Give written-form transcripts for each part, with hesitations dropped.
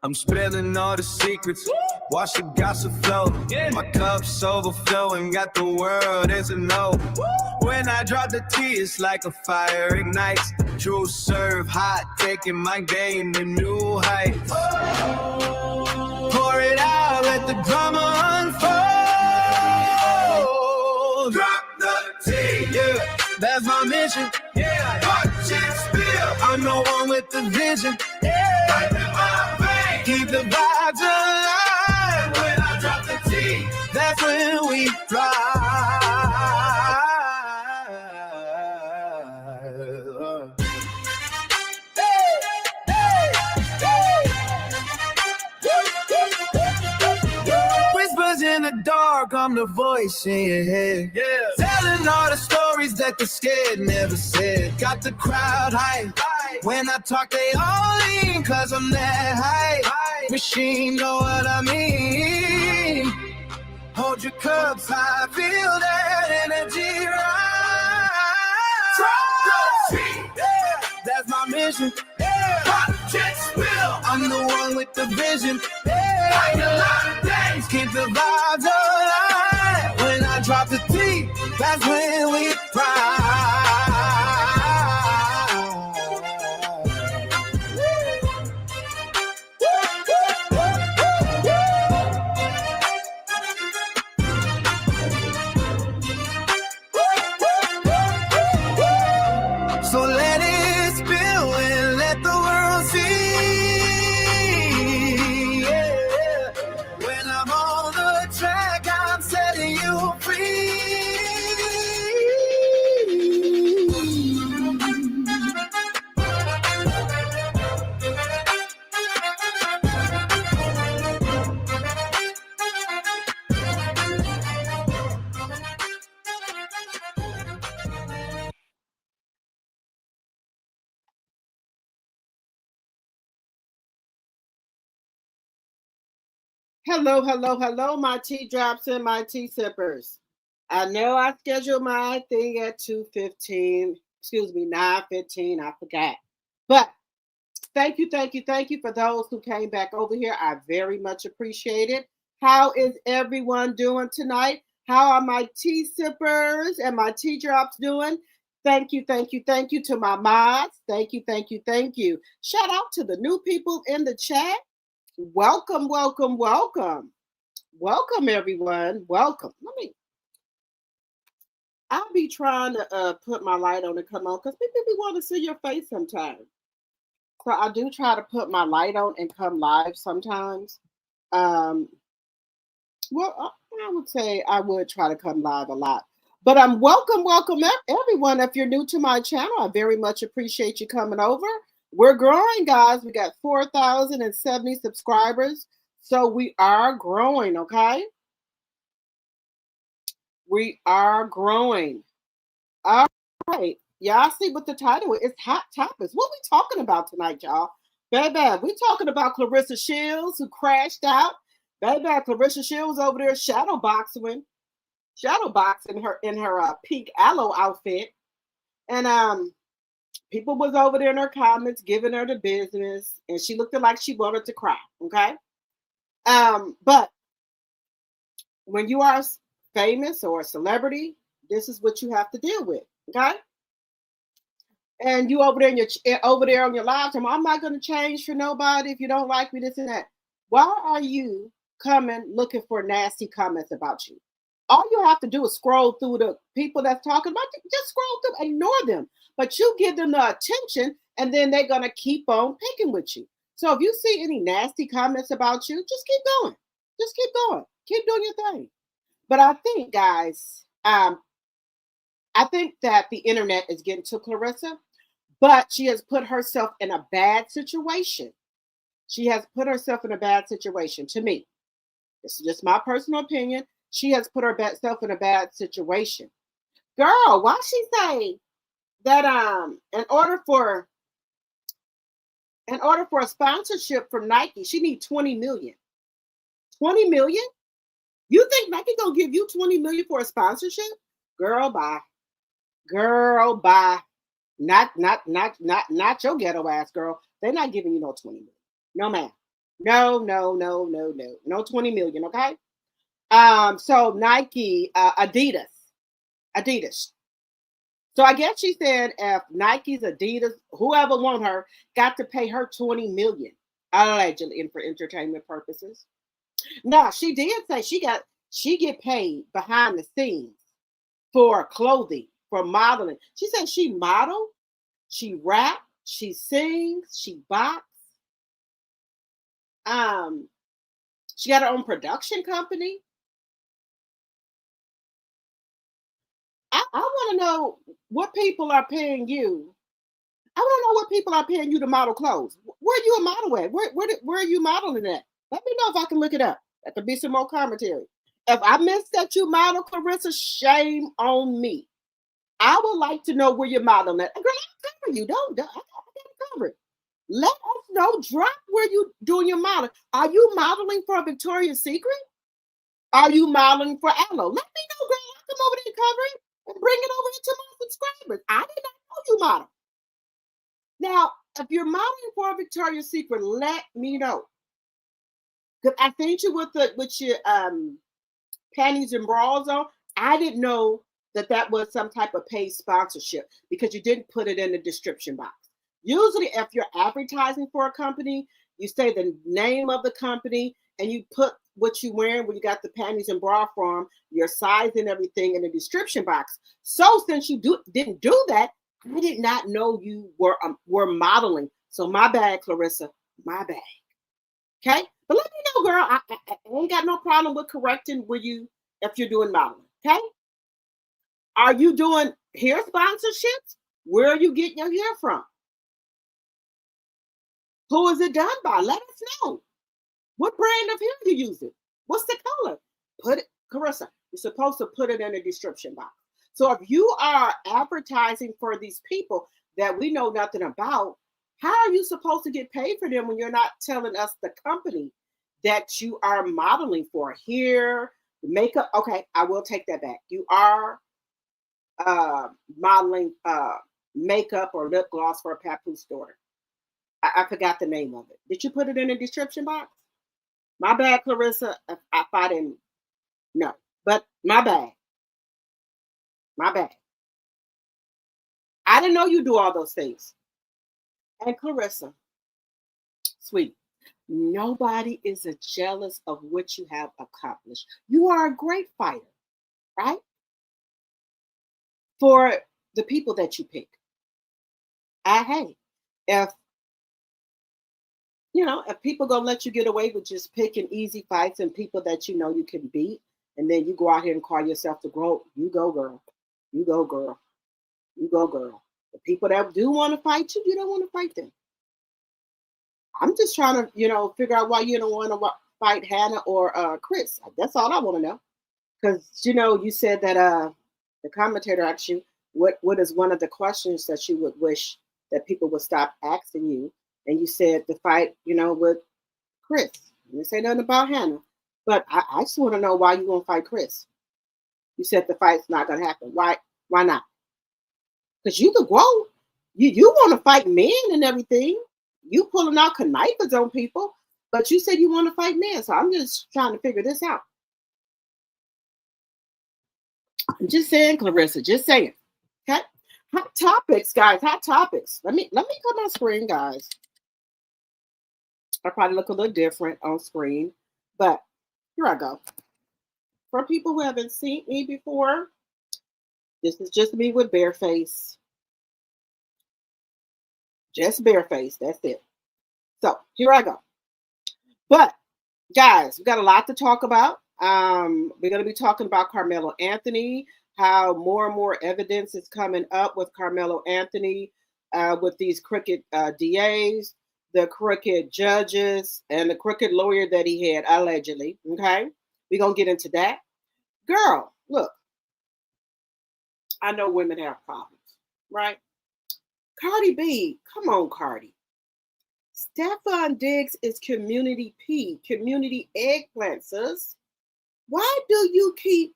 I'm spilling all the secrets. Watch the gossip flow. My cup's overflowing. Got the world as a no. When I drop the T, it's like a fire ignites. True serve hot, taking my game to new heights. Pour it out, let the drama unfold. Drop the T, yeah, that's my mission. Yeah, watch it spill. I'm the one with the vision. Yeah, right in my veins. Keep the vibes alive. When I drop the T, that's when we fly. Whispers in the dark, I'm the voice in your head. Yeah. Telling all the stories that the scared never said. Got the crowd hype. When I talk, they all lean, cause I'm that hype. Machine, know what I mean. Hold your cups high, feel that energy rise. Yeah, that's my mission. Yeah. Watch it spill. I'm the one with the vision. Yeah. Like a lot of days, keep the vibes alive. When I drop the T, that's when we ride. So let it spill and let the world see. Yeah. When I'm on the track, I'm setting you free. Hello, hello, hello, my tea drops and my tea sippers. I know I scheduled my thing at 2:15, 9:15, I forgot. But thank you for those who came back over here. I very much appreciate it. How is everyone doing tonight? How are my tea sippers and my tea drops doing? Thank you to my mods. Thank you. Shout out to the new people in the chat. Welcome, everyone. Welcome. I'll be trying to put my light on and come on because people want to see your face sometimes. So I do try to put my light on and come live sometimes. Well, I would say I would try to come live a lot. But welcome, everyone. If you're new to my channel, I very much appreciate you coming over. We're growing, guys. We got 4,070 subscribers. So we are growing, okay? We are growing. All right. Y'all see what the title is? It's Hot Topics. What we talking about tonight, y'all? Baby, we talking about Clarissa Shields, who crashed out. Baby, Clarissa Shields over there shadowboxing her in her pink aloe outfit. And people was over there in her comments giving her the business, and she looked like she wanted to cry, okay? But when you are famous or a celebrity, this is what you have to deal with, okay? And you over there on your live time, I'm not going to change for nobody if you don't like me, this and that. Why are you coming looking for nasty comments about you? All you have to do is scroll through the people that's talking about you. Just scroll through, ignore them. But you give them the attention, and then they're going to keep on picking with you. So if you see any nasty comments about you, just keep going. Just keep going. Keep doing your thing. But I think, guys, I think that the internet is getting to Clarissa, but she has put herself in a bad situation. She has put herself in a bad situation, to me. This is just my personal opinion. She has put herself in a bad situation. Girl, why she say that in order for a sponsorship from Nike, she need 20 million. 20 million? You think Nike gonna give you 20 million for a sponsorship? Girl, bye. Girl, bye. Not your ghetto ass girl. They're not giving you no 20 million. No, ma'am. No, no, no, no, no. No 20 million, okay? So Nike, Adidas. So I guess she said if Nike's, Adidas, whoever won her, got to pay her 20 million, allegedly, and for entertainment purposes. Now she did say she get paid behind the scenes for clothing, for modeling. She said she modeled, she rap, she sings, she box. Um, she got her own production company. I want to know what people are paying you. I want to know what people are paying you to model clothes. Where you a model at? Where are you modeling at? Let me know if I can look it up. That could be some more commentary. If I missed that you model, Clarissa, shame on me. I would like to know where you're modeling at. Girl, I'll cover you. Don't. I got to cover it. Let us know. Drop where you doing your modeling. Are you modeling for Victoria's Secret? Are you modeling for Aloe? Let me know, girl. I'll come over there and cover it and bring it over to my subscribers. I did not know you model. Now, if you're modeling for Victoria's Secret, let me know. Because I think you with your panties and bras on. I didn't know that was some type of paid sponsorship because you didn't put it in the description box. Usually, if you're advertising for a company, you say the name of the company and you put what you're wearing when you got the panties and bra from, your size and everything in the description box. So since you didn't do that, I did not know you were modeling. So my bad, Clarissa, my bad. Okay, but let me know, girl. I ain't got no problem with correcting if you're doing modeling. Okay, are you doing hair sponsorships? Where are you getting your hair from? Who is it done by? Let us know. What brand of hair you using? What's the color? Put it, Carissa. You're supposed to put it in the description box. So if you are advertising for these people that we know nothing about, how are you supposed to get paid for them when you're not telling us the company that you are modeling for? Hair, makeup. Okay, I will take that back. You are modeling makeup or lip gloss for a Papoose store. I forgot the name of it. Did you put it in the description box? My bad, Clarissa. If I didn't know, but my bad. My bad. I didn't know you do all those things. And Clarissa, sweet, nobody is jealous of what you have accomplished. You are a great fighter, right? For the people that you pick. Hey, if if people gonna let you get away with just picking easy fights and people that you know you can beat, and then you go out here and call yourself the GOAT, you go, girl. You go, girl. You go, girl. The people that do want to fight you, you don't want to fight them. I'm just trying to, figure out why you don't want to fight Hannah or Chris. That's all I want to know. Because, you said that the commentator asked you, what is one of the questions that you would wish that people would stop asking you? And you said the fight, with Chris. You didn't say nothing about Hannah. But I just want to know why you won't fight Chris. You said the fight's not going to happen. Why not? Because you could grow. You want to fight men and everything. You pulling out connivers on people. But you said you want to fight men. So I'm just trying to figure this out. I'm just saying, Clarissa. Just saying. Okay? Hot topics, guys. Hot topics. Let me come on screen, guys. I probably look a little different on screen, but here I go. For people who haven't seen me before, this is just me with bare face. Just bare face. That's it. So here I go. But guys, we got a lot to talk about. We're going to be talking about Carmelo Anthony, how more and more evidence is coming up with Carmelo Anthony, with these crooked DAs, the crooked judges, and the crooked lawyer that he had, allegedly. Okay? We're going to get into that. Girl, look. I know women have problems, right? Cardi B, come on, Cardi. Stefan Diggs is community P, community eggplant, sis. Why do you keep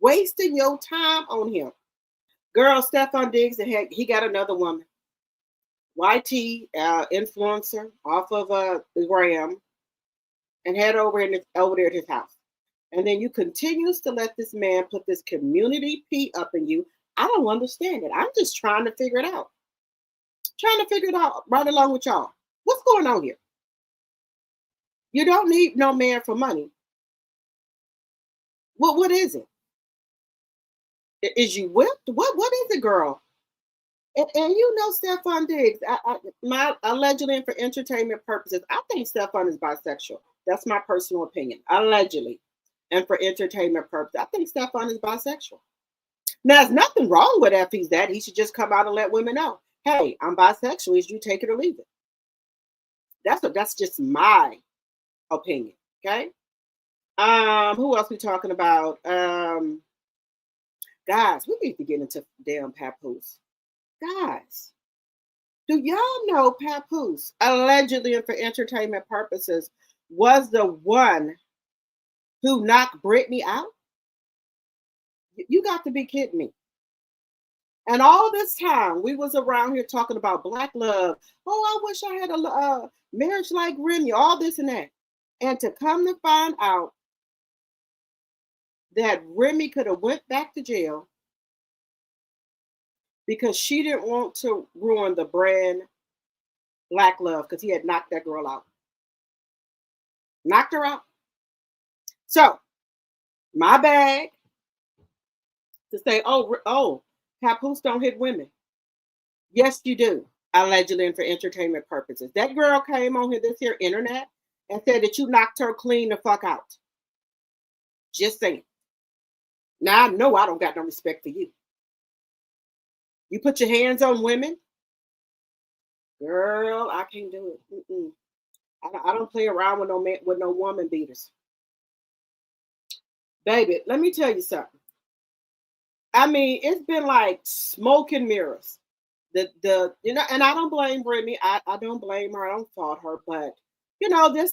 wasting your time on him? Girl, Stefan Diggs, he got another woman. YT, influencer, off of the gram. and head over there at his house. And then you continues to let this man put this community P up in you. I don't understand it. I'm just trying to figure it out. Trying to figure it out right along with y'all. What's going on here? You don't need no man for money. What is it? Is you whipped? What is it, girl? And you know Stephon Diggs. My allegedly and for entertainment purposes, I think Stephon is bisexual. That's my personal opinion. Allegedly and for entertainment purposes, I think Stephon is bisexual. Now, there's nothing wrong with if he's that. He should just come out and let women know, hey, I'm bisexual. Is you take it or leave it. That's just my opinion. Okay. Who else we talking about? Guys, we need to get into damn Papoose. Guys, do y'all know Papoose, allegedly and for entertainment purposes, was the one who knocked Britney out? You got to be kidding me. And all this time, we was around here talking about black love. Oh, I wish I had a marriage like Remy, all this and that. And to come to find out that Remy could have went back to jail because she didn't want to ruin the brand Black Love because he had knocked that girl out. Knocked her out. So, my bag to say, oh, Papoose don't hit women. Yes, you do. Allegedly and for entertainment purposes. That girl came on this here internet and said that you knocked her clean the fuck out. Just saying. Now I know I don't got no respect for you. You put your hands on women, girl. I can't do it. I don't play around with no woman beaters, baby. Let me tell you something. I mean, it's been like smoke and mirrors. And I don't blame Brittany. I don't blame her. I don't fault her, but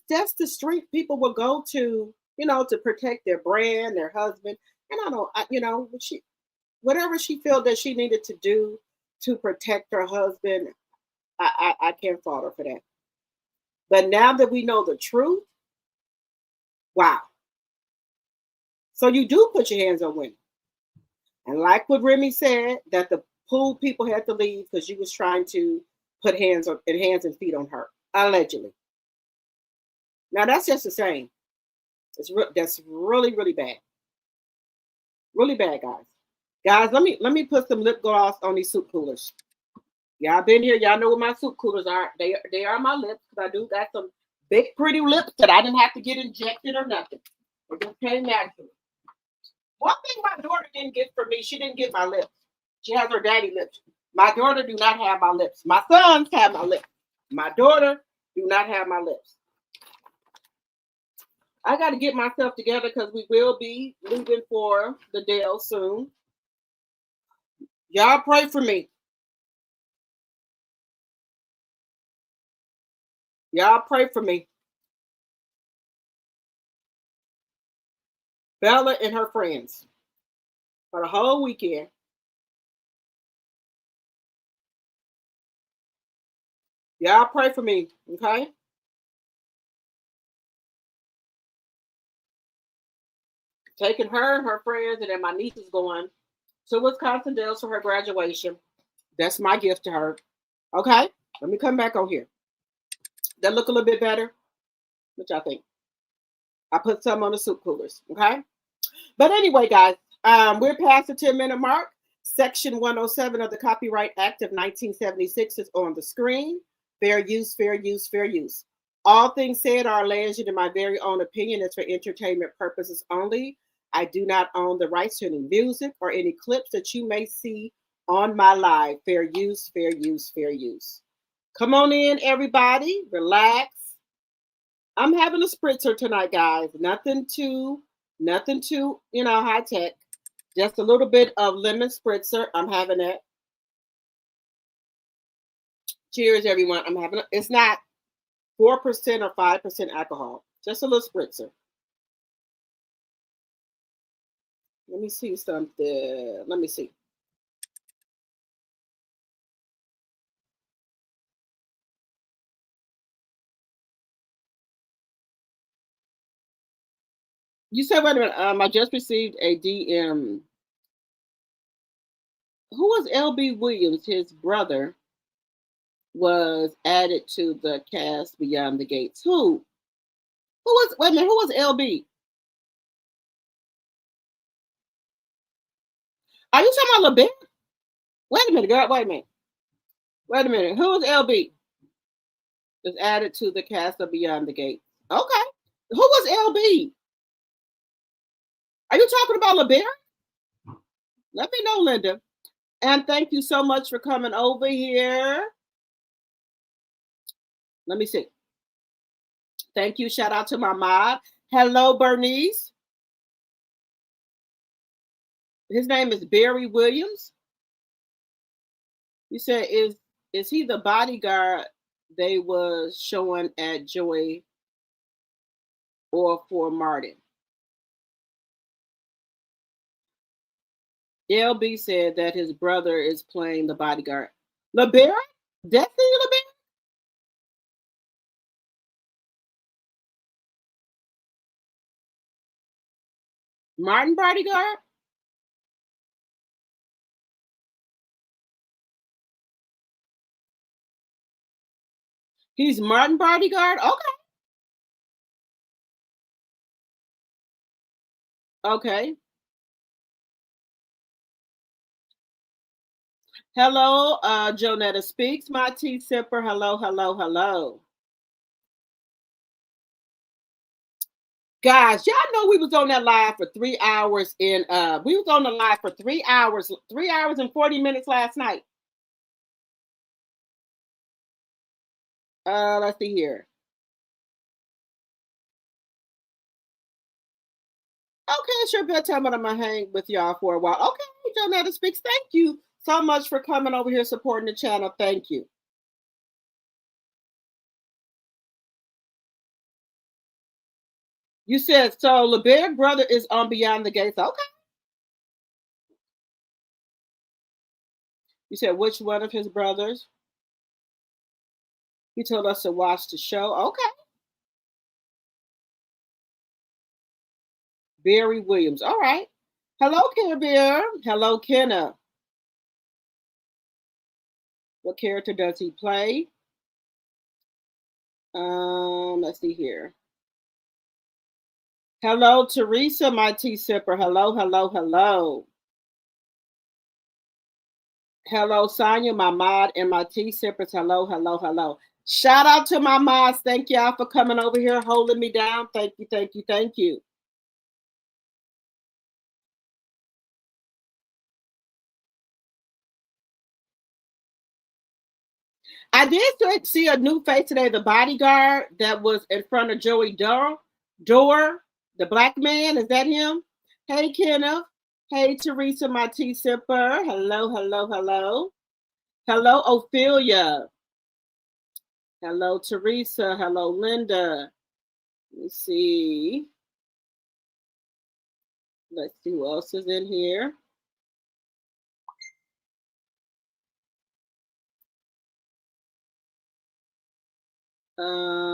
that's the strength people will go to, to protect their brand, their husband. And whatever she felt that she needed to do to protect her husband, I can't fault her for that. But now that we know the truth, wow. So you do put your hands on women. And like what Remy said, that the pool people had to leave because you was trying to put hands and feet on her, allegedly. Now that's just the same. That's really, really bad. Really bad, guys. Guys, let me put some lip gloss on these soup coolers. Y'all been here. Y'all know what my soup coolers are. They are my lips because I do got some big, pretty lips that I didn't have to get injected or nothing. It just came naturally. One thing my daughter didn't get from me, she didn't get my lips. She has her daddy lips. My daughter do not have my lips. My sons have my lips. My daughter do not have my lips. I got to get myself together because we will be leaving for the Dale soon. Y'all pray for me. Y'all pray for me. Bella and her friends for the whole weekend. Y'all pray for me, okay? Taking her and her friends, and then my niece is going to Wisconsin Dells for her graduation. That's my gift to her. Okay, let me come back on here. That look a little bit better? What y'all think? I put some on the soup coolers, okay? But anyway, guys, we're past the 10-minute mark. Section 107 of the Copyright Act of 1976 is on the screen. Fair use, fair use, fair use. All things said are alleged in my very own opinion. It's for entertainment purposes only. I do not own the rights to any music or any clips that you may see on my live. Fair use, fair use, fair use. Come on in, everybody. Relax. I'm having a spritzer tonight, guys. Nothing too, high tech. Just a little bit of lemon spritzer. I'm having that. Cheers, everyone. It's not 4% or 5% alcohol. Just a little spritzer. Let me see something. Let me see. You said, wait a minute. I just received a DM. Who was LB Williams? His brother was added to the cast Beyond the Gates. Who? Who was? Wait a minute. Who was LB? Are you talking about LeBear? Wait a minute, girl. Wait a minute. Wait a minute. Who was LB? Was added to the cast of Beyond the Gates. Okay. Who was LB? Are you talking about LeBear? Let me know, Linda. And thank you so much for coming over here. Let me see. Thank you. Shout out to my mod. Hello, Bernice. His name is Barry Williams. You said, is he the bodyguard they was showing at Joy or for Martin? LB said that his brother is playing the bodyguard. LeBear? Destiny LeBear? Martin bodyguard? He's Martin bodyguard? Okay. Okay. Hello, Jonetta Speaks, my tea sipper. Hello, hello, hello. Guys, y'all know we was on that live for 3 hours we was on the live for 3 hours, 3 hours and 40 minutes last night. Let's see here. Okay, it's your bedtime, but I'm gonna hang with y'all for a while. Okay, Jonetta Speaks, thank you so much for coming over here supporting the channel. Thank you. You said so. LeBear brother is on Beyond the Gates. Okay. You said which one of his brothers? He told us to watch the show. Okay. Barry Williams. All right. Hello, Care Bear. Hello, Kenna. What character does he play? Let's see here. Hello, Teresa, my tea sipper. Hello, hello, hello. Hello, Sonia, my mod, and my tea sippers. Hello, hello, hello. Shout out to my mods. Thank y'all for coming over here, holding me down. Thank you, thank you, thank you. I did see a new face today, the bodyguard that was in front of Joey Door, the black man. Is that him? Hey, Kenneth. Hey, Teresa, my tea sipper. Hello, hello, hello. Hello, Ophelia. Hello, Teresa. Hello, Linda. Let me see. Let's see who else is in here.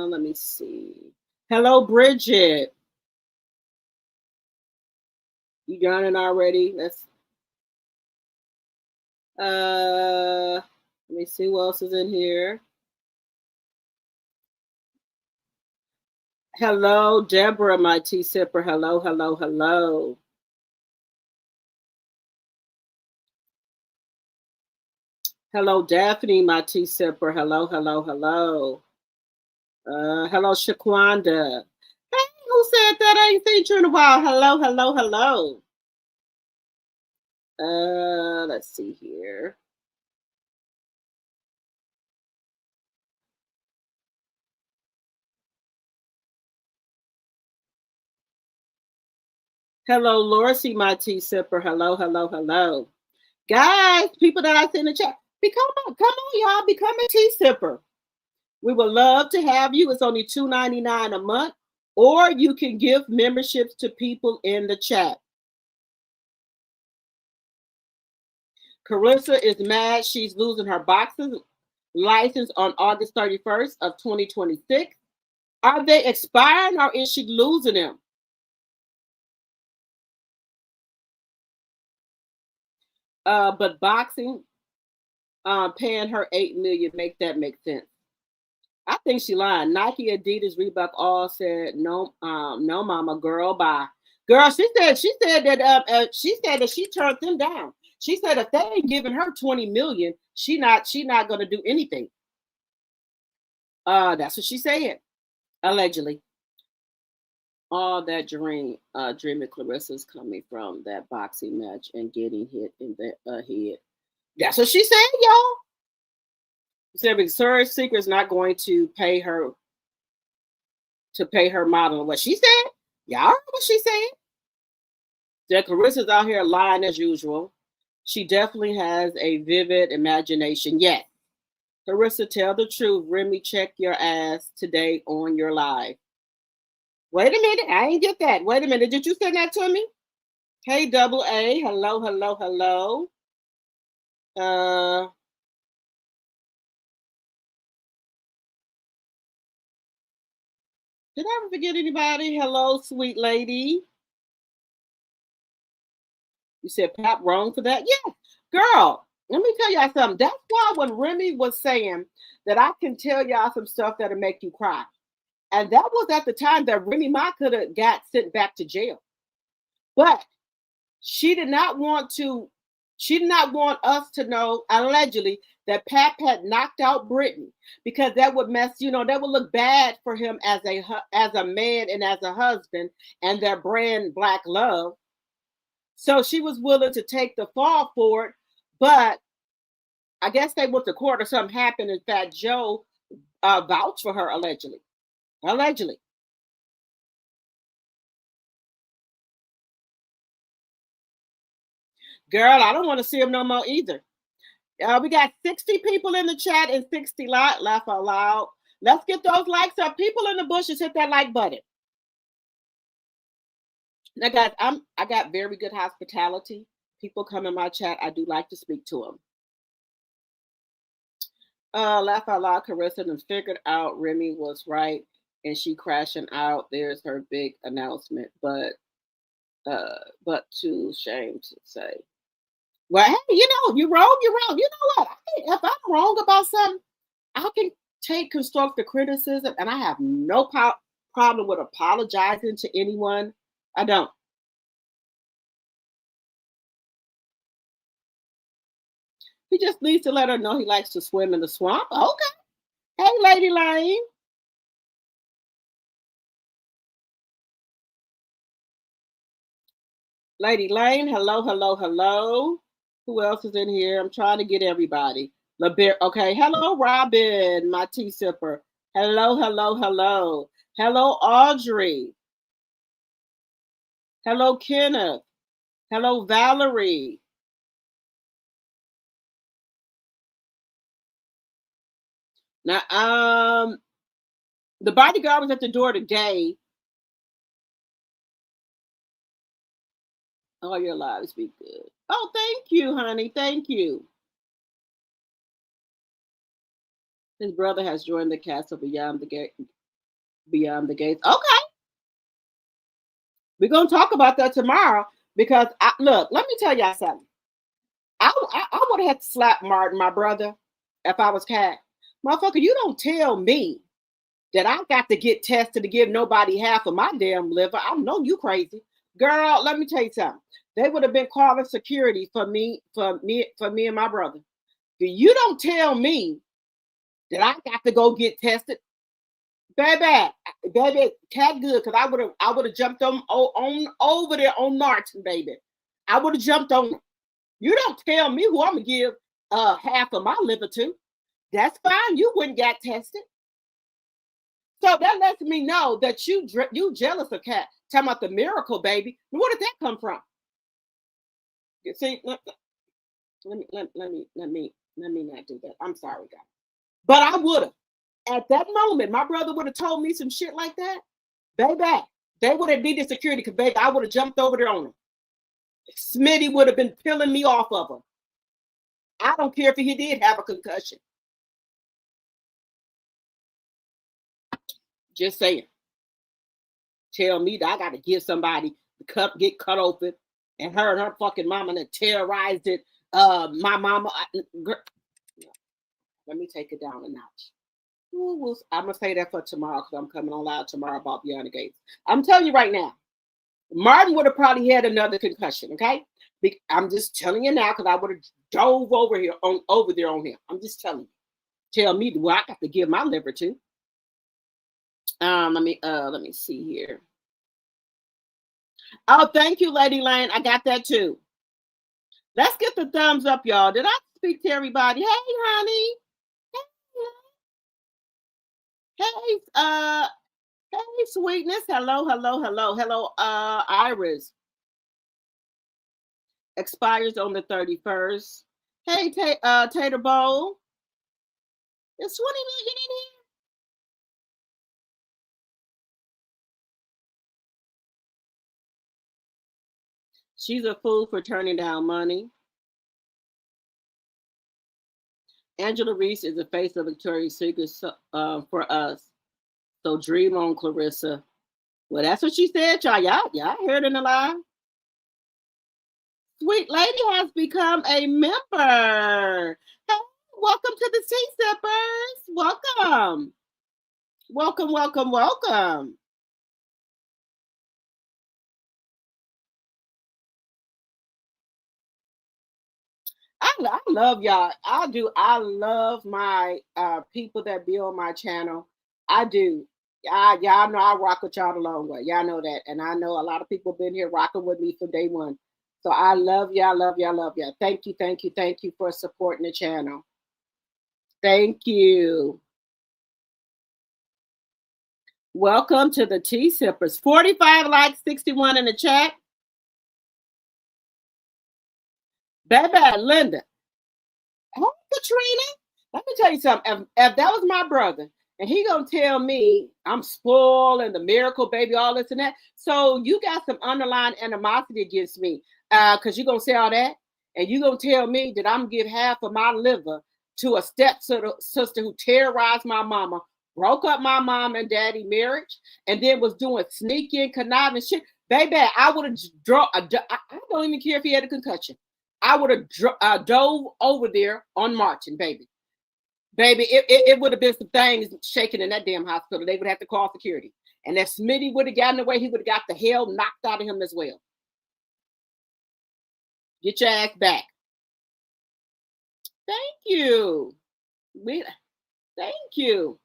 Let me see. Hello, Bridget. You got it already? Let me see who else is in here. Hello, Deborah, my tea sipper. Hello, hello, hello. Hello, Daphne, my tea sipper. Hello, hello, hello. Hello, Shaquanda. Hey, who said that? I ain't seen you in a while. Hello, hello, hello. Let's see here. Hello, Lorcy, my tea sipper. Hello, hello, hello. Guys, people that I see in the chat, come on, y'all, become a tea sipper. We would love to have you. It's only $2.99 a month, or you can give memberships to people in the chat. Carissa is mad she's losing her boxing license on August 31st of 2026. Are they expiring or is she losing them? But boxing, paying her $8 million make sense. I think she lying. Nike, Adidas, Reebok all said no, no, mama, girl, bye. Girl, she said that she turned them down. She said if they ain't giving her 20 million, she not gonna do anything. That's what she said, allegedly. All that dreaming Clarissa's coming from that boxing match and getting hit in the head. That's what she said, y'all. She said Victoria's Secret's not going to pay her model. What she said? Y'all heard what she said? That Carissa's out here lying as usual. She definitely has a vivid imagination. Yes. Carissa, tell the truth. Remy, check your ass today on your live. Wait a minute. I ain't get that. Wait a minute. Did you send that to me? Hey, double A. Hello, hello, hello. Did I ever forget anybody? Hello, sweet lady. You said Pap wrong for that? Yeah, girl. Let me tell y'all something. That's why when Remy was saying that I can tell y'all some stuff that'll make you cry. And that was at the time that Remy Ma could have got sent back to jail. But she did not want us to know, allegedly, that Pap had knocked out Brittany because that would that would look bad for him as a man and as a husband and their brand Black Love. So she was willing to take the fall for it, but I guess they went to court or something happened. In fact, Joe vouched for her allegedly. Allegedly. Girl, I don't want to see him no more either. We got 60 people in the chat and 60 laugh out loud. Let's get those likes up. People in the bushes, hit that like button. Now, guys, I got very good hospitality. People come in my chat. I do like to speak to them. Laugh out loud. Carissa and figured out Remy was right, and she crashing out. There's her big announcement, but too ashamed to say. Well, hey, if you're wrong, you're wrong. You know what? If I'm wrong about something, I can take constructive criticism, and I have no problem with apologizing to anyone. I don't. He just needs to let her know he likes to swim in the swamp. Okay. Hey, Lady Lane. Lady Lane, hello, hello, hello. Who else is in here? I'm trying to get everybody. Okay, hello, Robin, my tea sipper. Hello, hello, hello. Hello, Audrey. Hello, Kenneth. Hello, Valerie. Now, the bodyguard was at the door today. All your lives be good. Oh, thank you, honey. Thank you. His brother has joined the castle beyond the gate. Beyond the gates. Okay. We're gonna talk about that tomorrow because look, let me tell y'all something. I would have had to slap Martin, my brother, if I was Cat. Motherfucker, you don't tell me that I got to get tested to give nobody half of my damn liver. I know you crazy. Girl, let me tell you something. They would have been calling security for me and my brother. You don't tell me that I got to go get tested. Baby, Cat good, because I would have jumped on over there on Martin, baby. I would have jumped on him. You don't tell me who I'm gonna give half of my liver to. That's fine. You wouldn't get tested. So that lets me know that you jealous of Cat. Talking about the miracle, baby. Where did that come from? You see, let me not do that. I'm sorry, guys. But I would have. At that moment, my brother would have told me some shit like that. Baby, they would have needed security because, baby, I would have jumped over there on him. Smitty would have been peeling me off of him. I don't care if he did have a concussion. Just saying. Tell me that I got to give somebody get cut open, and her fucking mama that terrorized it My mama. Let me take it down a notch. I'm gonna say that for tomorrow because I'm coming on live tomorrow about Beyond the Gates. I'm telling you right now, Martin would have probably had another concussion. Okay, I'm just telling you now because I would have dove over there on him. I'm just telling you. Tell me what I got to give my liver to. Let me see here. Oh, thank you, Lady Lane. I got that too. Let's get the thumbs up, y'all. Did I speak to everybody? Hey, honey. Hey, sweetness. Hello, Iris. Expires on the 31st. Hey, Tater Bowl. It's 20 million in here. She's a fool for turning down money. Angela Reese is the face of Victoria's Secret for us. So dream on, Clarissa. Well, that's what she said, y'all. Y'all heard in the live. Sweet Lady has become a member. Hey, welcome to the Tea Sippers. Welcome. I love y'all. I do. I love my people that be on my channel. I do. Y'all know I rock with y'all the long way. Y'all know that. And I know a lot of people been here rocking with me from day one. So I love y'all. Thank you for supporting the channel. Thank you. Welcome to the Tea Sippers. 45 likes, 61 in the chat. Baby, Linda. Hey, Katrina. Let me tell you something. If that was my brother, and he gonna tell me I'm spoiled and the miracle baby, all this and that. So you got some underlying animosity against me. Because you're gonna say all that, and you're gonna tell me that I'm gonna give half of my liver to a stepsister who terrorized my mama, broke up my mom and daddy marriage, and then was doing sneaky and conniving shit. Baby, I would have I don't even care if he had a concussion. I would have dove over there on Martin, baby. Baby, it would have been some things shaking in that damn hospital. They would have to call security. And if Smitty would have gotten away, he would have got the hell knocked out of him as well. Get your ass back. Thank you. Thank you.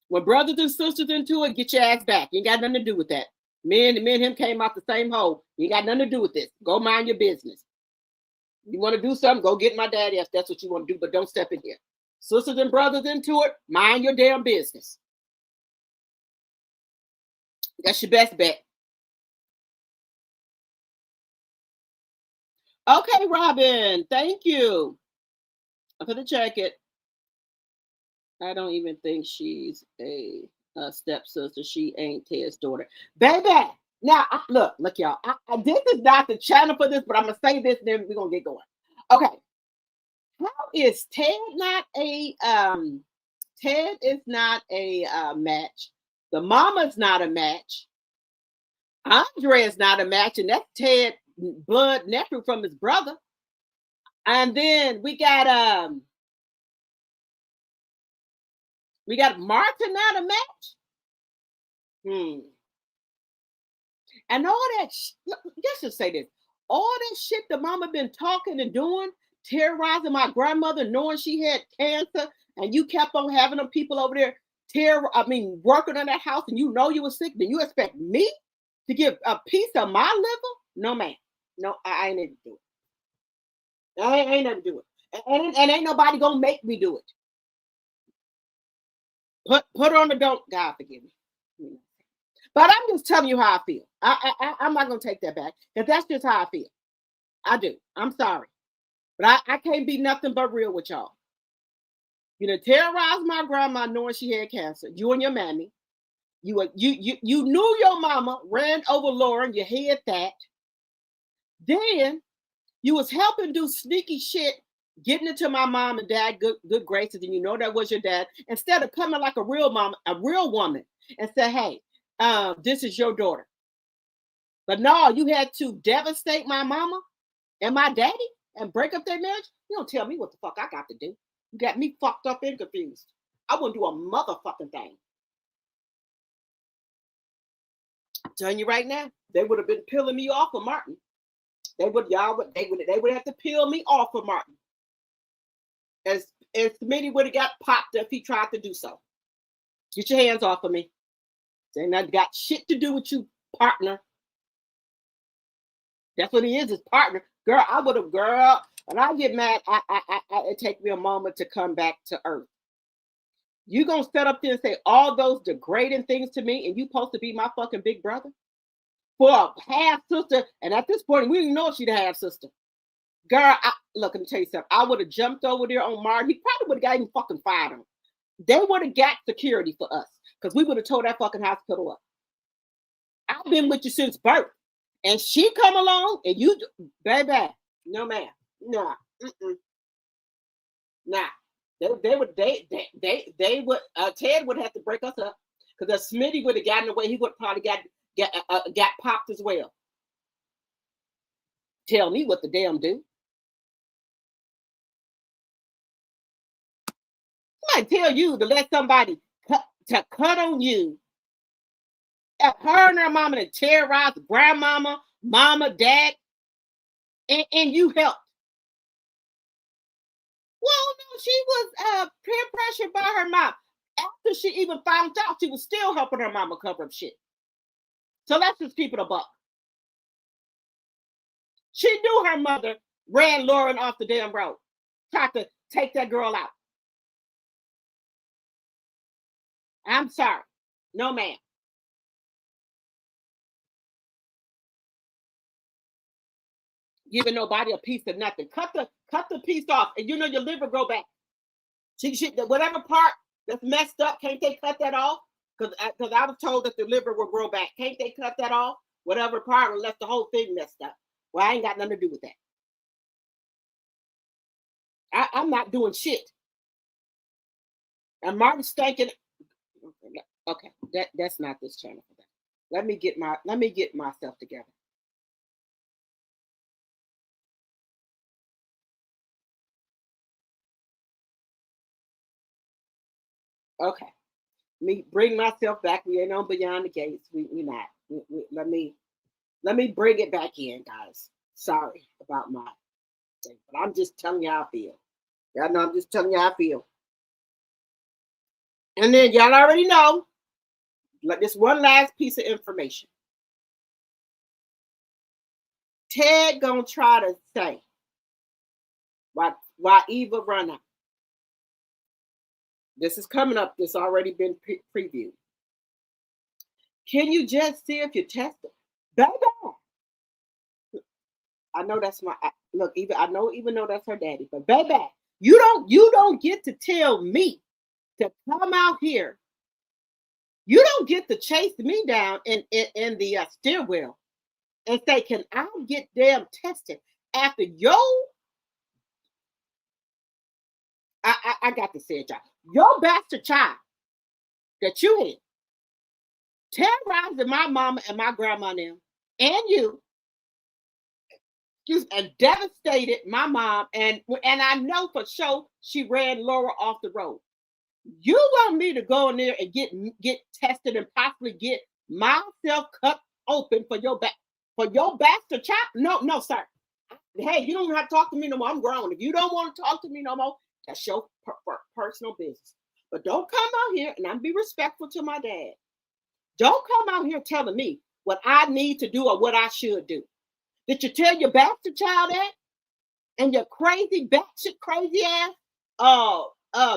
When brothers and sisters into it, get your ass back. You ain't got nothing to do with that. Me and him came out the same hole. You ain't got nothing to do with this. Go mind your business. You want to do something, go get my daddy if that's what you want to do, but don't step in here. Sisters and brothers into it, mind your damn business. That's your best bet. Okay, Robin, thank you. I'm going to check it. I don't even think she's a stepsister. She ain't Ted's daughter. Baby, now, look, y'all. This is not the channel for this, but I'm going to say this, then we're going to get going. Okay. How is Ted not a Ted is not a match. The mama's not a match. Andre is not a match, and that's Ted's blood nephew from his brother. And then we got Martin not a match. And all that. Let's just say this: all that shit the mama been talking and doing, terrorizing my grandmother, knowing she had cancer, and you kept on having them people over there working on that house, and you know you were sick. Then you expect me to give a piece of my liver? No, man. No, I ain't able to do it. I ain't able to do it. And ain't nobody gonna make me do it. Put on the don't. God forgive me. But I'm just telling you how I feel. I'm not gonna take that back, because that's just how I feel. I do. I'm sorry, but I can't be nothing but real with y'all. You know, terrorized my grandma knowing she had cancer. You and your mammy. You knew your mama ran over Lauren. You had that. Then you was helping do sneaky shit, getting into my mom and dad good graces, and you know that was your dad. Instead of coming like a real mama, a real woman, and say, hey, this is your daughter. But no, you had to devastate my mama and my daddy and break up their marriage, you don't tell me what the fuck I got to do. You got me fucked up and confused. I wouldn't do a motherfucking thing. I'm telling you right now, they would have been peeling me off of Martin. They would have to peel me off of Martin. As Smitty would have got popped if he tried to do so. Get your hands off of me. They not got shit to do with you, partner. That's what he is, his partner. Girl, I would have, girl, when I get mad, it takes me a moment to come back to earth. You gonna set up there and say all those degrading things to me, and you supposed to be my fucking big brother? For a half sister, and at this point, we didn't know she'd a half sister. Girl, look, let me tell you something. I would have jumped over there on Martin. He probably would have got even fucking fired on. They would have got security for us because we would have tore that fucking hospital up. I've been with you since birth. And she come along and you, baby, no ma'am, nah, nah. They would, Ted would have to break us up because if Smitty would have gotten away, he would probably got popped as well. Tell me what the damn do. I tell you to let somebody cut on you. Her and her mama to terrorize grandmama, mama, dad, and you helped. Well, no, she was peer pressured by her mom. After she even found out, she was still helping her mama cover up shit. So let's just keep it a buck. She knew her mother ran Lauren off the damn road, tried to take that girl out. I'm sorry. No, ma'am. Giving nobody a piece of nothing. Cut the piece off, and you know your liver grow back. Whatever part that's messed up, can't they cut that off? Because I was told that the liver will grow back. Can't they cut that off? Whatever part will let the whole thing messed up. Well, I ain't got nothing to do with that. I'm not doing shit. And Martin's thinking, okay, that's not this channel for that. Let me get myself together. Okay, me bring myself back. We ain't on Beyond the Gates. We not. Let me bring it back in, guys. Sorry about my thing, but I'm just telling you how I feel. Y'all know I'm just telling you how I feel. And then y'all already know, like this one last piece of information. Ted gonna try to say why Eva run out. This is coming up. This already been previewed. Can you just see if you test it? Baby. I know that's my look. Even though that's her daddy, but baby, you don't get to tell me to come out here. You don't get to chase me down in the stairwell and say, "Can I get damn tested after yo?" I got to say it, y'all. Your bastard child that you had terrorizing my mama and my grandma now, and you and devastated my mom, and I know for sure she ran Laura off the road. You want me to go in there and get tested and possibly get myself cut open for your bastard child? No, sir. Hey, you don't have to talk to me no more. I'm grown. If you don't want to talk to me no more, that's your personal business. But don't come out here, and I'm be respectful to my dad. Don't come out here telling me what I need to do or what I should do. Did you tell your bastard child that? And your crazy batshit crazy ass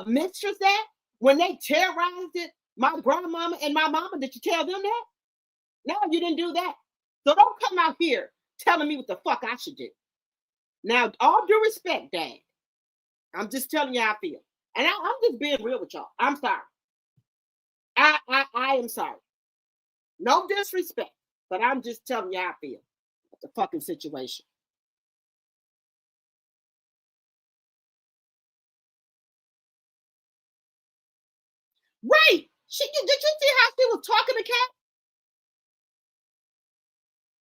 mistress that? When they terrorized it, my grandmama and my mama, did you tell them that? No, you didn't do that. So don't come out here telling me what the fuck I should do. Now, all due respect, Dad, I'm just telling you how I feel. And I'm just being real with y'all. I'm sorry. I am sorry. No disrespect, but I'm just telling you how I feel. The fucking situation. Right. Did you see how she was talking to Cat?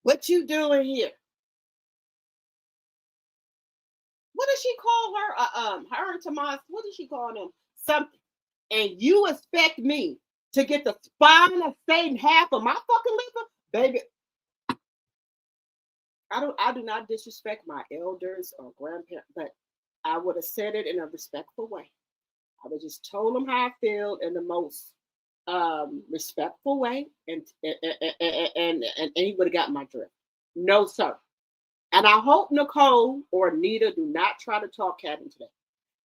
What you doing here? what does she call her? Her and Tomas, what does she call them? Something. And you expect me to get the spine of Satan half of my fucking liver? Baby, I do not disrespect my elders or grandparents, but I would have said it in a respectful way. I would just told them how I feel in the most respectful way, and he would have got my drift. No, sir. And I hope Nicole or Nita do not try to talk Kat into that.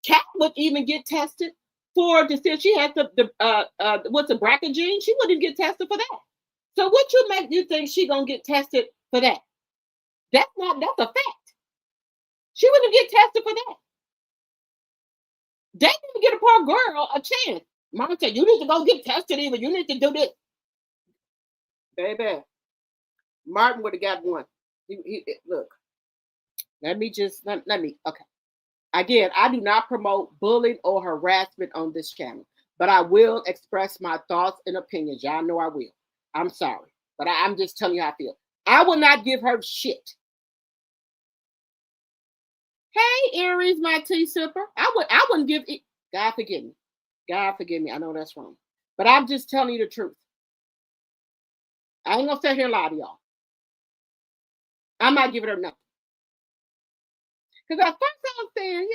Kat would even get tested for to see if she had what's the BRCA gene. She wouldn't get tested for that. So what you make you think she gonna get tested for that? That's a fact. She wouldn't get tested for that. They didn't get a poor girl a chance. Mama said, you need to go get tested even. You need to do this. Baby, Martin would have got one. Look, let me, okay. Again, I do not promote bullying or harassment on this channel, but I will express my thoughts and opinions. Y'all know I will. I'm sorry, but I'm just telling you how I feel. I will not give her shit. Hey, Aries, my tea sipper. I wouldn't give it. God forgive me. God forgive me. I know that's wrong. But I'm just telling you the truth. I ain't gonna sit here and lie to y'all. I'm not giving her nothing. Because at first I was saying,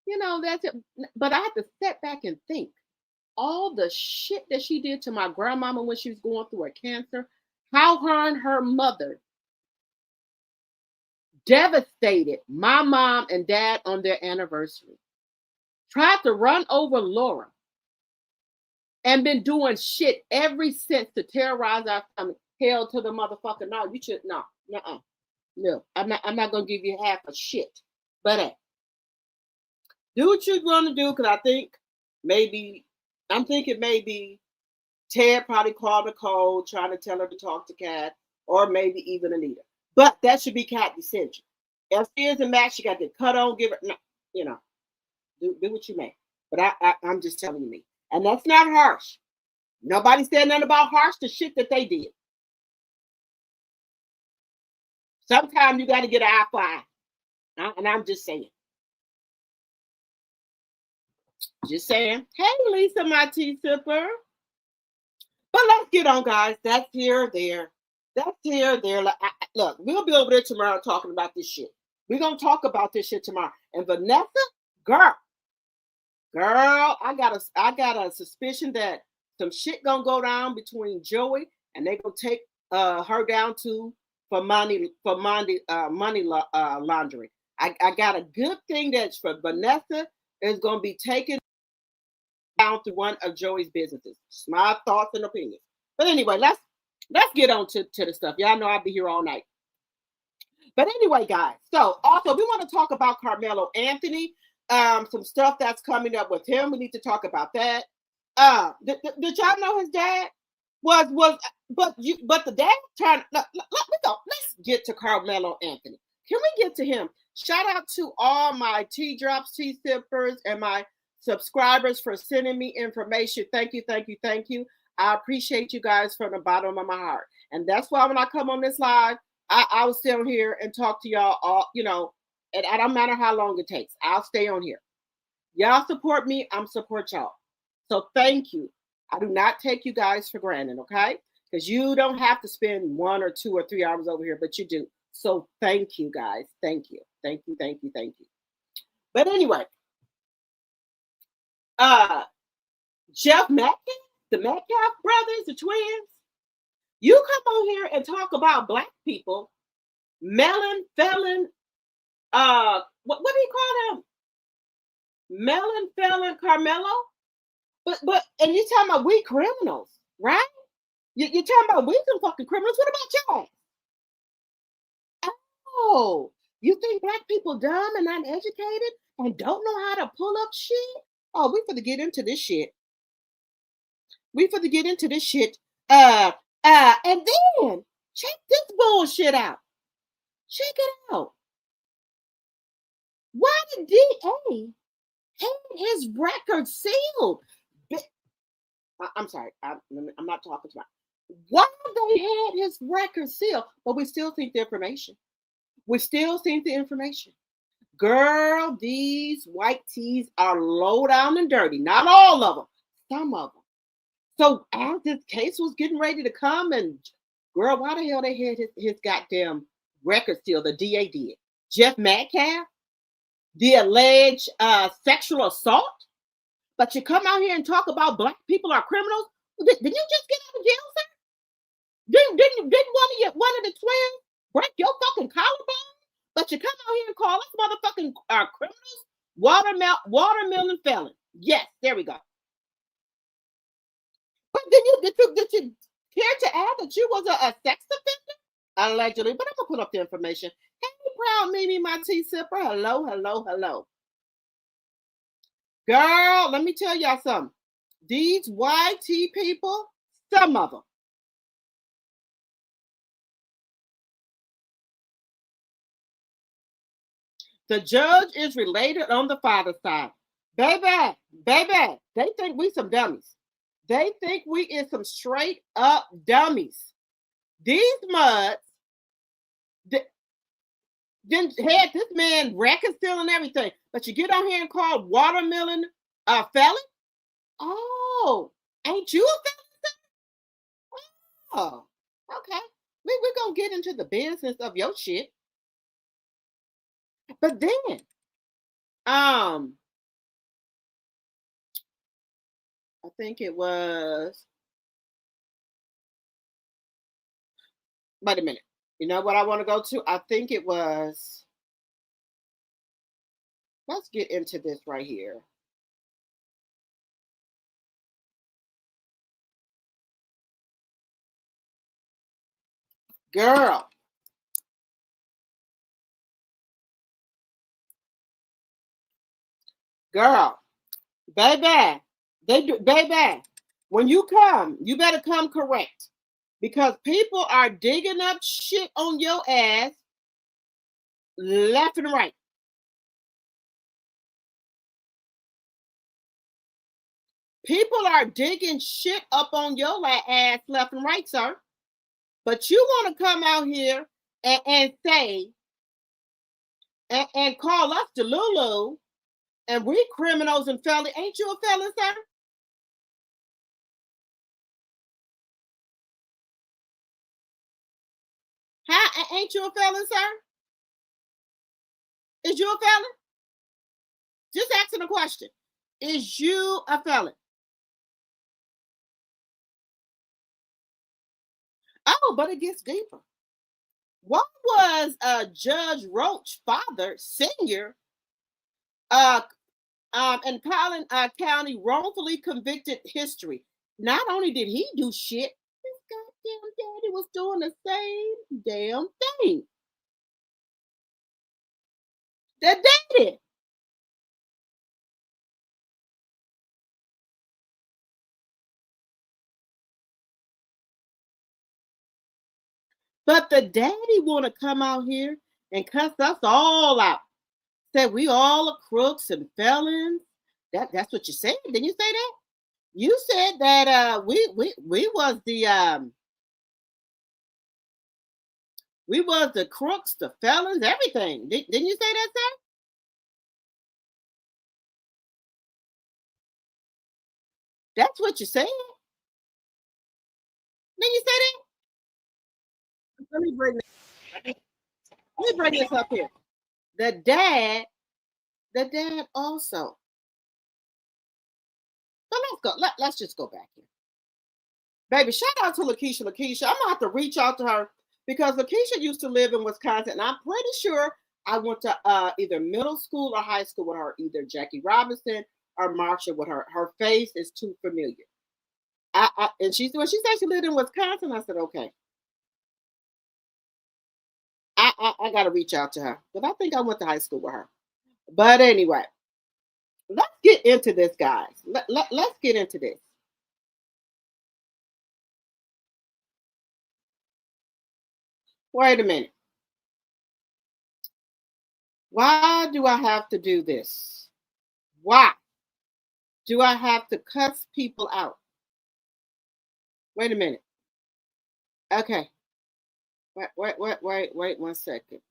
you know, that's it. But I had to step back and think. All the shit that she did to my grandmama when she was going through her cancer, how her and her mother devastated my mom and dad on their anniversary. Tried to run over Laura and been doing shit ever since to terrorize our family. Hell to the motherfucker. No, you should no. No, I'm not gonna give you half a shit. But do what you're gonna do, because I'm thinking maybe Ted probably called Nicole trying to tell her to talk to Kat, or maybe even Anita. But that should be Kat's decision. If she isn't mad, she got to cut on, give her, no, do what you may. But I'm just telling you me. And that's not harsh. Nobody said nothing about harsh, the shit that they did. Sometimes you got to get an eye for eye. And I'm just saying. Just saying. Hey, Lisa, my tea sipper. But let's get on, guys. That's here, there. That's here, there. Look, we'll be over there tomorrow talking about this shit. We're going to talk about this shit tomorrow. And Vanessa, girl, I got a suspicion that some shit going to go down between Joey, and they going to take her down for money laundering. I got a good thing that's for Vanessa is going to be taken down to one of Joey's businesses. It's my thoughts and opinions. But anyway, let's get on to the stuff. Y'all know I'll be here all night. But anyway, guys, so also we want to talk about Carmelo Anthony, some stuff that's coming up with him. We need to talk about that. Did y'all know his dad but the dad trying? Let me go. Let's get to Carmelo Anthony. Can we get to him? Shout out to all my tea drops, tea sippers, and my subscribers for sending me information. Thank you. I appreciate you guys from the bottom of my heart. And that's why when I come on this live, I will sit on here and talk to y'all all, and I don't matter how long it takes. I'll stay on here. Y'all support me, I'm support y'all. So thank you. I do not take you guys for granted, okay? Because you don't have to spend 1 or 2 or 3 hours over here, but you do. So thank you, guys. Thank you. But anyway, Jeff Metcalf, the Metcalf brothers, the twins, you come on here and talk about black people, melon, felon, what do you call them? Melon, felon, Carmelo? But and you're talking about we criminals, right? You're talking about we some fucking criminals. What about y'all? Oh, you think black people dumb and uneducated and don't know how to pull up shit? Oh, we finna get into this shit. And then check this bullshit out. Check it out. Why did DA have his record sealed? I'm sorry. I'm not talking about why they had his record sealed, but we still think the information. Girl, these white tees are low down and dirty. Not all of them, some of them. So as this case was getting ready to come, and girl, why the hell they had his goddamn record still? The DA did. Jeff Metcalf, the alleged sexual assault. But you come out here and talk about black people are criminals. Did you just get out of jail, sir? Didn't one of the twins break your fucking collarbone? But you come out here and call us motherfucking criminals, watermelon felon. Yes, there we go. But did you care to add that you was a sex offender? Allegedly, but I'm gonna put up the information. Hey, proud Mimi, my tea sipper. Hello, hello, hello. Girl, let me tell y'all something. These YT people, some of them. The judge is related on the father's side. Baby, they think we some dummies. They think we is some straight up dummies. These muds didn't had this man reconciling everything, but you get on here and call watermelon a felon? Oh, ain't you a felon? Oh, okay. We're gonna get into the business of your shit. But then, I think it was. Wait a minute. You know what I want to go to? I think it was. Let's get into this right here. Girl. Girl. Baby. Baby. When you come, you better come correct. Because people are digging up shit on your ass left and right. People are digging shit up on your ass left and right, sir. But you want to come out here and say and call us the Lulu and we criminals and felons. Ain't you a felon, sir? Huh? Ain't you a felon, sir? Is you a felon? Just asking a question. Is you a felon? Oh, but it gets deeper. What was Judge Roach father, senior, in Collin County wrongfully convicted history? Not only did he do shit, his goddamn daddy was doing the same damn thing. The daddy. But the daddy want to come out here and cuss us all out. Say we all are crooks and felons. That's what you said. Didn't you say that? You said that we was the we was the crooks, the felons, everything. Didn't you say that, sir? That's what you said. Didn't you say that? Let me bring this up here. The dad also. But let's go. Let's just go back here. Baby, shout out to Lakeisha. Lakeisha, I'm gonna have to reach out to her because Lakeisha used to live in Wisconsin, and I'm pretty sure I went to either middle school or high school with her, either Jackie Robinson or Marsha with her. Her face is too familiar. And when she said she lived in Wisconsin, I said, okay. I gotta reach out to her. But I think I went to high school with her. But anyway, let's get into this, guys. Let's get into this. Wait a minute. Why do I have to do this? Why do I have to cuss people out? Wait a minute. Okay. Wait 1 second.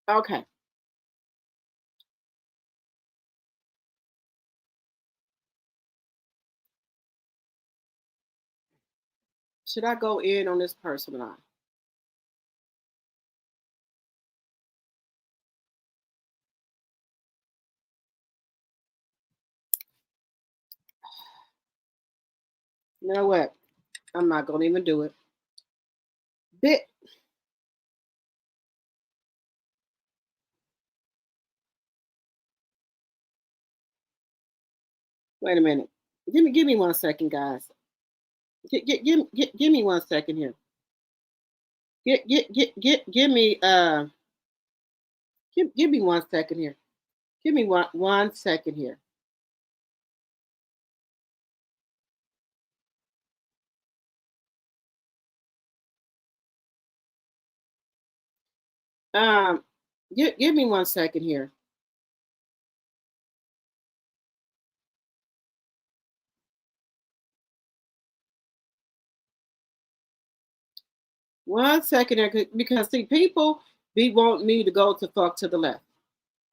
Okay. Should I go in on this person or not? You know what? I'm not gonna even do it. Bit. Wait a minute. Give me 1 second, guys. Give me 1 second here. Give me give me 1 second here. Give me one second here. Um, give me 1 second here. One second here, because see, people be want me to go to fuck to the left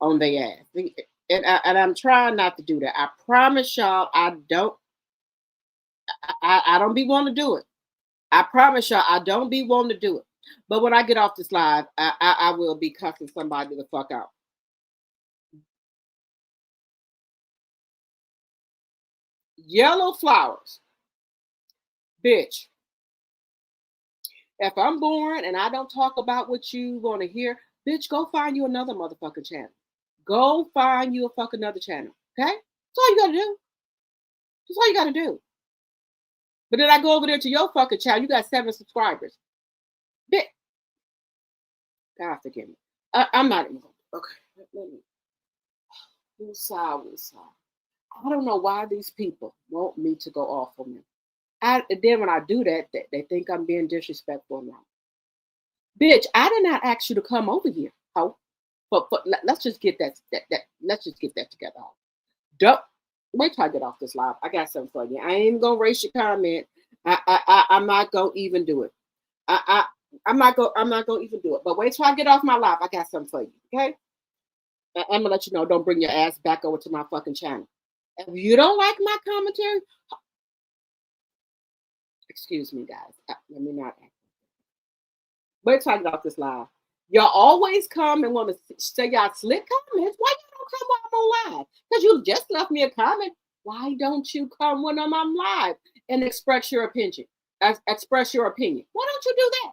on their ass, and I'm trying not to do that. I promise y'all, I don't be wanting to do it. I promise y'all, I don't be wanting to do it. But when I get off this live, I will be cussing somebody the fuck out. Yellow flowers, bitch. If I'm boring and I don't talk about what you want to hear, bitch, go find you another motherfucking channel. Go find you a fucking another channel. Okay? That's all you gotta do. That's all you gotta do. But then I go over there to your fucking channel. You got 7 subscribers. Bitch. God forgive me. I'm not even going. Okay. Let me. Woosah. I don't know why these people want me to go off on them. Then when I do that, they think I'm being disrespectful now. Bitch, I did not ask you to come over here. Oh, but let's just get that let's just get that together. Don't wait till I get off this live. I got something for you. I ain't gonna raise your comment. I'm not gonna even do it. I'm not gonna even do it. But wait till I get off my live. I got something for you. Okay? I'm gonna let you know. Don't bring your ass back over to my fucking channel. If you don't like my commentary, excuse me, guys. Let me not. Wait till I get off this live. Y'all always come and want to say y'all slick comments. Why you don't come when I'm on live? Because you just left me a comment. Why don't you come when I'm on live and express your opinion? Express your opinion. Why don't you do that?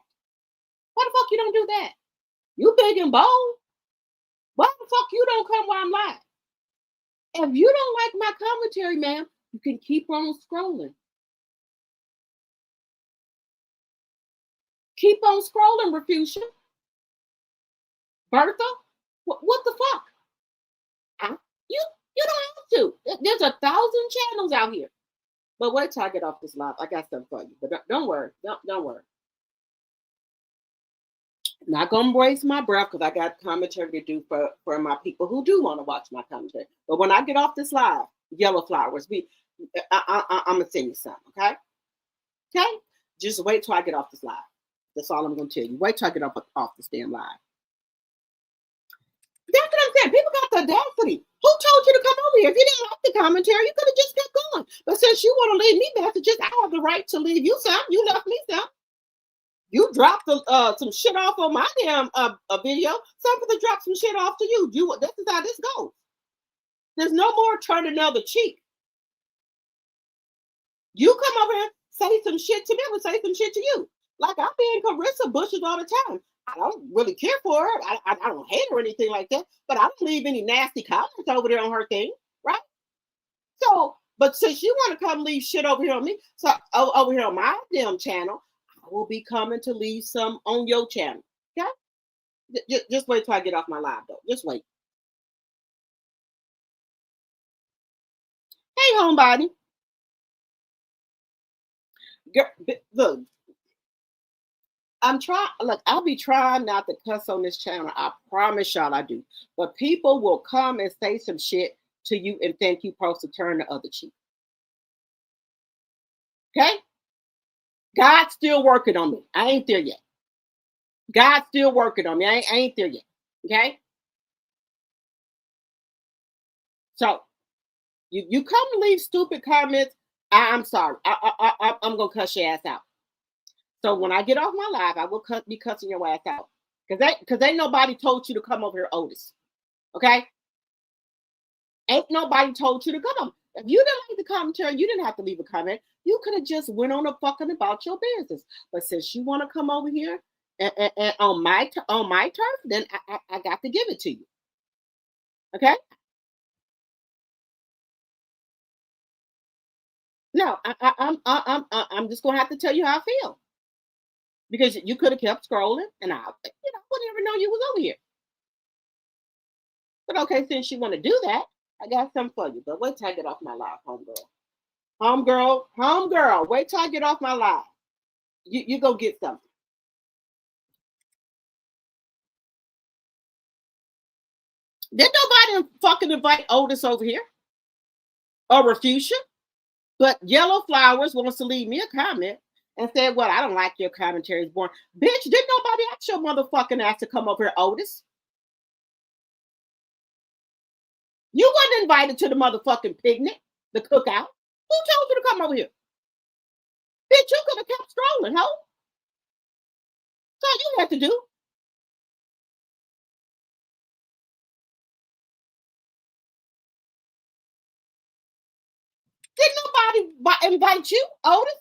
Why the fuck you don't do that? You big and bold. Why the fuck you don't come while I'm live? If you don't like my commentary, ma'am, you can keep on scrolling. Keep on scrolling, Refusia. Bertha, what the fuck? You don't have to. There's 1,000 channels out here. But wait till I get off this live. I got something for you. But don't worry. Don't worry. Not gonna waste my breath because I got commentary to do for my people who do want to watch my commentary. But when I get off this live, yellow flowers, I'm gonna send you some. Okay. Okay. Just wait till I get off this live. That's all I'm gonna tell you. Wait till I get off this damn live. That's what I'm saying. People got the audacity. Who told you to come over here? If you didn't like the commentary, you could have just kept going. But since you want to leave me messages, I have the right to leave you some. You left me some. You dropped some shit off on my damn video. Somebody dropped some shit off to you. This is how this goes. There's no more turn another cheek. You come over here, say some shit to me, I would say some shit to you. Like I'm being Carissa bushes all the time. I don't really care for her. I don't hate her or anything like that. But I don't leave any nasty comments over there on her thing, right? So, but since you want to come leave shit over here on me, so over here on my damn channel, I will be coming to leave some on your channel. Okay? Just wait till I get off my live though. Just wait. Hey, homebody. Look, I'm trying. Look, I'll be trying not to cuss on this channel. I promise y'all I do. But people will come and say some shit to you and think you supposed to turn the other cheek. Okay? God's still working on me. I ain't there yet. God's still working on me. I ain't there yet. Okay? So you come and leave stupid comments. I'm sorry. I'm gonna cuss your ass out. So when I get off my live, I will be cussing your ass out. Because ain't nobody told you to come over here, Otis. Okay? Ain't nobody told you to come. If you didn't like the commentary, you didn't have to leave a comment. You could have just went on a fucking about your business. But since you want to come over here and on my turf, then I got to give it to you. Okay? No, I'm just gonna have to tell you how I feel because you could have kept scrolling, and I wouldn't even know you was over here. But okay, since you want to do that, I got something for you. But wait till I get off my live, homegirl. Wait till I get off my live. You go get something. Did nobody fucking invite Otis over here or Refusia? But Yellow Flowers wants to leave me a comment and said, well, I don't like your commentary. It's boring. Bitch, didn't nobody ask your motherfucking ass to come over here, Otis? You wasn't invited to the motherfucking picnic, the cookout. Who told you to come over here? Bitch, you could have kept strolling, ho. That's all you had to do. Didn't nobody invite you, Otis?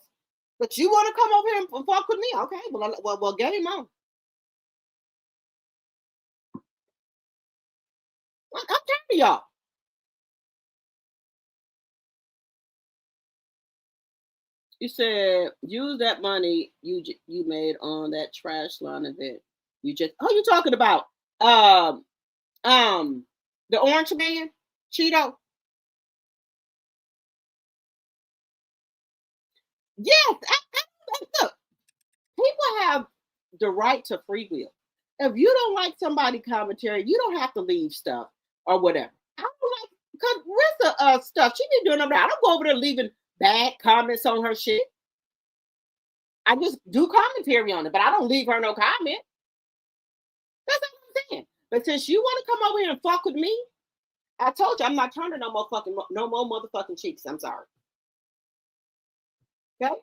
But you want to come over here and fuck with me? Okay, well, get him on. I'm tired of y'all. You said use that money you made on that trash line event. You talking about the orange man, Cheeto? Yes, look, people have the right to free will. If you don't like somebody commentary, you don't have to leave stuff or whatever. I don't like Carissa stuff. She be doing that. I don't go over there leaving bad comments on her shit. I just do commentary on it, but I don't leave her no comment. That's what I'm saying. But since you want to come over here and fuck with me, I told you I'm not turning no more motherfucking cheeks. I'm sorry. Okay?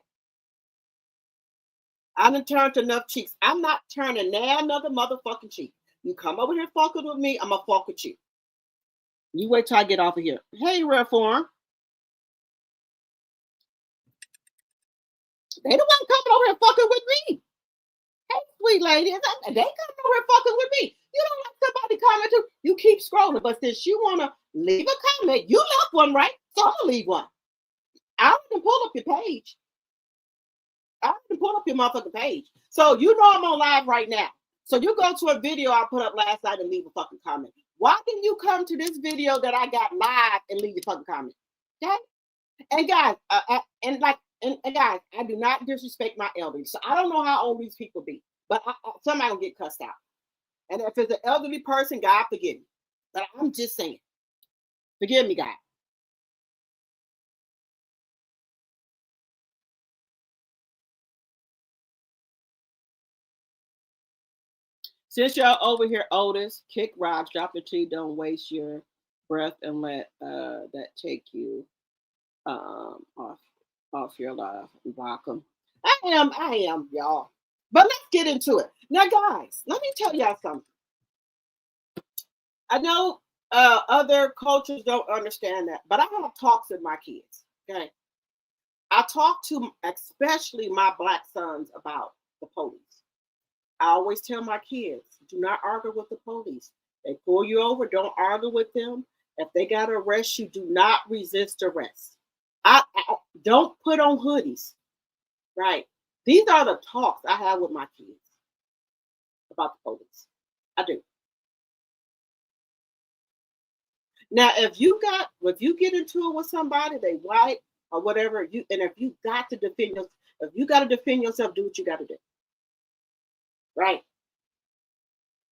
I done turned enough cheeks. I'm not turning now another motherfucking cheek. You come over here fucking with me, I'm gonna fuck with you. You wait till I get off of here. Hey, Reform. They the one coming over here fucking with me. Hey, sweet lady, they coming over here fucking with me. You don't like somebody comment to you keep scrolling, but since you wanna leave a comment, you left one, right? So I'm gonna leave one. I can pull up your page. I can pull up your motherfucking page. So you know I'm on live right now. So you go to a video I put up last night and leave a fucking comment. Why didn't you come to this video that I got live and leave your fucking comment? Okay? And guys, and guys, I do not disrespect my elders. So I don't know how old these people be, but somebody will get cussed out. And if it's an elderly person, God forgive me. But I'm just saying, forgive me, God. Since y'all over here, Otis, kick rocks, drop the tree, don't waste your breath and let that take you off your life. Rock them. I am, y'all. But let's get into it. Now, guys, let me tell y'all something. I know other cultures don't understand that, but I have talks with my kids. Okay. I talk to especially my black sons about the police. I always tell my kids, do not argue with the police. They pull you over, don't argue with them. If they got to arrest you, do not resist arrest. I don't put on hoodies, right? These are the talks I have with my kids about the police. I do. Now, if you get into it with somebody, they white or whatever, if you got to defend yourself, do what you got to do. Right.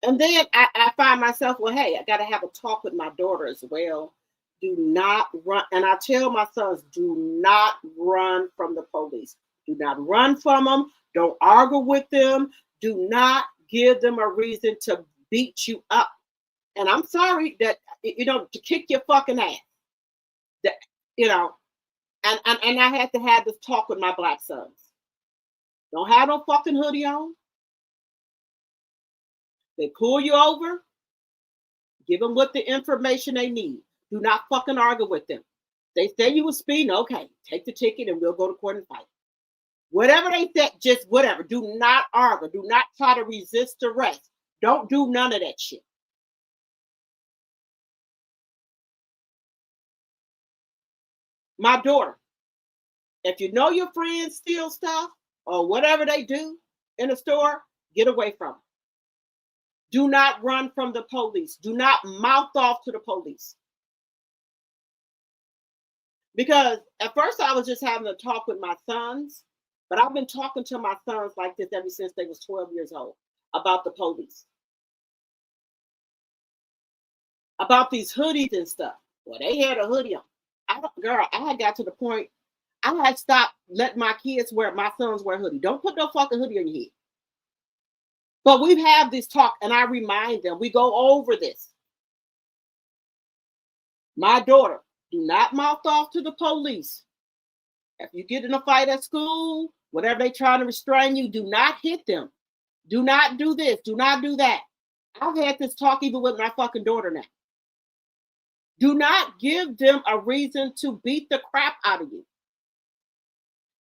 And then I find myself, well, hey, I got to have a talk with my daughter as well. Do not run. And I tell my sons, do not run from the police. Do not run from them. Don't argue with them. Do not give them a reason to beat you up. And I'm sorry that, to kick your fucking ass. That, and I had to have this talk with my black sons. Don't have no fucking hoodie on. They pull you over. Give them what the information they need. Do not fucking argue with them. They say you were speeding. Okay, take the ticket and we'll go to court and fight. Whatever they said, just whatever. Do not argue. Do not try to resist arrest. Don't do none of that shit. My daughter, if you know your friends steal stuff or whatever they do in a store, get away from them. Do not run from the police. Do not mouth off to the police. Because at first I was just having a talk with my sons, but I've been talking to my sons like this ever since they was 12 years old about the police. About these hoodies and stuff. Well, they had a hoodie on. I had got to the point I had stopped letting my sons wear hoodie. Don't put no fucking hoodie on your head. But we've had this talk, and I remind them, we go over this. My daughter, do not mouth off to the police. If you get in a fight at school, whatever they trying to restrain you, do not hit them. Do not do this. Do not do that. I've had this talk even with my fucking daughter now. Do not give them a reason to beat the crap out of you.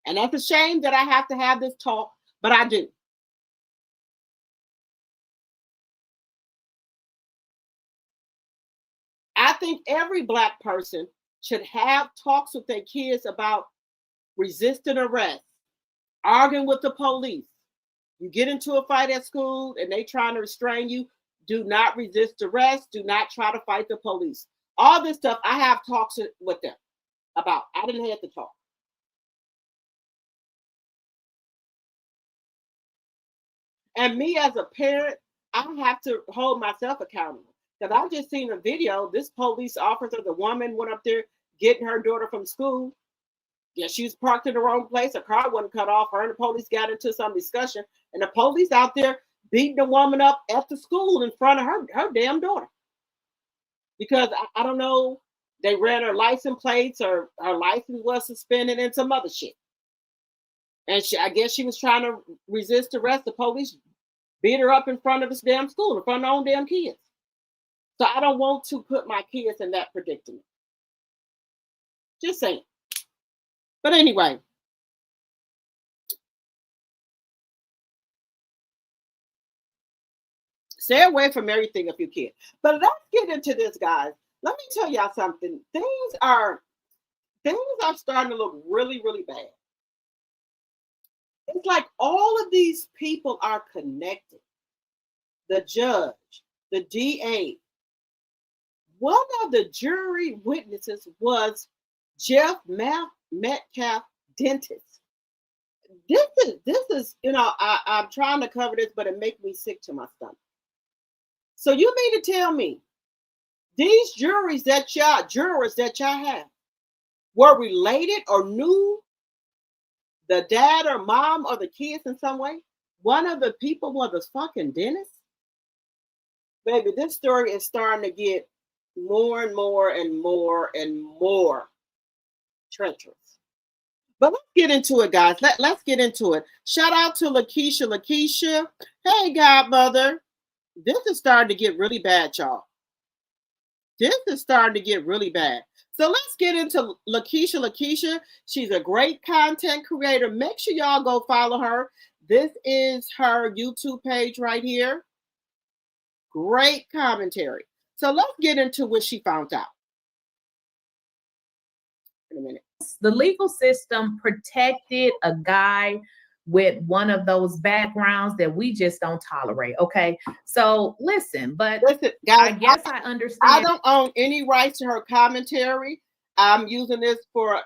And that's a shame that I have to have this talk, but I do. I think every black person should have talks with their kids about resisting arrest, arguing with the police. You get into a fight at school and they trying to restrain you, do not resist arrest. Do not try to fight the police. All this stuff, I have talks with them about. I didn't have to talk. And me as a parent, I have to hold myself accountable. Because I just seen a video, this police officer, the woman went up there getting her daughter from school. Yeah, she was parked in the wrong place. Her car wasn't cut off. Her and the police got into some discussion. And the police out there beating the woman up at the school in front of her damn daughter. Because I don't know, they ran her license plates or her license was suspended and some other shit. And I guess she was trying to resist arrest. The police beat her up in front of this damn school, in front of her own damn kids. So I don't want to put my kids in that predicament. Just saying. But anyway. Stay away from everything if you can. But let's get into this, guys. Let me tell y'all something. Things are starting to look really, really bad. It's like all of these people are connected. The judge, the DA. One of the jury witnesses was Jeff Metcalf, dentist. This is, I'm trying to cover this, but it makes me sick to my stomach. So you mean to tell me these jurors that y'all have were related or knew the dad or mom or the kids in some way? One of the people was a fucking dentist? Baby, this story is starting to get more and more and more and more treacherous. But let's get into it, guys. Let's get into it. Shout out to Lakeisha. Hey, godmother. This is starting to get really bad, y'all. This is starting to get really bad. So let's get into Lakeisha. She's a great content creator. Make sure y'all go follow her. This is her YouTube page right here. Great commentary. So let's get into what she found out. In a minute. The legal system protected a guy with one of those backgrounds that we just don't tolerate. Okay. So listen, guys, I guess I understand. I don't own any rights to her commentary. I'm using this for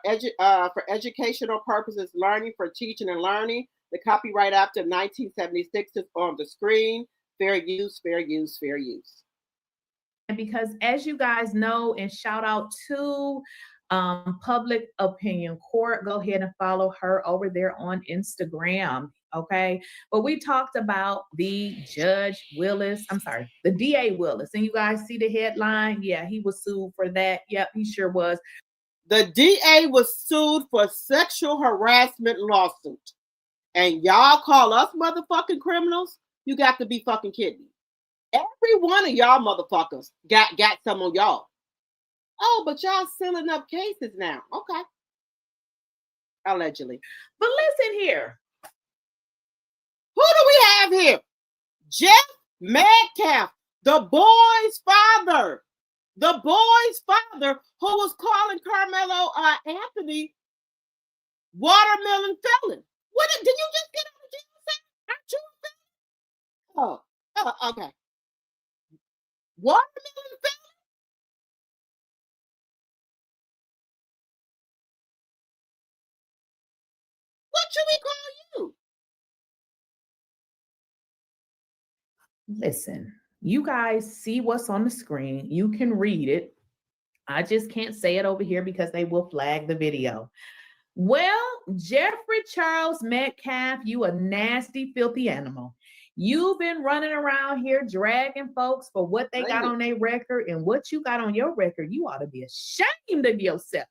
educational purposes, learning, for teaching and learning. The Copyright Act of 1976 is on the screen. Fair use, fair use, fair use. And because, as you guys know, and shout out to Public Opinion Court, go ahead and follow her over there on Instagram. Okay. But we talked about the DA Willis. And you guys see the headline? Yeah, he was sued for that. Yep, he sure was. The DA was sued for sexual harassment lawsuit. And y'all call us motherfucking criminals? You got to be fucking kidding me. Every one of y'all motherfuckers got some on y'all. Oh, but y'all sealing up cases now. Okay. Allegedly. But listen here. Who do we have here? Jeff Metcalf, the boy's father. The boy's father who was calling Carmelo Anthony watermelon felon. What did you just get out of jail? Aren't you? Oh, okay. Watermelon felon? What should we call you? Listen, you guys see what's on the screen. You can read it. I just can't say it over here because they will flag the video. Well, Jeffrey Charles Metcalf, you a nasty, filthy animal. You've been running around here dragging folks for what they got on their record, and what you got on your record, you ought to be ashamed of yourself.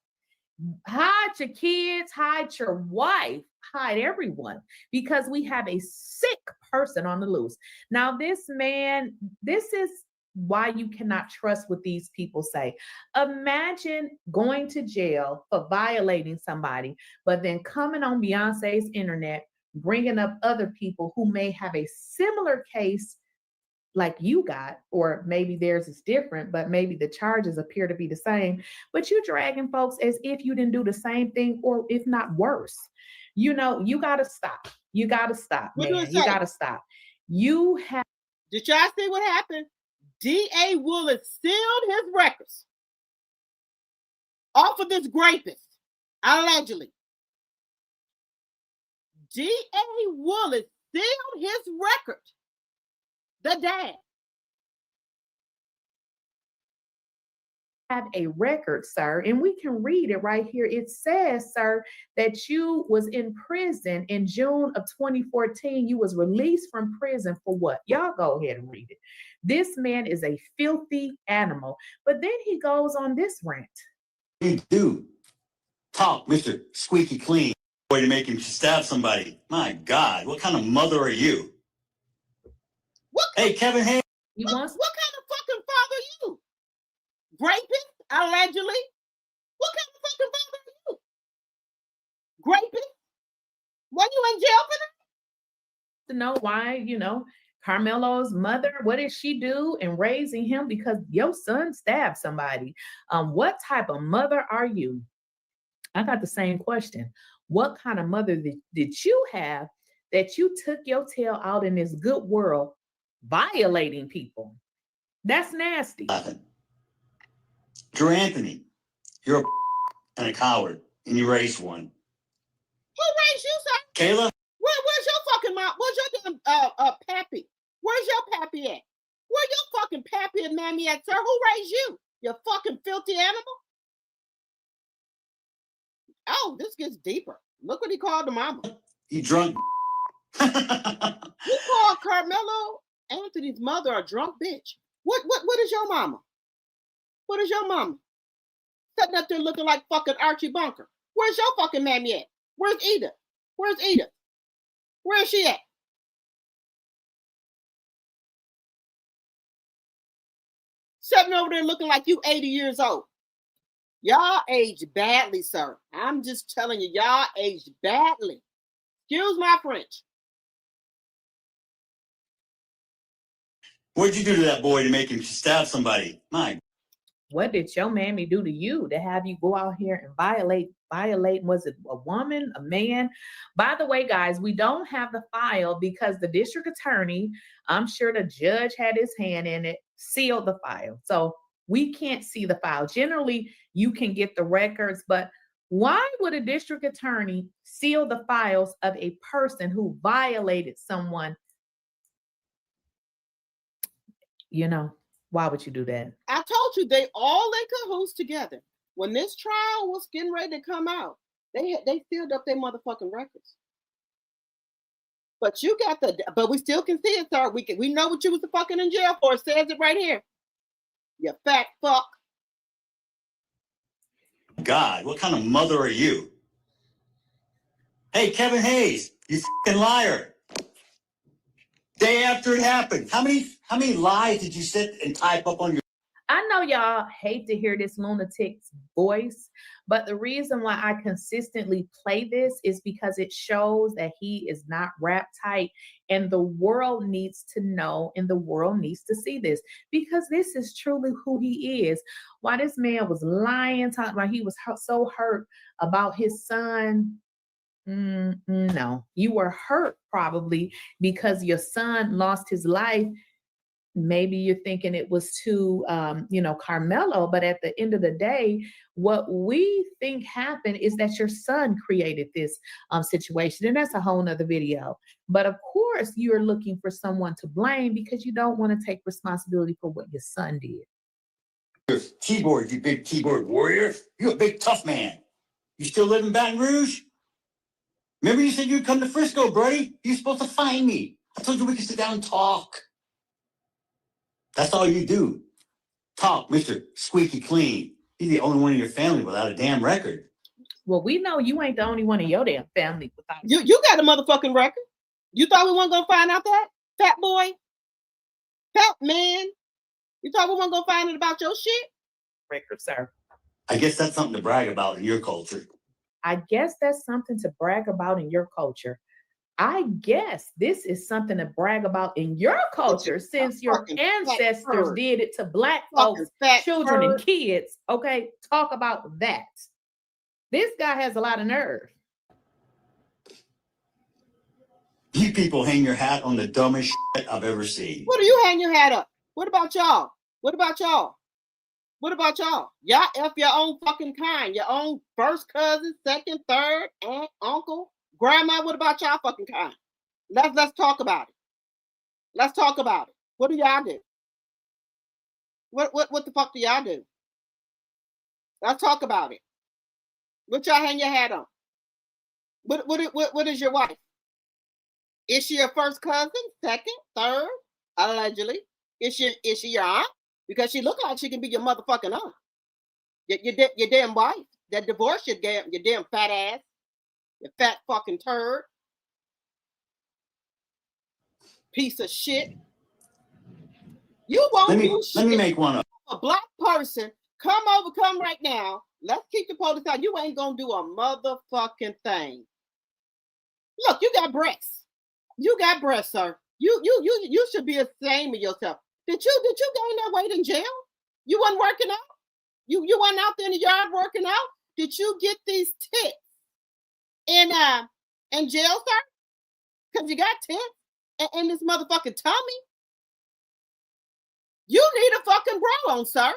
Hide your kids, hide your wife, hide everyone, because we have a sick person on the loose. Now, this man, this is why you cannot trust what these people say. Imagine going to jail for violating somebody, but then coming on Beyonce's internet, bringing up other people who may have a similar case like you got, or maybe theirs is different, but maybe the charges appear to be the same, but you dragging folks as if you didn't do the same thing, or if not worse. You know, you got to stop. You got to stop, man. You got to stop. You have. Did y'all see what happened? D.A. Willis sealed his records off of this rapist, allegedly. D.A. Willis sealed his record. The dad. Have a record, sir, and we can read it right here. It says, sir, that you was in prison in June of 2014. You was released from prison for what? Y'all go ahead and read it. This man is a filthy animal. But then he goes on this rant. You do talk, Mr. Squeaky Clean, way to make him stab somebody. My God, what kind of mother are you? Hey, Kevin Hayes. What kind of fucking father are you? Rapist, allegedly. What kind of fucking father are you? Rapist? Were you in jail for that? To know why, Carmelo's mother, what did she do in raising him? Because your son stabbed somebody. What type of mother are you? I got the same question. What kind of mother did you have that you took your tail out in this good world violating people? That's nasty. Drew Anthony, you're and a coward, and you raised one. Who raised you, sir? Kayla? Where's your fucking mom? Where's your damn pappy? Where's your pappy at? Where your fucking pappy and mammy at, sir? Who raised you? You fucking filthy animal? Oh, this gets deeper. Look what he called the mama. You drunk. He called Carmelo Anthony's mother a drunk bitch. What is your mama? What is your mama? Sitting up there looking like fucking Archie Bunker. Where's your fucking mammy at? Where's Edith? Where's Edith? Where is she at? Sitting over there looking like you 80 years old. Y'all aged badly, sir. I'm just telling you, y'all aged badly. Excuse my French. What'd you do to that boy to make him stab somebody? What did your mammy do to you to have you go out here and violate? Was it a woman, a man? By the way, guys, we don't have the file because the district attorney, I'm sure the judge had his hand in it, sealed the file. So we can't see the file. Generally, you can get the records, but why would a district attorney seal the files of a person who violated someone? Why would you do that? I told you they all in cahoots together. When this trial was getting ready to come out, they sealed up their motherfucking records. But you got but we still can see it, sir. We know what you was fucking in jail for. It says it right here. You fat fuck. God, what kind of mother are you? Hey, Kevin Hayes, you fucking liar. Day after it happened, how many lies did you sit and type up on your? I know y'all hate to hear this lunatic's voice, but the reason why I consistently play this is because it shows that he is not rap tight, and the world needs to know and the world needs to see this, because this is truly who he is. Why this man was lying, talking about he was so hurt about his son. No, you were hurt probably because your son lost his life. Maybe you're thinking it was to, Carmelo, but at the end of the day, what we think happened is that your son created this situation, and that's a whole nother video. But of course, you're looking for someone to blame because you don't want to take responsibility for what your son did. Keyboard, you big keyboard warrior. You're a big tough man. You still live in Baton Rouge? Remember you said you'd come to Frisco, buddy? You're supposed to find me. I told you we could sit down and talk. That's all you do. Talk, Mr. Squeaky Clean. You're the only one in your family without a damn record. Well, we know you ain't the only one in your damn family without. You got a motherfucking record. You thought we weren't gonna find out that, fat boy, fat man? You thought we weren't gonna find out about your shit? Record, sir. I guess that's something to brag about in your culture. I guess that's something to brag about in your culture. I guess this is something to brag about in your culture, since your ancestors did it to black folks, children, and kids. Okay, talk about that. This guy has a lot of nerve. You people hang your hat on the dumbest shit I've ever seen. What do you hang your hat up? What about y'all? What about y'all? What about y'all? Y'all F your own fucking kind. Your own first cousin, second, third, aunt, uncle, grandma. What about y'all fucking kind? Let's talk about it. Let's talk about it. What do y'all do? What the fuck do y'all do? Let's talk about it. What y'all hang your hat on? What is your wife? Is she your first cousin, second, third, allegedly? Is she your aunt? Because she look like she can be your motherfucking aunt. Your damn wife that divorced your damn fat ass, your fat fucking turd, piece of shit. You won't do shit. Let me make one up. A black person, come right now. Let's keep the police out. You ain't gonna do a motherfucking thing. Look, you got breasts. You got breasts, sir. You should be ashamed of yourself. Did you gain that weight in jail? You wasn't working out? You wasn't out there in the yard working out? Did you get these tits in jail, sir? Because you got tits and this motherfucking tummy? You need a fucking bra on, sir.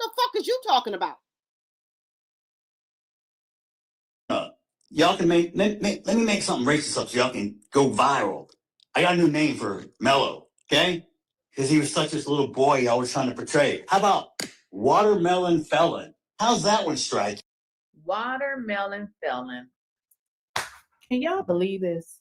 The fuck is you talking about? Y'all can let me make something racist up so y'all can go viral. I got a new name for Mello, okay? Because he was such this little boy I was trying to portray. How about Watermelon Felon? How's that one strike? Watermelon Felon. Can y'all believe this?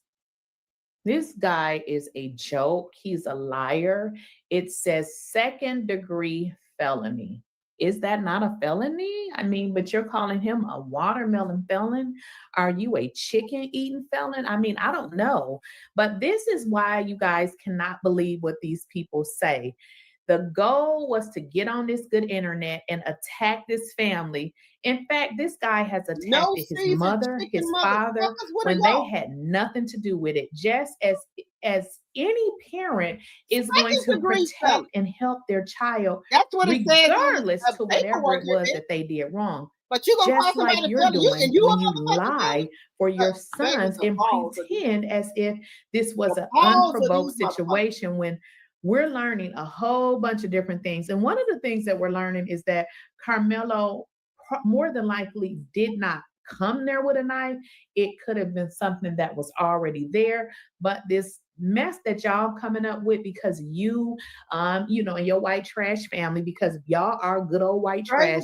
This guy is a joke. He's a liar. It says second-degree felony. Is that not a felony? I mean, but you're calling him a watermelon felon? Are you a chicken-eating felon? I mean, I don't know. But this is why you guys cannot believe what these people say. The goal was to get on this good internet and attack this family. In fact, this guy has attacked his mother, his father, when they had nothing to do with it. Just as any parent is going to protect and help their child, regardless to whatever it was that they did wrong. But you just like you're doing when you lie for your sons and pretend as if this was an unprovoked situation, when we're learning a whole bunch of different things. And one of the things that we're learning is that Carmelo more than likely did not come there with a knife. It could have been something that was already there. But this mess that y'all coming up with because you and your white trash family, because y'all are good old white trash,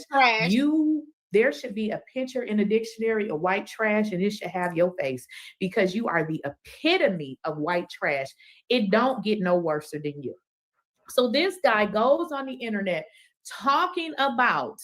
there should be a picture in the dictionary of white trash, and it should have your face because you are the epitome of white trash. It don't get no worse than you. So this guy goes on the internet talking about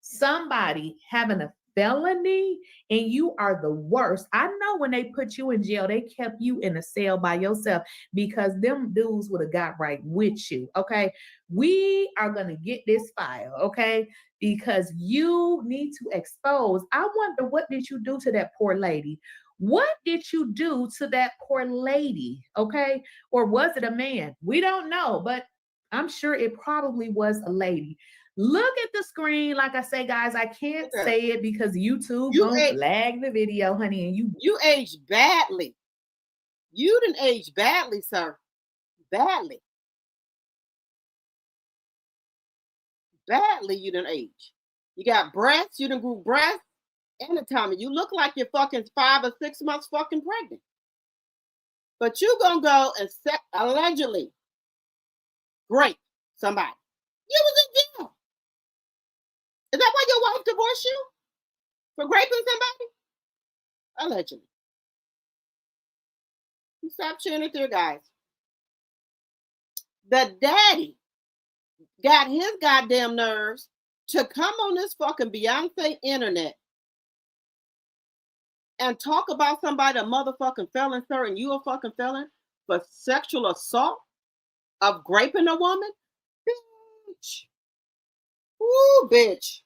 somebody having a felony and you are the worst. I know when they put you in jail, they kept you in a cell by yourself because them dudes would have got right with you. Okay. We are going to get this file. Okay. Because you need to expose. I wonder, what did you do to that poor lady? What did you do to that poor lady? Okay. Or was it a man? We don't know, but I'm sure it probably was a lady. Look at the screen. Like I say, guys, I can't say it because YouTube gonna flag the video, honey. And you aged badly. You didn't age badly, sir. Badly. Badly, you didn't age. You got breasts, you didn't grew breasts, and the tummy. You look like you're fucking 5 or 6 months fucking pregnant. But you gonna go and allegedly rape somebody. You was in jail. Is that why your wife divorced you? For raping somebody? Allegedly. Stop cheering it through, guys. The daddy got his goddamn nerves to come on this fucking Beyonce internet and talk about somebody a motherfucking felon, sir, and you a fucking felon for sexual assault of raping a woman? Bitch. Ooh, bitch.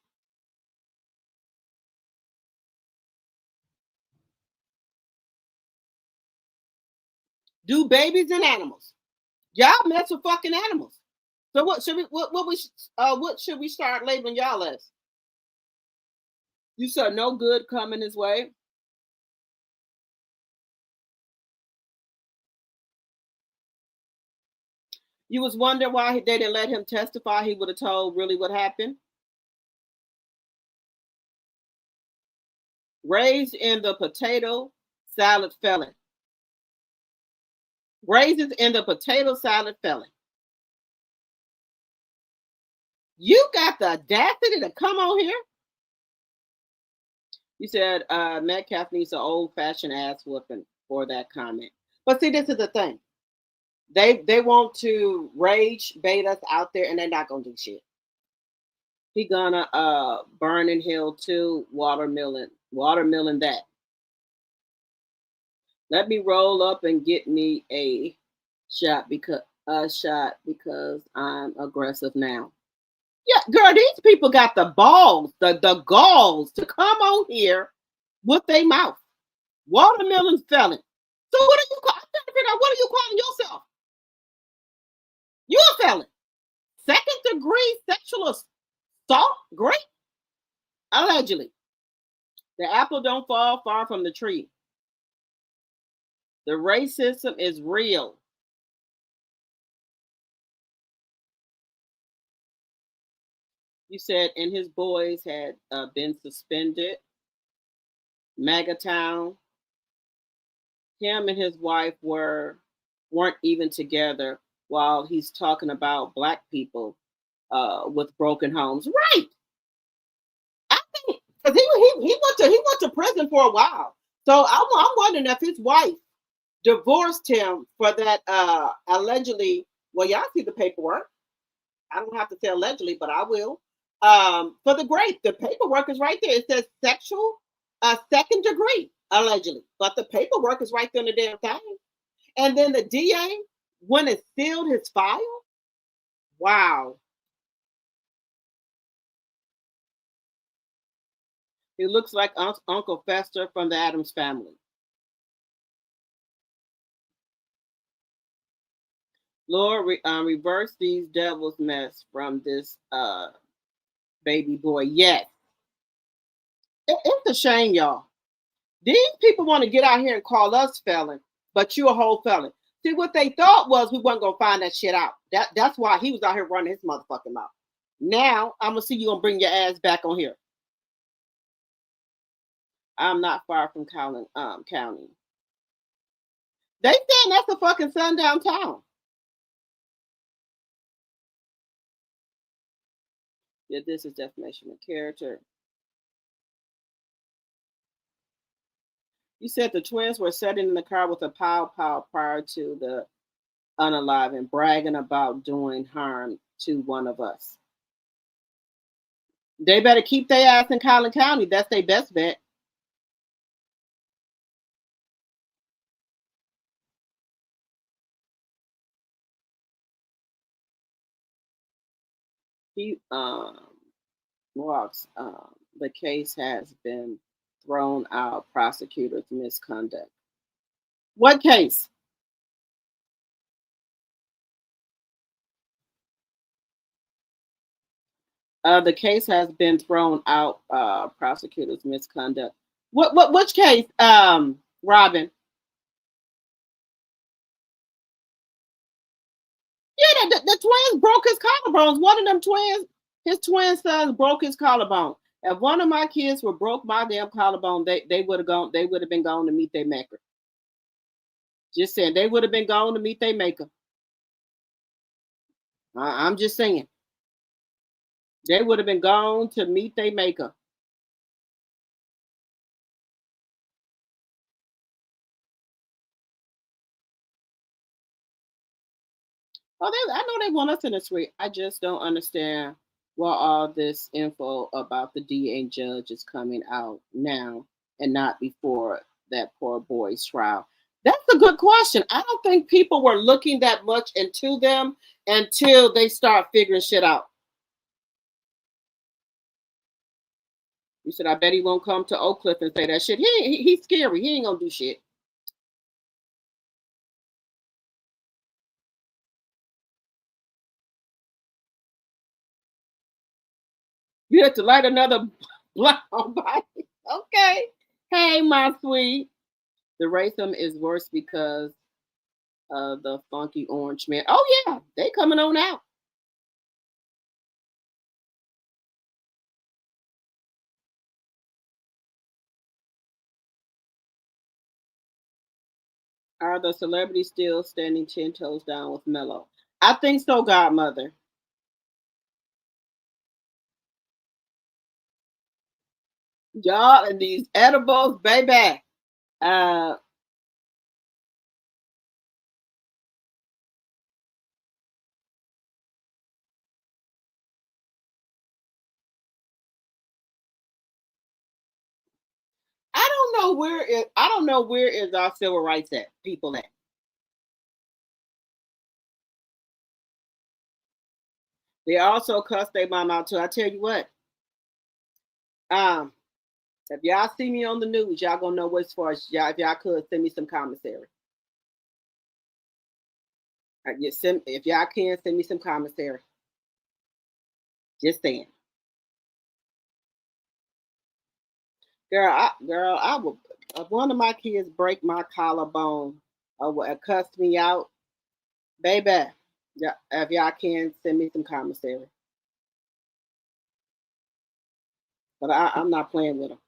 Do babies and animals. Y'all mess with fucking animals. So what should we start labeling y'all as? You saw no good coming his way. You was wondering why they didn't let him testify. He would have told really what happened. Raised in the potato salad felon. Raisins in the potato salad felon. You got the audacity to come on here? You said Metcalf needs an old-fashioned ass whooping for that comment. But see, this is the thing. They want to rage bait us out there, and they're not gonna do shit. He gonna burn in hell too, watermelon that. Let me roll up and get me a shot because I'm aggressive now. Yeah, girl, these people got the balls, the galls to come on here with their mouth. Watermelon felon. So what are you calling? I'm trying to figure out, what are you calling yourself? You a felon. 2nd degree sexual assault? Great. Allegedly. The apple don't fall far from the tree. The racism is real. You said, and his boys had been suspended. MAGA Town. Him and his wife weren't even together while he's talking about Black people with broken homes. Right. I think because he went to prison for a while. So I'm wondering if his wife divorced him for that allegedly. Well, y'all see the paperwork. I don't have to say allegedly, but I will. For the grape, the paperwork is right there. It says sexual 2nd degree, allegedly. But the paperwork is right there in the damn thing. And then the DA went and sealed his file. Wow. He looks like Uncle Fester from the Addams Family. Lord, reverse these devils' mess from this baby boy. Yes. It's a shame, y'all. These people want to get out here and call us felon, but you a whole felon. See, what they thought was we wasn't going to find that shit out. That's why he was out here running his motherfucking mouth. Now, I'm going to see you going to bring your ass back on here. I'm not far from County. They saying that's a fucking sundown town. Yeah, this is defamation of character. You said the twins were sitting in the car with a pow pow prior to the unalive bragging about doing harm to one of us. They better keep their ass in Collin County. That's their best bet. He walks. The case has been thrown out. Prosecutors misconduct. What case? The case has been thrown out. Prosecutors misconduct. Which case? Robin. Yeah, the twins broke his collarbones. One of them twins, his twin sons broke his collarbone. If one of my kids would broke my damn collarbone, they would have gone. They would have been gone to meet their maker. Just saying, they would have been gone to meet their maker. I'm just saying, they would have been gone to meet their maker. Oh, I know they want us in the suite. I just don't understand why all this info about the DA judge is coming out now and not before that poor boy's trial. That's a good question. I don't think people were looking that much into them until they start figuring shit out. You said, I bet he won't come to Oak Cliff and say that shit. He's scary. He ain't gonna do shit. You have to light another blunt on body. Okay. Hey, my sweet. The racism is worse because of the funky orange man. Oh yeah, they coming on out. Are the celebrities still standing 10 toes down with Mello? I think so, Godmother. Y'all and these edibles, baby. Uh, I don't know where is our civil rights at people at. They also cuss their mom out too. I tell you what. Um, if y'all see me on the news, y'all gonna know what's for us. Y'all, if y'all could send me some commissary. If y'all can send me some commissary. Just saying. I will. If one of my kids break my collarbone or cuss me out, baby, yeah, if y'all can send me some commissary. But I'm not playing with them.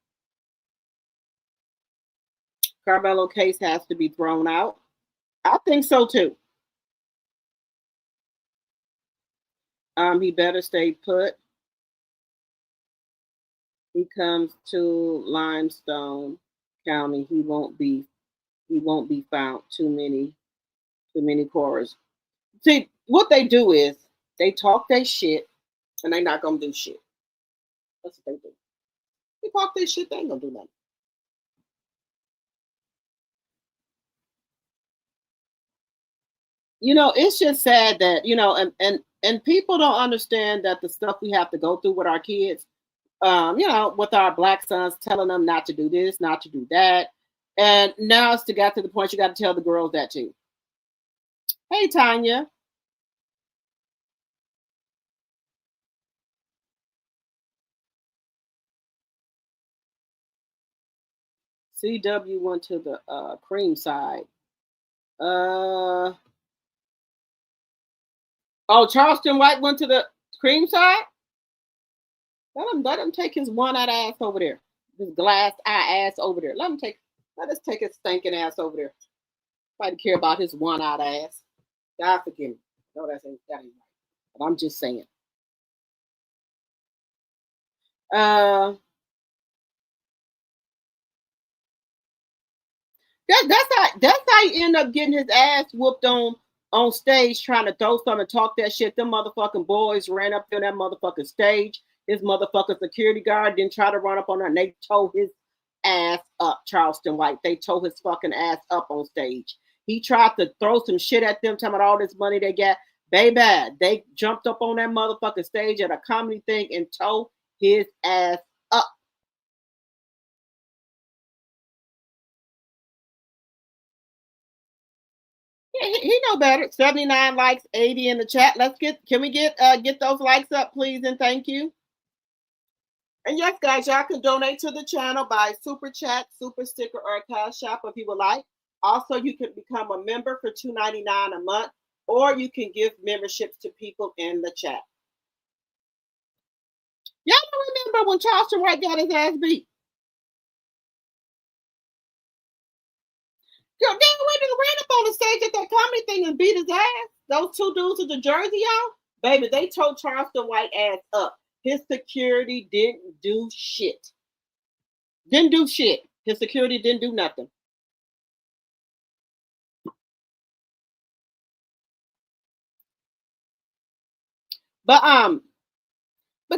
Carmelo case has to be thrown out. I think so too. He better stay put. He comes to Limestone County. He won't be found. Too many quarters. See, what they do is they talk their shit and they not gonna do shit. That's what they do. They talk their shit, they ain't gonna do nothing. You know, it's just sad that, you know, and people don't understand that the stuff we have to go through with our kids, you know, with our black sons telling them not to do this, not to do that. And now it's got to the point you got to tell the girls that too. Hey, Tanya. CW went to the cream side. Oh, Charleston White went to the cream side? Let him take his one-eyed ass over there. His glass eye ass over there. Let us take his stinking ass over there. Nobody care about his one-eyed ass. God forgive me. No, that ain't right. But I'm just saying. Uh That's how he end up getting his ass whooped on stage trying to throw something and talk that shit. Them motherfucking boys ran up to that motherfucking stage. His motherfucking security guard didn't try to run up on her and they tore his ass up, Charleston White. They tore his fucking ass up on stage. He tried to throw some shit at them, talking about all this money they got. Baby, they jumped up on that motherfucking stage at a comedy thing and tore his ass up. He know better. 79 likes, 80 in the chat. Can we get those likes up, please, and thank you. And yes, guys, y'all can donate to the channel by super chat, super sticker, or a cash app if you would like. Also, you can become a member for $2.99 a month, or you can give memberships to people in the chat. Y'all don't remember when Charleston White got his ass beat? Girl, they ran up on the stage at that comedy thing and beat his ass. Those two dudes with the jersey, y'all. Baby, they tore Charleston White ass up. His security didn't do shit. Didn't do shit. His security didn't do nothing. But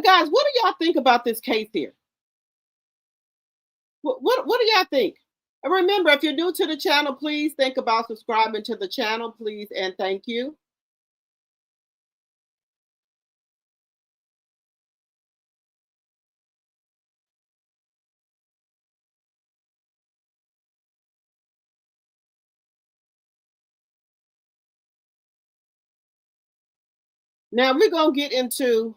guys, what do y'all think about this case here? What do y'all think? And remember, if you're new to the channel, please think about subscribing to the channel, please, and thank you. Now we're gonna get into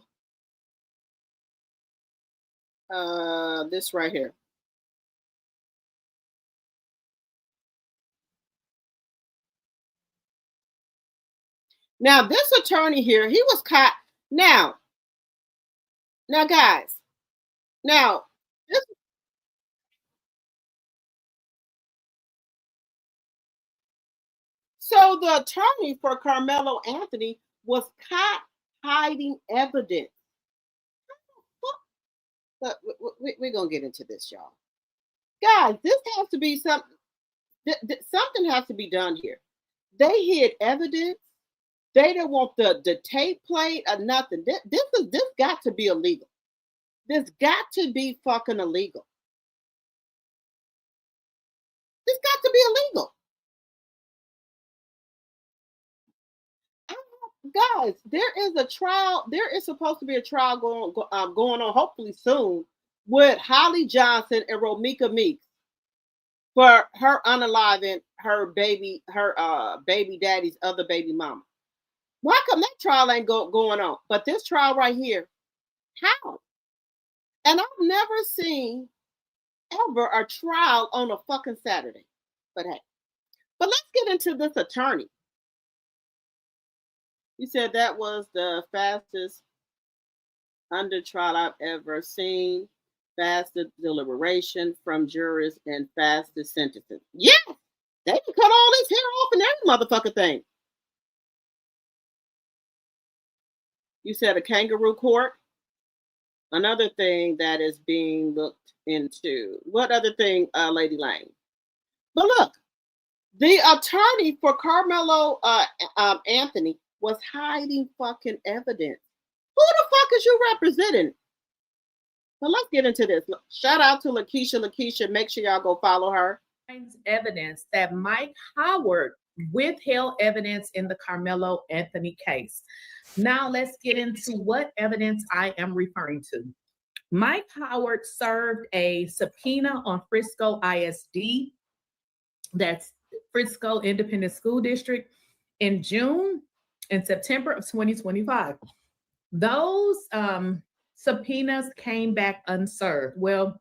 this right here. Now this attorney here, he was caught. Now guys, now this. So the attorney for Carmelo Anthony was caught hiding evidence. But we're gonna get into this, y'all. Guys, this has to be something. Something has to be done here. They hid evidence. They didn't want the tape played or nothing. This got to be illegal. This got to be fucking illegal. This got to be illegal. Guys, there is a trial. There is supposed to be a trial going on, hopefully soon, with Holly Johnson and Romika Meeks for her unaliving her baby daddy's other baby mama. Why come that trial ain't going on? But this trial right here, how? And I've never seen ever a trial on a fucking Saturday. But hey, but let's get into this attorney. You said that was the fastest under trial I've ever seen. Fastest deliberation from jurors and fastest sentencing. Yeah, they can cut all this hair off and every motherfucking thing. You said a kangaroo court. Another thing that is being looked into. What other thing, Lady Lane? But look, the attorney for Carmelo Anthony was hiding fucking evidence. Who the fuck is you representing? Well, let's get into this. Shout out to Lakeisha. Lakeisha, make sure y'all go follow her. Evidence that Mike Howard withheld evidence in the Carmelo Anthony case. Now let's get into what evidence I am referring to. Mike Howard served a subpoena on Frisco ISD, that's Frisco Independent School District, in June and September of 2025. Those subpoenas came back unserved. Well,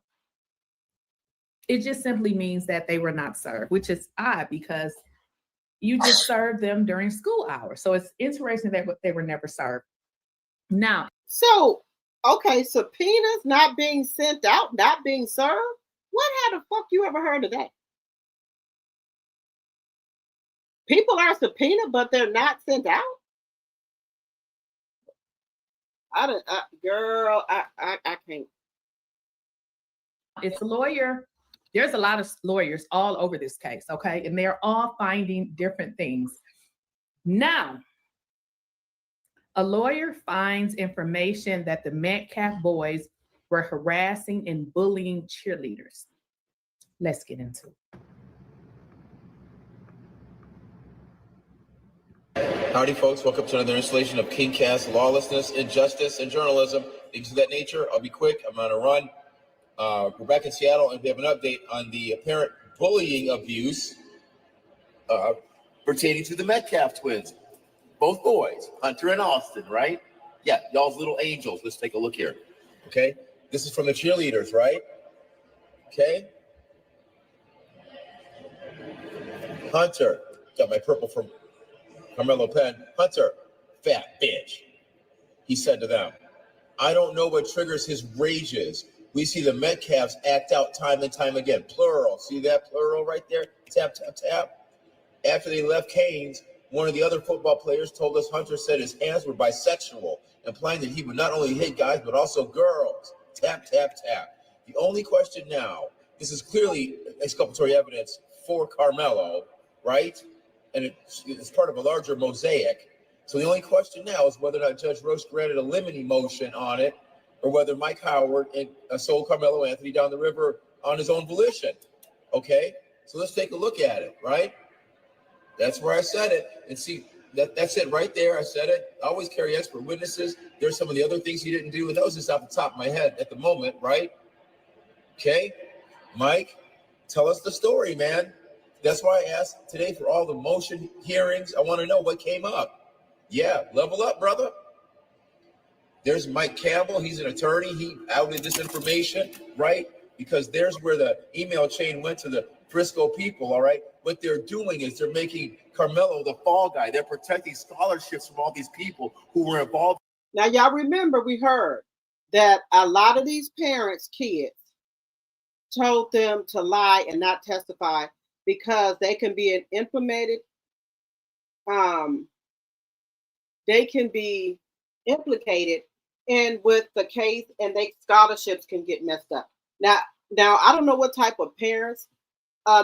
it just simply means that they were not served, which is odd because you just served them during school hours. So it's interesting that they were never served. Now, so okay, subpoenas not being sent out, not being served. How the fuck you ever heard of that? People are subpoenaed, but they're not sent out. I can't. It's a lawyer There's a lot of lawyers all over this case, okay? And they're all finding different things. Now, a lawyer finds information that the Metcalf boys were harassing and bullying cheerleaders. Let's get into it. Howdy, folks. Welcome to another installation of KingCast Lawlessness, Injustice, and Journalism. Things of that nature. I'll be quick. I'm on a run. We're back in Seattle, and we have an update on the apparent bullying abuse pertaining to the Metcalf twins. Both boys, Hunter and Austin, right? Yeah, y'all's little angels. Let's take a look here. Okay? This is from the cheerleaders, right? Okay? Hunter, got my purple from Carmelo pen. Hunter, fat bitch. He said to them, I don't know what triggers his rages. We see the Metcalfs act out time and time again. Plural. See that plural right there? Tap, tap, tap. After they left Canes, one of the other football players told us Hunter said his hands were bisexual, implying that he would not only hit guys, but also girls. Tap, tap, tap. The only question now, this is clearly exculpatory evidence for Carmelo, right? And it's part of a larger mosaic. So the only question now is whether or not Judge Roche granted a limine motion on it, or whether Mike Howard and sold Carmelo Anthony down the river on his own volition. Okay? So let's take a look at it, right? That's where I said it. And see, that's it right there. I said it. I always carry expert witnesses. There's some of the other things he didn't do, and that was just off the top of my head at the moment, right? Okay? Mike, tell us the story, man. That's why I asked today for all the motion hearings. I want to know what came up. Yeah, level up, brother. There's Mike Campbell. He's an attorney. He outed this information, right? Because there's where the email chain went to the Frisco people, all right? What they're doing is they're making Carmelo the fall guy. They're protecting scholarships from all these people who were involved. Now, y'all remember we heard that a lot of these parents' kids told them to lie and not testify because they can be implicated in with the case, and their scholarships can get messed up. Now I don't know what type of parents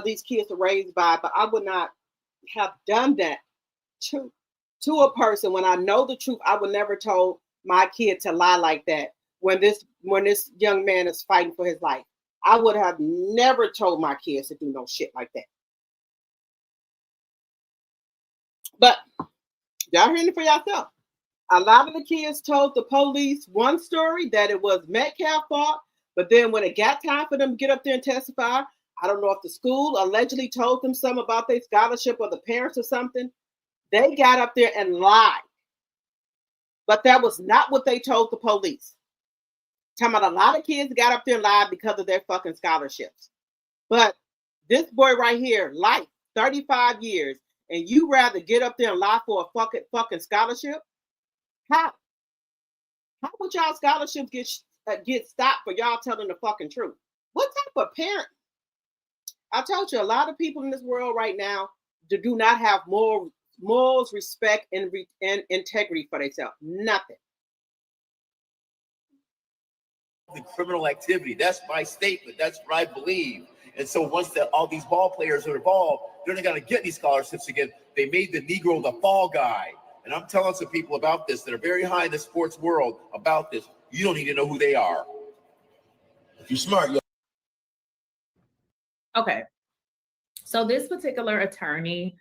these kids are raised by, but I would not have done that to a person when I know the truth. I would never told my kid to lie like that when this young man is fighting for his life. I would have never told my kids to do no shit like that. But y'all hearing it for yourself. A lot of the kids told the police one story, that it was Metcalf's fault, but then when it got time for them to get up there and testify, I don't know if the school allegedly told them something about their scholarship or the parents or something, they got up there and lied. But that was not what they told the police. Talking about a lot of kids got up there and lied because of their fucking scholarships. But this boy right here, life, 35 years, and you rather get up there and lie for a fucking scholarship? How would y'all scholarships get stopped for y'all telling the fucking truth? What type of parent? I told you, a lot of people in this world right now do not have morals, respect, and integrity for themselves. Nothing. The criminal activity. That's my statement. That's what I believe. And so once all these ball players are involved, they're not going to get these scholarships again. They made the Negro the fall guy. And I'm telling some people about this that are very high in the sports world about this. You don't need to know who they are. If you're smart, you'll. Okay. So this particular attorney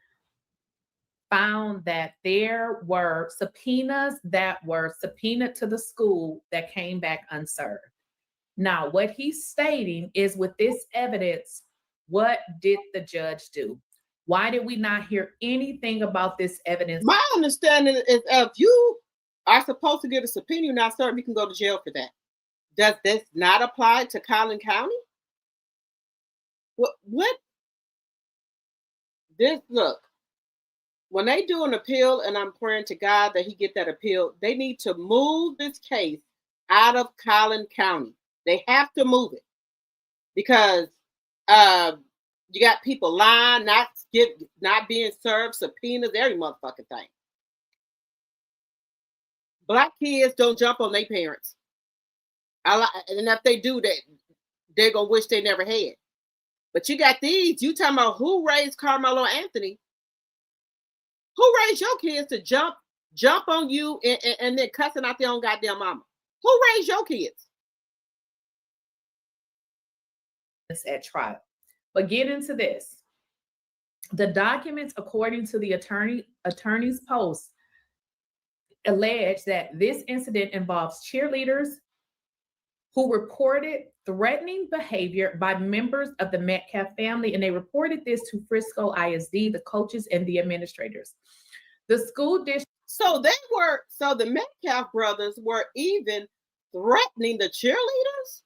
found that there were subpoenas that were subpoenaed to the school that came back unserved. Now, what he's stating is, with this evidence, what did the judge do? Why did we not hear anything about this evidence? My understanding is if you are supposed to get a subpoena, you're not served, you can go to jail for that. Does this not apply to Collin County? What? Look, when they do an appeal, and I'm praying to God that he get that appeal, they need to move this case out of Collin County. They have to move it because you got people lying, not being served subpoenas, every motherfucking thing. Black kids don't jump on their parents. And if they do that, they're gonna wish they never had. But you got these. You talking about who raised Carmelo Anthony? Who raised your kids to jump on you and then cussing out their own goddamn mama? Who raised your kids? At trial. But get into this. The documents, according to the attorney's post, allege that this incident involves cheerleaders who reported threatening behavior by members of the Metcalf family, and they reported this to Frisco ISD, the coaches and the administrators. The school district. So the Metcalf brothers were even threatening the cheerleaders?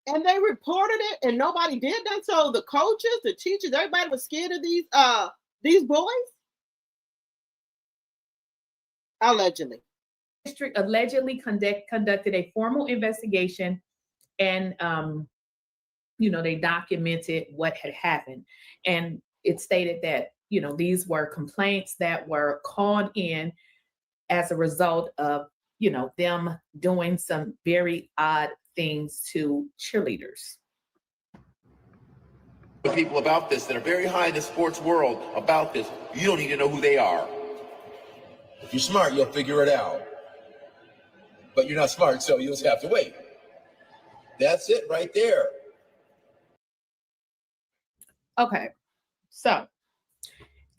And they reported it and nobody did that. So the coaches, the teachers, everybody was scared of these boys? Allegedly. District allegedly conducted a formal investigation, and they documented what had happened. And it stated that, these were complaints that were called in as a result of, them doing some very odd things to cheerleaders. The people about this that are very high in the sports world about this, you don't need to know who they are. If you're smart, you'll figure it out. But you're not smart, so you just have to wait. That's it right there. Okay, so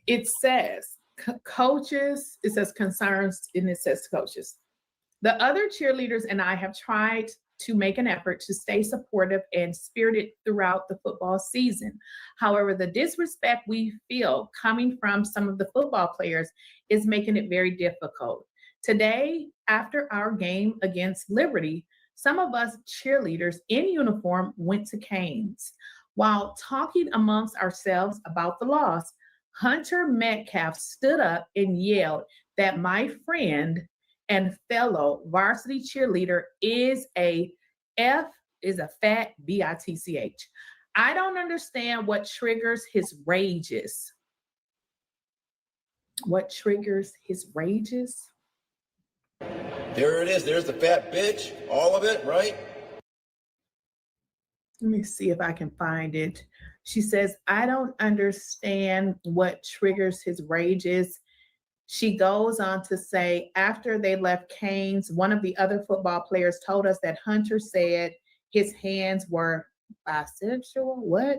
it says coaches, it says concerns, and it says coaches. The other cheerleaders and I have tried to make an effort to stay supportive and spirited throughout the football season. However, the disrespect we feel coming from some of the football players is making it very difficult. Today, after our game against Liberty, some of us cheerleaders in uniform went to Canes. While talking amongst ourselves about the loss, Hunter Metcalf stood up and yelled that my friend and fellow varsity cheerleader is a fat bitch. I don't understand what triggers his rages. What triggers his rages? There it is. There's the fat bitch. All of it, right? Let me see if I can find it. She says, I don't understand what triggers his rages. She goes on to say, after they left Canes, one of the other football players told us that Hunter said his hands were bisexual, what?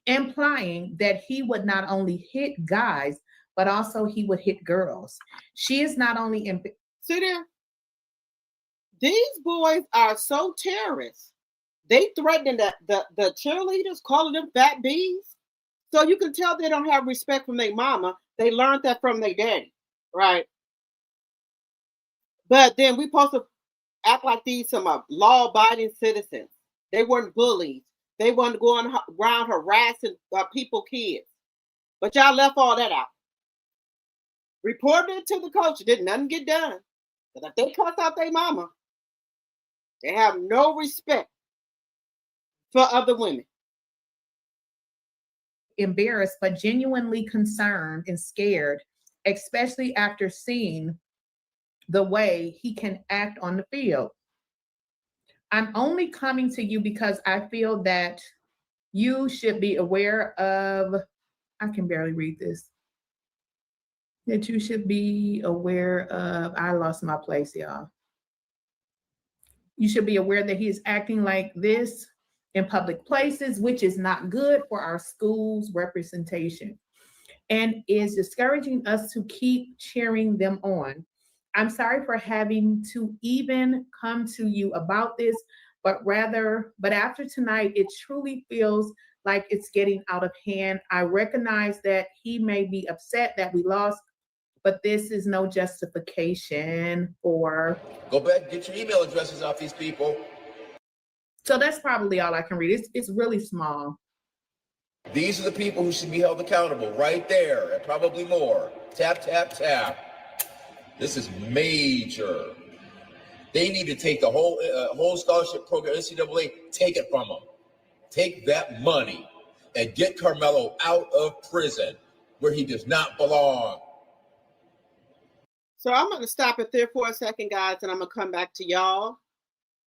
Implying that he would not only hit guys, but also he would hit girls. She is not only See there? These boys are so terrorists. They threatening the cheerleaders, calling them fat bees. So you can tell they don't have respect from their mama. They learned that from their daddy, right? But then we supposed to act like these some law-abiding citizens. They weren't bullies. They weren't going around harassing people, kids. But y'all left all that out. Reported it to the coach. Did nothing get done. But if they cuss out their mama, they have no respect for other women. Embarrassed, but genuinely concerned and scared, especially after seeing the way he can act on the field. I'm only coming to you because I feel that you should be aware of, I can barely read this, that you should be aware of, I lost my place, y'all. You should be aware that he is acting like this in public places, which is not good for our school's representation and is discouraging us to keep cheering them on. I'm sorry for having to even come to you about this, but after tonight, it truly feels like it's getting out of hand. I recognize that he may be upset that we lost, but this is no justification for. Go back and get your email addresses off these people. So that's probably all I can read. It's really small. These are the people who should be held accountable right there, and probably more. Tap, tap, tap. This is major. They need to take the whole scholarship program, NCAA, take it from them. Take that money and get Carmelo out of prison where he does not belong. So I'm going to stop it there for a second, guys, and I'm going to come back to y'all.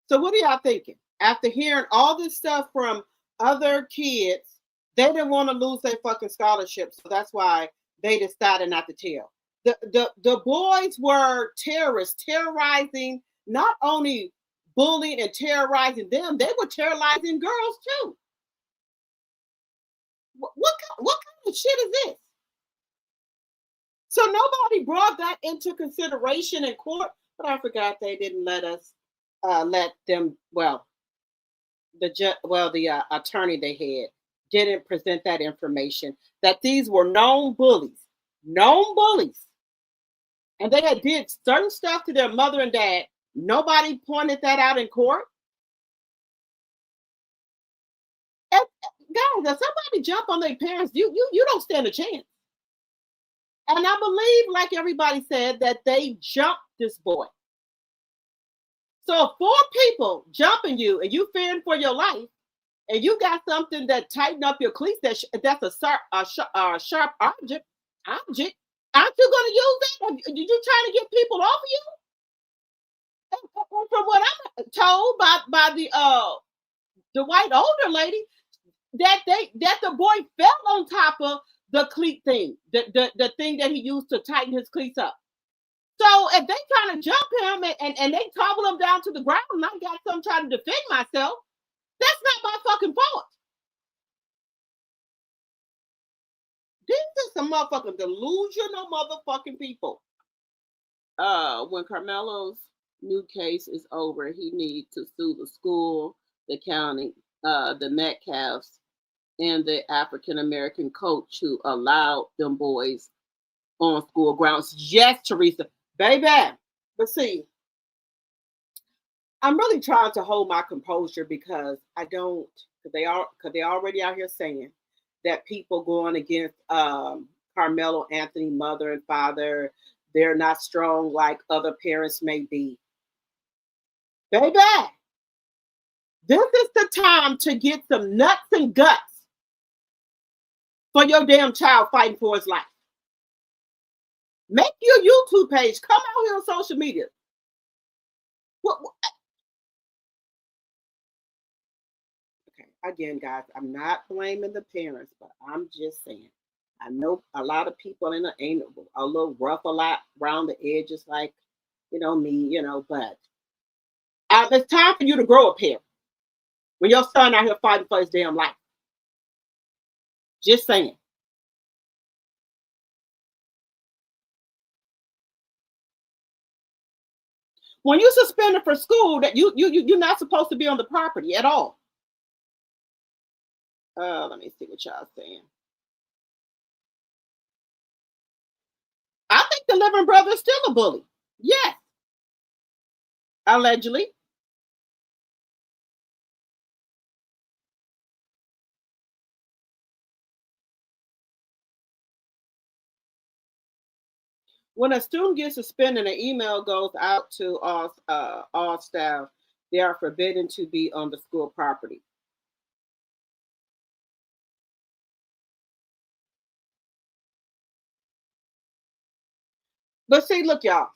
So what are y'all thinking? After hearing all this stuff from other kids, they didn't want to lose their fucking scholarship, so that's why they decided not to tell. The boys were terrorists, terrorizing, not only bullying and terrorizing them, they were terrorizing girls too. What kind of shit is this? So nobody brought that into consideration in court, but I forgot they didn't let us let them. Well, the attorney they had didn't present that information that these were known bullies, and they had did certain stuff to their mother and dad. Nobody pointed that out in court. And, guys, if somebody jump on their parents, you don't stand a chance. And I believe, like everybody said, that they jumped this boy. So if 4 people jumping you and you fearing for your life, and you got something that tighten up your cleats, that's a sharp object, aren't you going to use that? Are you trying to get people off of you? And from what I'm told by the white older lady, that the boy fell on top of the cleat thing, the thing that he used to tighten his cleats up. So if they trying to jump him and they topple him down to the ground, and I got some trying to defend myself, that's not my fucking fault. These are some motherfucking delusional motherfucking people. When Carmelo's new case is over, he needs to sue the school, the county, the Metcalfs, and the African American coach who allowed them boys on school grounds. Yes, Teresa, baby. But see, I'm really trying to hold my composure because I don't, because they already out here saying that people going against Carmelo Anthony mother and father, they're not strong like other parents may be. Baby, this is the time to get some nuts and guts for your damn child fighting for his life. Make your YouTube page. Come out here on social media. Okay, again, guys, I'm not blaming the parents, but I'm just saying. I know a lot of people ain't a little rough a lot around the edges, like, me, but it's time for you to grow up here. When your son out here fighting for his damn life. Just saying. When you suspended for school, that you're not supposed to be on the property at all. Let me see what y'all saying. I think the living brother is still a bully. Yes. Allegedly. When a student gets suspended, an email goes out to all staff. They are forbidden to be on the school property. But see, look, y'all.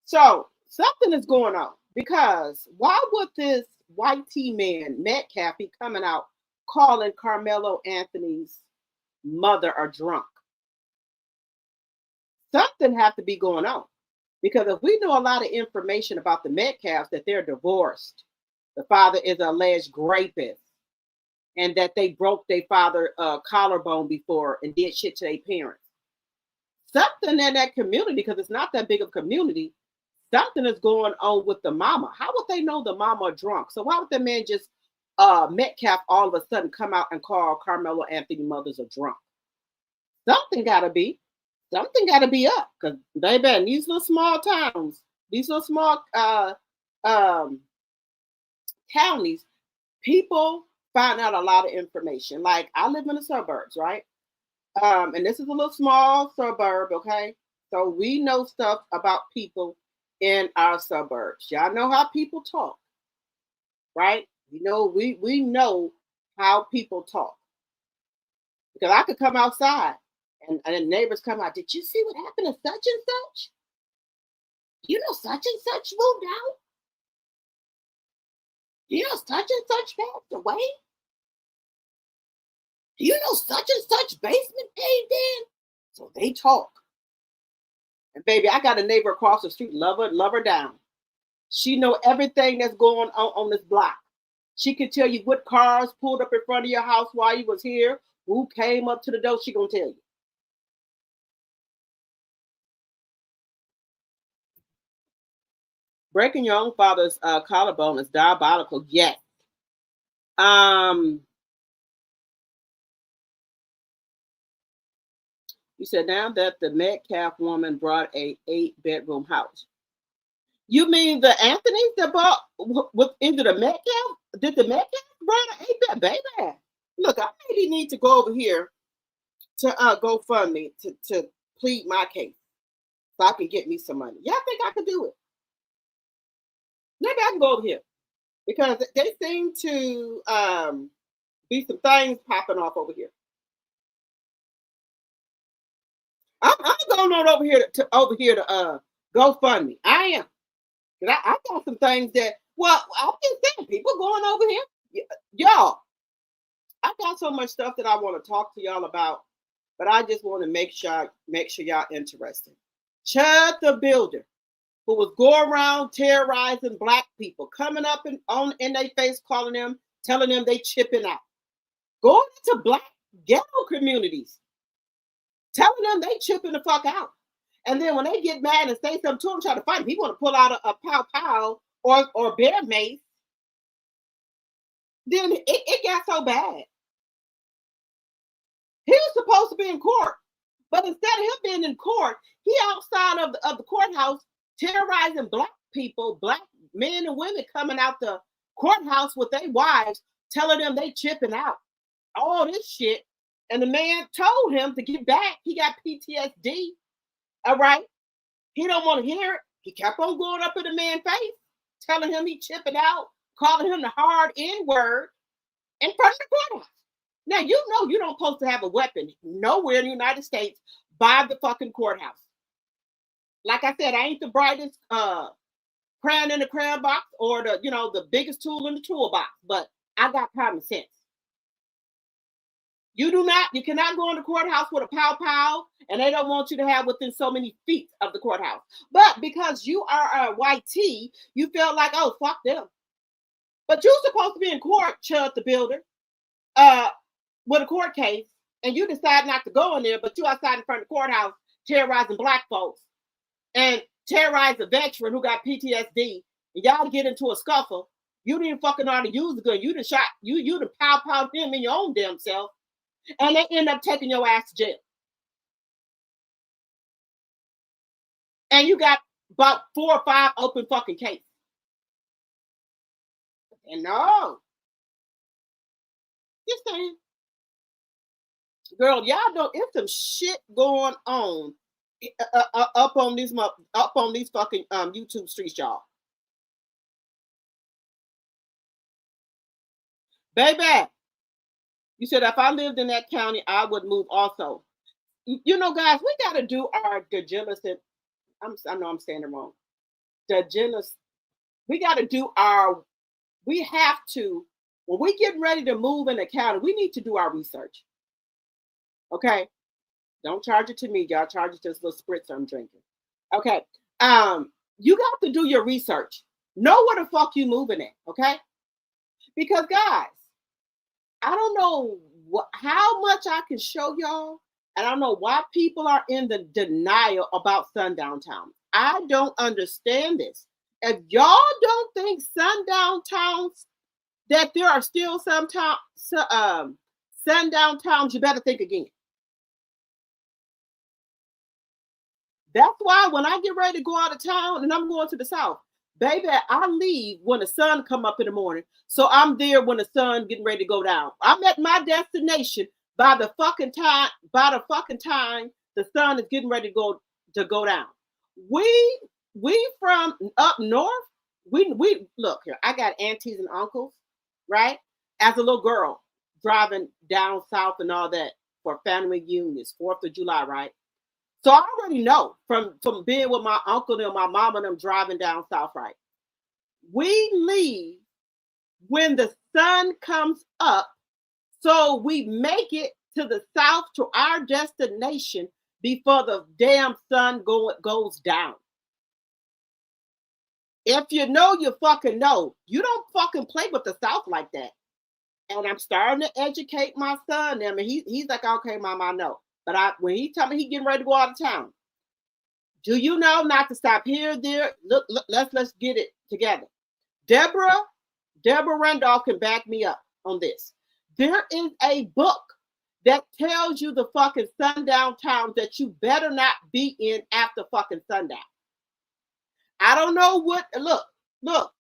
So something is going on, because why would this white tea man, Metcalf, be coming out calling Carmelo Anthony's mother a drunk? Something have to be going on, because if we know a lot of information about the Metcalfs, that they're divorced, the father is an alleged rapist, and that they broke their father collarbone before and did shit to their parents. Something in that community, because it's not that big of a community, something is going on with the mama. How would they know the mama are drunk? So why would the man just Metcalf all of a sudden come out and call Carmelo Anthony mothers a drunk? Something gotta be up, because baby, in these little small towns, these little small counties, people find out a lot of information. Like, I live in the suburbs, right? And this is a little small suburb, okay? So we know stuff about people in our suburbs. Y'all know how people talk, right? We know how people talk. Because I could come outside and neighbors come out. Did you see what happened to such and such? You know such and such moved out? You know such and such passed away? Do you know such and such basement caved in? So they talk. And baby, I got a neighbor across the street, love her down. She know everything that's going on this block. She can tell you what cars pulled up in front of your house while you was here, who came up to the door, she gonna tell you. Breaking your own father's collarbone is diabolical. Yes. You said now that the Metcalf woman brought a 8-bedroom house. You mean the Anthony's that bought into the Metcalf? Did the Metcalf brought an 8-bed baby? Look, I maybe need to go over here to GoFundMe to plead my case so I can get me some money. Y'all think I can do it? Maybe I can go over here because they seem to be some things popping off over here. I'm going on over here to GoFundMe. I am. I got some things that, well, I'm just saying, people going over here. Y'all, I got so much stuff that I want to talk to y'all about, but I just want to make sure y'all interested. Chad the Builder, who was going around terrorizing Black people, coming up in their face, calling them, telling them they chipping out. Going into Black ghetto communities, telling them they chipping the fuck out. And then when they get mad and say something to them, try to fight them, he want to pull out a pow or bear mace. Then it got so bad. He was supposed to be in court, but instead of him being in court, he outside of the courthouse terrorizing Black people, Black men and women coming out the courthouse with their wives, telling them they chipping out. All this shit. And the man told him to get back. He got PTSD. All right. He don't want to hear it. He kept on going up in the man's face, telling him he chipping out, calling him the hard N-word in front of the courthouse. Now, you know you don't supposed to have a weapon nowhere in the United States by the fucking courthouse. Like I said, I ain't the brightest crayon in the crayon box or the biggest tool in the toolbox, but I got common sense. You cannot go in the courthouse with a pow, and they don't want you to have within so many feet of the courthouse. But because you are a YT, you feel like, oh, fuck them. But you're supposed to be in court, Chud the Builder, with a court case, and you decide not to go in there, but you outside in front of the courthouse terrorizing Black folks and terrorize a veteran who got PTSD, and y'all get into a scuffle. You didn't fucking know how to use the gun. You done shot, you done pow him in your own damn self. And they end up taking your ass to jail. And you got about 4 or 5 open fucking cases. And no. Just saying. Girl, y'all know it's some shit going on up on these fucking YouTube streets, y'all. Baby. You said if I lived in that county, I would move also. You know, guys, we got to do our diligence. I know I'm saying it wrong. Diligence. We got to do we have to, when we get ready to move in the county, we need to do our research. Okay? Don't charge it to me, y'all. Charge it to this little spritzer I'm drinking. Okay. You got to do your research. Know where the fuck you moving at, okay? Because, guys, I don't know how much I can show y'all, and I don't know why people are in the denial about sundown towns. I don't understand this. If y'all don't think sundown towns, that there are still some sundown towns, you better think again. That's why when I get ready to go out of town and I'm going to the South, baby, I leave when the sun come up in the morning. So I'm there when the sun getting ready to go down. I'm at my destination by the fucking time the sun is getting ready to go down. We from up north, we look here. I got aunties and uncles, right? As a little girl, driving down south and all that for family reunions, 4th of July, right? So I already know from being with my uncle and my mom and them driving down south, right? We leave when the sun comes up So we make it to the south to our destination before the damn sun goes down. If you know, you fucking know. You don't fucking play with the South like that. And I'm starting to educate my son. I mean, he's like, okay, mom, I know. But when he tell me he getting ready to go out of town, do you know not to stop here, there? Look, let's get it together. Deborah Randolph can back me up on this. There is a book that tells you the fucking sundown towns that you better not be in after fucking sundown. I don't know what. Look.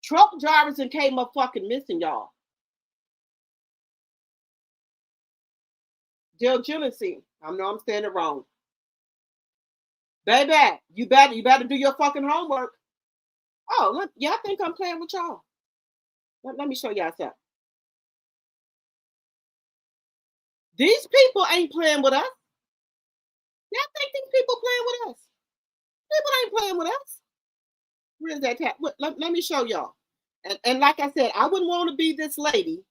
Truck drivers and came up fucking missing, y'all. Jill Jealousy. I know I'm saying it wrong. Baby, you better do your fucking homework. Oh, look, y'all think I'm playing with y'all. Let me show y'all something. These people ain't playing with us. Y'all think these people playing with us? People ain't playing with us. Where's that cat? Let me show y'all. And like I said, I wouldn't want to be this lady.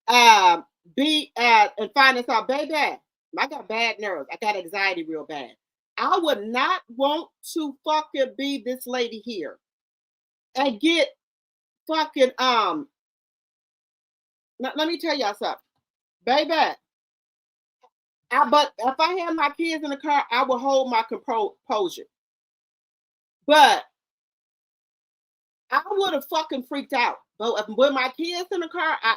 And find this out, baby. I got bad nerves. I got anxiety real bad. I would not want to fucking be this lady here and get fucking let me tell y'all something, baby. But if I had my kids in the car, I would hold my composure. But I would have fucking freaked out. But with my kids in the car, I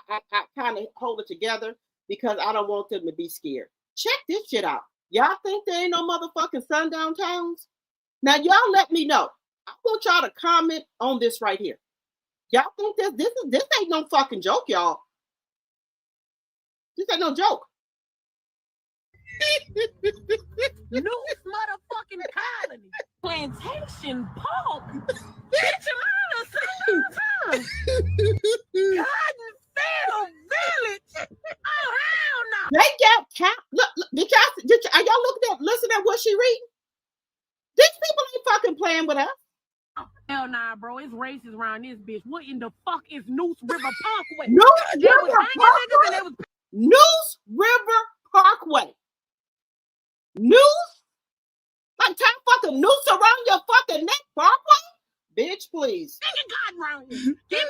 kind of hold it together because I don't want them to be scared. Check this shit out. Y'all think there ain't no motherfucking sundown towns? Now y'all let me know. I want y'all to comment on this right here. Y'all think this ain't no fucking joke, y'all. This ain't no joke. New motherfucking colony. Plantation Park. Bitch, I'm Cottonfield Village. Oh, hell no. They got count. Look, are y'all looking at, listen at what she reading? These people ain't fucking playing with us. Hell nah, bro. It's racist around this bitch. What in the fuck is Noose River Parkway? Noose River Parkway. Noose? Like time fucking noose around your fucking neck, Parkway? Bitch, please. Nigga got wrong. Get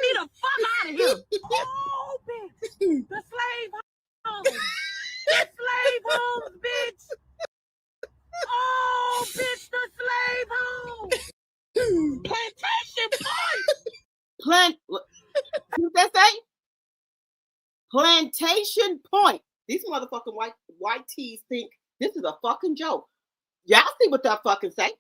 me the fuck out of here. Oh, bitch. The slave homes. The slave homes, bitch. Oh, bitch, the slave homes. Plantation Point. What that say? Plantation Point. These motherfucking white tees think this is a fucking joke. Y'all see what that fucking say?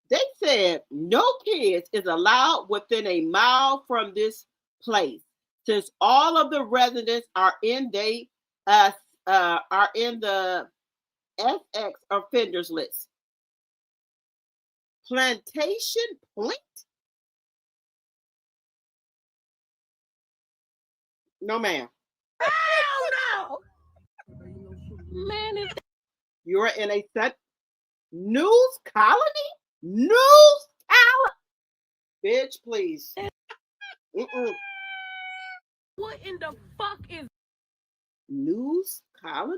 They said no kids is allowed within a mile from this place, since all of the residents are in the SX offenders list. Plantation Point? No, ma'am. Hell no. Man, You're in a set news colony? News colony? Bitch, please. what in the fuck is News colony?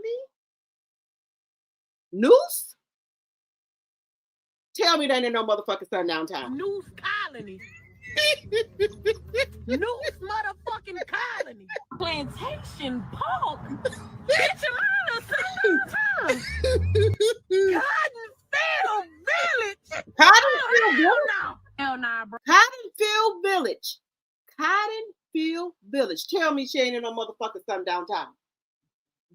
Noose? Tell me that ain't no motherfucking sundown town. Noose colony? Noose motherfucking colony. Plantation Park. Bitch, I'm on a Cottonfield Village. Cottonfield Village? Hell nah, bro. Cottonfield Village. Cottonfield Village. Tell me she ain't in no motherfucking sundown town.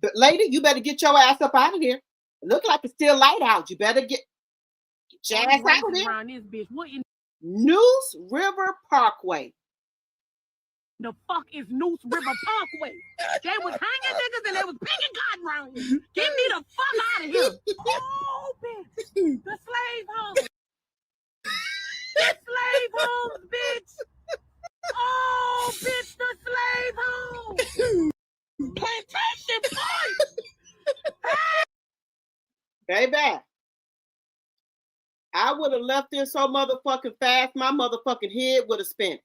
But lady, you better get your ass up out of here. It look like it's still light out. You better get your ass out of there. Around this bitch. What in Noose River Parkway. the fuck is Noose River Parkway? They was hanging niggas and they was picking cotton around here. Get me the fuck out of here. Oh, bitch. The slave homes. The slave homes, bitch. Oh, bitch, the slave homes. Plantation Point. baby, I would have left this so motherfucking fast, my motherfucking head would have spent.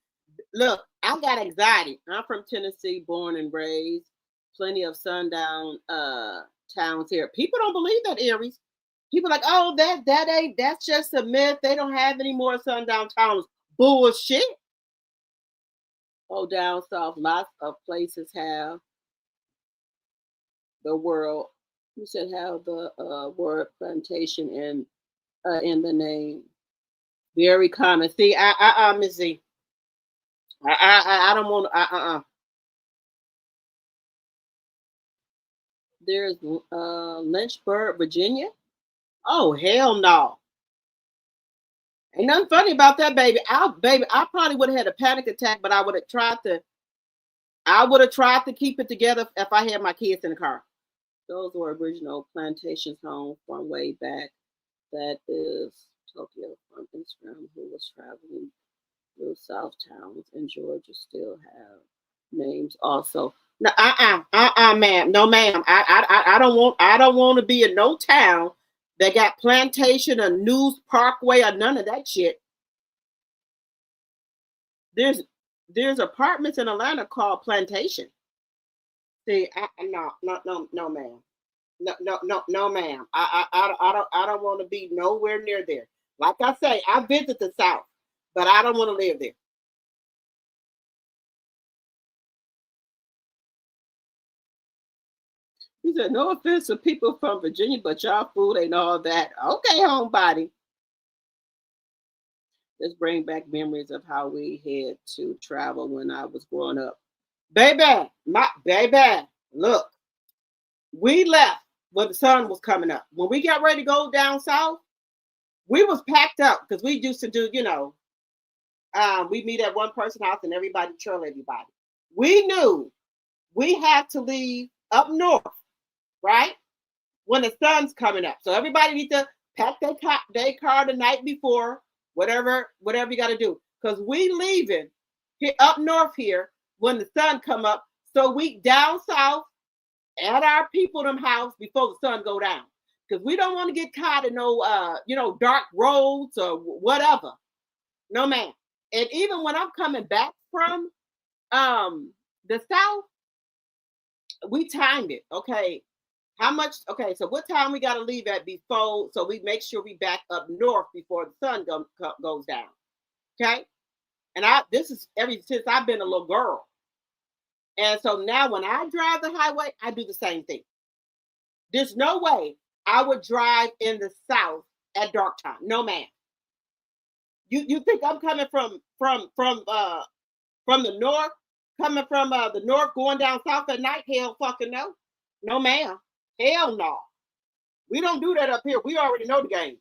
Look, I got anxiety. I'm from Tennessee, born and raised. Plenty of sundown towns here. People don't believe that, Aries. People like, oh, that's just a myth. They don't have any more sundown towns. Bullshit. Oh, down south, lots of places have the world. You said have the word plantation in the name. Very common. See, Miss Z. I don't want There's Lynchburg, Virginia. Oh, hell no. Ain't nothing funny about that, baby. I probably would have had a panic attack, but I would have tried to keep it together if I had my kids in the car. Those were original plantations home from way back. That is Tokyo from Instagram, who was traveling through South towns in Georgia still have names also. No, ma'am. No, ma'am. I don't want to be in no town that got plantation or News Parkway or none of that shit. There's apartments in Atlanta called Plantation. See, no, ma'am. No, ma'am. I don't want to be nowhere near there. Like I say, I visit the South, but I don't want to live there. He said, no offense to people from Virginia, but y'all food ain't all that. Okay, homebody. Let's bring back memories of how we had to travel when I was growing up. Baby, look, we left when the sun was coming up. When we got ready to go down south, we was packed up because we used to do, we meet at one person's house and everybody trail everybody. We knew we had to leave up north, right? When the sun's coming up. So everybody need to pack their car the night before, whatever you got to do. Because we leaving here up north here when the sun come up. So we down south at our people them house before the sun go down. Because we don't want to get caught in no dark roads or whatever. No, ma'am. And even when I'm coming back from the south, we timed it. Okay. How much? Okay, so what time we got to leave at before, so we make sure we back up north before the sun goes down. Okay. And this is since I've been a little girl. And so now when I drive the highway, I do the same thing. There's no way I would drive in the south at dark time. No, ma'am. You think I'm coming from the north, coming from the north, going down south at night? Hell fucking no. No, ma'am. Hell no. We don't do that up here. We already know the game.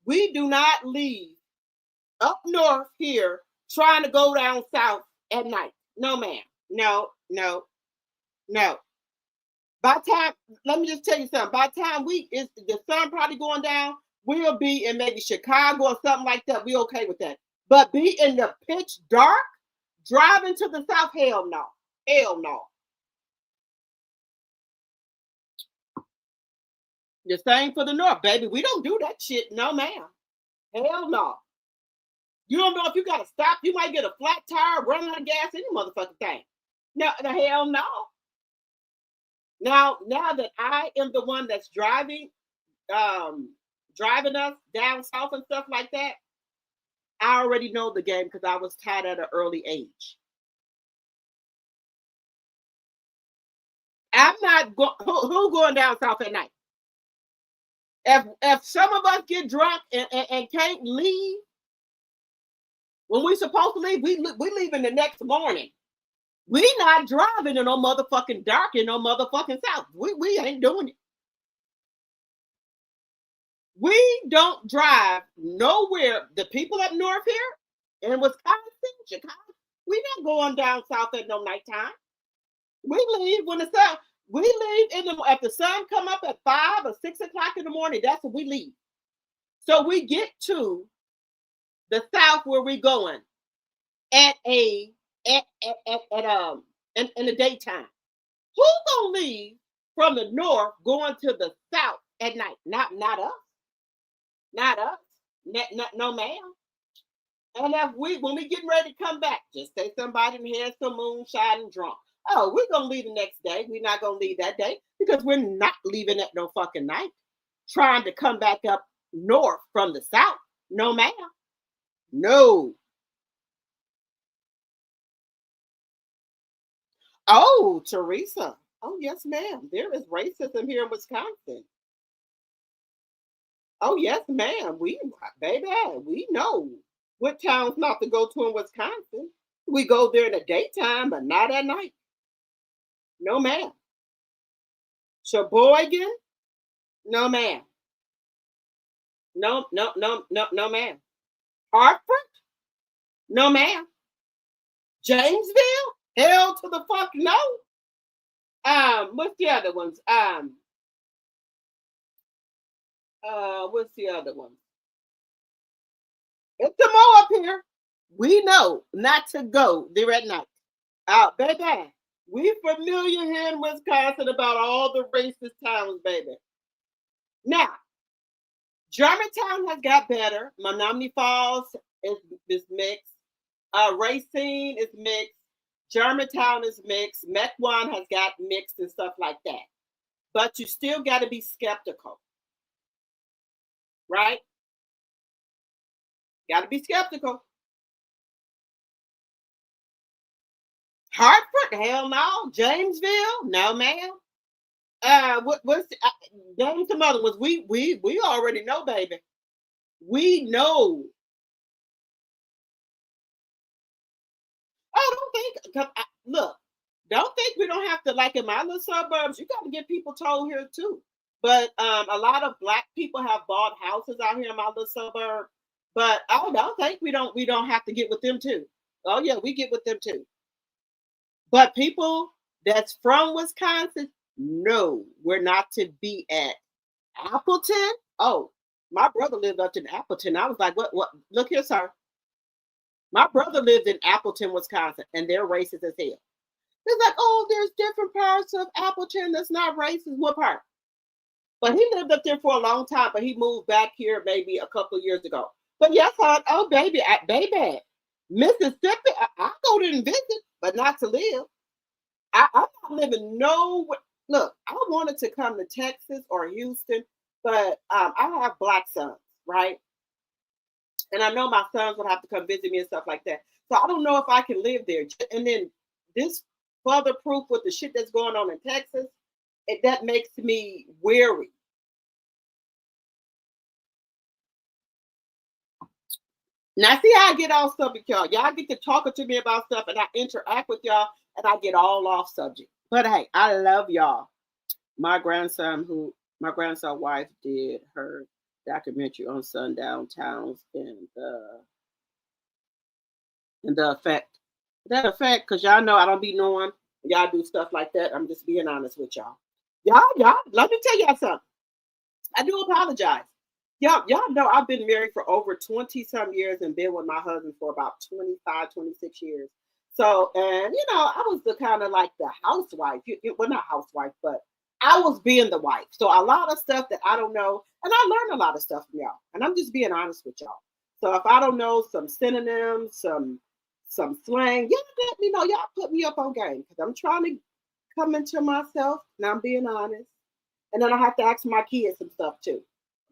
We do not leave up north here trying to go down south at night. No, ma'am. No. By time, let me just tell you something. By the time the sun probably going down, we'll be in maybe Chicago or something like that. We okay with that. But be in the pitch dark, driving to the south, hell no. Hell no. The same for the north, baby. We don't do that shit. No, ma'am. Hell no. You don't know if you got to stop. You might get a flat tire, run out of gas, any motherfucking thing. No, the hell no. Now that I am the one that's driving us down south and stuff like that, I already know the game because I was taught at an early age. I'm not who going down south at night? If some of us get drunk and can't leave when we supposed to leave, we leaving the next morning. We not driving in no motherfucking dark in no motherfucking south. We ain't doing it. We don't drive nowhere. The people up north here in Wisconsin, Chicago, we not going down south at no nighttime. We leave when the sun. We leave if the sun come up at 5 or 6 o'clock in the morning. That's when we leave. So we get to the south where we going in the daytime. Who gonna leave from the north going to the south at night. Not us. Not us. No, ma'am. And if when we getting ready to come back, just say somebody had some moonshine and drunk. Oh, we're gonna leave the next day. We're not gonna leave that day because we're not leaving at no fucking night. Trying to come back up north from the south. No, ma'am. No. Oh, Teresa. Oh, yes, ma'am. There is racism here in Wisconsin. Oh, yes, ma'am. Baby, we know what towns not to go to in Wisconsin. We go there in the daytime, but not at night. No, ma'am. Sheboygan? No, ma'am. No, ma'am. Hartford? No, ma'am. Jamesville? Hell to the fuck no. What's the other ones? What's the other one? It's some more up here. We know not to go there at night. Baby, we familiar here in Wisconsin about all the racist towns, baby. Now, Germantown has got better. Menominee Falls is mixed. Racine is mixed. Germantown is mixed. Mequon has got mixed and stuff like that. But you still got to be skeptical. Right? Got to be skeptical. Hartford? Hell no. Jamesville? No, ma'am. What's some other ones? We already know, baby. We know. Oh, don't think we don't have to, like in my little suburbs, you got to get people told here too. But a lot of Black people have bought houses out here in my little suburb. But I don't think we don't have to get with them too. Oh yeah, we get with them too. But people that's from Wisconsin, no, we're not to be at Appleton. Oh, my brother lived up in Appleton. I was like, what? Look here, sir. My brother lived in Appleton, Wisconsin, and they're racist as hell. It's like, oh, there's different parts of Appleton that's not racist. What part? But he lived up there for a long time, but he moved back here maybe a couple of years ago. But yes, oh, baby, Mississippi, I go there and visit, but not to live. I'm not living nowhere. Look, I wanted to come to Texas or Houston, but I have Black sons, right? And I know my sons will have to come visit me and stuff like that. So I don't know if I can live there. And then this further proof with the shit that's going on in Texas, that makes me wary. Now, see how I get off subject, y'all. Y'all get to talking to me about stuff, and I interact with y'all, and I get all off subject. But hey, I love y'all. My grandson wife did her documentary on sundown towns and the effect. That effect, because y'all know I don't be knowing y'all do stuff like that. I'm just being honest with y'all. Y'all, let me tell y'all something. I do apologize. Y'all know I've been married for over 20 some years and been with my husband for about 25, 26 years. So, and I was the kind of like the housewife. Well, not housewife, but I was being the wife. So a lot of stuff that I don't know, and I learned a lot of stuff from y'all. And I'm just being honest with y'all. So if I don't know some synonyms, some slang, y'all let me know. Y'all put me up on game because I'm trying to come into myself, and I'm being honest. And then I have to ask my kids some stuff too.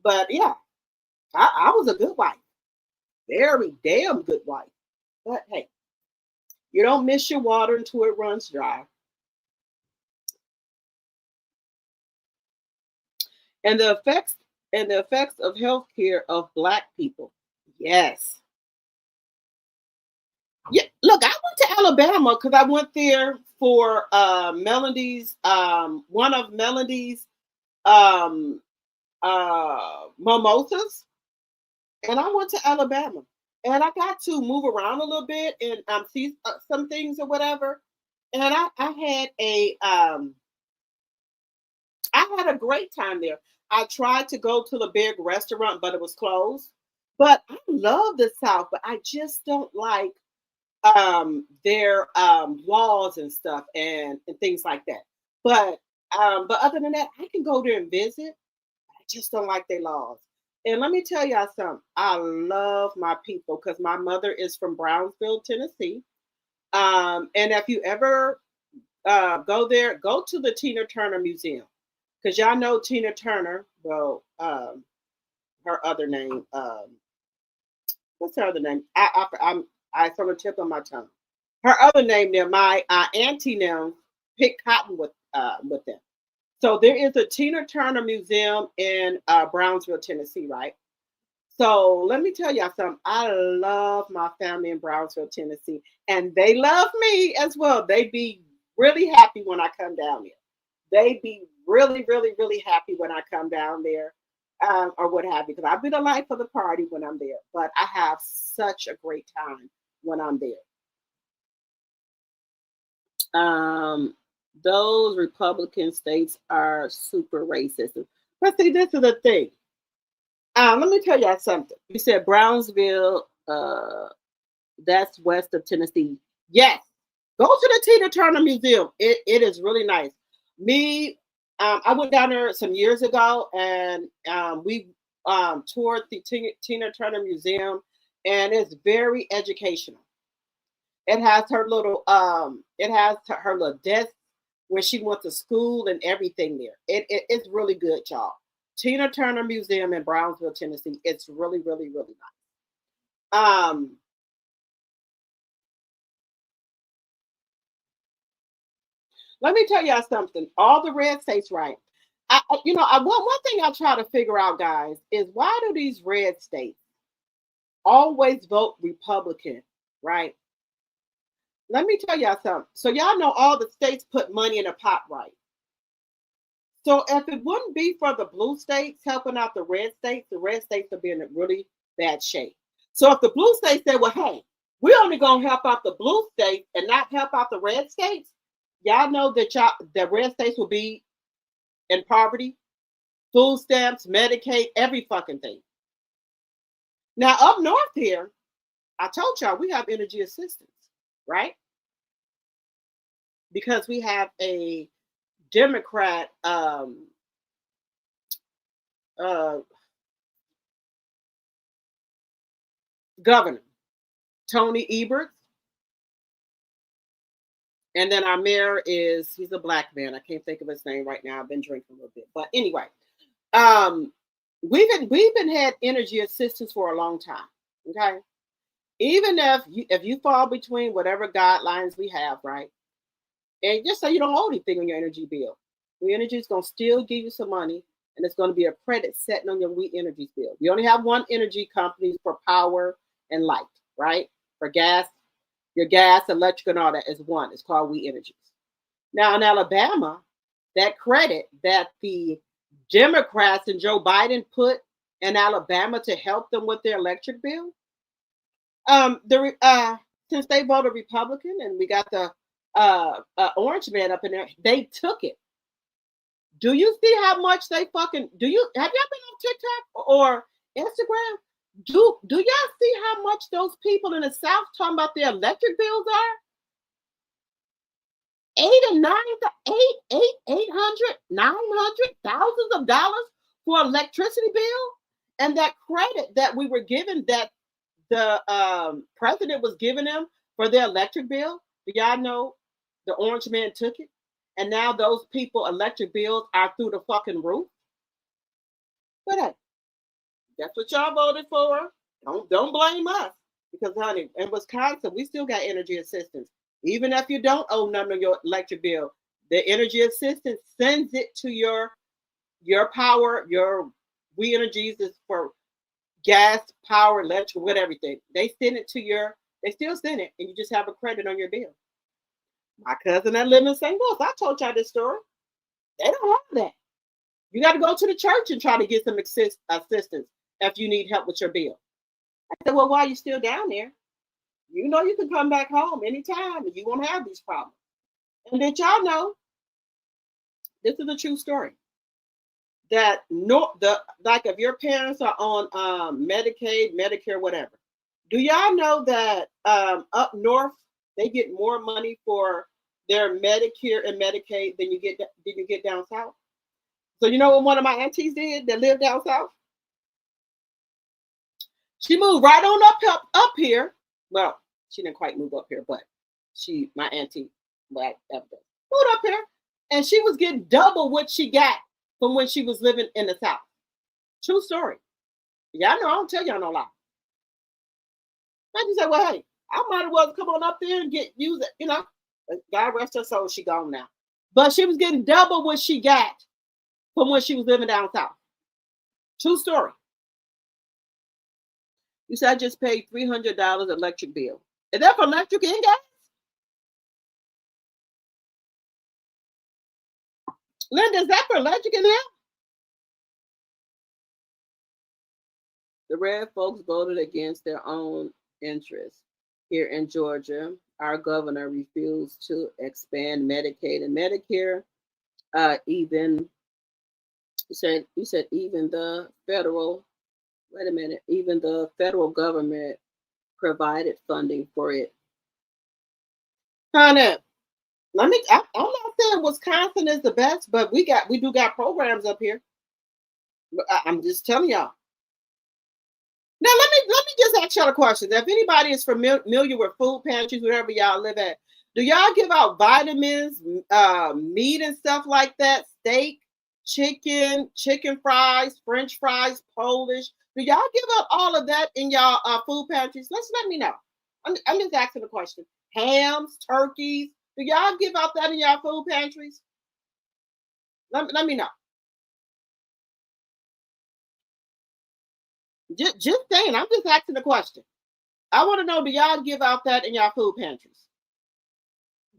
But yeah, I was a good wife. Very damn good wife. But hey, you don't miss your water until it runs dry. And the effects of healthcare of Black people. Yes. Yeah, look, I went to Alabama because I went there for Melody's one of Melody's mimosas, and I went to Alabama, and I got to move around a little bit and see some things or whatever. And I had a great time there. I tried to go to the big restaurant, but it was closed. But I love the South, but I just don't like their laws and stuff and things like that. But other than that, I can go there and visit. just don't like their laws. And let me tell y'all something. I love my people because my mother is from Brownsville, Tennessee. And if you ever go there, go to the Tina Turner Museum because y'all know Tina Turner. Well, her other name. What's her other name? I from the tip of my tongue. Her other name there. My auntie now picked cotton with them. So there is a Tina Turner Museum in Brownsville, Tennessee, right? So let me tell y'all something. I love my family in Brownsville, Tennessee, and they love me as well. They be really happy when I come down there. They be really, really, really happy when I come down there, or what have you. Because I be the life of the party when I'm there. But I have such a great time when I'm there. Those Republican states are super racist. But see, this is the thing. Let me tell y'all something. You said Brownsville, that's west of Tennessee. Yes, go to the Tina Turner Museum. It is really nice. I went down there some years ago, and we toured the Tina Turner Museum, and it's very educational. It has her little desk where she went to school and everything there. It's really good, y'all. Tina Turner Museum in Brownsville, Tennessee. It's really, really, really nice. Let me tell y'all something. All the red states, right? One thing I try to figure out, guys, is why do these red states always vote Republican, right? Let me tell y'all something. So y'all know all the states put money in a pot, right? So if it wouldn't be for the blue states helping out the red states would be in a really bad shape. So if the blue states say, well, hey, we're only going to help out the blue states and not help out the red states, y'all know that the red states will be in poverty, food stamps, Medicaid, every fucking thing. Now, up north here, I told y'all we have energy assistance, right? Because we have a Democrat governor, Tony Ebert. And then our mayor he's a black man. I can't think of his name right now. I've been drinking a little bit. But anyway, we've been had energy assistance for a long time. Okay. Even if you fall between whatever guidelines we have, right? And just say you don't owe anything on your energy bill. We Energy is going to still give you some money, and it's going to be a credit setting on your We Energy bill. We only have one energy company for power and light, right? For gas, your gas, electric, and all that is one. It's called We Energy. Now in Alabama, that credit that the Democrats and Joe Biden put in Alabama to help them with their electric bill, since they voted Republican and we got the orange man up in there, they took it. Do you see how much they fucking have y'all been on TikTok or Instagram? Do y'all see how much those people in the South talking about their electric bills are? 900 thousands of dollars for electricity bill, and that credit that we were given, that the president was giving them for their electric bill. Do y'all know the orange man took it? And now those people electric bills are through the fucking roof. But hey, that's what y'all voted for. Don't blame us. Because honey, in Wisconsin, we still got energy assistance. Even if you don't owe none of your electric bill, the energy assistance sends it to your power, your We Energies is for gas, power, electric, with everything. They send it to they still send it, and you just have a credit on your bill. My cousin that lives in St. Louis, I told y'all this story. They don't have that. You got to go to the church and try to get some assistance if you need help with your bill. I said, well, why are you still down there? You know you can come back home anytime and you won't have these problems. And did y'all know, this is a true story, that like if your parents are on Medicaid, Medicare, whatever, do y'all know that up north they get more money for their Medicare and Medicaid than you get down south? So you know what one of my aunties did that lived down south? She moved right on up here. Well, she didn't quite move up here, but my auntie, moved up here, and she was getting double what she got from when she was living in the south. True story. Y'all know I don't tell y'all no lie. I just said, well, hey, I might as well come on up there and use it, you know. God rest her soul, she gone now. But she was getting double what she got from when she was living down south. True story. You said I just paid $300 electric bill. Is that for electric and gas? Linda, is that for electric and gas? The red folks voted against their own interests. Here in Georgia, our governor refused to expand Medicaid and Medicare. Even you said even the federal. Wait a minute. Even the federal government provided funding for it. Honey, I'm not saying Wisconsin is the best, but we do got programs up here. I'm just telling y'all. Now let me just ask y'all a question. If anybody is familiar with food pantries, wherever y'all live at, do y'all give out vitamins, meat and stuff like that, steak, chicken fries, French fries, Polish? Do y'all give out all of that in y'all food pantries? Let me know. I'm just asking a question. Hams, turkeys. Do y'all give out that in y'all food pantries? Let me know. Just saying. I'm just asking a question. I want to know, do y'all give out that in y'all food pantries?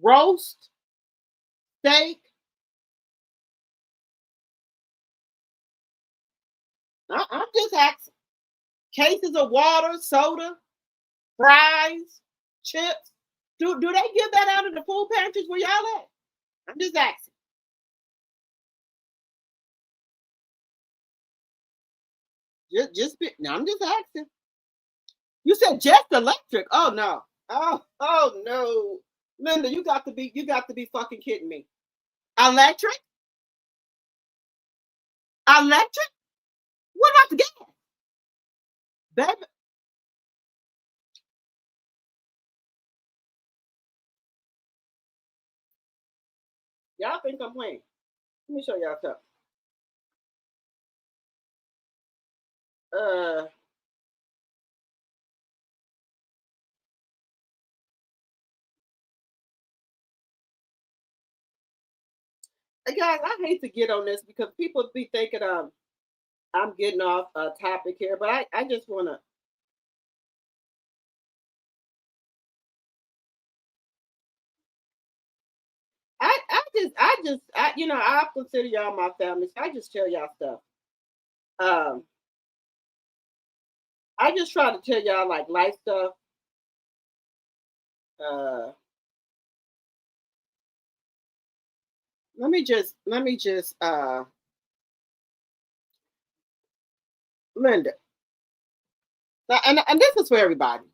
Roast, steak. I'm just asking. Cases of water, soda, fries, chips. Do they give that out in the food pantries where y'all at? I'm just asking. I'm just asking. You said just electric. Oh no. Oh no. Linda, you got to be fucking kidding me. Electric? Electric? What about the gas? Baby. Y'all think I'm playing. Let me show y'all something. Guys, I hate to get on this because people be thinking I'm getting off a topic here, but I just want to. I consider y'all my family, so I just tell y'all stuff. I just try to tell y'all like life stuff. Let me just Linda. Now, and this is for everybody.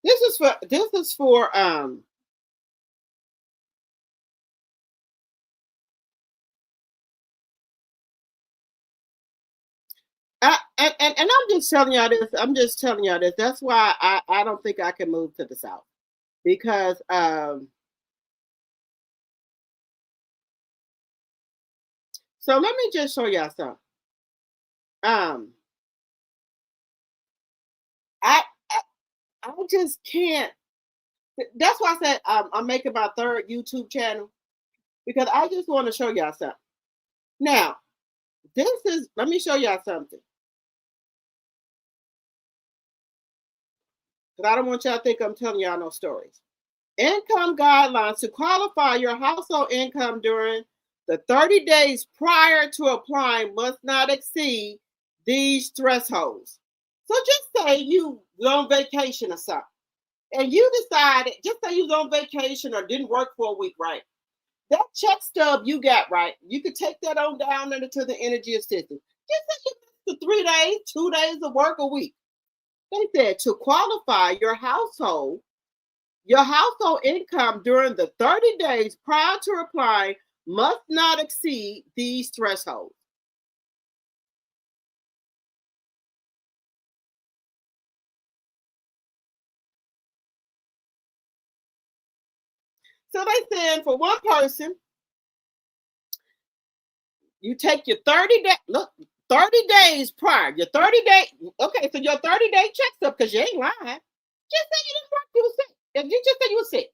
This is for and I'm just telling y'all this. I'm just telling y'all this. That's why I don't think I can move to the South because so let me just show y'all something. I just can't. That's why I said I'm making my third YouTube channel because I just want to show y'all something. Now, let me show y'all something. Because I don't want y'all to think I'm telling y'all no stories. Income guidelines to qualify your household income during the 30 days prior to applying must not exceed these thresholds. So just say you on vacation or something, and you decided, just say you was on vacation or didn't work for a week, right? That check stub you got, right? You could take that on down into the energy assistance. Just say you missed the 3 days, 2 days of work a week. They said to qualify your household income during the 30 days prior to applying must not exceed these thresholds. So they said for one person, you take your 30 day, look, 30 days prior, your 30 day, okay, so your 30-day check stub, because you ain't lying. Just say you didn't work, you were sick. If you just say you were sick,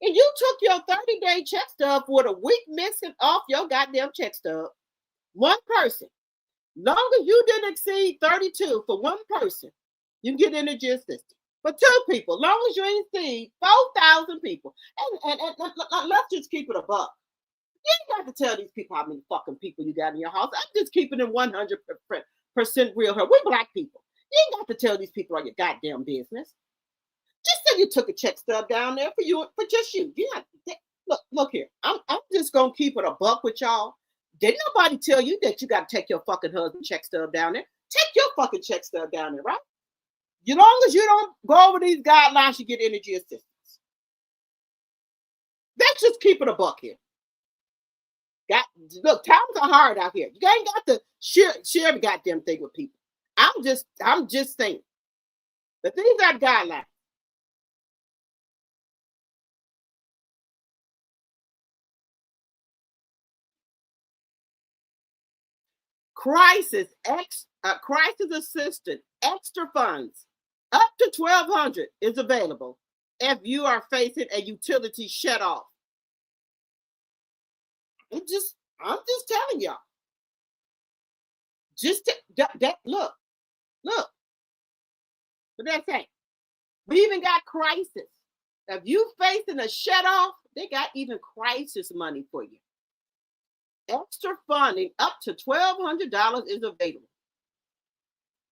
and you took your 30-day check stub with a week missing off your goddamn check stub, one person, long as you didn't exceed 32 for one person, you get energy assistance. For 2 people, long as you ain't seen 4,000 people, and let's just keep it a buck. You ain't got to tell these people how many fucking people you got in your house. I'm just keeping it 100% real here. We black people. You ain't got to tell these people all your goddamn business. Just say you took a check stub down there for you, for just you. You not look here. I'm just gonna keep it a buck with y'all. Didn't nobody tell you that you got to take your fucking husband check stub down there? Take your fucking check stub down there, right? As long as you don't go over these guidelines, you get energy assistance. Let's just keep it a buck here. Look, times are hard out here. You ain't got to share the goddamn thing with people. I'm just saying. But these are guidelines. Crisis assistant extra funds up to $1,200 is available if you are facing a utility shut off. I'm just telling y'all. Look. What that say? We even got crisis. If you facing a shut off, they got even crisis money for you. Extra funding up to $1,200 is available.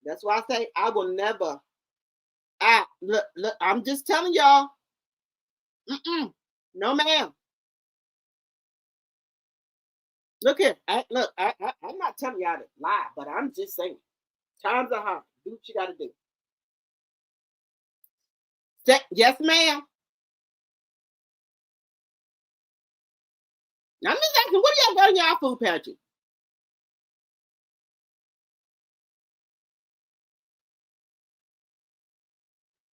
That's why I say I will never. Look, I'm just telling y'all. No, ma'am. Look here. I'm not telling y'all to lie, but I'm just saying. Times are hard. Do what you got to do. Yes, ma'am. Now, I'm just asking, what do y'all got in y'all food pantry?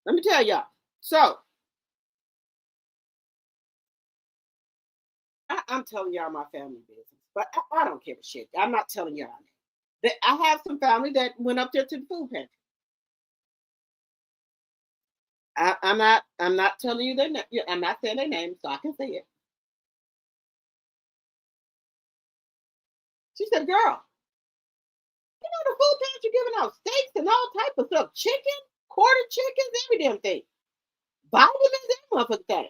Let me tell y'all. So, I'm telling y'all my family business, but I don't give a shit. I'm not telling y'all that. I have some family that went up there to the food pantry. I'm not telling you their name. I'm not saying their name, so I can say it. She said, girl, you know the food pantry giving out steaks and all type of stuff. Chicken, quarter chickens, every damn thing. Vitamins, that motherfucker thing.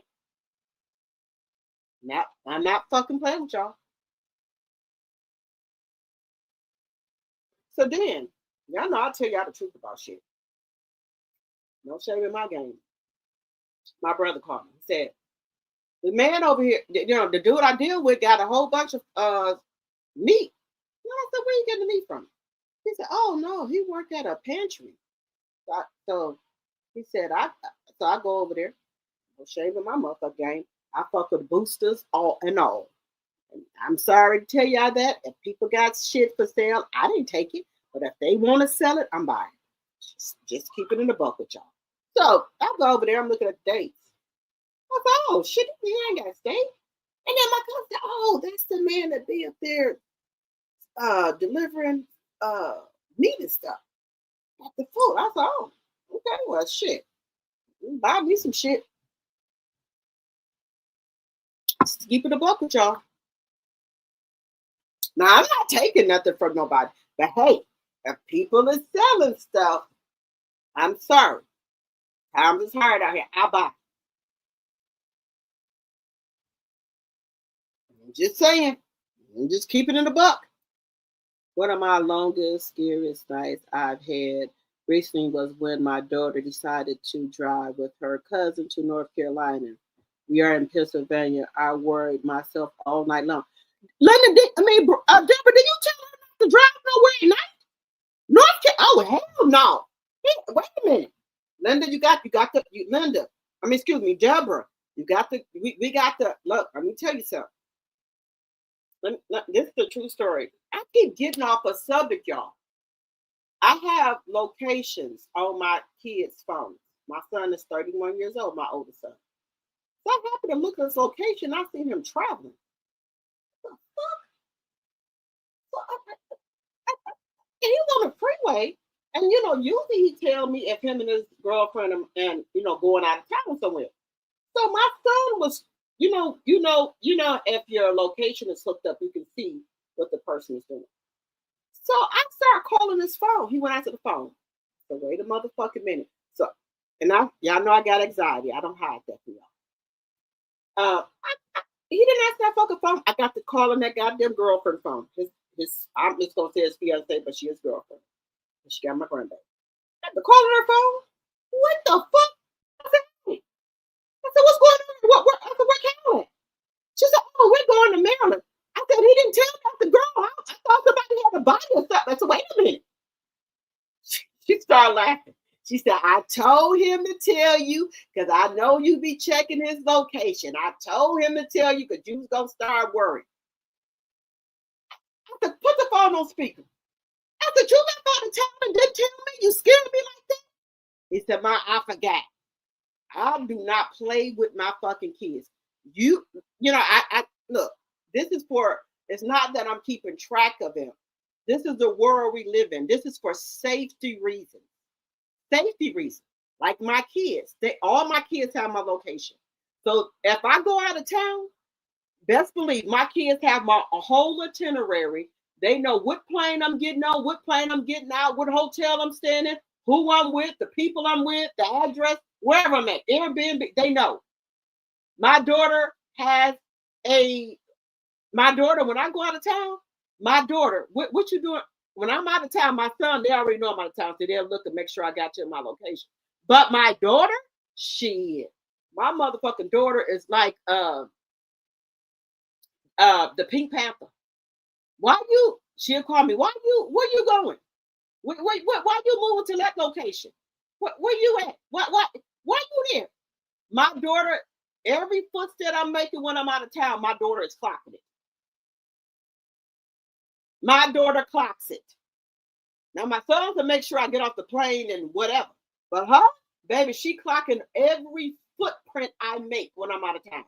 Now, I'm not fucking playing with y'all. So then, y'all know I'll tell y'all the truth about shit. No shame in my game. My brother called me. He said, the man over here, the dude I deal with got a whole bunch of meat. I said, where you getting the meat from? He said, oh no, he worked at a pantry. So he said, I go over there. No shame in my motherfucking game. I fuck with boosters, all and all. And I'm sorry to tell y'all that. If people got shit for sale, I didn't take it. But if they want to sell it, I'm buying it. Just keep it in the buck with y'all. So I go over there, I'm looking at the dates. I thought, oh shit, he ain't got steak. And then my cousin said, oh, that's the man that be up there delivering meat and stuff at the food. I thought, oh, okay, well shit. Buy me some shit. Just keep it a buck with y'all. Now I'm not taking nothing from nobody. But hey, if people are selling stuff, I'm sorry. Times is hard out here. I'll buy. I'm just saying. I'm just keeping it in the buck. One of my longest, scariest nights I've had recently was when my daughter decided to drive with her cousin to North Carolina. We are in Pennsylvania. I worried myself all night long. Deborah, did you tell her not to drive nowhere at night? North Carolina? Oh, hell no. Wait a minute. Linda, Deborah, we got to, look, let me tell you something. This is the true story. I keep getting off a subject, y'all. I have locations on my kids' phones. My son is 31 years old, my oldest son. So I happened to look at his location. I seen him traveling. What the fuck? And he was on the freeway. And, usually he tell me if him and his girlfriend and going out of town somewhere. So my son was, if your location is hooked up, you can see what the person is doing. So I started calling his phone. He went out to the phone. So wait a motherfucking minute. So, y'all know I got anxiety. I don't hide that for y'all. He didn't answer that fucking phone. I got to calling that goddamn girlfriend phone. I'm just gonna say his fiance, but she is girlfriend. And she got my grandbaby. I got to calling her phone. What the fuck? I said, what's going on? Where Carolyn? She said, oh, we're going to Maryland. I said, he didn't tell me about the girl. I thought somebody had a body or something. I said, wait a minute. She started laughing. She said, I told him to tell you because I know you be checking his location. I told him to tell you because you was going to start worrying. I said, put the phone on speaker. I said, you left out of town and didn't tell me? You scared me like that? He said, I forgot. I do not play with my fucking kids. I look, this is for, it's not that I'm keeping track of them. This is the world we live in. This is for safety reasons. Safety reasons. Like my kids, all my kids have my location. So if I go out of town, best believe my kids have a whole itinerary. They know what plane I'm getting on, what plane I'm getting out, what hotel I'm staying in, who I'm with, the people I'm with, the address, wherever I'm at, Airbnb, they know. My daughter, when I go out of town, my daughter, what you doing? When I'm out of town, my son, they already know I'm out of town, so they'll look and make sure I got you in my location. But my daughter, my motherfucking daughter is like the Pink Panther. She'll call me, where you going? Why you moving to that location? Where you at? Why you there? My daughter, every footstep I'm making when I'm out of town, my daughter is clocking it. My daughter clocks it. Now my son can make sure I get off the plane and whatever. But her, baby, she clocking every footprint I make when I'm out of town.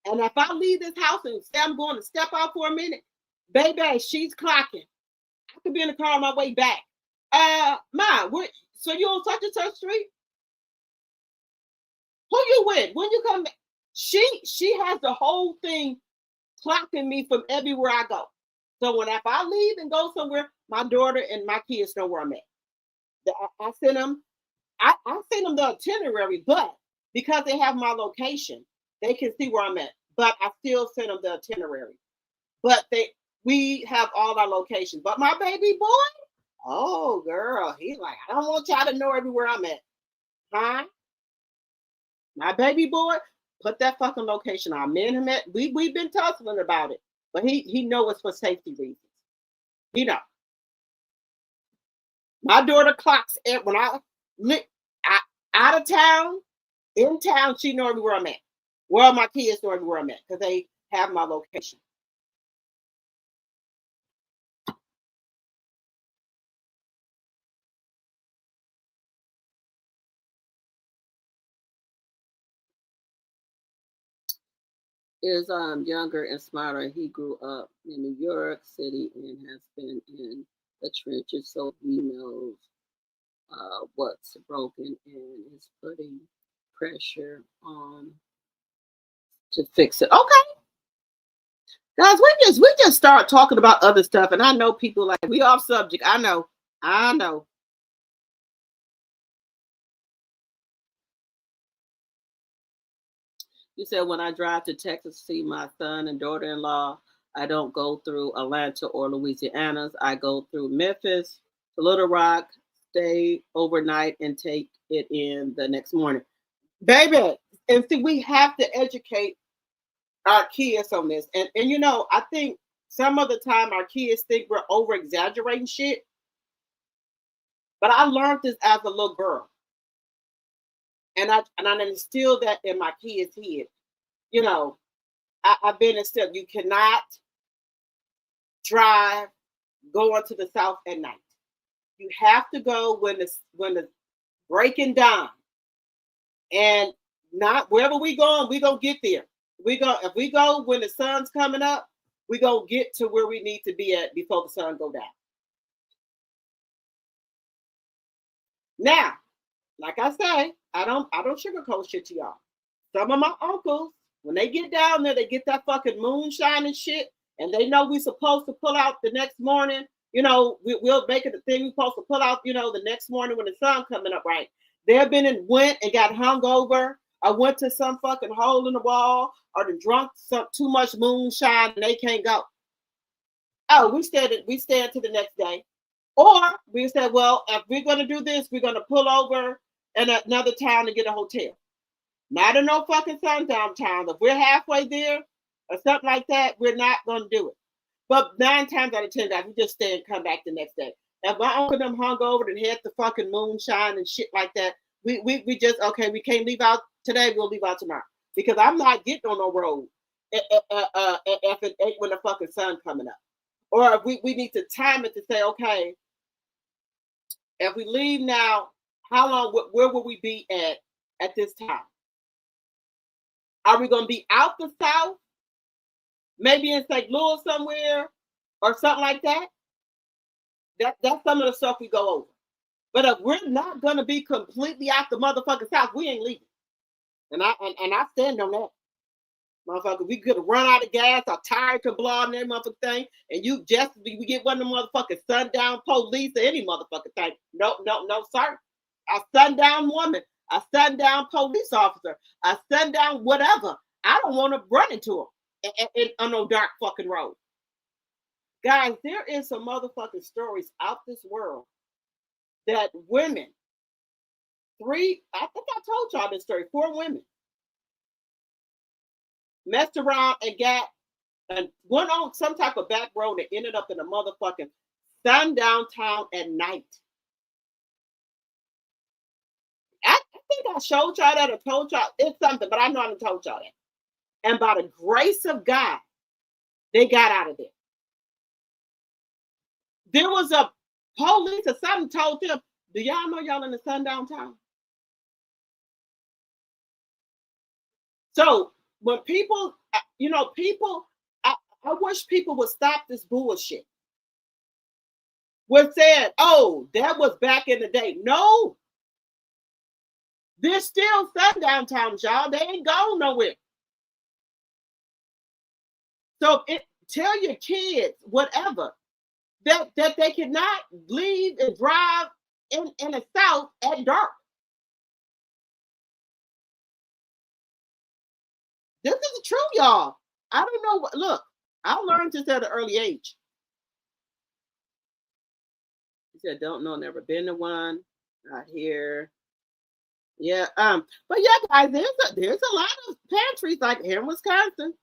And if I leave this house and say I'm going to step out for a minute, baby, she's clocking. I could be in the car on my way back. So you on such and such street? Who you with? When you come back? She has the whole thing clocking me from everywhere I go. So if I leave and go somewhere, my daughter and my kids know where I'm at. I send them the itinerary, but because they have my location, they can see where I'm at. But I still send them the itinerary. But we have all our locations. But my baby boy, oh girl, he's like, I don't want y'all to know everywhere I'm at. Huh? My baby boy, put that fucking location on. Me and him, we've been tussling about it. But he know it's for safety reasons. You know. My daughter clocks it when I out of town, in town, she knows everywhere I'm at. Well, my kids know everywhere I'm at because they have my location. Is younger and smarter. He grew up in New York City and has been in the trenches, so he knows what's broken and is putting pressure on to fix it. Okay, guys, we just start talking about other stuff, and I know people like we off subject. I know. You said when I drive to Texas to see my son and daughter-in-law, I don't go through Atlanta or Louisiana. I go through Memphis, Little Rock, stay overnight and take it in the next morning. Baby, and see, we have to educate our kids on this. And you know, I think some of the time our kids think we're over exaggerating shit. But I learned this as a little girl. And I instilled that in my kids' head. You know, I've been instilled, you cannot drive going to the south at night. You have to go when the breaking down. And not wherever we going, we gonna get there. If we go when the sun's coming up, we gonna get to where we need to be at before the sun go down. Now, like I say, I don't sugarcoat shit to y'all. Some of my uncles, when they get down there, they get that fucking moonshine and shit, and they know we supposed to pull out the next morning. You know, we'll make it the thing we supposed to pull out, you know, the next morning when the sun coming up, right? They've been and went and got hungover, or went to some fucking hole in the wall, or they drunk some too much moonshine and they can't go. Oh, we stay until the next day. Or we said, well, if we're gonna do this, we're gonna pull over in another town to get a hotel. Not in no fucking sundown town. If we're halfway there or something like that, we're not gonna do it. But 9 times out of 10, guys, we just stay and come back the next day. If my uncle them hung over and had the fucking moonshine and shit like that, we just, okay, we can't leave out today, we'll leave out tomorrow. Because I'm not getting on no road if it ain't when the fucking sun coming up. Or if we need to time it to say, okay, if we leave now, how long, where will we be at this time? Are we going to be out the south? Maybe in St. Louis somewhere or something like that? That's some of the stuff we go over. But if we're not going to be completely out the motherfucking south, we ain't leaving. And I stand on that. Motherfucker, we could have run out of gas, our tire could blow on that motherfucking thing, and we get one of them motherfucking sundown police or any motherfucking thing. No, sir. A sundown woman, a sundown police officer, a sundown whatever. I don't want to run into them on no dark fucking road. Guys, there is some motherfucking stories out this world that women, I think I told y'all this story, 4 women messed around and went on some type of back road and ended up in a motherfucking sundown town at night. I think I showed y'all that or told y'all it's something, but I know I haven't told y'all that. And by the grace of God, they got out of there. There was a police or something told them, do y'all know y'all in the sundown town? So when people, I wish people would stop this bullshit. We're saying, oh, that was back in the day. No. There's still sundown towns, y'all. They ain't going nowhere. So tell your kids, whatever, that they cannot leave and drive in the south at dark. This is true, y'all. I don't know what. Look, I learned this at an early age. He said, "Don't know, never been to one. Not here." Yeah. But yeah, guys, there's a lot of pantries like here in Wisconsin.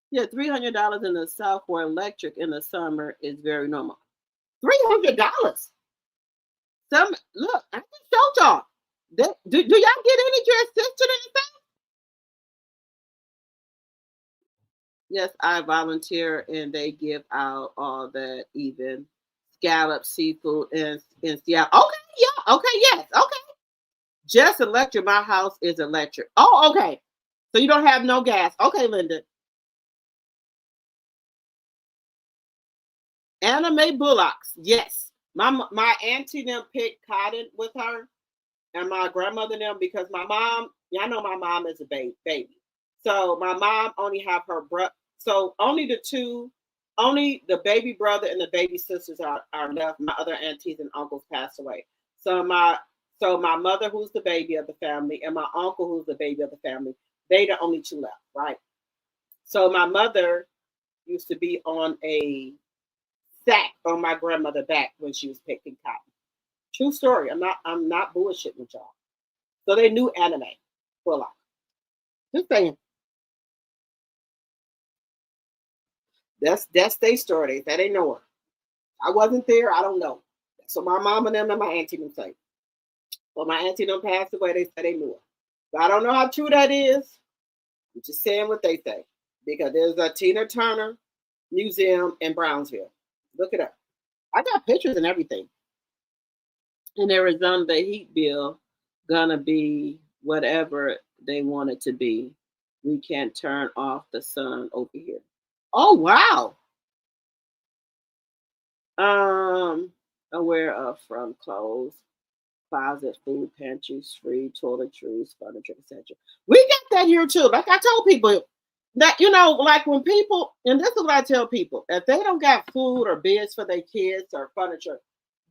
Yeah, $300 in the South for electric in the summer is very normal. $300. Look, I just showed y'all. Do y'all get energy assistance in the South? Yes, I volunteer and they give out all that, even scallop seafood in Seattle. Okay, yeah, okay, yes, okay. Just electric. My house is electric. Oh, okay. So you don't have no gas. Okay, Linda. Anna Mae Bullocks. Yes. My auntie them picked cotton with her and my grandmother them because my mom, y'all know my mom is a baby. So my mom only have her brother. So only the baby brother and the baby sisters are left. My other aunties and uncles passed away. So my mother, who's the baby of the family, and my uncle, who's the baby of the family, they the only 2 left, right? So my mother used to be on a sat on my grandmother's back when she was picking cotton. True story. I'm not bullshitting with y'all. So they knew anime. Well, just saying. That's their story. That ain't know her. I wasn't there. I don't know. So my mom and them and my auntie them say. Well, my auntie them passed away. They said they knew her. So I don't know how true that is. I'm just saying what they say. Because there's a Tina Turner museum in Brownsville. Look it up. I got pictures and everything. And Arizona, the heat bill gonna be whatever they want it to be. We can't turn off the sun over here. Oh wow. Aware of from clothes, closet, food pantries, free toiletries, furniture, etc. We got that here too. Like I told people that like when people, and this is what I tell people, if they don't got food or beds for their kids or furniture,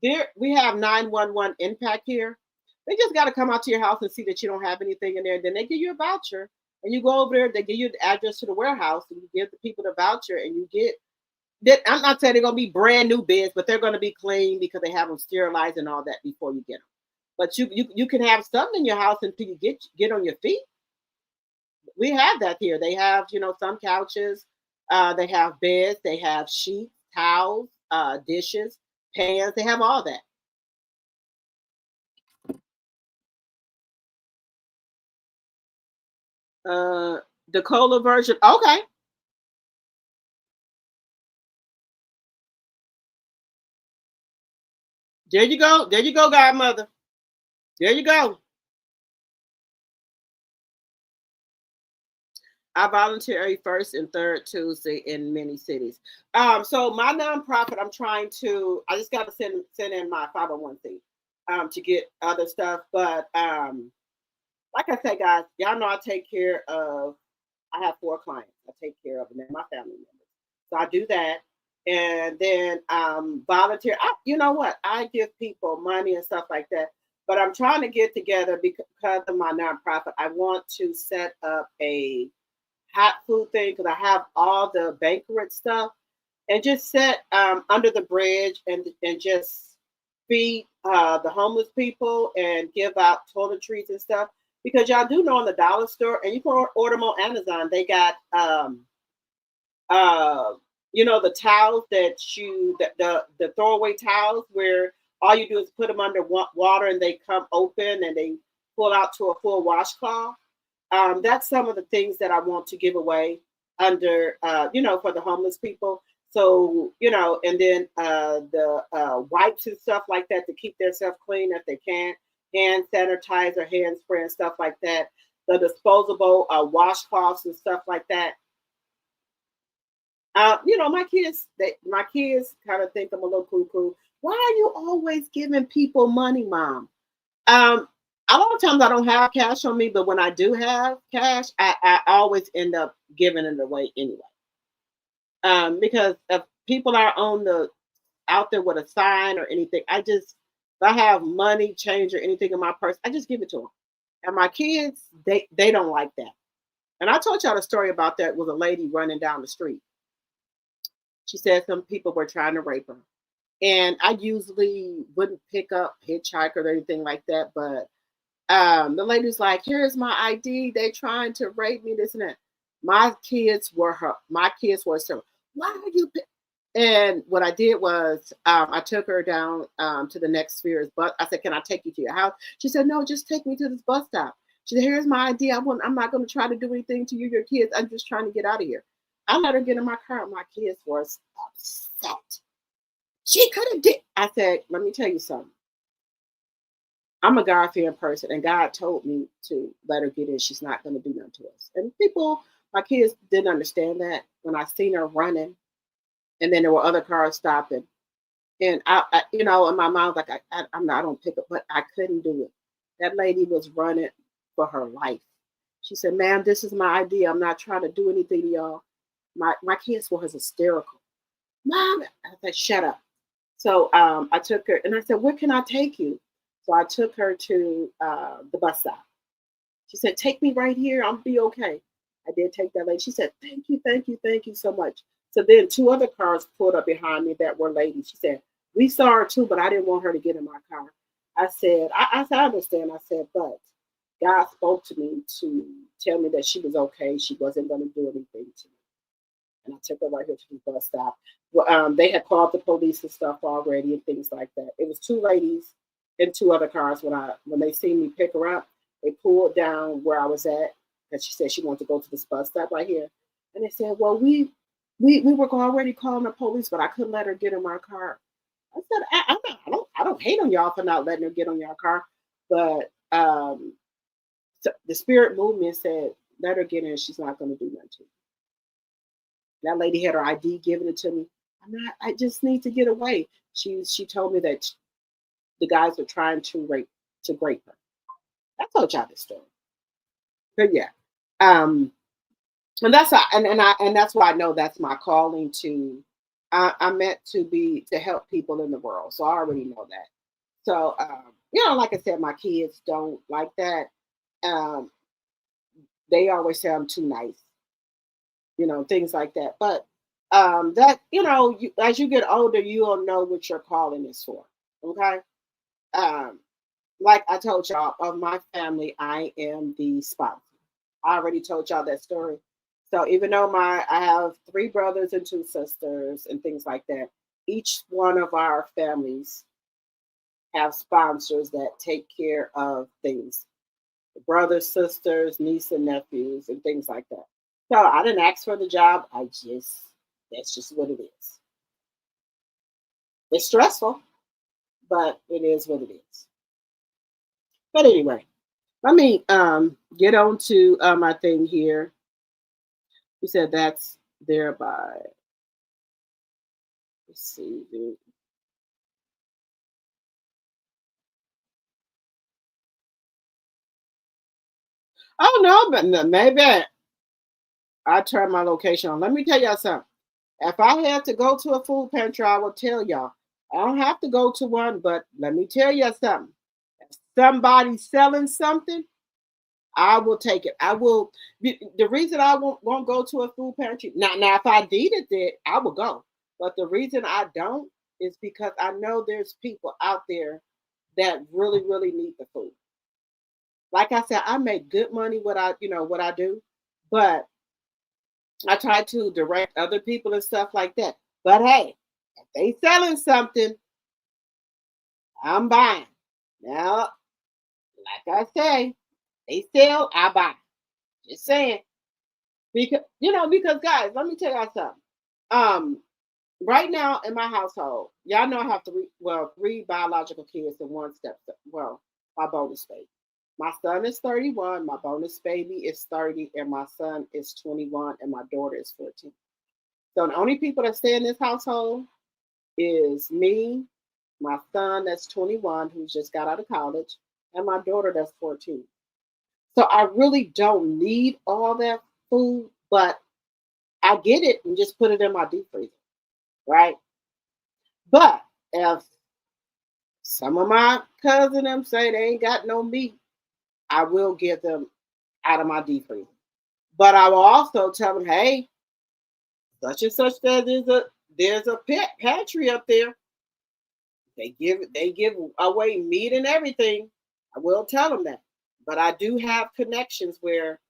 there we have 911 impact here. They just got to come out to your house and see that you don't have anything in there. Then they give you a voucher, and you go over there. They give you the address to the warehouse, and you give the people the voucher, and you get. I'm not saying they're going to be brand new beds, but they're going to be clean because they have them sterilized and all that before you get them. But you can have something in your house until you get on your feet. We have that here. They have some couches, they have beds, they have sheets, towels, dishes, pans. They have all that. The cola version. Okay. There you go. There you go, godmother. There you go. I volunteer every first and third Tuesday in many cities. So my nonprofit, I just got to send in my 501c to get other stuff. But like I said, guys, y'all know I have 4 clients. I take care of them and my family members. So I do that. And then volunteer. You know what? I give people money and stuff like that. But I'm trying to get together because of my nonprofit. I want to set up a hot food thing because I have all the banquet stuff and just set under the bridge and just feed the homeless people and give out toiletries and stuff. Because y'all do know in the dollar store, and you can order them on Amazon, they got the towels the throwaway towels where all you do is put them under water and they come open and they pull out to a full washcloth. That's some of the things that I want to give away under, for the homeless people. So, and then the wipes and stuff like that to keep themselves clean if they can, hand sanitizer, hand spray and stuff like that. The disposable washcloths and stuff like that. My kids kind of think I'm a little cuckoo. Why are you always giving people money, Mom? A lot of times I don't have cash on me, but when I do have cash, I always end up giving it away anyway. Because if people are out there with a sign or anything, if I have money, change or anything in my purse, I just give it to them. And my kids, they don't like that. And I told y'all the story about that with a lady running down the street. She said some people were trying to rape her. And I usually wouldn't pick up hitchhiker or anything like that, but the lady's like, here's my ID. They trying to rape me, this and that. My kids were so, why are you? And what I did was I took her down to the next spheres, but I said, can I take you to your house? She said, no, just take me to this bus stop. She said, here's my ID. I'm not going to try to do anything to you, your kids. I'm just trying to get out of here. I let her get in my car and my kids were upset. She could have did. I said, let me tell you something. I'm a God-fearing person, and God told me to let her get in. She's not going to do nothing to us. And my kids didn't understand that when I seen her running, and then there were other cars stopping. And I in my mind, like, I don't pick up, but I couldn't do it. That lady was running for her life. She said, ma'am, this is my idea. I'm not trying to do anything to y'all. My kids were hysterical. Mom, I said, shut up. So I took her, and I said, where can I take you? So I took her to the bus stop. She said, take me right here. I'll be okay. I did take that lady. She said, thank you so much. So then 2 other cars pulled up behind me that were ladies. She said, we saw her too, but I didn't want her to get in my car. I said, I understand. I said, but God spoke to me to tell me that she was okay. She wasn't going to do anything to me. And I took her right here to the bus stop. Well, they had called the police and stuff already and things like that. It was 2 ladies and 2 other cars. When they seen me pick her up, they pulled down where I was at, because she said she wanted to go to this bus stop right here. And they said, well, we were already calling the police, but I couldn't let her get in my car. I said, I don't hate on y'all for not letting her get on your car, but so the spirit moved me and said, let her get in. She's not going to do nothing to you. That lady had her ID, giving it to me. I just need to get away. She told me that the guys are trying to rape her. I told y'all this story. But yeah. And that's why I know that's my calling to. I'm meant to help people in the world, so I already know that. So like I said, my kids don't like that. They always say I'm too nice, things like that. But that as you get older, you'll know what your calling is for. Okay. Like I told y'all, of my family, I am the sponsor. I already told y'all that story. So even though I have 3 brothers and 2 sisters and things like that, each one of our families have sponsors that take care of things. The brothers, sisters, nieces, and nephews, and things like that. So I didn't ask for the job. That's just what it is. It's stressful, but it is what it is. But anyway, let me get on to my thing here. You said that's thereby. Let's see. Oh no, but maybe I turned my location on. Let me tell y'all something. If I had to go to a food pantry, I will tell y'all. I don't have to go to one, but let me tell you something. If somebody's selling something, I will take it. I will. The reason I won't go to a food pantry now, if I needed it, I will go. But the reason I don't is because I know there's people out there that really, really need the food. Like I said, I make good money what I do, but I try to direct other people and stuff like that. But hey, if they selling something, I'm buying. Now, like I say, they sell, I buy. Just saying. Because guys, let me tell y'all something. Right now in my household, y'all know I have 3 biological kids and 1 my bonus baby. My son is 31, my bonus baby is 30, and my son is 21, and my daughter is 14. So the only people that stay in this household is me, my son that's 21, who just got out of college, and my daughter that's 14. So I really don't need all that food, but I get it and just put it in my deep freezer, right? But if some of my cousins them say they ain't got no meat, I will give them out of my deep freezer. But I will also tell them, hey, such and such there's a pet pantry up there. They give away meat and everything. I will tell them that. But I do have connections where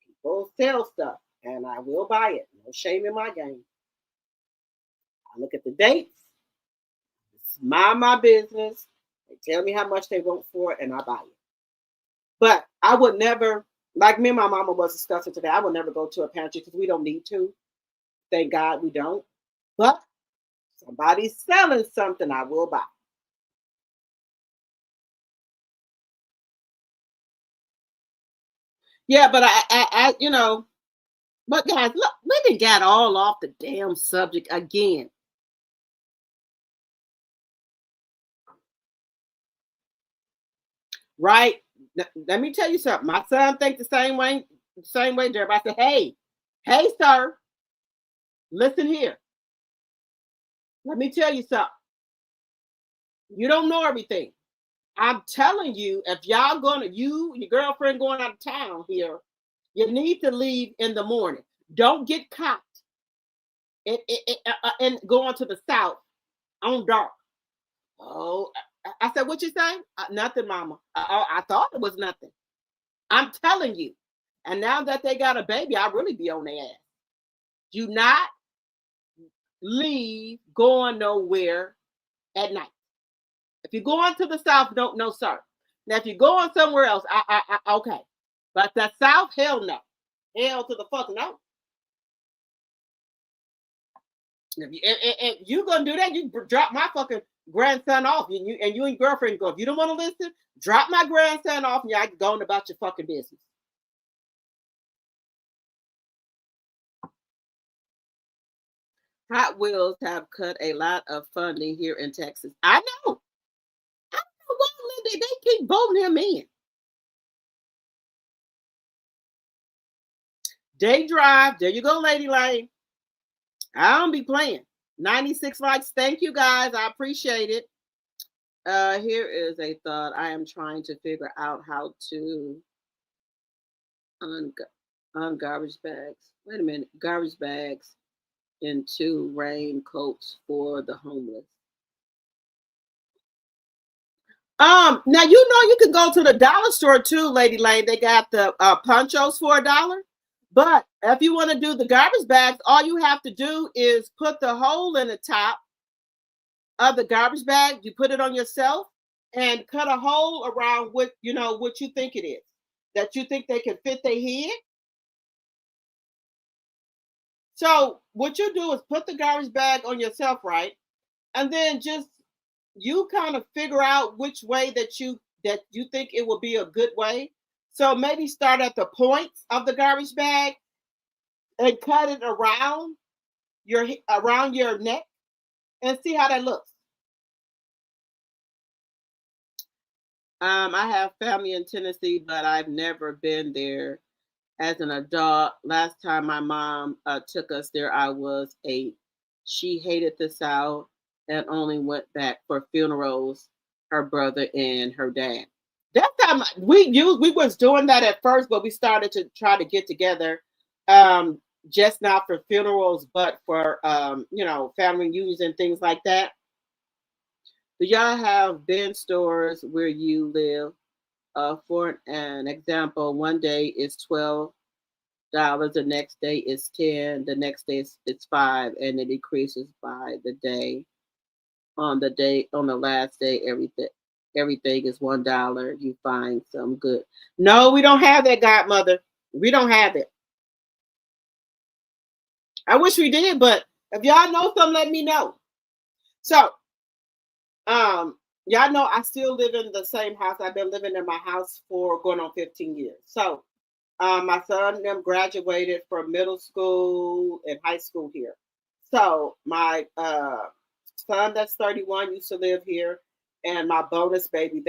people sell stuff, and I will buy it. No shame in my game. I look at the dates. It's my business. They tell me how much they want for it, and I buy it. But I would never, like me and my mama was discussing today, I would never go to a pantry because we don't need to. Thank God we don't. But somebody's selling something, I will buy. Yeah, but I but guys, look, we done got all off the damn subject again. Right? Let me tell you something. My son thinks the same way, Jerry. I said, hey, sir, listen here. Let me tell you something. You don't know everything. I'm telling you, if y'all your girlfriend going out of town here, you need to leave in the morning. Don't get caught and going to the south on dark. Oh, I said, what you say? Nothing, mama. I thought it was nothing. I'm telling you. And now that they got a baby, I really be on their ass. Do not leave going nowhere at night. If you're going to the south, no, sir. Now, if you're going somewhere else, okay. But the south, hell no. Hell to the fuck no. If you're gonna do that, you drop my fucking grandson off, and you and your girlfriend go. If you don't want to listen, drop my grandson off, and y'all going about your fucking business. Hot Wheels have cut a lot of funding here in Texas. I know. I don't know why they keep voting him in. Day Drive. There you go, Lady Lane. I don't be playing. 96 likes. Thank you, guys. I appreciate it. Here is a thought. I am trying to figure out how to on garbage bags. Wait a minute. Garbage bags into raincoats for the homeless. Now you can go to the dollar store too, Lady Lane. They got the ponchos for $1. But if you want to do the garbage bags, all you have to do is put the hole in the top of the garbage bag. You put it on yourself and cut a hole around what you think it is, that you think they can fit their head. So what you do is put the garbage bag on yourself, right? And then just you kind of figure out which way that you think it will be a good way. So maybe start at the points of the garbage bag and cut it around your neck and see how that looks. I have family in Tennessee, but I've never been there as an adult. Last time my mom took us there, I was 8. She hated the South and only went back for funerals, her brother and her dad. That time we was doing that at first, but we started to try to get together, just not for funerals, but for family reunions and things like that. Do y'all have bin stores where you live? For an example, one day is $12, the next day is $10, the next day it's $5, and it decreases by the day. On the last day, everything is $1. You find some good. No, we don't have that, Godmother. We don't have it. I wish we did, but if y'all know something, let me know. So, y'all know I still live in the same house. I've been living in my house for going on 15 years. So, my son and them graduated from middle school and high school here. So, my son that's 31 used to live here, and my bonus baby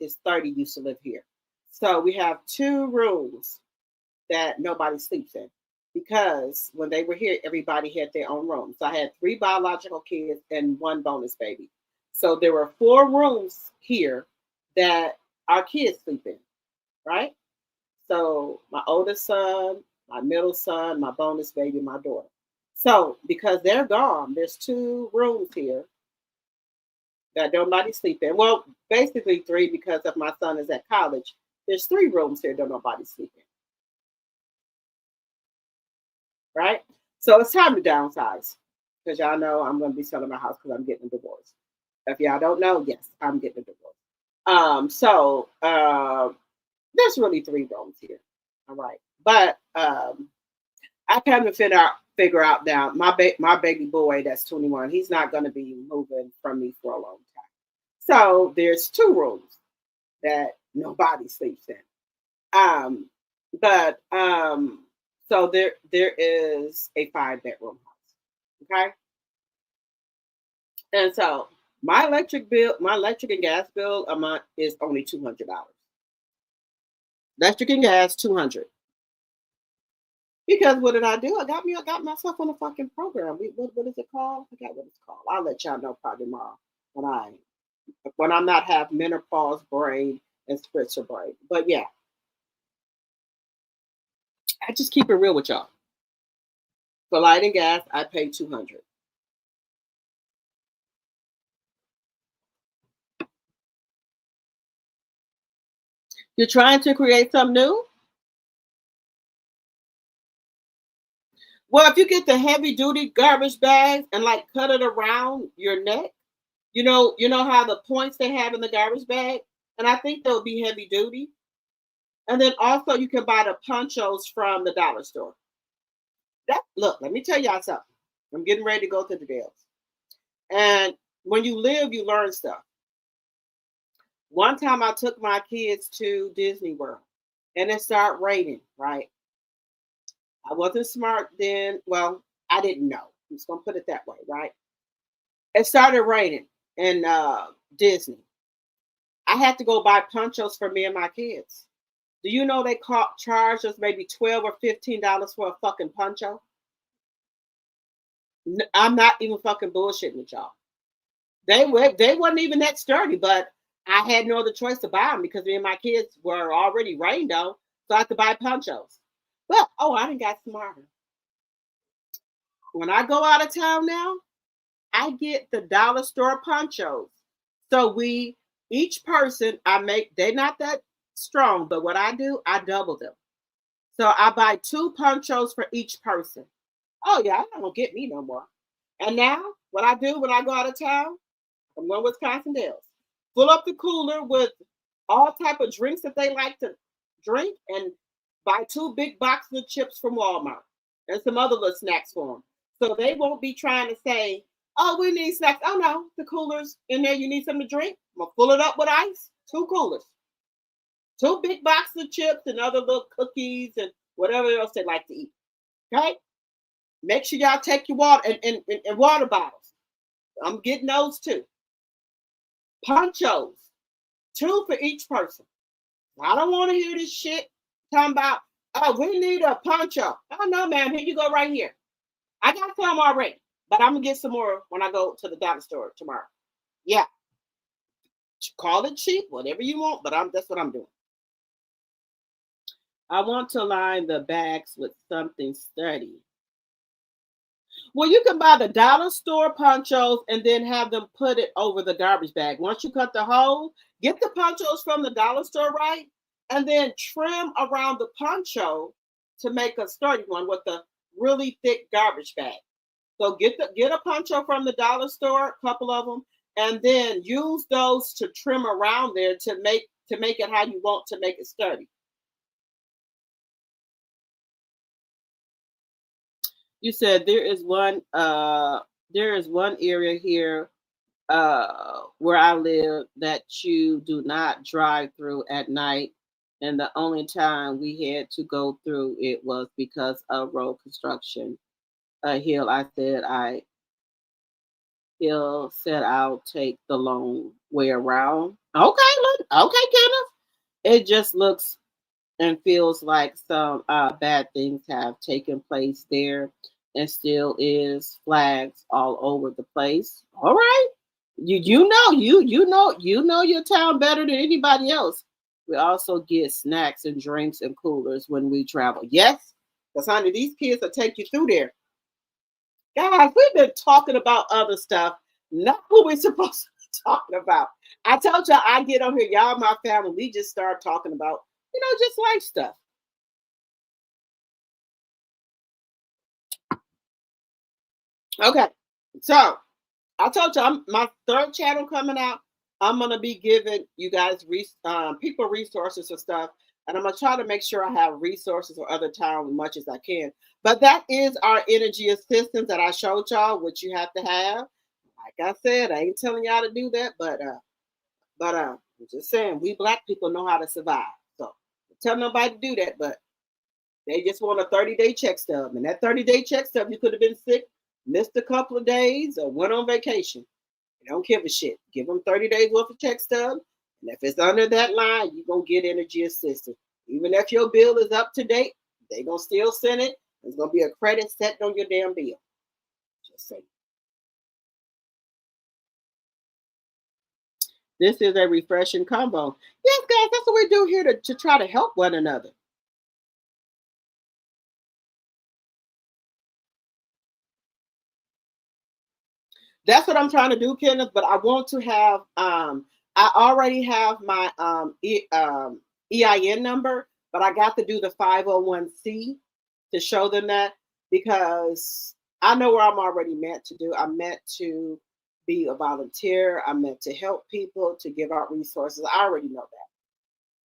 is 30 used to live here. So we have 2 rooms that nobody sleeps in, because when they were here, everybody had their own room. So I had 3 biological kids and 1 bonus baby. So there were 4 rooms here that our kids sleep in, right? So my oldest son, my middle son, my bonus baby, my daughter. So because they're gone, there's 2 rooms here that nobody sleep in. Well, basically 3, because if my son is at college, there's 3 rooms here that nobody sleep in. Right? So it's time to downsize, because y'all know I'm going to be selling my house because I'm getting a divorce. If y'all don't know, yes, I'm getting a divorce. So there's really 3 rooms here. All right. But I kind of figure out now, my baby boy that's 21, he's not going to be moving from me for a long time. So there's 2 rooms that nobody sleeps in. So there is a 5-bedroom house. Okay. And so my electric and gas bill a month is only $200. Electric and gas, $200. Because what did I do? I got myself on a fucking program. What is it called? I forgot what it's called. I'll let y'all know probably tomorrow when I'm not have menopause brain and spritzer brain. But yeah, I just keep it real with y'all. For light and gas, I pay $200. You're trying to create something new? Well, if you get the heavy duty garbage bags and like cut it around your neck, you know how the points they have in the garbage bag, and I think they'll be heavy duty. And then also you can buy the ponchos from the dollar store. Look, let me tell y'all something. I'm getting ready to go to the deals. And when you live, you learn stuff. One time I took my kids to Disney World and it started raining, right? I wasn't smart then. Well, I didn't know. I'm just gonna put it that way, right? It started raining in Disney. I had to go buy ponchos for me and my kids. Do you know they charged us maybe $12 or $15 for a fucking poncho? I'm not even fucking bullshitting with y'all. They wasn't even that sturdy, but I had no other choice to buy them because me and my kids were already rained on, so I had to buy ponchos. But I done got smarter. When I go out of town now, I get the dollar store ponchos. So each person they're not that strong, but what I do, I double them. So I buy 2 ponchos for each person. Oh yeah, I don't get me no more. And now what I do when I go out of town, I'm going to Wisconsin Dells. Fill up the cooler with all type of drinks that they like to drink and buy 2 big boxes of chips from Walmart and some other little snacks for them. So they won't be trying to say, oh, we need snacks. Oh no, the cooler's in there. You need something to drink? I'm going to fill it up with ice. 2 coolers. 2 big boxes of chips and other little cookies and whatever else they like to eat. Okay? Make sure y'all take your water and water bottles. I'm getting those too. Ponchos. 2 for each person. I don't want to hear this shit talking about, oh, we need a poncho. Oh, no, ma'am. Here you go right here. I got some already, but I'm going to get some more when I go to the dollar store tomorrow. Yeah. Call it cheap, whatever you want, but that's what I'm doing. I want to line the bags with something sturdy. Well, you can buy the dollar store ponchos and then have them put it over the garbage bag. Once you cut the hole, get the ponchos from the dollar store, right? And then trim around the poncho to make a sturdy one with a really thick garbage bag. So get a poncho from the dollar store, a couple of them, and then use those to trim around there to make it how you want to make it sturdy. You said there is one area here where I live that you do not drive through at night, and the only time we had to go through it was because of road construction. Hill said I'll take the long way around. Okay, Kenneth. It just looks and feels like some bad things have taken place there, and still is flags all over the place. All right, you know your town better than anybody else. We also get snacks and drinks and coolers when we travel. Yes, because honey, these kids will take you through there. Guys, we've been talking about other stuff, not what we're supposed to be talking about. I told y'all I get on here, y'all, my family, we just start talking about, just life stuff. Okay, so I told you my 3rd channel coming out. I'm gonna be giving you guys people resources and stuff, and I'm gonna try to make sure I have resources for other towns as much as I can. But that is our energy assistance that I showed y'all, which you have to have. Like I said, I ain't telling y'all to do that, but I'm just saying we Black people know how to survive. So don't tell nobody to do that, but they just want a 30-day check stub, and that 30-day check stub, you could have been sick, missed a couple of days, or went on vacation. They don't give a shit. Give them 30 days worth of check stub. And if it's under that line, you're going to get energy assistance. Even if your bill is up to date, they're going to still send it. There's going to be a credit set on your damn bill. Just saying. This is a refreshing combo. Yes, guys, that's what we do here to try to help one another. That's what I'm trying to do, Kenneth. But I want to have I already have my EIN number, but I got to do the 501c to show them that, because I know where I'm already meant to do. I'm meant to be a volunteer. I'm meant to help people, to give out resources. I already know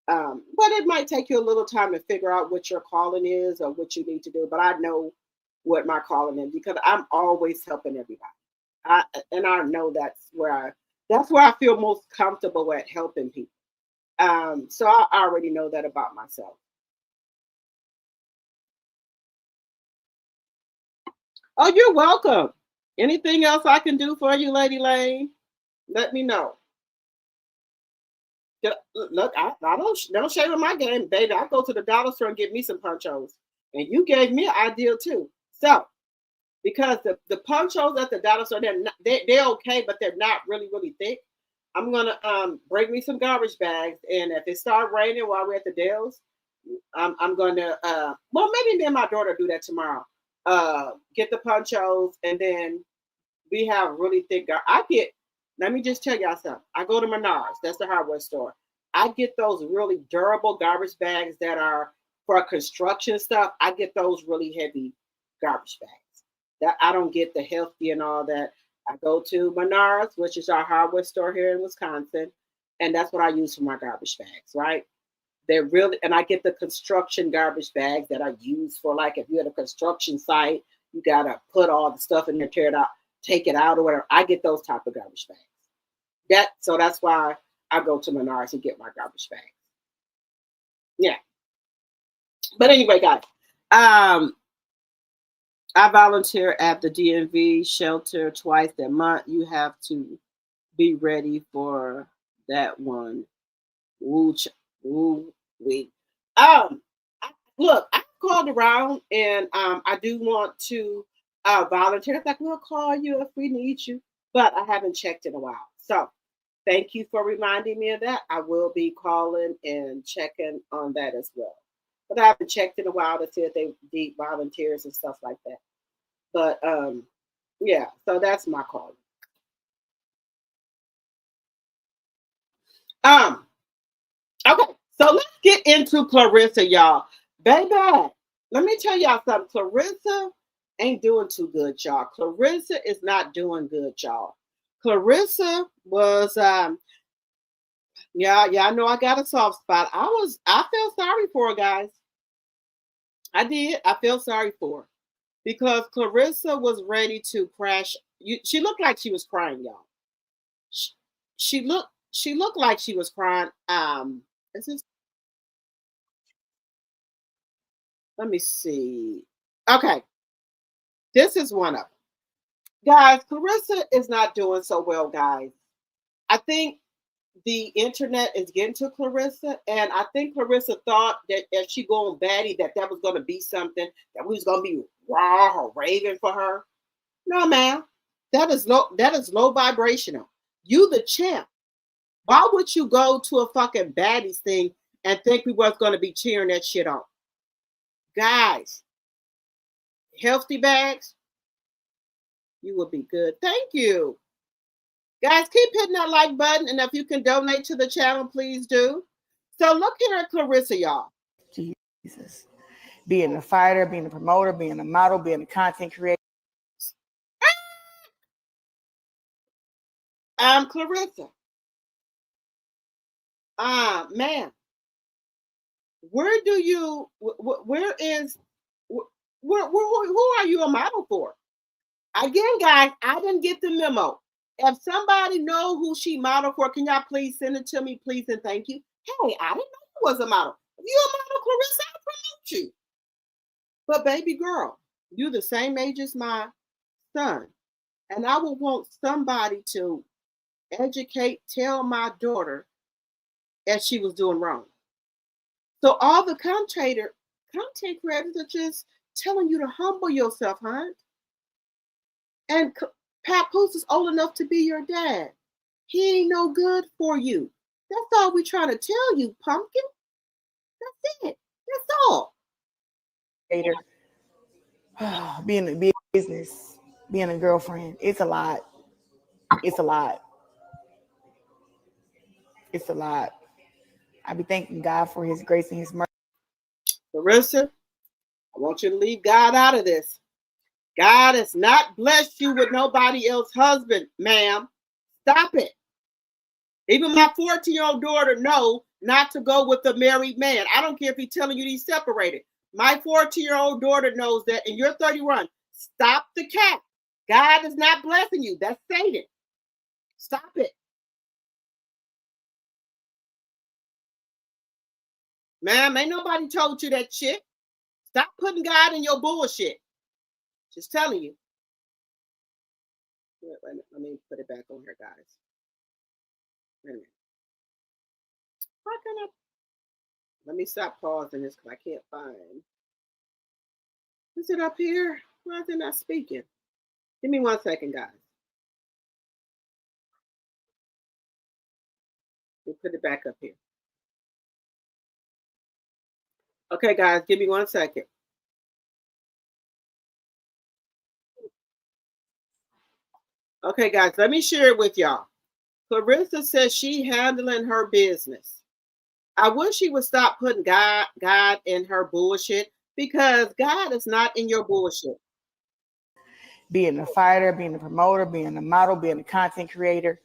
that. But it might take you a little time to figure out what your calling is or what you need to do. But I know what my calling is, because I'm always helping everybody. And I know that's where I feel most comfortable at helping people. So I already know that about myself. Oh, you're welcome. Anything else I can do for you, Lady Lane? Let me know. Look, I don't shame in my game, baby. I go to the dollar store and get me some ponchos, and you gave me an idea too. So, because the ponchos at the dollar store, they're okay, but they're not really thick. I'm gonna bring me some garbage bags, and if it starts raining while we're at the Dells, I'm gonna well, maybe me and my daughter do that tomorrow. Get the ponchos, and then we have really thick. Let me just tell y'all something. I go to Menards. That's the hardware store. I get those really durable garbage bags that are for construction stuff. I get those really heavy garbage bags. That I don't get the healthy and all that. I go to Menards, which is our hardware store here in Wisconsin, and that's what I use for my garbage bags, right? They're really, and I get the construction garbage bags that are used for, like, if you're at a construction site, you gotta put all the stuff in there, tear it out, take it out or whatever. I get those type of garbage bags. So that's why I go to Menards and get my garbage bags. Yeah. But anyway, guys, I volunteer at the DMV shelter twice a month. You have to be ready for that one. Woo, wee. Look, I called around, and I do want to volunteer. It's like, we'll call you if we need you, but I haven't checked in a while. So thank you for reminding me of that. I will be calling and checking on that as well. But I haven't checked in a while to see if they need volunteers and stuff like that. But yeah, so that's my call. Okay, so let's get into Clarissa, y'all. Baby, let me tell y'all something. Clarissa ain't doing too good, y'all. Clarissa is not doing good, y'all. Clarissa was yeah, I know I got a soft spot. I felt sorry for her, guys. I did. I felt sorry for her because Clarissa was ready to crash. She looked like she was crying, y'all. She looked like she was crying. Is this, let me see. Okay, this is one of them. Guys, Clarissa is not doing so well, guys. I think the internet is getting to Clarissa, and I think Clarissa thought that if she go on baddie, that was going to be something, that we was going to be raw or raving for her. No, ma'am. That is low vibrational. You the champ. Why would you go to a fucking baddies thing and think we was going to be cheering that shit on? Guys, healthy bags, you will be good. Thank you. Guys, keep hitting that like button, and if you can donate to the channel, please do. So look at Clarissa, y'all. Jesus. Being a fighter, being a promoter, being a model, being a content creator. Clarissa. Man. Who are you a model for? Again, guys, I didn't get the memo. If somebody know who she modeled for, can y'all please send it to me, please, and thank you. Hey, I didn't know you was a model. If you a model, Clarissa, I'll promote you. But baby girl, you the same age as my son. And I would want somebody to tell my daughter that she was doing wrong. So all the content creators are just telling you to humble yourself, huh? And Papoose is old enough to be your dad. He ain't no good for you. That's all we trying to tell you, pumpkin. That's it. That's all. Being a business, being a girlfriend, it's a lot. It's a lot. It's a lot. I be thanking God for his grace and his mercy. Clarissa, I want you to leave God out of this. God has not blessed you with nobody else's husband, ma'am. Stop it. Even my 14-year-old daughter knows not to go with a married man. I don't care if he's telling you he's separated. My 14-year-old daughter knows that, and you're 31. Stop the cap. God is not blessing you. That's Satan. Stop it. Ma'am, ain't nobody told you that shit. Stop putting God in your bullshit. Just telling you. Let me put it back on here, guys. Wait a minute. Why can't I? Let me stop pausing this because I can't find. Is it up here? Why is it not speaking? Give me 1 second, guys. Let me put it back up here. Okay, guys, give me 1 second. Okay, guys, let me share it with y'all. Clarissa says she handling her business. I wish she would stop putting God in her bullshit because God is not in your bullshit. Being a fighter, being a promoter, being a model, being a content creator,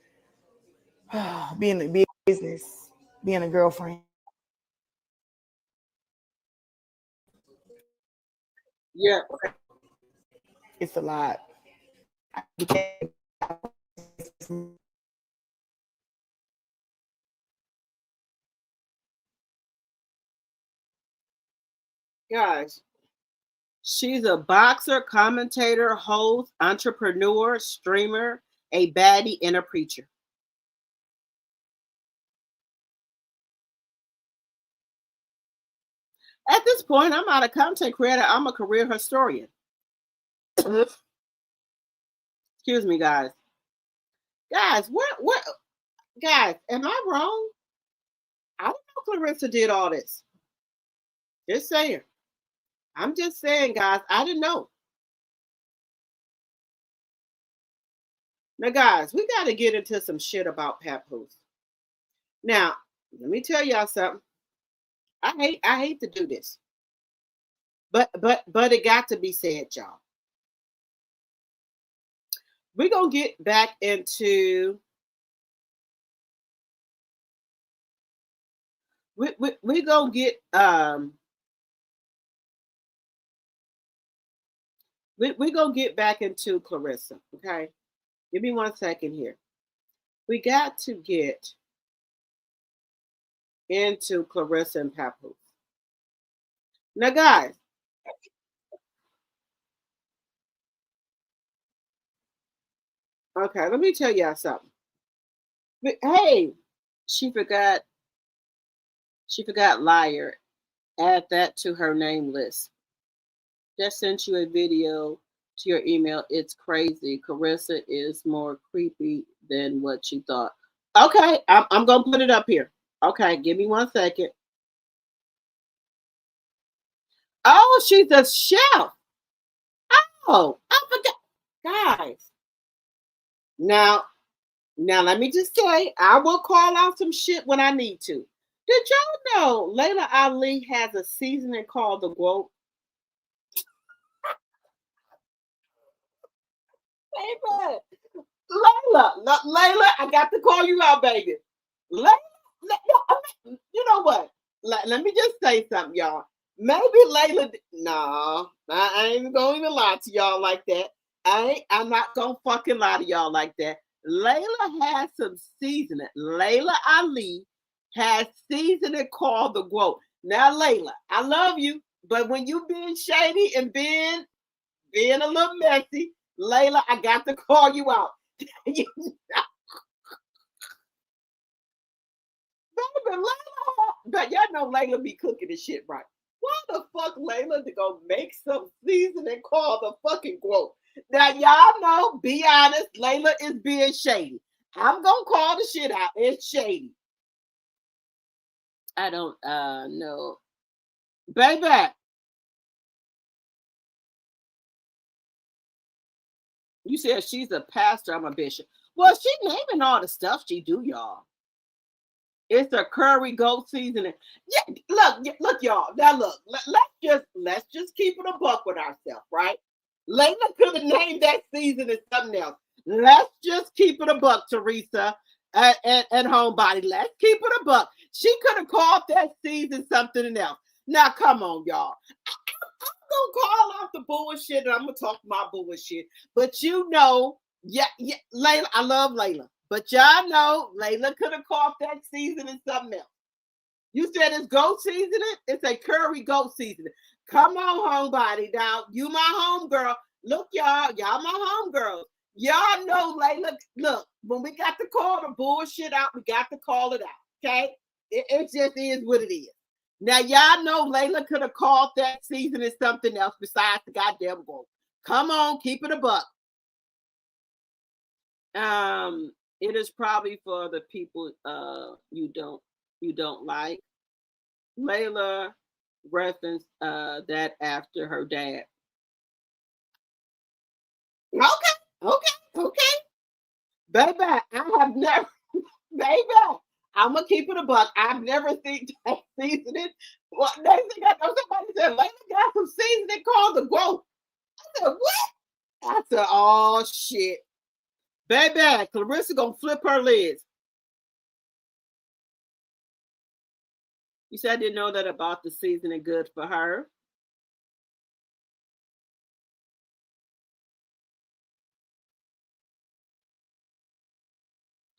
being a business, being a girlfriend. Yeah. It's a lot. Guys, she's a boxer, commentator, host, entrepreneur, streamer, a baddie, and a preacher. At this point, I'm not a content creator. I'm a career historian. Excuse me, guys. Guys, what? Guys, am I wrong? I don't know Clarissa did all this. Just saying. I'm just saying, guys, I didn't know. Now, guys, we got to get into some shit about Papoose. Now, let me tell y'all something. I hate to do this. But it got to be said, y'all. We're gonna get back into we're gonna get we're gonna get back into Clarissa, okay? Give me 1 second here. We got to get into Clarissa and Papoose. Now, guys, okay, let me tell y'all something. Hey, she forgot liar. Add that to her name list. Just sent you a video to your email. It's crazy. Carissa is more creepy than what you thought. Okay, I'm gonna put it up here. Okay, give me 1 second. Oh, she's a chef. Oh, I forgot. Guys. Now let me just say, I will call out some shit when I need to. Did y'all know Layla Ali has a seasoning called the Globe? Baby. Layla, I got to call you out, baby. Layla, you know what? Let me just say something, y'all. Maybe Layla, no, I ain't going to lie to y'all like that. I'm not going to fucking lie to y'all like that. Layla has some seasoning. Layla Ali has seasoning called the Glow. Now, Layla, I love you, but when you being shady and being a little messy, Layla, I got to call you out. Baby, Layla, but y'all know Layla be cooking the shit right. Why the fuck Layla to go make some seasoning called the fucking Glow? Now, y'all know, be honest, Layla is being shady. I'm gonna call the shit out. It's shady. I don't know. Baby. You said she's a pastor, I'm a bishop. Well, she naming all the stuff she do, y'all. It's a curry goat seasoning. Yeah, look, y'all. Now look, let's just keep it a buck with ourselves, right? Layla could have named that seasoning something else. Let's just keep it a buck, Teresa and Homebody. Let's keep it a buck. She could have called that season something else. Now, come on, y'all. I'm gonna call off the bullshit and I'm gonna talk my bullshit. But you know, yeah, Layla, I love Layla. But y'all know Layla could have called that seasoning something else. You said it's goat seasoning? It's a curry goat seasoning. Come on, homebody. Now, you my home girl. Look, y'all my home girls. Y'all know Layla. Look, when we got to call the bullshit out, we got to call it out. Okay? It just is what it is. Now, y'all know Layla could have called that seasoning something else besides the goddamn goat. Come on, keep it a buck. It is probably for the people you don't like. Layla referenced that after her dad. Okay. Baby, I have never, baby, I'm gonna keep it a buck. I've never seen that seasoning. Well, they think somebody said Layla got some seasoning called the goat. I said, what? I said, oh shit. Baby, Clarissa gonna flip her lids. You said I didn't know that about the seasoning good for her.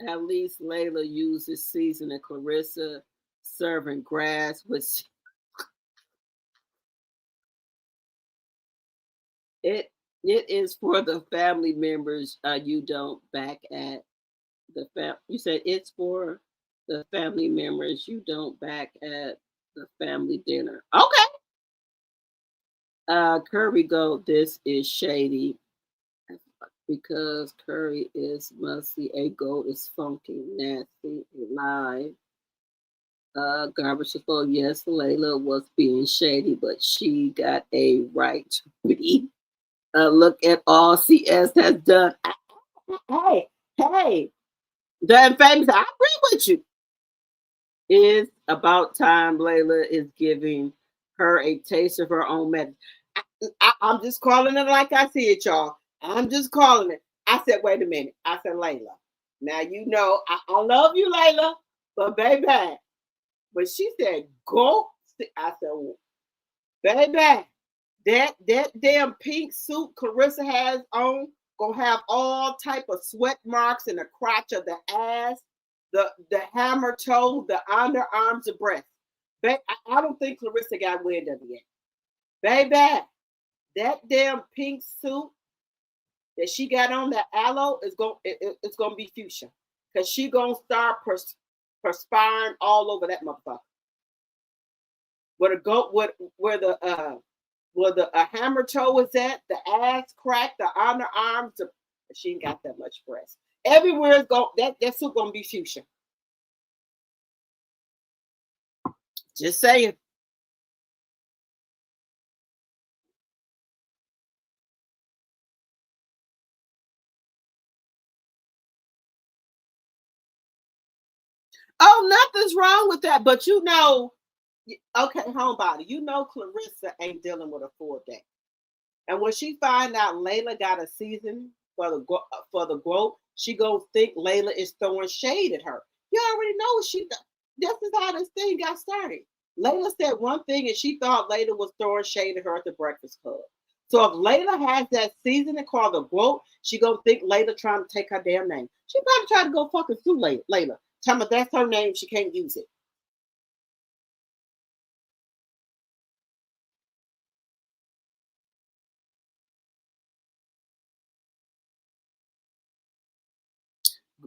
At least Layla uses seasoning. Clarissa serving grass with it. It is for the family members you don't back at the fam. You said it's for the family members you don't back at the family dinner. Okay. Curry goat. This is shady because curry is musty. A goat is funky, nasty, alive. Garbage disposal. Yes, Layla was being shady, but she got a right to be. Look at all CS has done. Hey, the famous. I agree with you. It's about time Layla is giving her a taste of her own medicine. I'm just calling it like I see it, y'all. I'm just calling it. I said, wait a minute. I said, Layla. Now you know I love you, Layla, but baby, but she said, go. I said, baby, that damn pink suit Clarissa has on gonna have all type of sweat marks in the crotch of the ass, the hammer toe, the underarms, the breast. I don't think Clarissa got wind of it yet. Baby, that damn pink suit that she got on, that aloe, it's gonna be fuchsia. Because she gonna start perspiring all over that motherfucker. Where the hammer toe is at, the ass crack, the underarms, she ain't got that much breast. Everywhere is that suit gonna be fuchsia. Just saying. Oh, nothing's wrong with that. But you know, okay, homebody, you know Clarissa ain't dealing with a full day. And when she find out Layla got a season for the growth, she gonna think Layla is throwing shade at her. You already know she. This is how this thing got started. Layla said one thing, and she thought Layla was throwing shade at her at the Breakfast Club. So if Layla has that seasoning called the growth, she gonna think Layla trying to take her damn name. She probably tried to go fucking sue Layla. Tell me that's her name. She can't use it.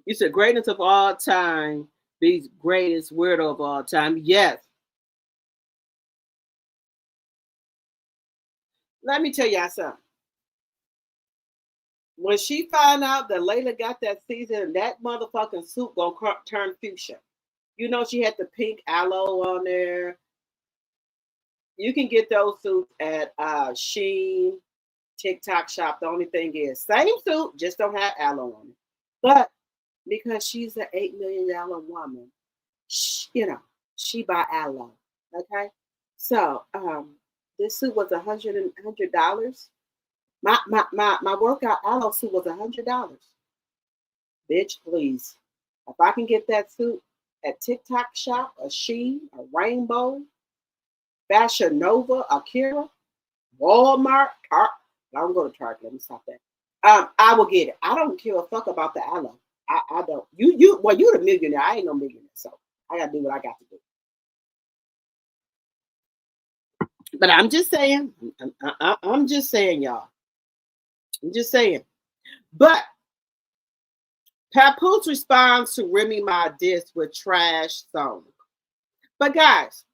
You said greatness of all time beats greatest weirdo of all time. Yes. Let me tell y'all something. When she found out that Layla got that season, that motherfucking suit gonna turn fuchsia. You know she had the pink aloe on there. You can get those suits at Shein, TikTok shop. The only thing is, same suit, just don't have aloe on it. But because she's an $8 million woman. She buy aloe. Okay, so this suit was $100. My workout aloe suit was $100. Bitch, please. If I can get that suit at TikTok Shop, a Shein, a Rainbow, Fashion Nova, Akira, Walmart, I don't go to Target. Let me stop that. I will get it. I don't give a fuck about the aloe. I don't. You the millionaire. I ain't no millionaire, so I gotta do what I got to do. But I'm just saying. I'm just saying, y'all. I'm just saying. But Papoose responds to Remy Ma diss with trash song. But guys,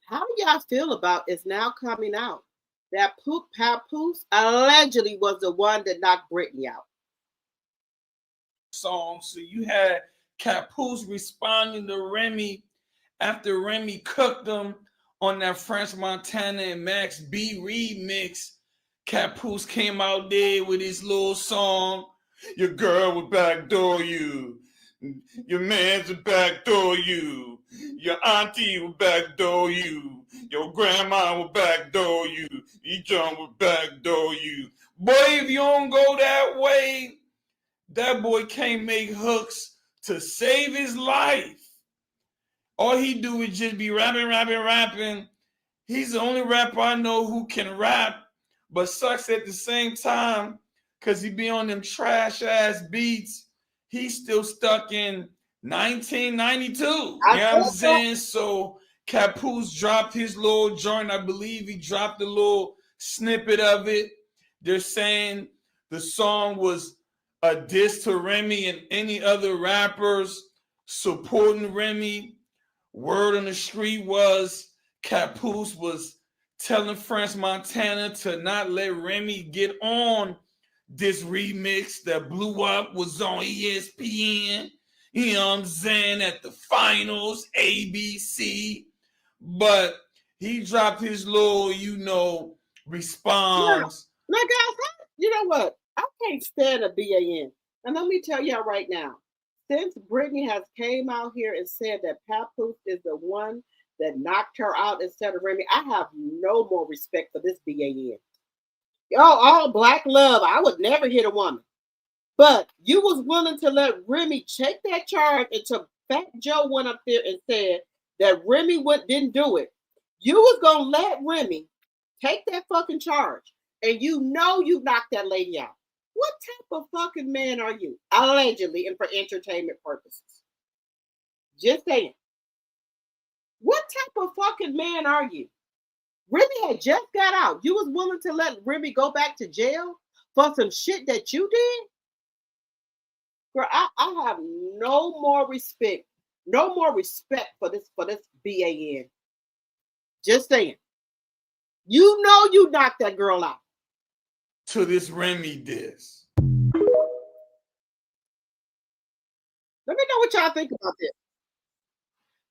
how do y'all feel about it's now coming out that Papoose allegedly was the one that knocked Britney out? Song. So you had Papoose responding to Remy after Remy cooked them on that French Montana and Max B remix. Papoose came out there with his little song. Your girl will backdoor you. Your man's will backdoor you. Your auntie will backdoor you. Your grandma will backdoor you. Your John will backdoor you. Boy, if you don't go that way, that boy can't make hooks to save his life. All he do is just be rapping. He's the only rapper I know who can rap, but sucks at the same time because he be on them trash ass beats. He's still stuck in 1992. You know what I'm saying? So Papoose dropped his little joint. I believe he dropped a little snippet of it. They're saying the song was a diss to Remy and any other rappers supporting Remy. Word on the street was Papoose was telling French Montana to not let Remy get on this remix that blew up, was on ESPN, you know what I'm saying, at the finals, ABC. But he dropped his little, response. Now, guys, you know what? I can't stand a BAN. And let me tell y'all right now, since Britney has came out here and said that Papoose is the one that knocked her out instead of Remy, I have no more respect for this BAN. All black love. I would never hit a woman. But you was willing to let Remy take that charge until Fat Joe went up there and said that Remy didn't do it. You was going to let Remy take that fucking charge. And you know you knocked that lady out. What type of fucking man are you? Allegedly, and for entertainment purposes. Just saying. What type of fucking man are you? Remy had just got out. You was willing to let Remy go back to jail for some shit that you did? Girl, I have no more respect. No more respect for this BAN. Just saying. You know you knocked that girl out. To this Remy diss. Let me know what y'all think about this.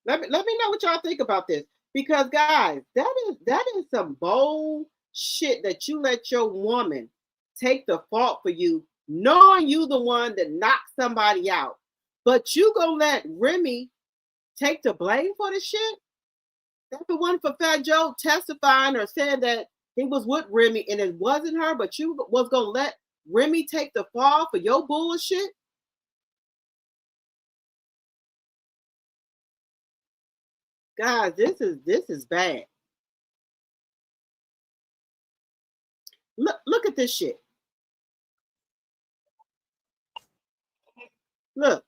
Let me know what y'all think about this. Because guys, that is some bold shit that you let your woman take the fault for you, knowing you the one that knocked somebody out. But you gonna let Remy take the blame for the shit? That's the one for Fat Joe testifying or saying that he was with Remy and it wasn't her, but you was gonna let Remy take the fall for your bullshit? Guys, this is bad. Look at this shit. Look,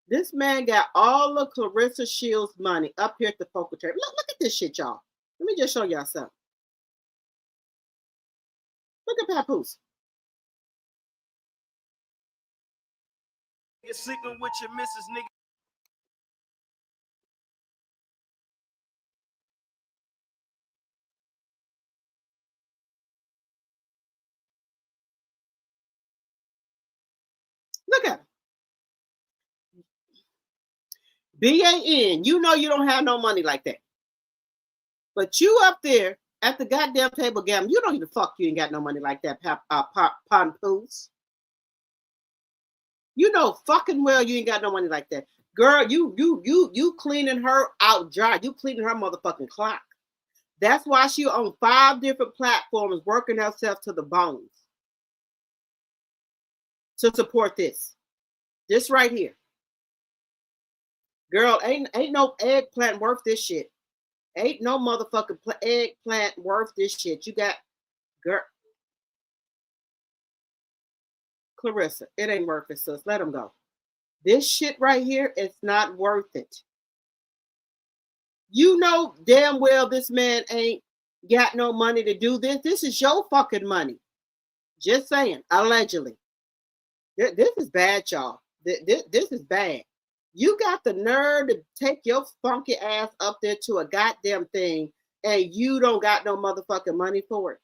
this man got all of Clarissa Shields' money up here at the poker table. Look at this shit, y'all. Let me just show y'all something. Look at Papoose. You're sleeping with your missus, nigga. Look at him. BAN, you know you don't have no money like that. But you up there at the goddamn table gambling, you don't even fuck you ain't got no money like that, Papoose. You know fucking well you ain't got no money like that. Girl, you cleaning her out dry. You cleaning her motherfucking clock. That's why she on 5 different platforms working herself to the bones to support this. This right here. Girl, ain't no eggplant worth this shit. Ain't no motherfucking eggplant worth this shit. You got, girl, Clarissa, it ain't worth it, sis. Let them go. This shit right here, it's not worth it. You know damn well this man ain't got no money to do this. This is your fucking money. Just saying, allegedly. This is bad, y'all. This is bad. You got the nerve to take your funky ass up there to a goddamn thing and you don't got no motherfucking money for it.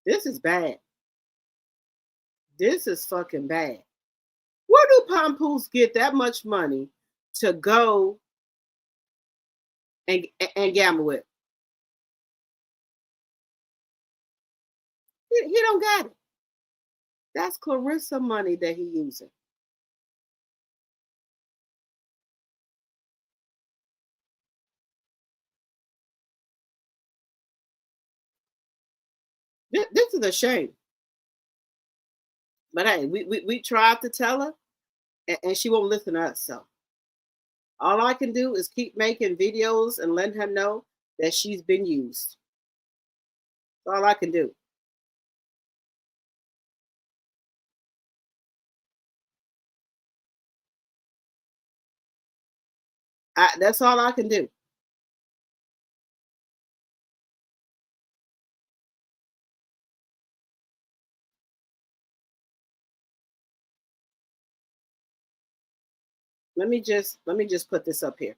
This is bad. This is fucking bad. Where do Papoose get that much money to go and gamble with? He don't got it. That's Clarissa money that he using. This is a shame. But hey, we tried to tell her, and she won't listen to us. So all I can do is keep making videos and letting her know that she's been used. That's all I can do. That's all I can do. Let me just put this up here.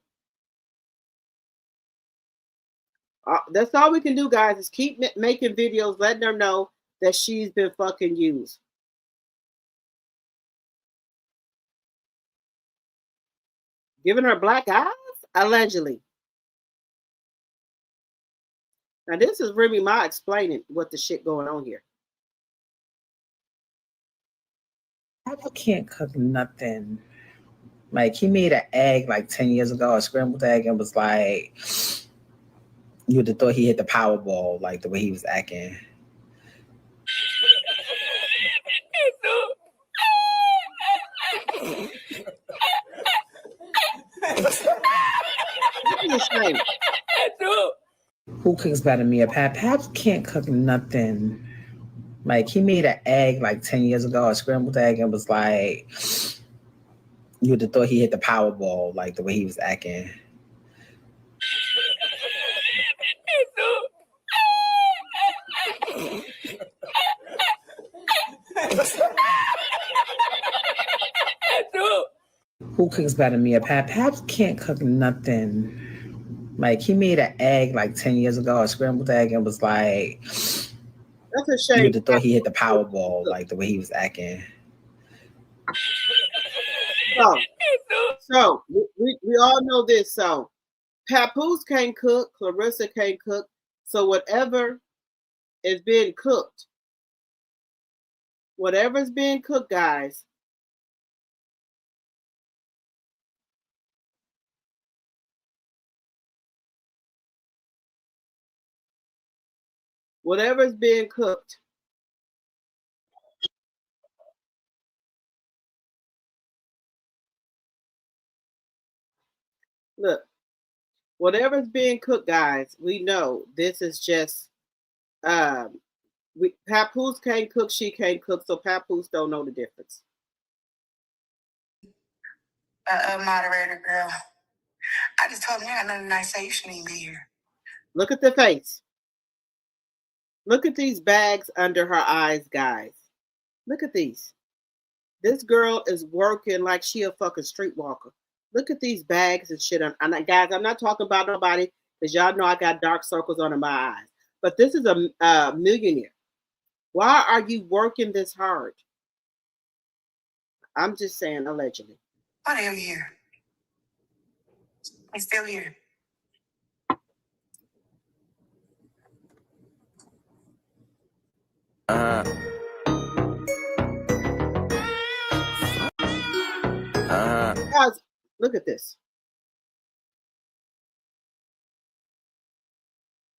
That's all we can do, guys, is keep making videos, letting her know that she's been fucking used. Giving her black eyes? Allegedly. Now, this is Remy Ma explaining what the shit going on here. I can't cook nothing. Like, he made an egg like 10 years ago, a scrambled egg, and was like, you would have thought he hit the Powerball, like the way he was acting. Who cooks better than me? Paps can't cook nothing. Like, he made an egg like 10 years ago, a scrambled egg, and was like, you would have thought he hit the Powerball, like the way he was acting. Who cooks better than me? Paps can't cook nothing. Like, he made an egg like 10 years ago, a scrambled egg, and was like, that's a shame. You would have thought he hit the Powerball, like the way he was acting. So we all know this. So Papoose can't cook, Clarissa can't cook. So whatever is being cooked, whatever's being cooked, guys, whatever's being cooked, look, whatever's being cooked, guys, we know this is just Papoose can't cook, she can't cook, so Papoose don't know the difference. Moderator girl, I just told him I got nothing nice to say. You shouldn't even be here. Look at the face. Look at these bags under her eyes, guys. Look at these. This girl is working like she a fucking streetwalker. Look at these bags and shit. Guys, I'm not talking about nobody because y'all know I got dark circles under my eyes. But this is a millionaire. Why are you working this hard? I'm just saying, allegedly. Why are you here? He's still here. Guys, look at this.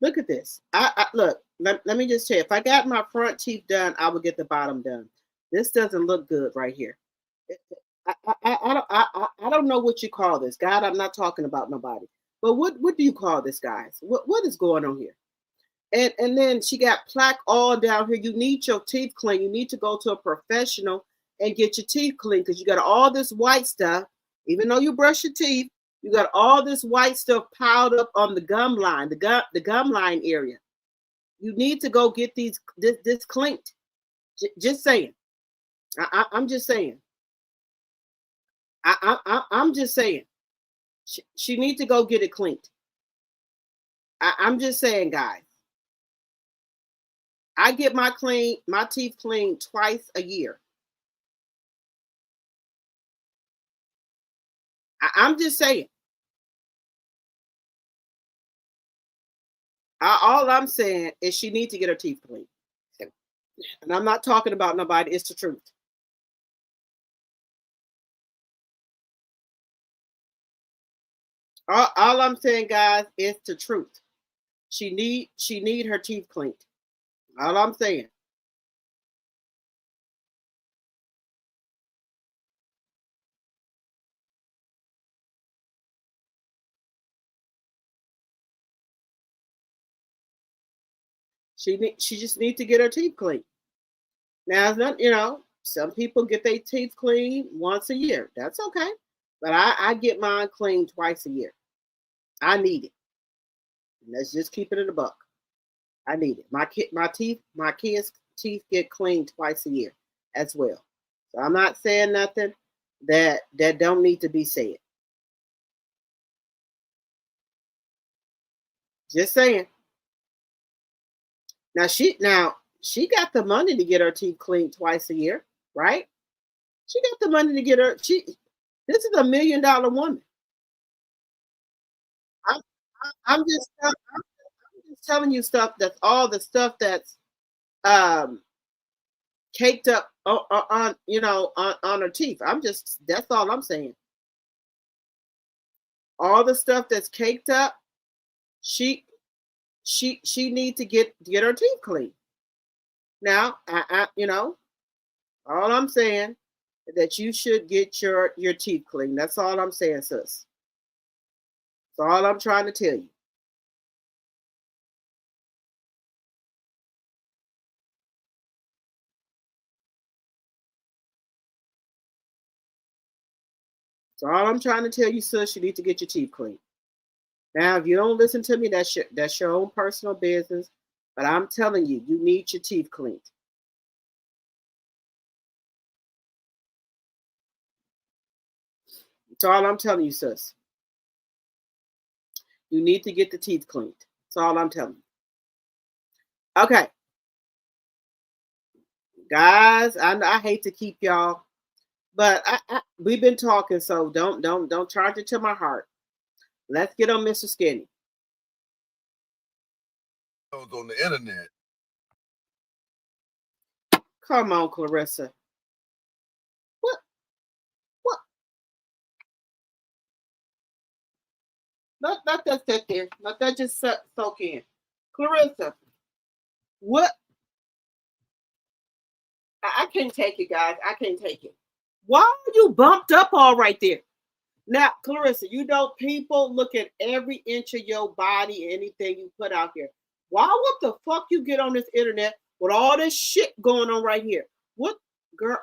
Look at this. I look. Let me just tell you. If I got my front teeth done, I would get the bottom done. This doesn't look good right here. I don't know what you call this, God. I'm not talking about nobody. But what do you call this, guys? What is going on here? And then she got plaque all down here. You need your teeth clean. You need to go to a professional and get your teeth clean because you got all this white stuff. Even though you brush your teeth, you got all this white stuff piled up on the gum line, the gum line area. You need to go get this cleaned. Just saying. I'm just saying. I'm just saying. She needs to go get it cleaned. I'm just saying, guys. I get my teeth cleaned twice a year. I'm just saying. All I'm saying is she needs to get her teeth cleaned. And I'm not talking about nobody. It's the truth. All I'm saying, guys, is the truth. She need her teeth cleaned. All I'm saying. She just needs to get her teeth cleaned. Now, it's not, some people get their teeth cleaned once a year. That's okay. But I get mine cleaned twice a year. I need it. Let's just keep it in the buck. I need it. My kids' teeth get cleaned twice a year as well. So I'm not saying nothing that don't need to be said. Just saying. Now she got the money to get her teeth cleaned twice a year, right? She got the money to get her. This is $1 million woman. I'm just telling you stuff. That's all the stuff that's caked up on her teeth. That's all I'm saying. All the stuff that's caked up, she needs to get her teeth clean. Now, all I'm saying is that you should get your teeth clean. That's all I'm saying, sis. That's all I'm trying to tell you. So all I'm trying to tell you, sis, you need to get your teeth clean. Now, if you don't listen to me, that's your own personal business. But I'm telling you, you need your teeth cleaned. That's all I'm telling you, sis. You need to get the teeth cleaned. That's all I'm telling you. Okay. Guys, I hate to keep y'all, but we've been talking, so don't charge it to my heart. Let's get on Mr. Skinny. On the internet. Come on, Clarissa. What? Let that sit there. Let that just soak in. Clarissa, what? I can't take it, guys. I can't take it. Why are you bumped up all right there? Now, Clarissa, people look at every inch of your body, anything you put out here. Why what the fuck you get on this internet with all this shit going on right here? What, girl?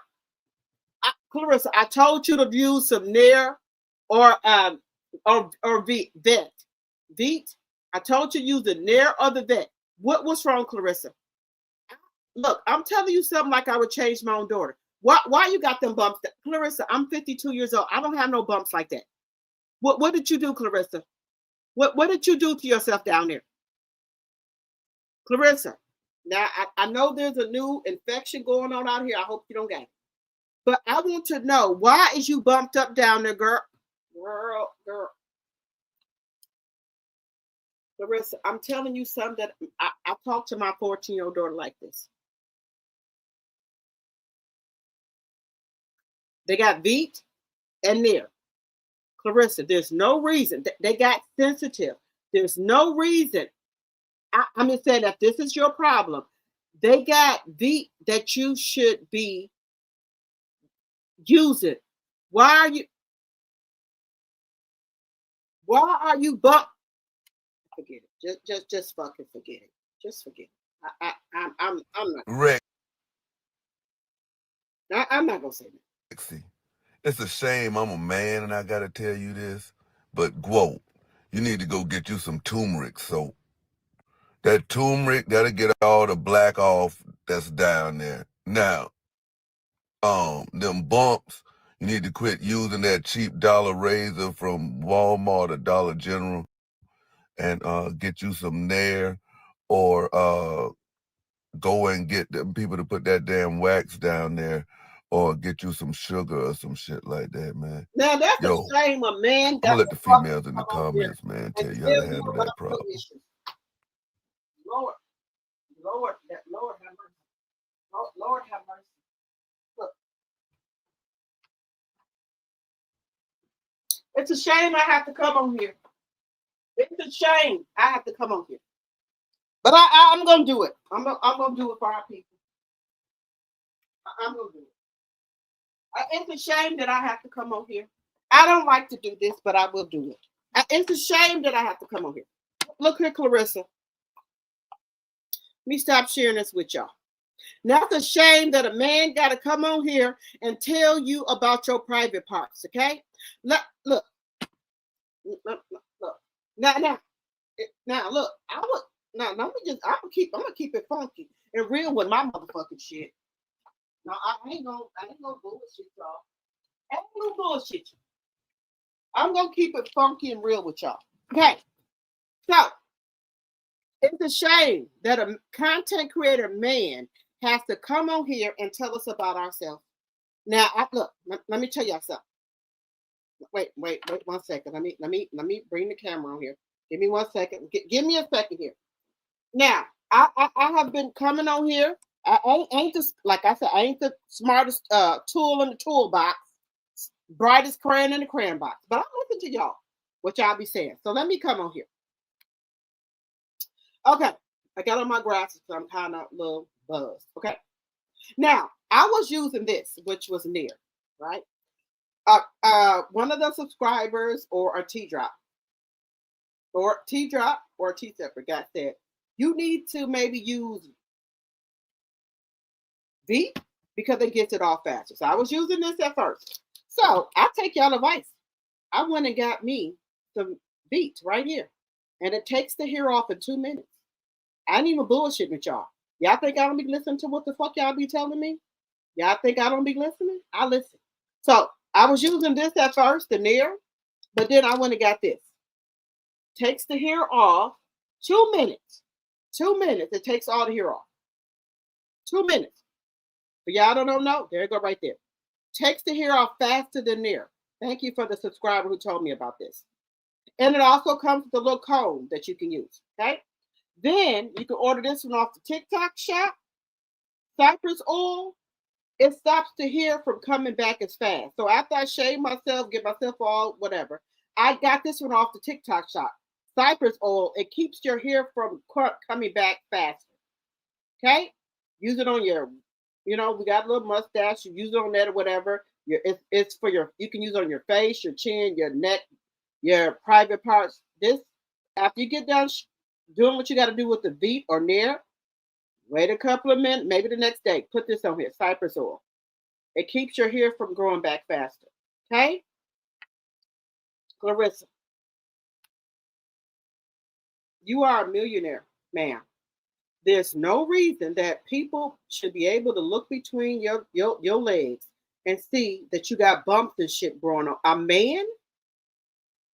Clarissa, I told you to use some Nair or Vet. Veet. I told you to use the Nair or the Vet. What's wrong, Clarissa? Look, I'm telling you something like I would change my own daughter. Why you got them bumps? Clarissa, I'm 52 years old. I don't have no bumps like that. What did you do, Clarissa? What did you do to yourself down there? Clarissa, now I know there's a new infection going on out here. I hope you don't get it. But I want to know, why is you bumped up down there, girl? Girl. Clarissa, I'm telling you something that I talk to my 14-year-old daughter like this. They got Veet and Nair. Clarissa, there's no reason. They got sensitive. There's no reason. I'm just saying that this is your problem. They got Veet that you should be using. Why are you forget it. Just fucking forget it. Just forget it. I'm not. Rex. I'm not gonna say that. See, it's a shame I'm a man and I gotta tell you this, but whoa, you need to go get you some turmeric soap. That turmeric, that'll get all the black off that's down there. Now, them bumps, you need to quit using that cheap dollar razor from Walmart or Dollar General and get you some Nair or go and get them people to put that damn wax down there or get you some sugar or some shit like that, man. Now that's Yo, a shame a man I'm got gonna let to the females in the come on here comments, man, and tell you how tell to you handle about that your problem. issues. Lord have mercy. Lord have mercy. Look, it's a shame I have to come on here. It's a shame I have to come on here. But I'm gonna do it. I'm gonna do it for our people. I'm gonna do it. It's a shame that I have to come on here. I don't like to do this, but I will do it. It's a shame that I have to come on here. Look here, Clarissa. Let me stop sharing this with y'all. Now it's a shame that a man got to come on here and tell you about your private parts. Okay? Look. Now, look. I'm gonna keep it funky and real with my motherfucking shit. No, I ain't gonna bullshit y'all. I ain't gonna bullshit you. I'm gonna keep it funky and real with y'all. Okay. So it's a shame that a content creator man has to come on here and tell us about ourselves. Now, look, let me tell y'all something. Wait 1 second. Let me bring the camera on here. Give me 1 second. Give me a second here. Now, I have been coming on here. I ain't just like I said, I ain't the smartest tool in the toolbox, brightest crayon in the crayon box. But I'm listening to y'all, what y'all be saying. So let me come on here. Okay, I got on my glasses, so I'm kind of a little buzzed. Okay, now I was using this, which was Nair, right? One of the subscribers or a T-Drop or T-Stepper got said, you need to maybe use Veet because it gets it off faster. So I was using this at first. So I take y'all advice. I went and got me some Veet right here. And it takes the hair off in 2 minutes. I ain't even bullshitting with y'all. Y'all think I don't be listening to what the fuck y'all be telling me? Y'all think I don't be listening? I listen. So I was using this at first, the Nair, but then I went and got this. Takes the hair off 2 minutes. 2 minutes. It takes all the hair off. 2 minutes. But y'all don't know. There you go right there. Takes the hair off faster than Nair. Thank you for the subscriber who told me about this. And it also comes with a little comb that you can use. Okay. Then you can order this one off the TikTok shop. Cypress oil. It stops the hair from coming back as fast. So after I shave myself, get myself all whatever, I got this one off the TikTok shop. Cypress oil. It keeps your hair from coming back faster. Okay. Use it on your, we got a little mustache. You use it on that or whatever. It's for you can use it on your face, your chin, your neck, your private parts. This, after you get done doing what you got to do with the Veet or Nair, wait a couple of minutes, maybe the next day, put this on here, cypress oil. It keeps your hair from growing back faster. Okay? Clarissa, you are a millionaire, ma'am. There's no reason that people should be able to look between your legs and see that you got bumps and shit growing on. A man?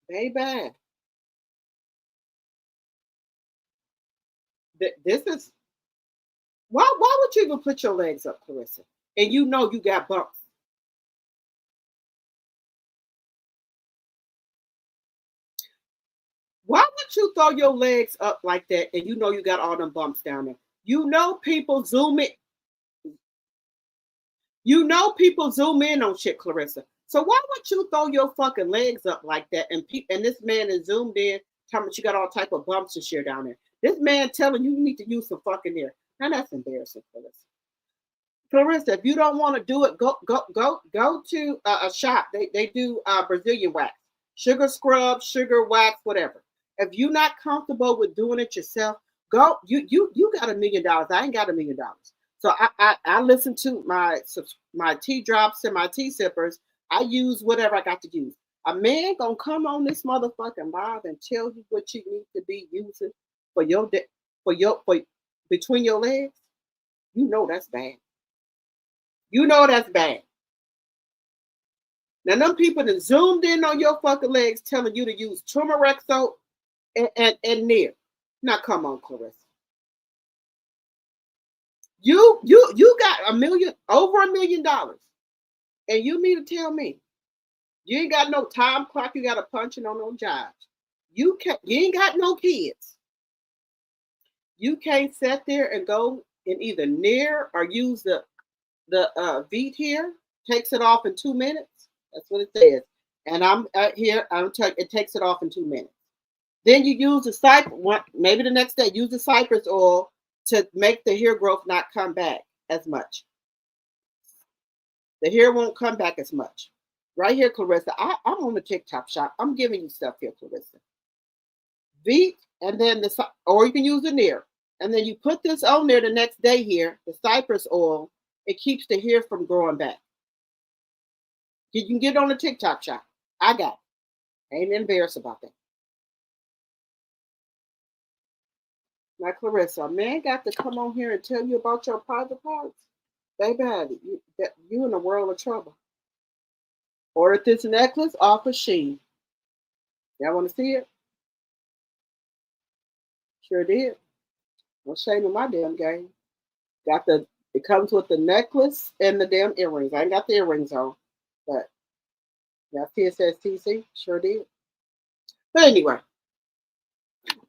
Baby. This is why would you even put your legs up, Clarissa? And you know you got bumps. Why would you throw your legs up like that and you know you got all them bumps down there? You know people zoom it. You know people zoom in on shit, Clarissa. So why would you throw your fucking legs up like that? And this man is zoomed in, telling you got all type of bumps and shit down there. This man telling you need to use some fucking air. Now that's embarrassing, Clarissa. Clarissa, if you don't want to do it, go to a shop. They do Brazilian wax, sugar scrub, sugar wax, whatever. If you're not comfortable with doing it yourself, go. You got $1 million. I ain't got $1 million. So I listen to my tea drops and my tea sippers. I use whatever I got to use. A man gonna come on this motherfucking live and tell you what you need to be using for between your legs. You know that's bad. You know that's bad. Now, them people that zoomed in on your fucking legs telling you to use turmeric soap and Nair. Now, come on, Clarissa. You got over $1 million, and you mean to tell me you ain't got no time clock you got to punch in on no jobs. You ain't got no kids. You can't sit there and go and either Nair or use the Veet here, takes it off in 2 minutes. That's what it says. And I'm here. I'm telling you, it takes it off in 2 minutes. Then you use the cypress. Maybe the next day, use the cypress oil to make the hair growth not come back as much. The hair won't come back as much. Right here, Clarissa. I'm on the TikTok shop. I'm giving you stuff here, Clarissa. Veet, and then or you can use the Nair. And then you put this on there the next day here, the cypress oil. It keeps the hair from growing back. You can get it on the TikTok shop. I got it. Ain't embarrassed about that. Now, Clarissa, a man got to come on here and tell you about your private parts. Baby, you in a world of trouble. Ordered this necklace off of Shein. Y'all want to see it? Sure did. No shame in my damn game. It comes with the necklace and the damn earrings. I ain't got the earrings on, but y'all see it says TC? Sure did. But anyway,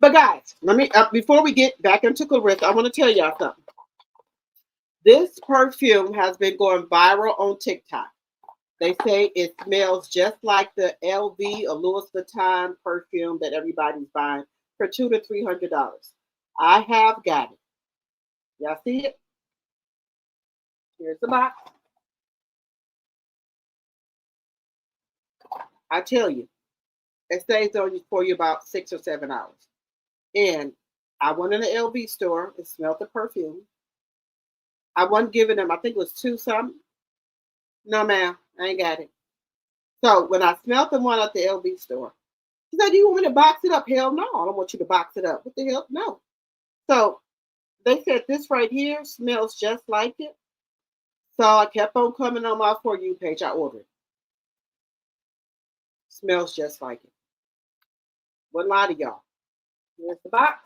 guys, let me before we get back into Clarissa, I want to tell y'all something. This perfume has been going viral on TikTok. They say it smells just like the LV or Louis Vuitton perfume that everybody's buying for $200 to $300. I have got it. Y'all see it? Here's the box. I tell you, it stays on you for you about 6 or 7 hours. And I went in the LV store and smelled the perfume. I wasn't giving them, I think it was 2 something. No, ma'am, I ain't got it. So when I smelled the one at the LV store, she said, "Do you want me to box it up?" Hell no, I don't want you to box it up. What the hell? No. So they said this right here smells just like it. So I kept on coming on my For You page. I ordered it. Smells just like it. Wouldn't lie to y'all. Here's the box.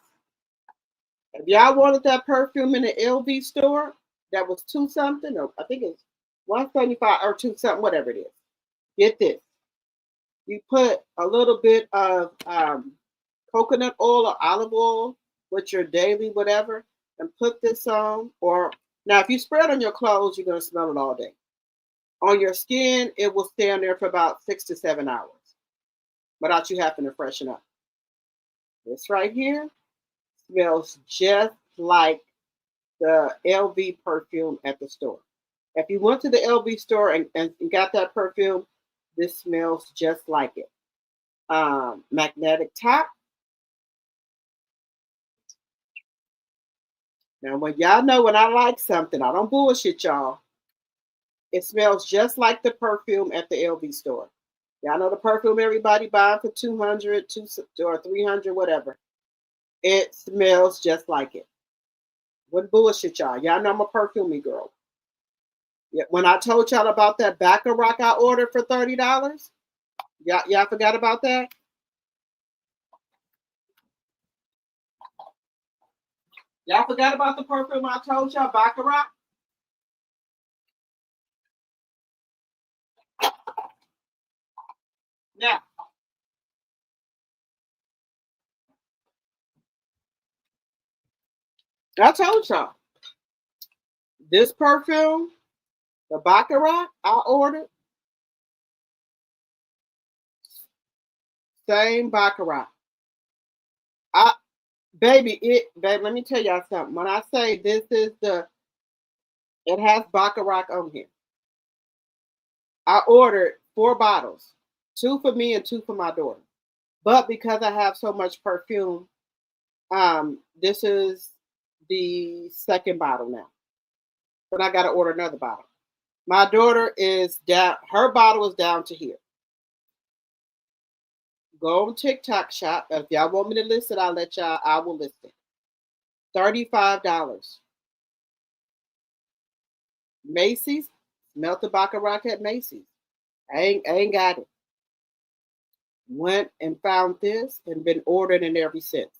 If y'all wanted that perfume in the LV store, that was 2 something, or I think it's 175 or 2 something, whatever it is. Get this. You put a little bit of coconut oil or olive oil with your daily whatever, and put this on. Or now, if you spread on your clothes, you're gonna smell it all day. On your skin, it will stay on there for about 6 to 7 hours without you having to freshen up. This right here smells just like the LV perfume at the store. If you went to the LV store and got that perfume, this smells just like it. Magnetic top. Now, when y'all know when I like something, I don't bullshit y'all. It smells just like the perfume at the LV store. Y'all know the perfume everybody buying for $200, or $300, whatever. It smells just like it. Wouldn't bullshit y'all. Y'all know I'm a perfumey girl. Yeah, when I told y'all about that Baccarat I ordered for $30, y'all forgot about that? Y'all forgot about the perfume I told y'all, Baccarat? Now, I told y'all, this perfume The Baccarat I ordered, same Baccarat. Baby, let me tell y'all something. When I say this is it has Baccarat on here. I ordered 4 bottles, 2 for me and 2 for my daughter. But because I have so much perfume, this is the second bottle now. But I got to order another bottle. My daughter is down. Her bottle is down to here. Go on TikTok shop. If y'all want me to list it, I will list it. $35. Macy's, smelt the Baccarat at Macy's. I ain't got it. Went and found this and been ordering it ever since.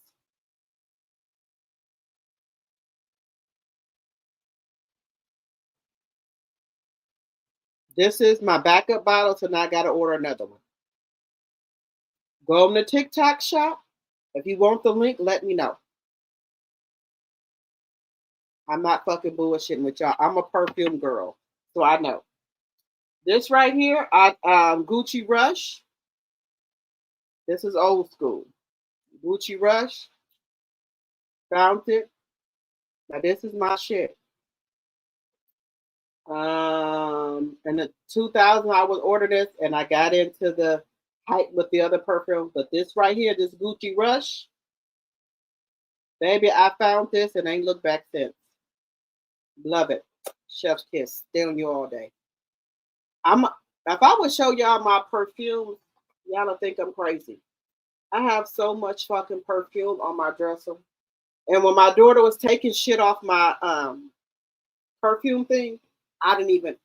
This is my backup bottle, so now I got to order another one. Go on the TikTok shop. If you want the link, let me know. I'm not fucking bullshitting with y'all. I'm a perfume girl, so I know. This right here, Gucci Rush. This is old school. Gucci Rush. Found it. Now this is my shit. In the 2000, I would order this, and I got into the hype with the other perfume. But this right here, this Gucci Rush, baby, I found this and ain't looked back since. Love it. Chef's kiss. Stay on you all day. If I would show y'all my perfume, y'all don't think I'm crazy. I have so much fucking perfume on my dresser. And when my daughter was taking shit off my perfume thing, I didn't even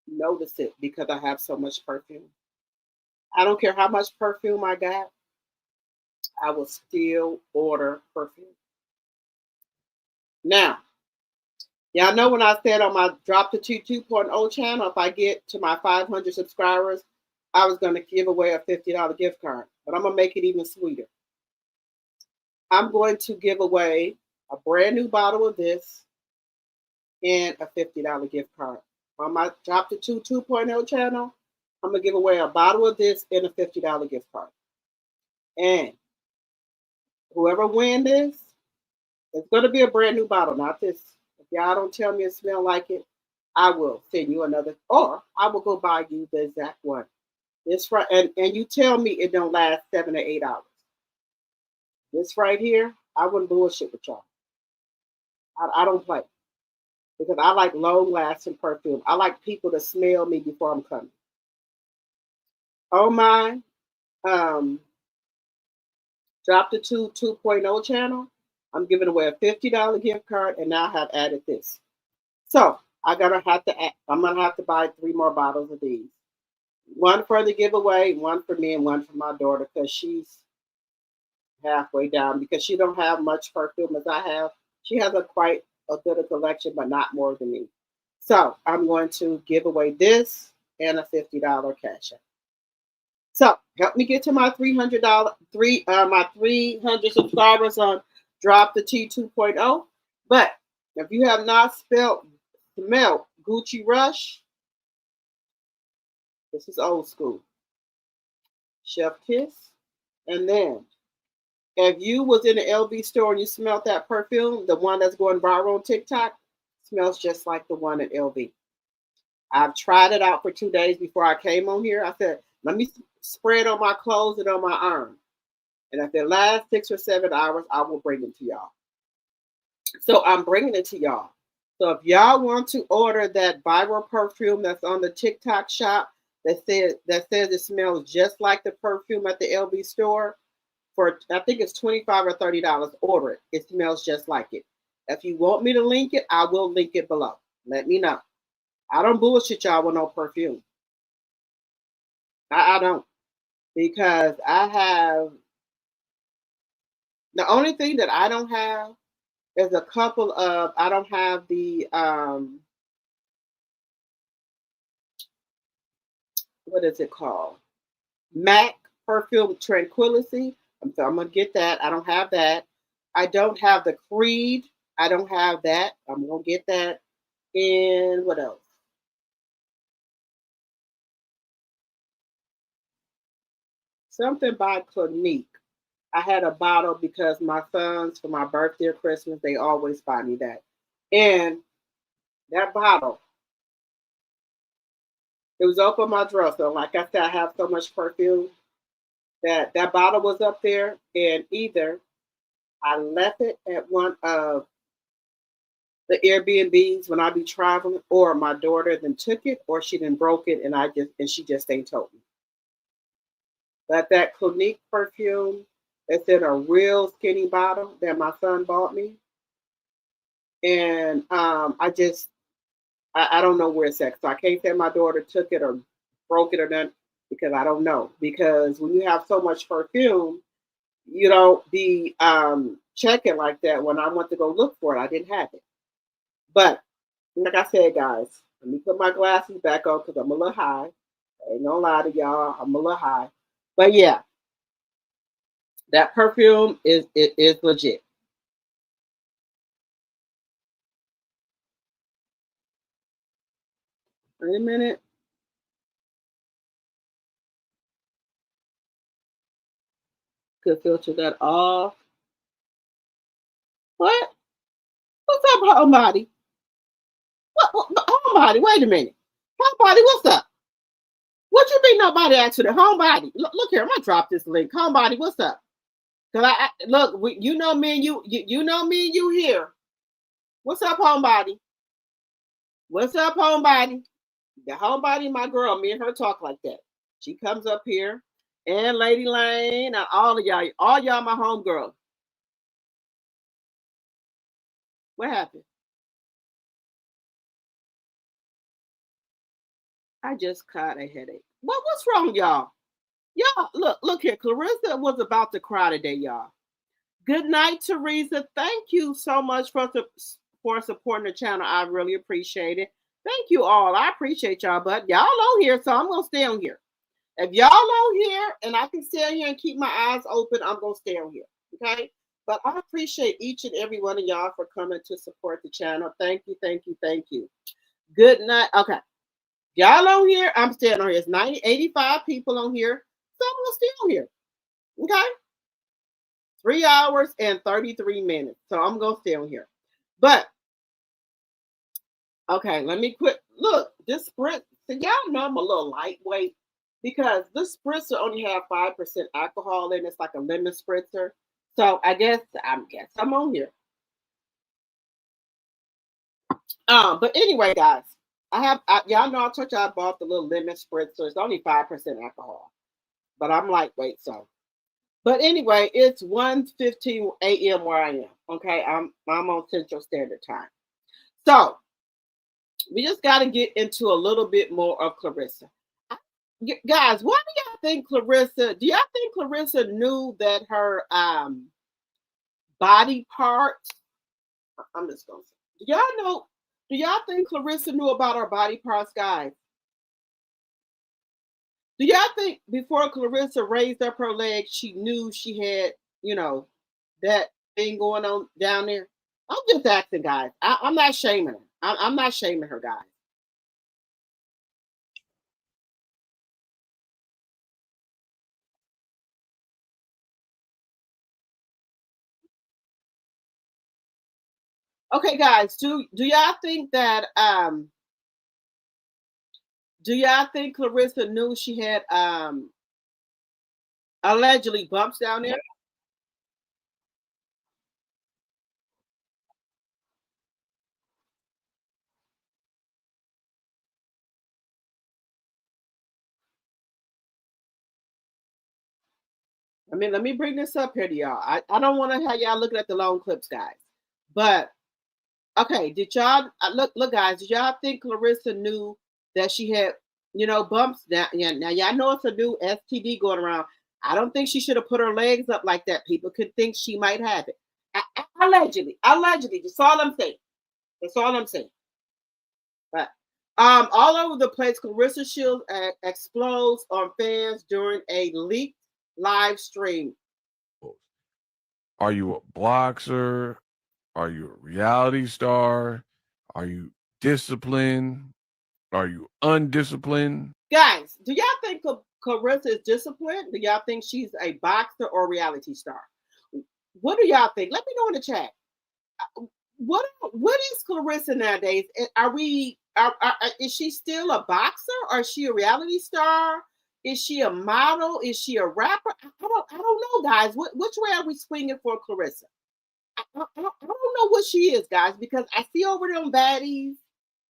notice it because I have so much perfume. I don't care how much perfume I got, I will still order perfume. Now, y'all know when I said on my Drop the 2.0 channel, if I get to my 500 subscribers, I was going to give away a $50 gift card. But I'm going to make it even sweeter. I'm going to give away a brand new bottle of this and a $50 gift card. On my Drop the 2.0 channel, I'm going to give away a bottle of this and a $50 gift card. And whoever wins this, it's going to be a brand new bottle, not this. If y'all don't tell me it smells like it, I will send you another, or I will go buy you the exact one. This right, and you tell me it don't last 7 or 8 hours. This right here, I wouldn't bullshit with y'all. I don't play. Because I like long-lasting perfume. I like people to smell me before I'm coming. On my Drop the 2.0 channel, I'm giving away a $50 gift card, and now I have added this. So I'm gonna have to buy 3 more bottles of these. One for the giveaway, one for me, and one for my daughter, because she's halfway down, because she don't have much perfume as I have. She has quite a good collection, but not more than me. So I'm going to give away this and a $50 cash out. So help me get to my $300 my 300 subscribers on Drop the T 2.0. But if you have not smelled Gucci Rush, this is old school. Chef Kiss. And then if you was in the LV store and you smelled that perfume, the one that's going viral on TikTok, smells just like the one at LV. I've tried it out for 2 days before I came on here. I said, let me spray it on my clothes and on my arm. And if it lasts 6 or 7 hours, I will bring it to y'all. So I'm bringing it to y'all. So if y'all want to order that viral perfume that's on the TikTok shop that says it smells just like the perfume at the LV store, for I think it's $25 or $30, order it. It smells just like it. If you want me to link it, I will link it below. Let me know. I don't bullshit y'all with no perfume. I don't. Because I have, the only thing that I don't have is a couple of, I don't have the, what is it called? MAC Perfume Tranquility. I'm going to get that. I don't have that. I don't have the Creed. I don't have that. I'm going to get that. And what else? something by Clinique. I had a bottle because my sons, for my birthday or Christmas, they always buy me that. And that bottle, it was open my dresser. Like I said, I have so much perfume that that bottle was up there, and either I left it at one of the Airbnbs when I be traveling, or my daughter then took it, or she then broke it, and she just ain't told me. But that Clinique perfume, it's in a real skinny bottle that my son bought me, and I don't know where it's at. So I can't say my daughter took it or broke it or nothing because I don't know. Because when you have so much perfume, you don't be checking like that. When I went to go look for it, I didn't have it. But like I said, guys, let me put my glasses back on because I'm a little high. I ain't gonna lie to y'all, I'm a little high. But yeah, that perfume is legit. Wait a minute. Could filter that off. What? What's up, homebody? Homebody? Wait a minute. Homebody, what's up? What you mean nobody asked for the homebody? Look here, I'm gonna drop this link. Homebody, what's up? Cause I look, you know me and you know me and you here. What's up, homebody? What's up, homebody? The homebody, my girl, me and her talk like that. She comes up here, and Lady Lane, and all y'all my homegirl. What happened? I just caught a headache. What's wrong, y'all? Y'all, look here. Clarissa was about to cry today, y'all. Good night, Teresa. Thank you so much for supporting the channel. I really appreciate it. Thank you all. I appreciate y'all, but y'all on here, so I'm gonna stay on here. If y'all on here and I can stay on here and keep my eyes open, I'm gonna stay on here. Okay. But I appreciate each and every one of y'all for coming to support the channel. Thank you, thank you, thank you. Good night. Okay. Y'all on here, I'm staying on here. It's 85 people on here. So I'm gonna stay on here. Okay. 3 hours and 33 minutes. So I'm gonna stay on here. But okay, let me quit. Look, this spritz. So y'all know I'm a little lightweight because this spritzer only have 5% alcohol in it. It's like a lemon spritzer. So I guess I'm on here. But anyway, guys, y'all know I told you I bought the little lemon spritzer. It's only 5% alcohol, but I'm lightweight, so. But anyway, it's 1:15 a.m. where I am. Okay, I'm on Central Standard Time. So we just got to get into a little bit more of Clarissa. Guys, what do y'all think Clarissa? Do y'all think Clarissa knew that her body parts? I'm just gonna say, do y'all know? Do y'all think Clarissa knew about her body parts, guys? Do y'all think before Clarissa raised up her legs, she knew she had, that thing going on down there? I'm just asking, guys. I'm not shaming her. I'm not shaming her, guys. Okay, guys. Do y'all think that do y'all think Clarissa knew she had allegedly bumps down there? I mean, let me bring this up here to y'all. I don't want to have y'all looking at the long clips, guys. But okay, did y'all look, guys? Did y'all think Clarissa knew that she had, bumps? Now y'all know it's a new STD going around. I don't think she should have put her legs up like that. People could think she might have it. Allegedly. That's all I'm saying. That's all I'm saying. But all over the place, Clarissa Shields explodes on fans during a leaked live stream. Are you a boxer? Are you a reality star? Are you disciplined? Are you undisciplined? Guys, do y'all think Clarissa is disciplined? Do y'all think she's a boxer or reality star? What do y'all think? Let me know in the chat. What is Clarissa nowadays? Are we is she still a boxer or is she a reality star? Is she a model? Is she a rapper? I don't know, guys. Which way are we swinging for Clarissa? I don't know what she is, guys, because I see over there on baddies.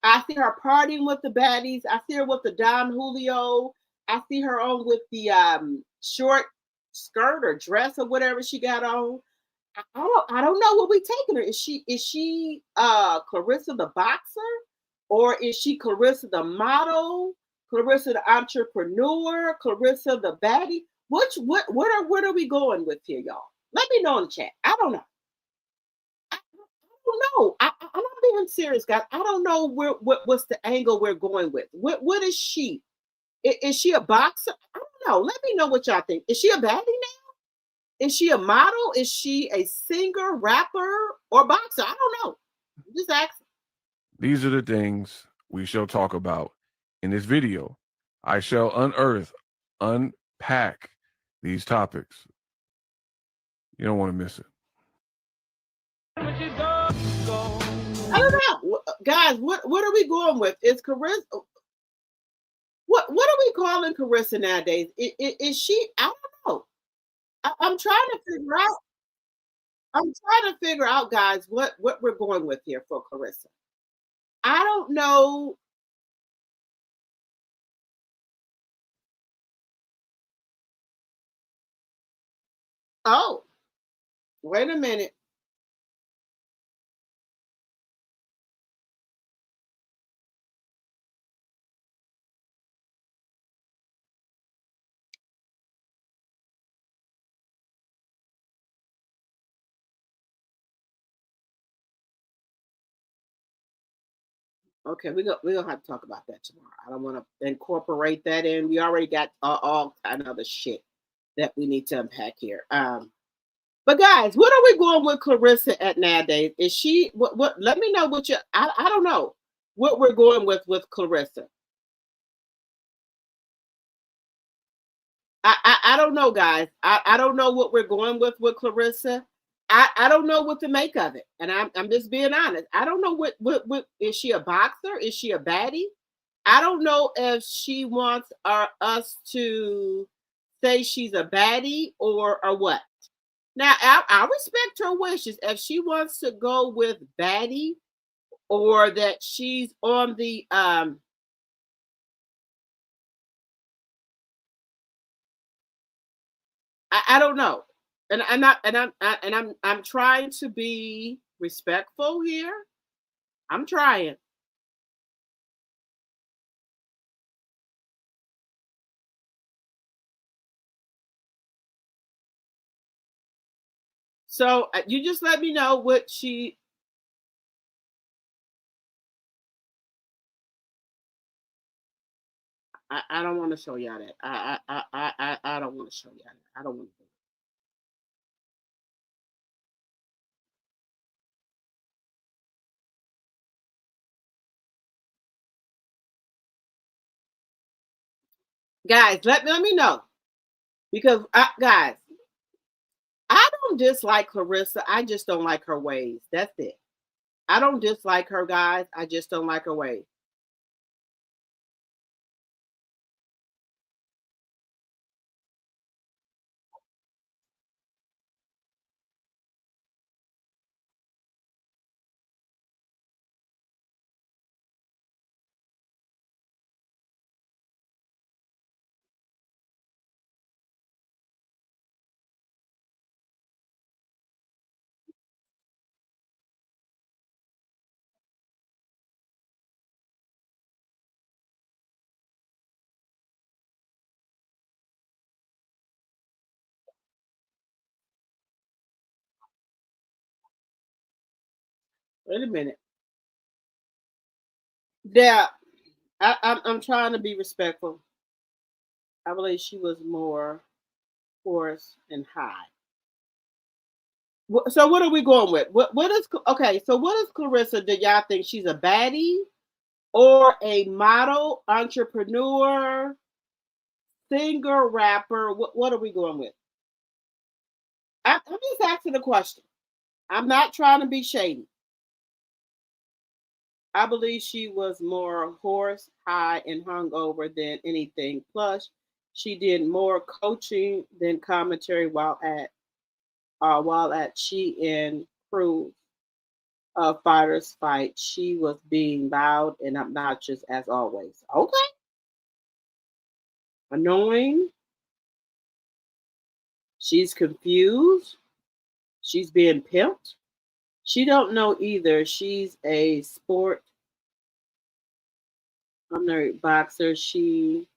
I see her partying with the baddies. I see her with the Don Julio. I see her on with the short skirt or dress or whatever she got on. I don't know what we taking her. Is she Clarissa the boxer, or is she Clarissa the model? Clarissa the entrepreneur? Clarissa the baddie? What are we going with here, y'all? Let me know in the chat. I don't know. I don't know. I'm not being serious, guys. I don't know what's the angle we're going with. What is she? Is she a boxer? I don't know. Let me know what y'all think. Is she a baddie now? Is she a model? Is she a singer, rapper, or boxer? I don't know. Just asking. These are the things we shall talk about in this video. I shall unearth, unpack these topics. You don't want to miss it. I don't know, guys. What are we going with? Is Carissa? What are we calling Carissa nowadays? Is she? I don't know. I'm trying to figure out. I'm trying to figure out, guys, what we're going with here for Clarissa. I don't know. Oh, wait a minute. Okay, we're gonna have to talk about that tomorrow. I don't want to incorporate that in. We already got all kind of other shit that we need to unpack here. But guys, what are we going with Clarissa at nowadays? Is she what let me know what you I don't know what we're going with Clarissa. I don't know, guys. I don't know what we're going with Clarissa. I don't know what to make of it. And I'm just being honest. I don't know what is she a boxer? Is she a baddie? I don't know if she wants us to say she's a baddie or what. Now, I respect her wishes. If she wants to go with baddie or that she's on the I don't know. And I'm trying to be respectful here. I'm trying. So you just let me know what she. I don't want to show y'all that. I don't want to show y'all that. I don't want to. Guys, let me know because guys, I don't dislike Clarissa. I just don't like her ways. That's it. I don't dislike her, guys. I just don't like her ways. Wait a minute. Yeah, I'm trying to be respectful. I believe she was more coarse and high. So what are we going with? What is okay? So what is Clarissa? Do y'all think she's a baddie or a model, entrepreneur, singer, rapper. What are we going with? I'm just asking a question. I'm not trying to be shady. I believe she was more horse, high, and hungover than anything. Plus, she did more coaching than commentary while at she and Cruz fighters fight. She was being loud and obnoxious as always. Okay, annoying. She's confused. She's being pimped. She don't know either. She's a sport. I'm a boxer. She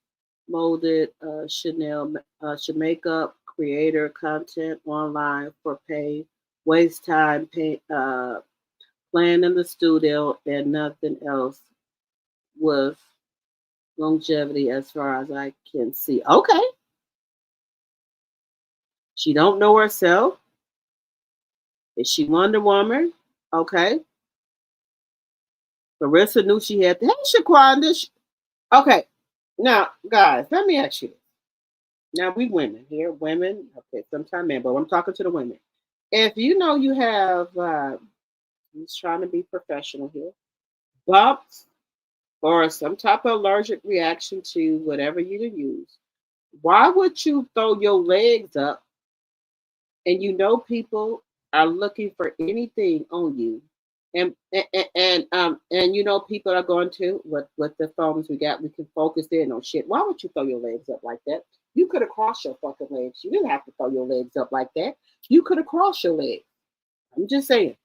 molded should makeup, creator content online for pay, waste time playing in the studio, and nothing else with longevity as far as I can see. Okay, she don't know herself. Is she Wonder Woman? Okay, Clarissa knew she had. Hey, Shaquanda. Okay, now guys, let me ask you this. Now we women here, women. Okay, sometimes men, but I'm talking to the women. If you know you have, he's trying to be professional here, bumps or some type of allergic reaction to whatever you use, why would you throw your legs up and you know people are looking for anything on you, and you know people are going to with the phones we got, we can focus in on shit. Why would you throw your legs up like that? You could have crossed your fucking legs. You didn't have to throw your legs up like that. You could have crossed your legs. I'm just saying.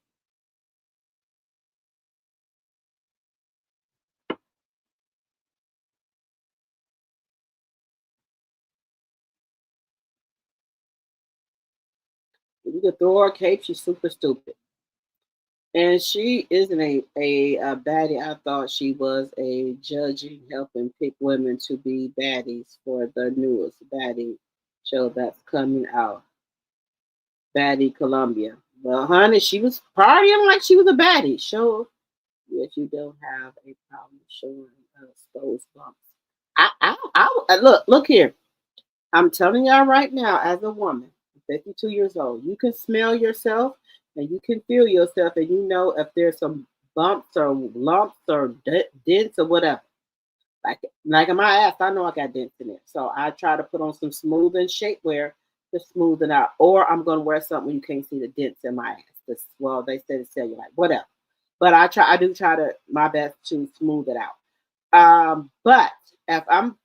You could throw her a cape. She's super stupid. And she isn't a baddie. I thought she was a judging, helping pick women to be baddies for the newest baddie show that's coming out. Baddie Columbia. Well, honey, she was partying like she was a baddie. Show yes, you don't have a problem showing us those bumps. Look here. I'm telling y'all right now, as a woman, 52 years old, you can smell yourself and you can feel yourself, and you know if there's some bumps or lumps or dents or whatever. Like in my ass, I know I got dents in it, so I try to put on some smoothing shapewear to smooth it out, or I'm gonna wear something where you can't see the dents in my ass. Well, they said it's cellulite, whatever. But I do try to my best to smooth it out. But if I'm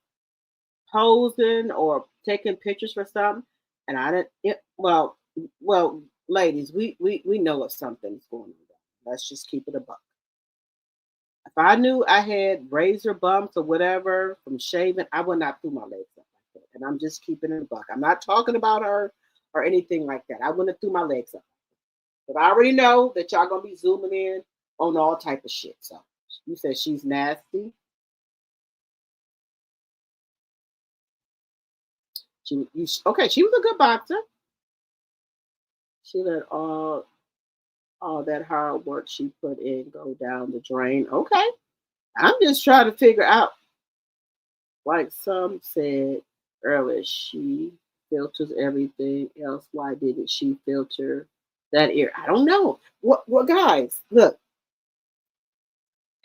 posing or taking pictures for something, and I didn't. Well, ladies, we know if something's going on. Let's just keep it a buck. If I knew I had razor bumps or whatever from shaving, I would not pull my legs up like that. And I'm just keeping it a buck. I'm not talking about her or anything like that. I wouldn't have threw my legs up. But I already know that y'all gonna be zooming in on all type of shit. So you said she's nasty. Okay, she was a good boxer. She let all that hard work she put in go down the drain. Okay. I'm just trying to figure out, like some said earlier, she filters everything else. Why didn't she filter that ear? I don't know. What guys, look,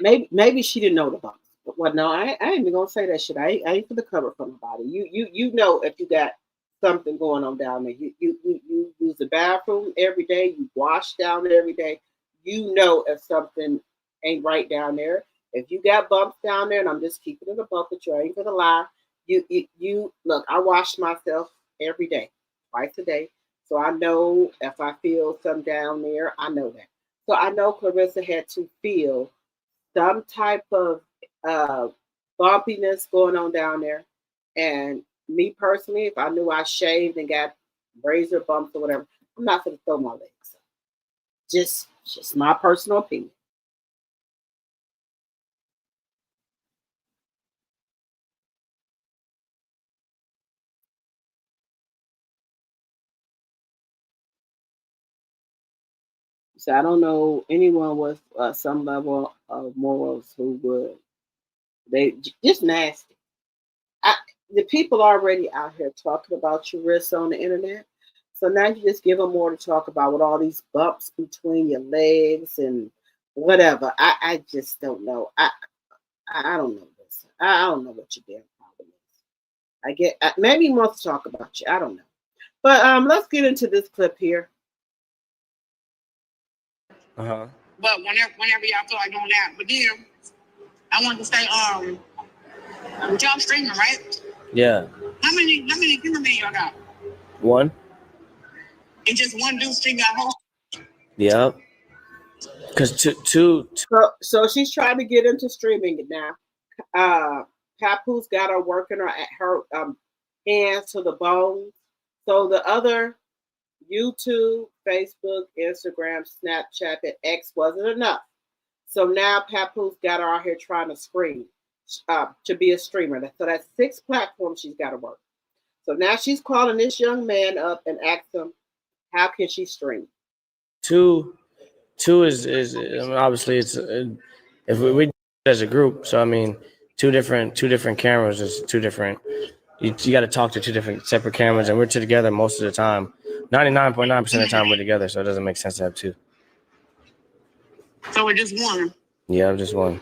maybe she didn't know the bumps. Well, no, I ain't even gonna say that shit. I ain't for the cover for nobody. You know if you got something going on down there. You use the bathroom every day. You wash down there every day. You know if something ain't right down there. If you got bumps down there, and I'm just keeping it a bucket, you ain't gonna lie. You look. I wash myself every day, twice a day, so I know if I feel some down there. I know that. So I know Clarissa had to feel some type of uh, bumpiness going on down there. And me personally, if I knew I shaved and got razor bumps or whatever, I'm not going to throw my legs up. Just my personal opinion. So I don't know anyone with some level of morals who would. Just nasty. I, the people already out here talking about your wrists on the internet. So now you just give them more to talk about with all these bumps between your legs and whatever. I just don't know. I don't know this. I don't know what your damn problem is. Maybe he wants to talk about you. I don't know. But let's get into this clip here. Uh-huh. But whenever y'all feel like doing that, but then I want to say y'all streaming, right? Yeah. How many cameramen y'all got? One. And just one dude streaming that whole. Yep. Cause two. So she's trying to get into streaming it now. Papoose got her working her hands to the bone. So the other YouTube, Facebook, Instagram, Snapchat, and X wasn't enough. So now Papoose got her out here trying to to be a streamer. So that's 6 platforms she's got to work. So now she's calling this young man up and asking him, how can she stream? Two is I mean, obviously it's if we as a group. So I mean, two different cameras is two different. You got to talk to two different separate cameras, and we're together most of the time. 99.9% of the time we're together, so it doesn't make sense to have two. So we're just one. Yeah, I'm just one.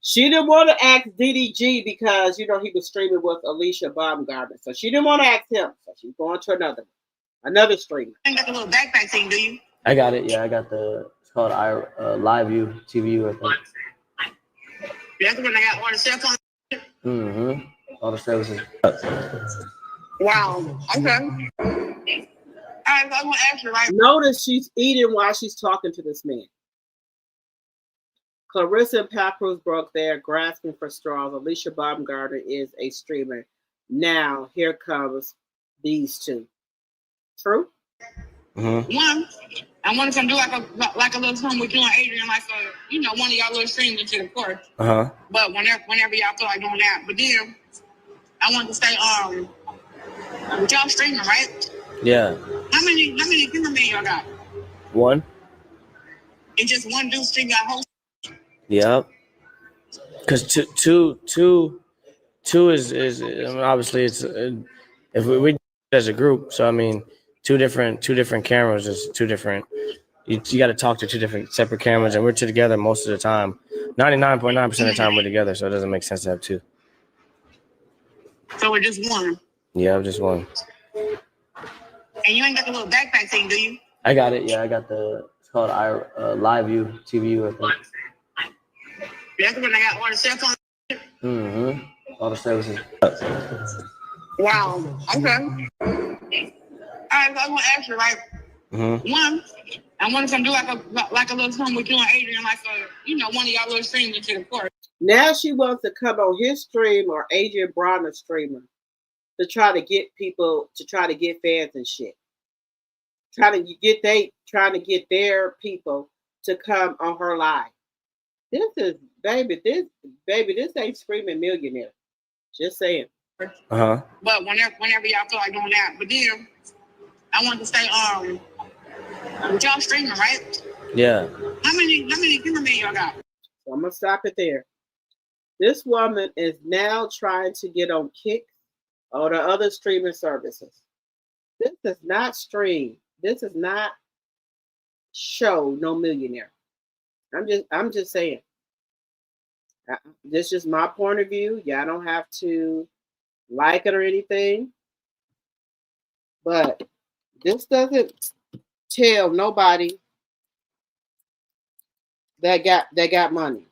She didn't want to ask DDG because he was streaming with Alicia Baumgartner, so she didn't want to ask him. So she's going to another streamer. You got the little backpack thing, do you? I got it. Yeah, I got it's called Live View, TVU, I think. That's when I got all the cell phones. Mm-hmm. All the services. Wow. Okay. All right, so I'm gonna ask you, right? Notice she's eating while she's talking to this man. Clarissa and Papoose broke there, grasping for straws. Alicia Baumgartner is a streamer. Now here comes these two. True. Mm-hmm. One, I wanted to do like a little something with you and Adrian, like one of y'all little streams into the course. Uh-huh. But whenever y'all feel like doing that, but then I wanted to say y'all streaming, right? Yeah. How many cameramen y'all got? One. And just one dude streaming that whole. Yep. Cause two is I mean, obviously it's if we as a group. So I mean, two different cameras is two different. You got to talk to two different separate cameras, and we're together most of the time. 99.9% of the time we're together, so it doesn't make sense to have two. So we're just one. Yeah, I'm just one. And you ain't got the little backpack thing, do you? I got it. Yeah, I got it's called Live View, TVU, I think. That's when I got all the cell phones. Mm-hmm. All the services. Wow. Okay. All right, so I'm gonna ask you, right? Mm-hmm. One, I wanted to do like a little something with you and Adrian, like one of y'all little streams into the course. Now she wants to come on his stream or Adrian Bronner's streamer to try to get people, to try to get fans and shit. Trying to get their people to come on her live. This ain't Screaming Millionaire. Just saying. Uh-huh. But whenever y'all feel like doing that, but then I want to say y'all streaming, right? Yeah. How many cameramen y'all got? So I'm gonna stop it there. This woman is now trying to get on Kick or the other streaming services. This is not stream. This is not show No Millionaire. I'm just saying. This is my point of view. Y'all don't have to like it or anything. But this doesn't tell nobody that got money.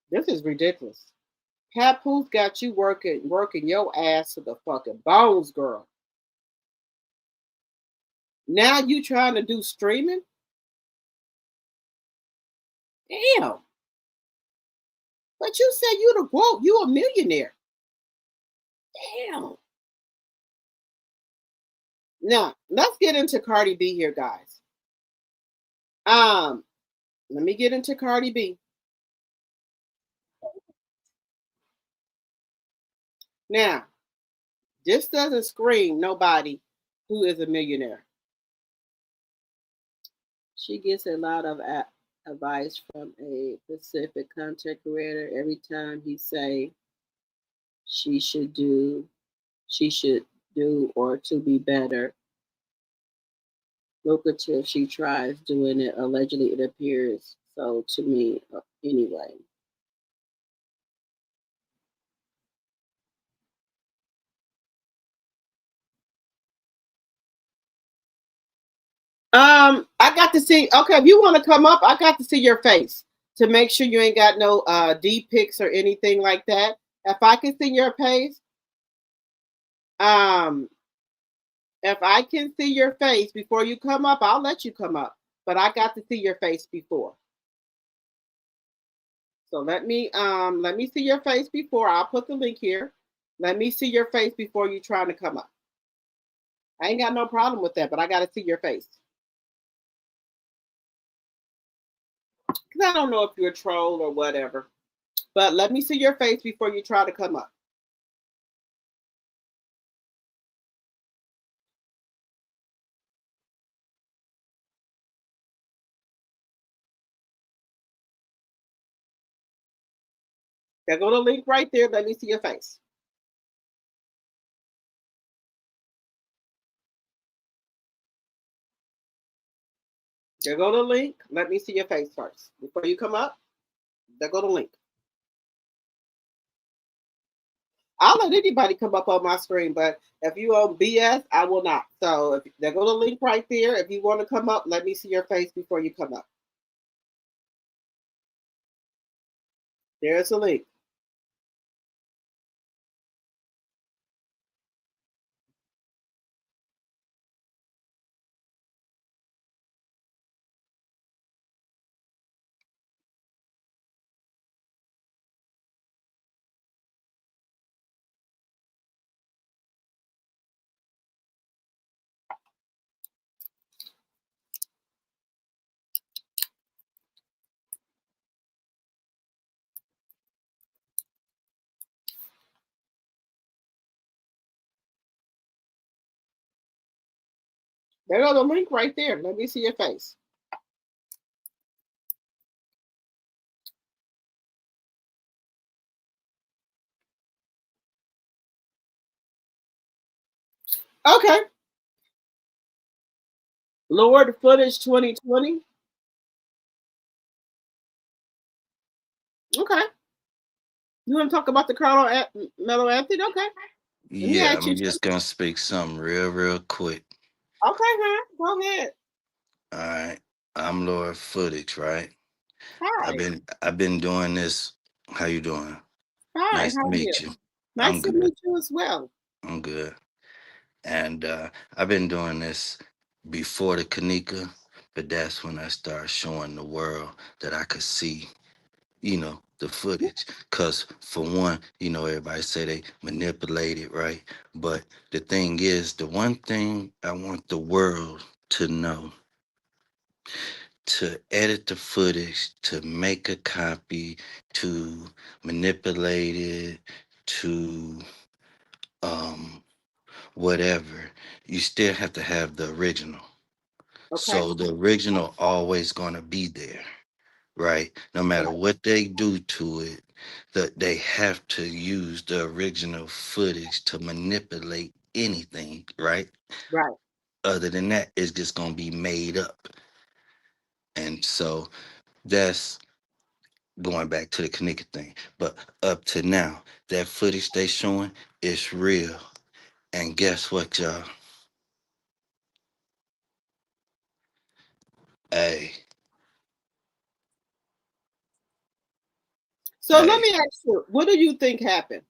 This is ridiculous. Papoose got you working your ass to the fucking bones, girl. Now you trying to do streaming? Damn. But you said you a millionaire. Damn. Now, let's get into Cardi B here, guys. Let me get into Cardi B. Now, this doesn't scream nobody who is a millionaire. She gets a lot of advice from a Pacific content creator. Every time he say she should do, she should do or to be better, lucrative she tries doing it. Allegedly, it appears so to me anyway. I got to see. Okay, if you want to come up, I got to see your face to make sure you ain't got no D pics or anything like that. If I can see your face, um, if I can see your face before you come up, I'll let you come up. But I got to see your face before. So let me see your face before. I'll put the link here. Let me see your face before you trying to come up. I ain't got no problem with that, but I got to see your face. Because I don't know if you're a troll or whatever. But let me see your face before you try to come up. There go the link right there. Let me see your face. There go the link. Let me see your face first. Before you come up, there go the link. I'll let anybody come up on my screen, but if you on BS, I will not. So there go the link right there. If you want to come up, let me see your face before you come up. There's a link. There go the link right there. Let me see your face. Okay. Lord footage 2020. Okay. You want to talk about the Carmelo Anthony? Okay. Let me Yeah, ask you. I'm just gonna speak something real quick. Okay, huh? Go ahead. All right. I'm Lord Footage, right? I've Hi. been I've been doing this. How you doing? Hi. Nice How to are you? meet you. Nice I'm to good. meet you as well. I'm good. And I've been doing this before the Kanika, but that's when I started showing the world that I could see, the footage. Cause for one, everybody say they manipulate it, right? But the thing is, the one thing I want the world to know, to edit the footage, to make a copy, to manipulate it, to um whatever, you still have to have the original. Okay. So the original always gonna be there, right? No matter Right. what they do to it, that they have to use the original footage to manipulate anything, right? Right. Other than that, it's just gonna be made up. And so that's going back to the Kanika thing. But up to now, that footage they showing is real. And guess what, y'all? Hey, So let hey, me ask you, what do you think happened?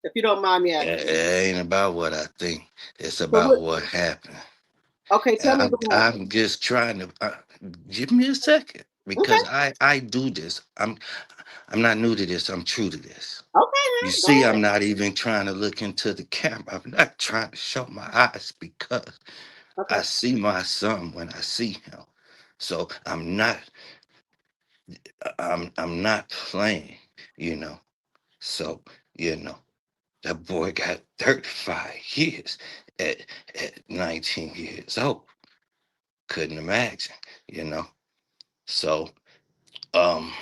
If you don't mind me it asking. ain't about what I think. It's So about what? what happened. Okay, tell me I'm, what happened. I'm just trying to give me a second Okay. because I do this. I'm not new to this. I'm true to this. Okay, You man. see, Go I'm ahead. not even trying to look into the camera. I'm not trying to show my eyes because I Okay. see my son when I see him. So I'm not playing, you know. So, you know, that boy got 35 years at 19 years old. Couldn't imagine, you know. So Um,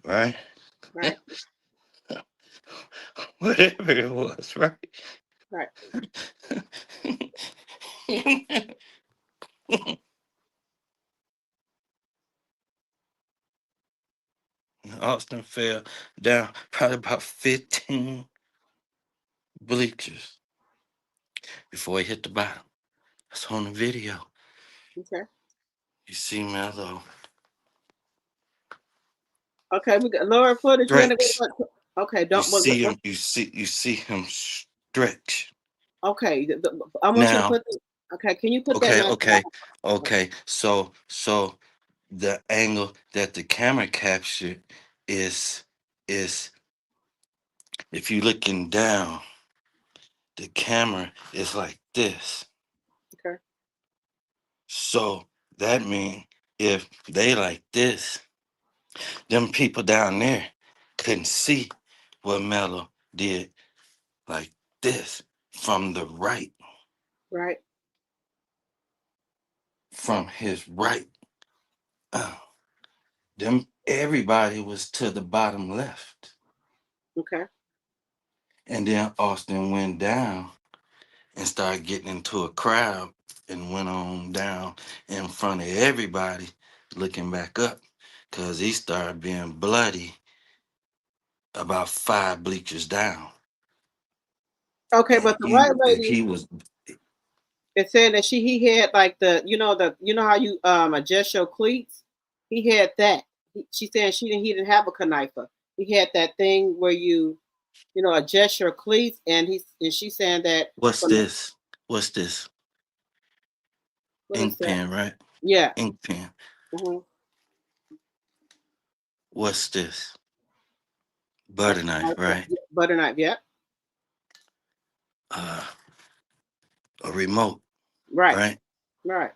right? Right. Whatever it was, right? Right. Austin fell down probably about 15 bleachers before he hit the bottom. That's on the video. Okay. You see Mello Okay, we got lower footage. We're gonna stretch. go. Okay, You don't. see him. You see him stretch. Okay, I want you to Now, put. Okay, can you put that okay, back? okay. So the angle that the camera captured is if you looking down, the camera is like this. Okay. So that means if they like this, them people down there couldn't see what Mello did like this from the right, Right. from his right. Uh, them everybody was to the bottom left. Okay. And then Austin went down and started getting into a crowd and went on down in front of everybody looking back up because he started being bloody about 5 bleachers down. Okay, And but the white lady he was is saying that he had like the how you adjust your cleats. He had that. She said he didn't have a knifer. He had that thing where you adjust your cleats, and she's saying that what's from this? What's this? what is Ink that? pen, right? Yeah. Ink pen. Mm-hmm. What's this? That's Butter knife, right? butter knife. Yep. Uh, a remote, Right. right? Right.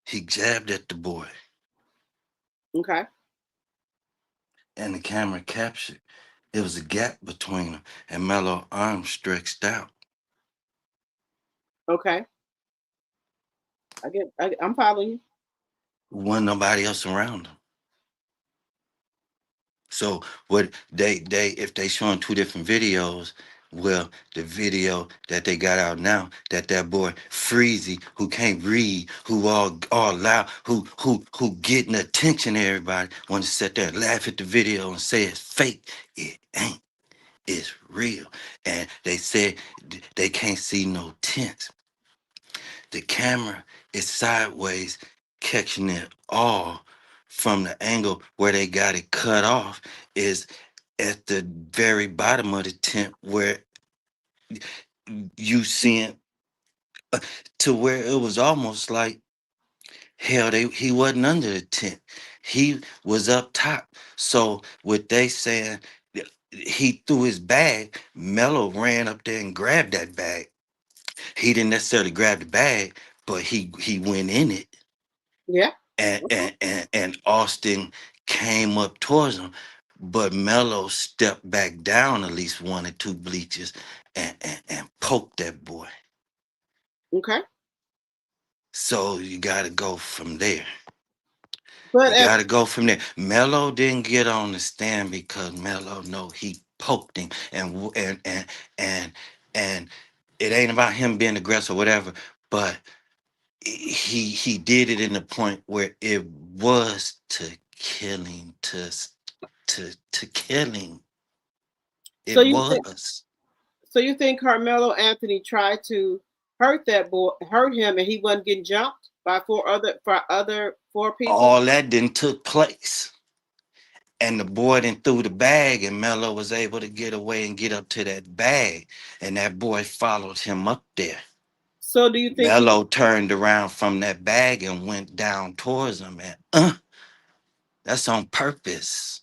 He jabbed at the boy, Okay. and the camera captured. There was a gap between them, and Mello's arm stretched out. Okay. I'm following you. Wasn't nobody else around him. So what they if they showing 2 different videos, well, the video that they got out now, that boy Freezy, who can't read, who all loud, who getting attention, everybody want to sit there and laugh at the video and say it's fake. It ain't. It's real. And they said they can't see no tents. The camera is sideways, catching it all from the angle where they got it cut off is at the very bottom of the tent where you seeing to where it was almost like hell he wasn't under the tent. He was up top. So what they saying, he threw his bag, Mello ran up there and grabbed that bag. He didn't necessarily grab the bag, but he went in it. Yeah. And Austin came up towards him, but Mello stepped back down at least 1 or 2 bleachers and poked that boy. Okay. So you got to go from there. But You got to go from there. Mello didn't get on the stand because Mello know he poked him, and it ain't about him being aggressive or whatever, but he did it in the point where it was to killing to killing. so It you think was. so you think Carmelo Anthony tried to hurt him, and he wasn't getting jumped by four people? All that didn't took place. And the boy then threw the bag, and Mello was able to get away and get up to that bag. And that boy followed him up there. So do you think Mello turned around from that bag and went down towards him. And that's on purpose.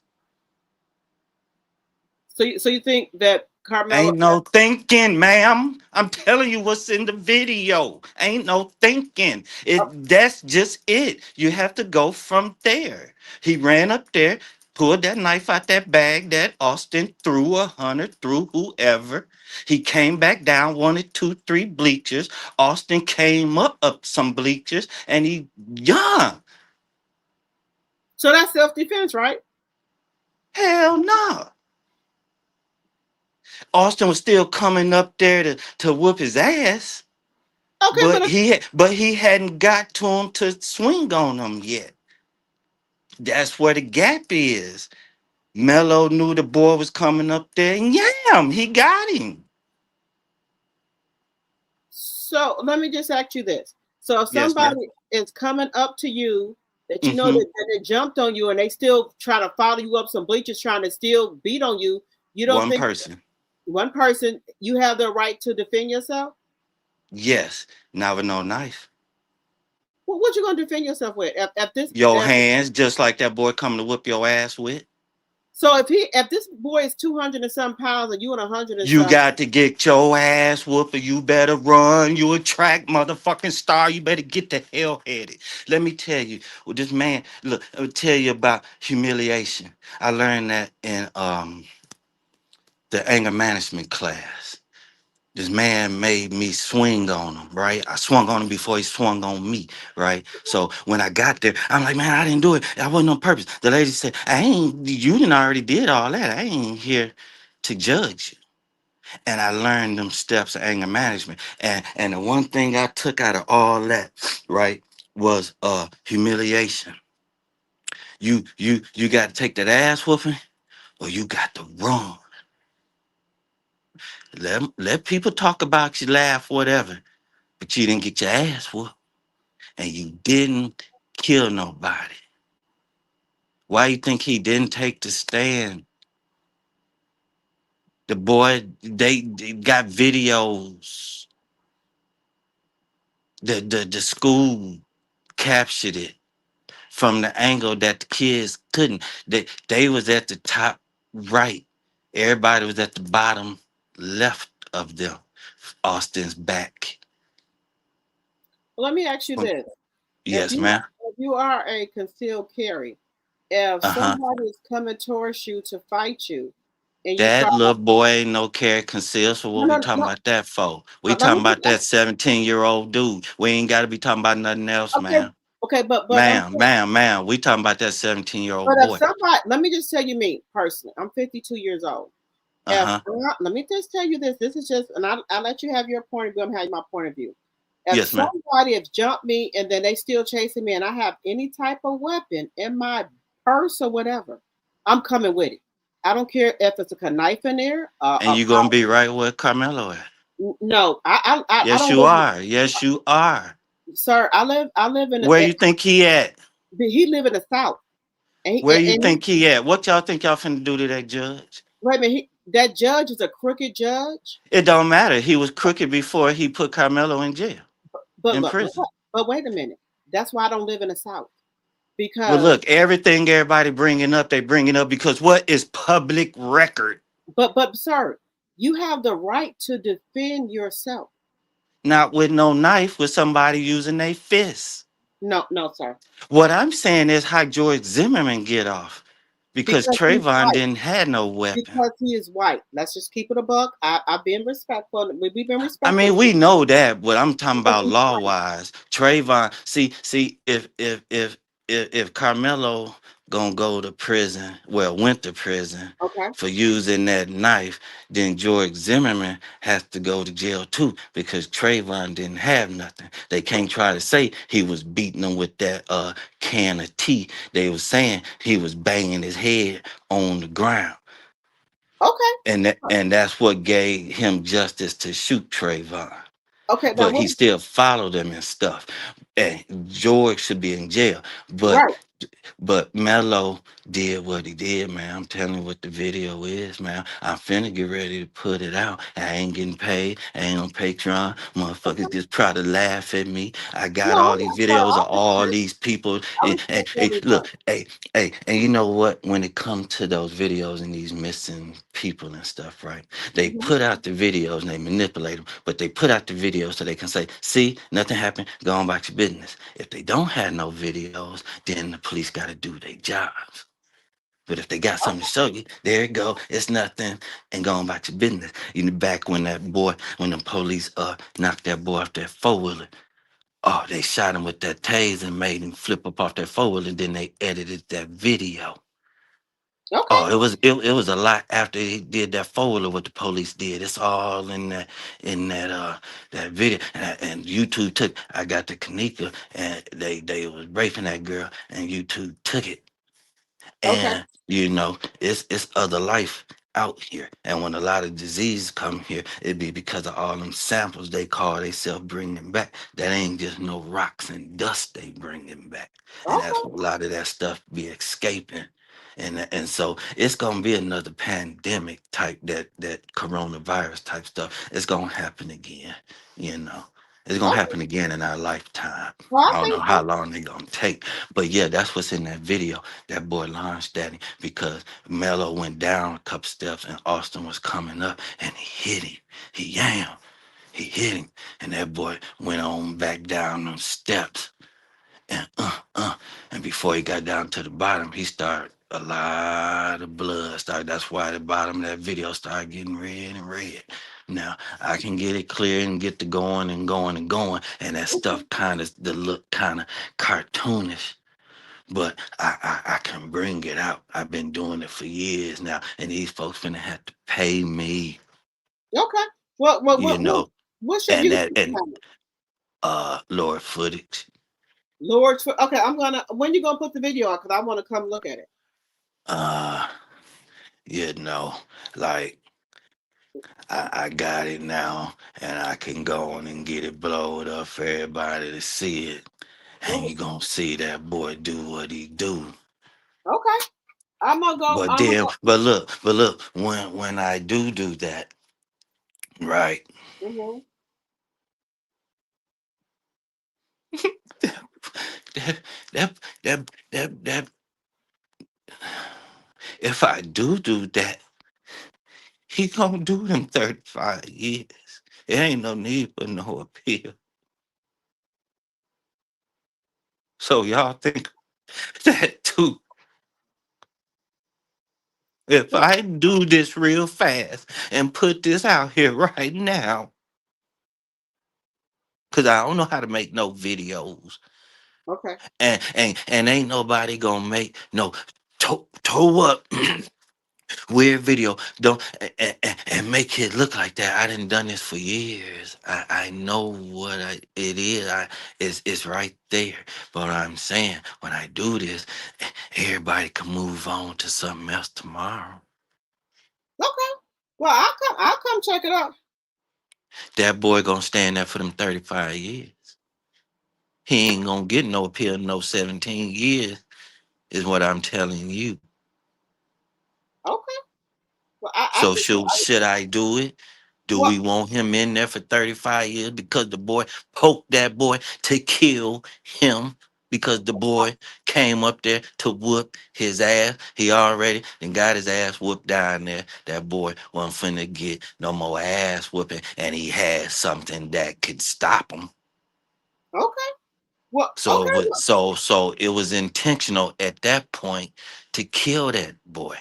so you think that Carmelo? Ain't no thinking, ma'am. I'm telling you what's in the video. Ain't no thinking. That's just it. You have to go from there. He ran up there. pulled that knife out that bag that Austin threw 100 through whoever. He came back down, wanted 2, 3 bleachers. Austin came up some bleachers, and he young. So that's self-defense, right? Hell no. Austin was still coming up there to whoop his ass, Okay, but he hadn't got to him to swing on him yet. That's where the gap is. Melo knew the boy was coming up there, and yam, he got him. so let me just ask you this. So if Yes, ma'am. somebody is coming up to you that you know Mm-hmm. that they jumped on you and they still try to follow you up some bleachers trying to still beat on you, you don't One think person. one person, you have the right to defend yourself? Yes. Now with no knife. Well, what you gonna defend yourself with? If this Your hands, just like that boy coming to whoop your ass with. so if this boy is 200 and some pounds and you and 100 and You some, got to get your ass whooped, or you better run. You a track motherfucking star. You better get the hell headed. Let me tell you, well, this man, look, let me tell you about humiliation. I learned that in the anger management class. This man made me swing on him, right? I swung on him before he swung on me, right? So when I got there, I'm like, man, I didn't do it. I wasn't on purpose. The lady said, you didn't already did all that. I ain't here to judge you. And I learned them steps of anger management. And the one thing I took out of all that, right, was humiliation. You got to take that ass whooping, or you got to run. Let people talk about you, laugh, whatever, but you didn't get your ass whooped, and you didn't kill nobody. Why you think he didn't take the stand? The boy, they got videos. The school captured it from the angle that the kids couldn't. They was at the top right. Everybody was at the bottom left of them. Austin's back. let me ask you this. If Yes, you ma'am. if you are a concealed carry, if Uh-huh. somebody is coming towards you to fight you and you That start little boy ain't no carry concealed. So no what we no talking no about that for? We let me talking about that 17-year-old dude. We ain't got to be talking about nothing else, okay ma'am. okay but I'm Ma'am. We talking about that but 17-year-old if boy. somebody, let me just tell you me personally, I'm 52 years old. Uh-huh. Let me just tell you this. This is just, and I'll let you have your point of view. I'm having my point of view. If Yes, ma'am. somebody has jumped me and then they still chasing me, and I have any type of weapon in my purse or whatever, I'm coming with it. I don't care if it's a knife in there. And you gonna be right where Carmelo at. No, I Yes, don't you live, are. Yes, you are. sir. I live in Where you think he at? he live in the South, and Where you he think he at? What y'all think y'all finna do to that judge? wait a minute. That judge is a crooked judge. It don't matter. He was crooked before he put Carmelo in jail, But in look, prison. but wait a minute. That's why I don't live in the South Well, because look, everything everybody bringing up, they bringing up because what is public record? but sir, you have the right to defend yourself. Not with no knife, with somebody using their fists. No, no, sir. What I'm saying is how George Zimmerman get off because Because he's Trayvon white. didn't have no weapon. Because he is white. Let's just keep it a buck. I've been respectful. We've been I respectful mean, we know that, but I'm talking because about he's law white. wise. Trayvon, see, if Carmelo gonna go to prison, well, went to prison Okay. for using that knife, then George Zimmerman has to go to jail too because Trayvon didn't have nothing. They can't try to say he was beating them with that can of tea. They was saying he was banging his head on the ground. Okay. And that's what gave him justice to shoot Trayvon. Okay. Now But what? he still followed him and stuff. And George should be in jail. But Right. Mello did what he did, man. I'm telling you what the video is, man. I'm finna get ready to put it out. I ain't getting paid. I ain't on Patreon. Motherfuckers just try to laugh at me. I got No, all I'm these not, sir. videos of all these people. I And, respect everyone. look, and you know what? When it comes to those videos and these missing people and stuff, right? They Mhm. put out the videos and they manipulate them, but they put out the videos so they can say, see, nothing happened, go on about your business. If they don't have no videos, then the police got to do their jobs. But if they got something to show you, there you go. It's nothing. And go on about your business. In the back when the police knocked that boy off that four-wheeler. Oh, they shot him with that taser and made him flip up off that four-wheeler, and then they edited that video. Okay. Oh, it was a lot after he did that four-wheeler what the police did. It's all in that video. And YouTube took I got the Kanika and they was raping that girl and YouTube took it. Okay. And it's other life out here. And when a lot of diseases come here, it be because of all them samples they call themselves bringing back. That ain't just no rocks and dust they bringing back. And that's Okay. what a lot of that stuff be escaping. And so it's gonna be another pandemic type that coronavirus type stuff. It's gonna happen again, you know. It's gonna Okay. happen again in our lifetime. Well, I I don't know think how long they gonna take, but yeah, that's what's in that video. That boy launched at him because Melo went down a couple steps and Austin was coming up and he hit him. He hit him, and that boy went on back down them steps and and before he got down to the bottom, he started a lot of blood started. That's why the bottom of that video started getting red and red. Now I can get it clear and get to going and going and going, and that stuff kind of the look kind of cartoonish. But I can bring it out. I've been doing it for years now, and these folks finna have to pay me, okay. you know, What's your and YouTube that and channel? Lord footage. Okay, when you gonna put the video on? Because I want to come look at it. Uh, you know, like I got it now, and I can go on and get it blowed up for everybody to see it, and Oh, you gonna see that boy do what he do. okay. I'm gonna go. But I'm gonna then, go. but look, when I do that, right? Hmm. That that that if I do that, he gonna do them 35 years. It ain't no need for no appeal. So y'all think that too. If I do this real fast and put this out here right now, because I don't know how to make no videos, Okay. and ain't nobody gonna make no toe up weird video don't and make it look like that. I done this for years. I know what it is. It's right there. But I'm saying when I do this, everybody can move on to something else tomorrow. Okay. Well, I'll come check it out. That boy gonna stand there for them 35 years. He ain't gonna get no appeal no 17 years, is what I'm telling you. Okay. Well, I So think. should I do it? Do Well, we want him in there for 35 years because the boy poked that boy to kill him? Because the boy came up there to whoop his ass. He already and got his ass whooped down there. That boy wasn't finna get no more ass whooping, and he had something that could stop him. okay. Well, So, okay. so it was intentional at that point to kill that boy,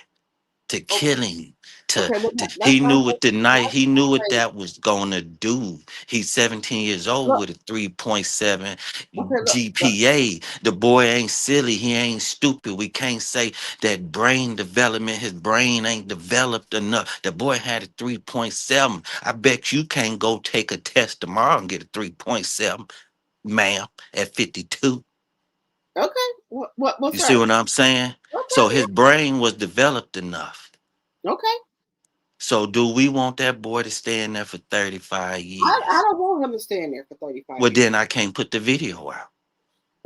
to Okay. kill him. Okay. Well, He that's not. knew what the night. That's He knew what not that was gonna do. He's 17 years old look. with a 3.7 Okay. Look. GPA. The boy ain't silly. He ain't stupid. We can't say that brain development. His brain ain't developed enough. The boy had a 3.7. I bet you can't go take a test tomorrow and get a 3.7, ma'am, at 52. Okay. What's You see right? what I'm saying? So Okay. his brain was developed enough. Yeah. Okay. So do we want that boy to stay in there for 35 I years? don't want him to stay in there for 35 Well, years. then I can't put the video out.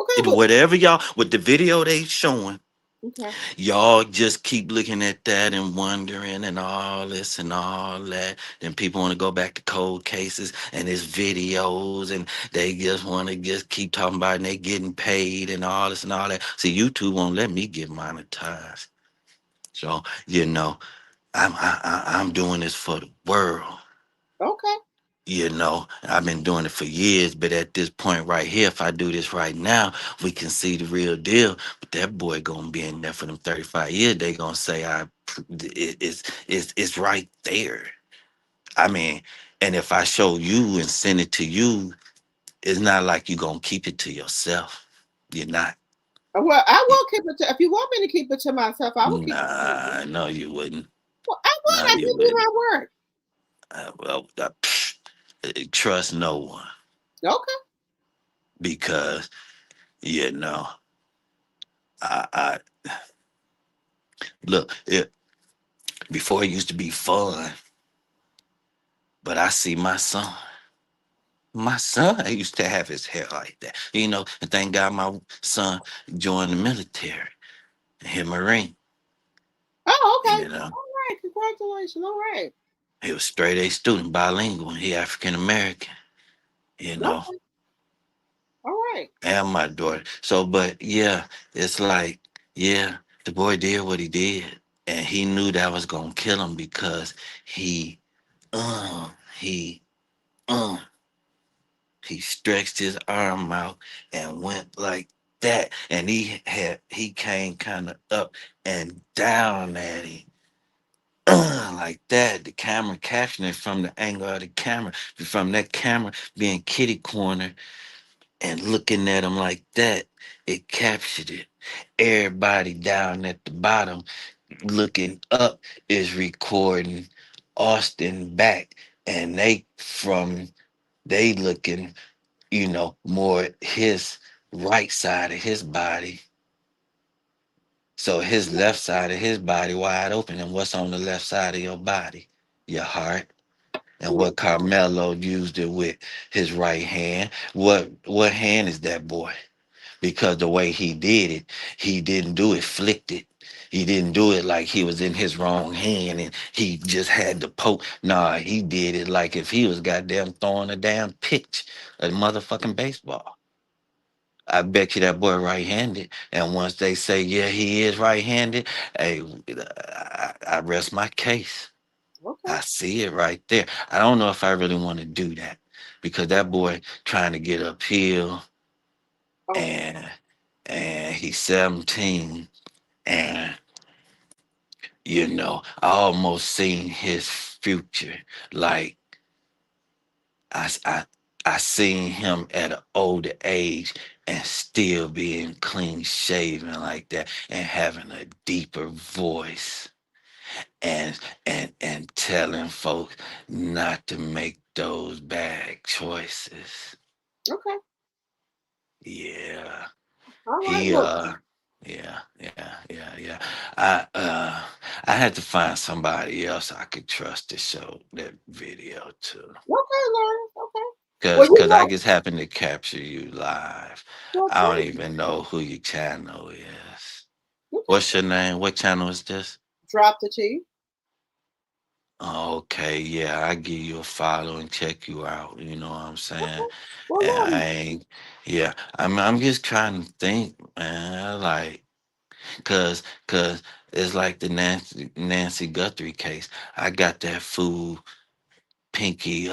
Okay. Well. Whatever y'all, with the video they showing, Okay. y'all just keep looking at that and wondering and all this and all that. Then people want to go back to cold cases and it's videos and they just want to just keep talking about it and they getting paid and all this and all that. See, YouTube won't let me get monetized. So, I'm doing this for the world. Okay. You know, I've been doing it for years, but at this point right here, if I do this right now, we can see the real deal. But that boy gonna be in there for them 35 years. They gonna say it's right there. I mean, and if I show you and send it to you, it's not like you gonna keep it to yourself. You're not. Well, I will keep it to, if you want me to keep it to myself, I will keep it to myself. Nah, no, you wouldn't. Well, I No, would. I you give you wouldn't. my word. Trust no one Okay. because you know I look it before it used to be fun, but I see my son. My son used to have his hair like that, you know. And thank God my son joined the military, he Marine. Oh, okay. You know, All right. Congratulations. All right. he was straight A student, bilingual. He African American. You know, Okay. All right. and my daughter. So, but yeah, it's like, yeah, the boy did what he did, and he knew that was gonna kill him because he, uh, he, uh, he stretched his arm out and went like that, and he came kind of up and down at him. Like that, the camera capturing it from the angle of the camera, from that camera being kitty corner and looking at him like that, it captured it. Everybody down at the bottom looking up is recording Austin back, and they looking, you know, more his right side of his body. So his left side of his body wide open, and what's on the left side of your body? Your heart. And what Carmelo used it with his right hand. What hand is that boy? Because the way he did it, he didn't do it flicked it. He didn't do it like he was in his wrong hand and he just had to poke. Nah, he did it like if he was goddamn throwing a damn pitch, a motherfucking baseball. I bet you that boy right-handed. And once they say, yeah, he is right-handed, hey, I rest my case. Okay. I see it right there. I don't know if I really want to do that because that boy trying to get uphill Oh. and he's 17 and you know I almost seen his future. Like I s- I seen him at an older age and still being clean shaven like that and having a deeper voice and and telling folks not to make those bad choices. Okay. Yeah. All right. He Well, yeah. I had to find somebody else I could trust to show that video to. okay, Lauren. Okay. Well, Cause you I know. just happened to capture you live. I don't Okay. even know who your channel is. Okay. What's your name? What channel is this? Drop the T. Okay, yeah, I give you a follow and check you out. You know what I'm saying? Okay. Well, And I Lauren. ain't, yeah. I'm just trying to think, man. Like, cause it's like the Nancy Guthrie case. I got that fool pinky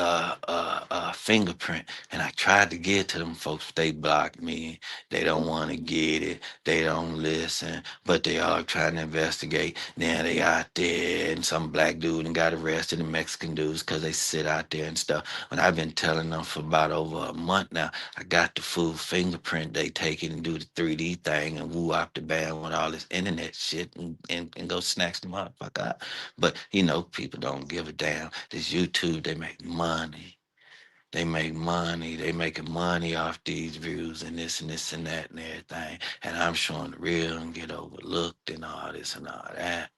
fingerprint and I tried to get to them folks, but they blocked me. They don't want to get it, they don't listen, but they are trying to investigate. Now they out there and some black dude and got arrested and Mexican dudes because they sit out there and stuff. But I've been telling them for about over a month now. I got the full fingerprint. They take it and do the 3D thing and woo out the band with all this internet shit and go snatch the motherfucker up. But you know, people don't give a damn. This YouTube, they make money. They make money. They making money off these views and this and that and everything. And I'm showing the real and get overlooked and all this and all that.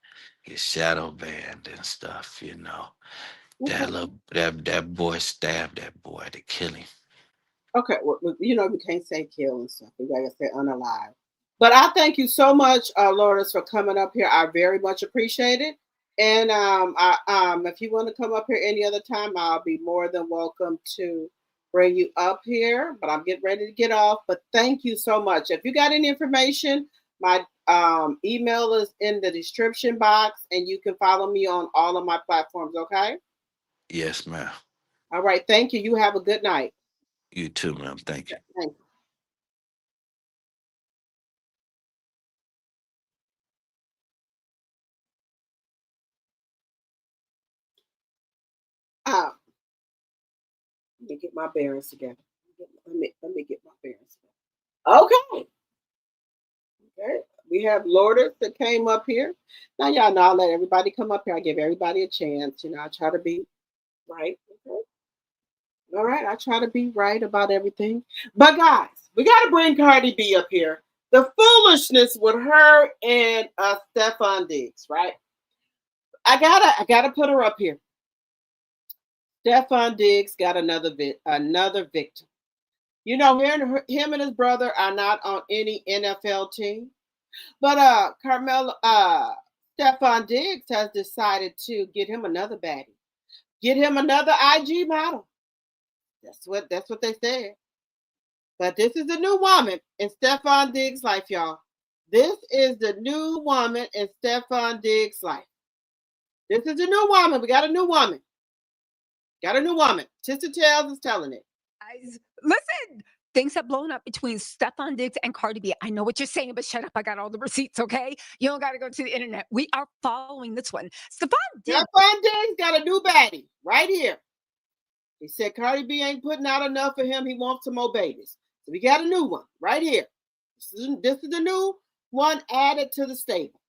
Get shadow banned and stuff, you know. Okay. That boy stabbed that boy to kill him. Okay, well, you know, we can't say kill and stuff. We gotta say unalive. But I thank you so much, Lourdes, for coming up here. I very much appreciate it. And if you want to come up here any other time, I'll be more than welcome to bring you up here. But I'm getting ready to get off. But thank you so much. If you got any information, my email is in the description box, and you can follow me on all of my platforms. Okay. Yes, ma'am. All right. Thank you. You have a good night. You too, ma'am. Thank you. Thank you. Let me get my bearings together. Let me get my bearings together. Okay. Okay. We have Lourdes that came up here. Now, y'all know I let everybody come up here. I give everybody a chance. You know, I try to be right. Okay. All right. I try to be right about everything. But, guys, we got to bring Cardi B up here. The foolishness with her and Stefan Diggs, right? I gotta put her up here. Stefan Diggs got another victim. You know, him and his brother are not on any NFL team. But Carmelo, Stefan Diggs has decided to get him another baddie, get him another IG model. That's what they said. But this is a new woman in Stefan Diggs' life, y'all. This is the new woman in Stefan Diggs' life. This is a new woman. We got a new woman. Got a new woman. Sister Tales is telling it. Guys, listen. Things have blown up between Stefan Diggs and Cardi B. I know what you're saying, but shut up. I got all the receipts, okay? You don't got to go to the internet. We are following this one. Stefan Diggs got a new baddie right here. He said Cardi B ain't putting out enough for him. He wants some more babies. So we got a new one right here. This is the new one added to the stable.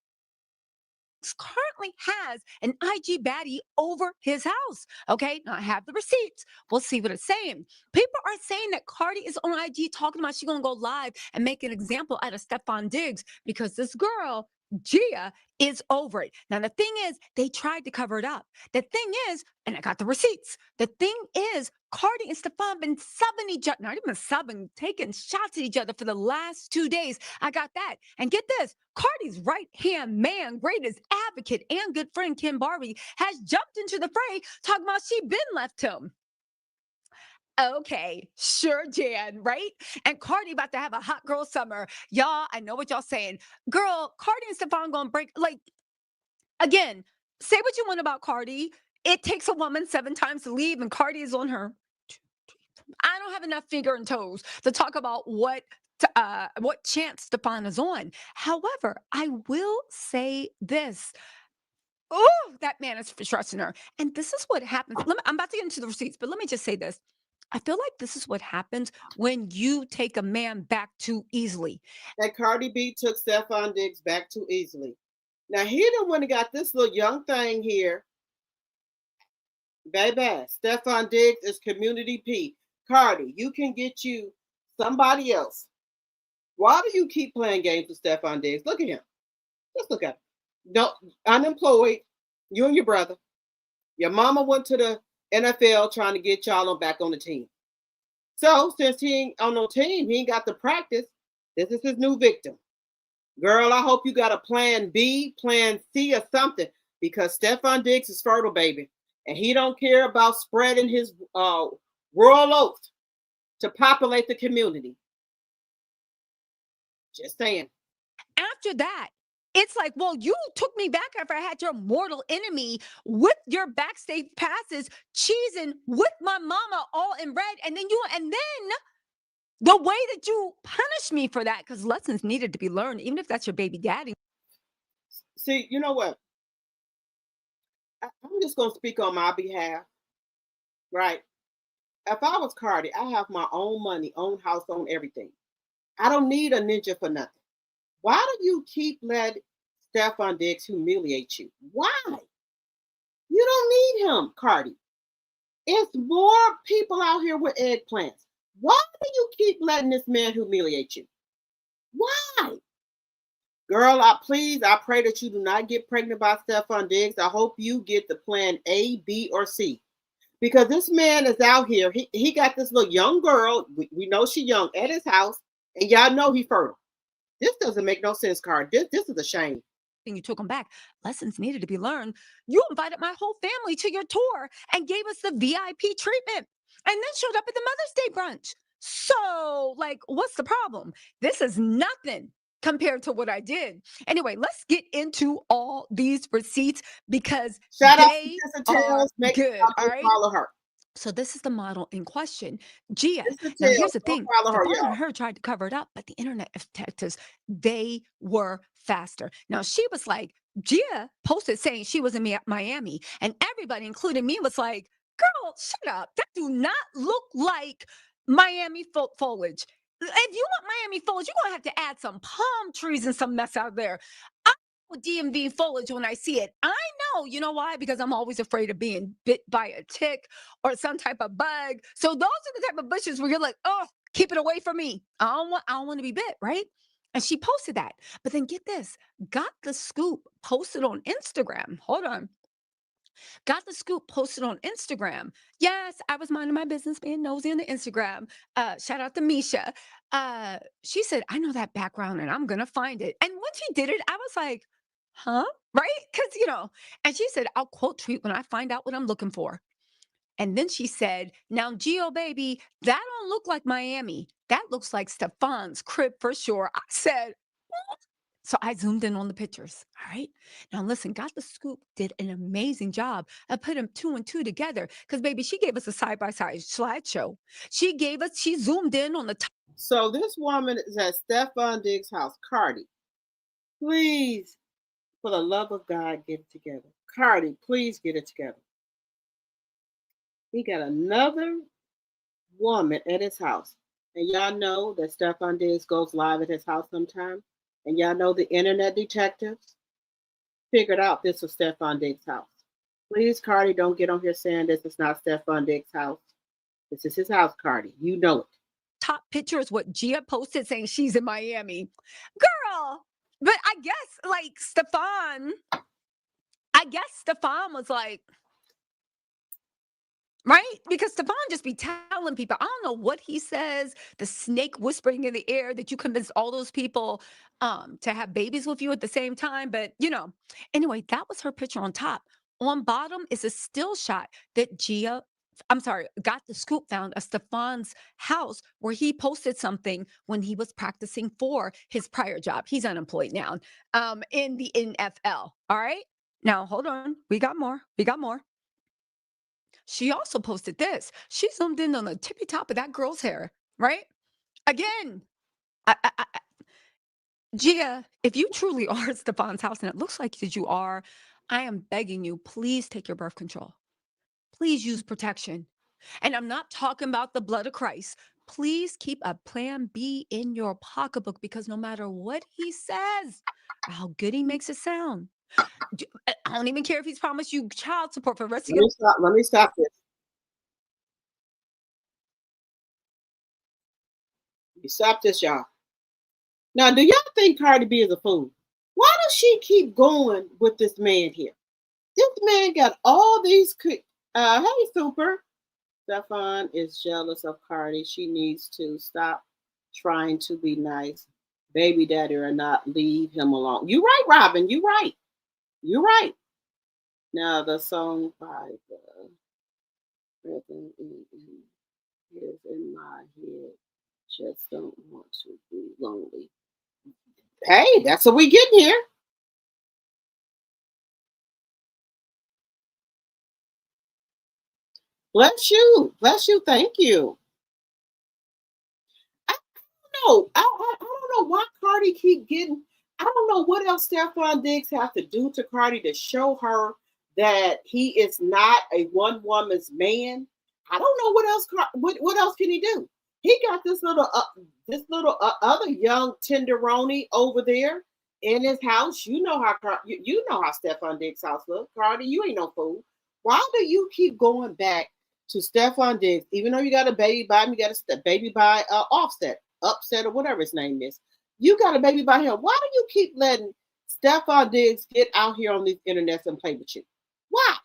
Currently has an IG baddie over his house. Okay, now I have the receipts. We'll see what it's saying. People are saying that Cardi is on IG talking about she's gonna go live and make an example out of Stefan Diggs because this girl, Gia, is over it. Now the thing is, they tried to cover it up. The thing is, and I got the receipts. The thing is, Cardi and Stefan been subbing each other, not even subbing, taking shots at each other for the last 2 days. I got that. And get this, Cardi's right-hand man, greatest advocate, and good friend, Kim Barbie, has jumped into the fray, talking about she been left him. Okay, sure, Jan, right? And Cardi about to have a hot girl summer. Y'all, I know what y'all saying. Girl, Cardi and Stefan gonna break, like, again, say what you want about Cardi. It takes a woman 7 times to leave, and Cardi is on her. I don't have enough finger and toes to talk about what chance Stefan is on. However, I will say this. Oh, that man is trusting her. And this is what happens. I'm about to get into the receipts, but let me just say this. I feel like this is what happens when you take a man back too easily. That Cardi B took Stefan Diggs back too easily. Now he done went and got this little young thing here. Baby, Stefan Diggs is community P. Cardi, you can get you somebody else. Why do you keep playing games with Stefan Diggs? Look at him. Just look at him. No, unemployed. You and your brother. Your mama went to the NFL trying to get y'all back on the team. So since he ain't on no team, he ain't got the practice. This is his new victim. Girl, I hope you got a plan B, plan C, or something, because Stefan Diggs is fertile, baby. And he don't care about spreading his royal oath to populate the community. Just saying. After that, it's like, well, you took me back after I had your mortal enemy with your backstage passes, cheesing with my mama all in red. And then the way that you punish me for that, because lessons needed to be learned, even if that's your baby daddy. See, you know what? I'm just going to speak on my behalf, right? If I was Cardi, I have my own money, own house, own everything. I don't need a ninja for nothing. Why do you keep letting Stefan Diggs humiliate you? Why? You don't need him, Cardi. It's more people out here with eggplants. Why do you keep letting this man humiliate you? Why? Girl, I pray that you do not get pregnant by Stefan Diggs. I hope you get the plan A, B, or C. Because this man is out here. He got this little young girl. We know she's young at his house. And y'all know he's fertile. This doesn't make no sense, Cardi. This is a shame. You took him back. Lessons needed to be learned. You invited my whole family to your tour and gave us the VIP treatment. And then showed up at the Mother's Day brunch. So, like, what's the problem? This is nothing compared to what I did. Anyway, let's get into all these receipts because Shout out they are good. All right. Follow her. So this is the model in question, Gia. This is Now Tails. here's the Don't thing: follow her, Stefan y'all. and her tried to cover it up, but the internet detectives, they were faster. Now she was like, Gia posted saying she was in Miami, and everybody, including me, was like, "Girl, shut up! That do not look like Miami foliage. If you want Miami foliage, you're gonna have to add some palm trees and some mess out there." With DMV foliage when I see it. I know, you know why? Because I'm always afraid of being bit by a tick or some type of bug. So those are the type of bushes where you're like, oh, keep it away from me. I don't want to be bit, right? And she posted that. But then get this, Got the Scoop posted on Instagram. Hold on. Got the Scoop posted on Instagram. Yes, I was minding my business, being nosy on the Instagram. Shout out to Misha. She said, I know that background and I'm going to find it. And when she did it, I was like, huh? Right? Because, and she said, I'll quote tweet when I find out what I'm looking for. And then she said, now, Gio, baby, that don't look like Miami. That looks like Stefan's crib for sure. I said, what? So I zoomed in on the pictures. All right. Now, listen, Got the Scoop did an amazing job of putting 2 and 2 together. Because, baby, she gave us a side-by-side slideshow. She zoomed in on the top. So this woman is at Stefan Diggs' house. Cardi, please, for the love of God, get it together. Cardi, please get it together. He got another woman at his house. And y'all know that Stefan Diggs goes live at his house sometime. And y'all know the internet detectives figured out this was Stefan Diggs' house. Please, Cardi, don't get on here saying this is not Stefan Diggs' house. This is his house, Cardi. You know it. Top picture is what Gia posted saying she's in Miami. Girl, but I guess Stefan was like, right? Because Stefan just be telling people, I don't know what he says, the snake whispering in the air that you convinced all those people to have babies with you at the same time. But, anyway, that was her picture on top. On bottom is a still shot that Got the Scoop found of Stefan's house where he posted something when he was practicing for his prior job. He's unemployed now in the NFL. All right. Now, hold on. We got more. She also posted this. She zoomed in on the tippy top of that girl's hair, right? Again, Gia, if you truly are at Stefan's house, and it looks like that you are, I am begging you, please take your birth control. Please use protection. And I'm not talking about the blood of Christ. Please keep a plan B in your pocketbook because no matter what he says or how good he makes it sound, I don't even care if he's promised you child support for the rest of your life. Let me stop this. Stop this, y'all. Now, do y'all think Cardi B is a fool? Why does she keep going with this man here? This man got all these. Hey, Super. Stefan is jealous of Cardi. She needs to stop trying to be nice. Baby daddy or not, leave him alone. You right, Robin. You right. You're right. Now the song by the rhythm is in my head. Just don't want to be lonely. Hey, that's what we getting here. Bless you. Thank you. I don't know. I don't know why Cardi keep getting. I don't know what else Stefan Diggs have to do to Cardi to show her that he is not a one woman's man. I don't know what else. What else can he do? He got this little other young tenderoni over there in his house. You know how you know how Stefan Diggs' house looks. Cardi, you ain't no fool. Why do you keep going back to Stefan Diggs, even though you got a baby by him, you got a baby by Upset, or whatever his name is. You got a baby by him. Why do you keep letting Stefan Diggs get out here on these internets and play with you? Why?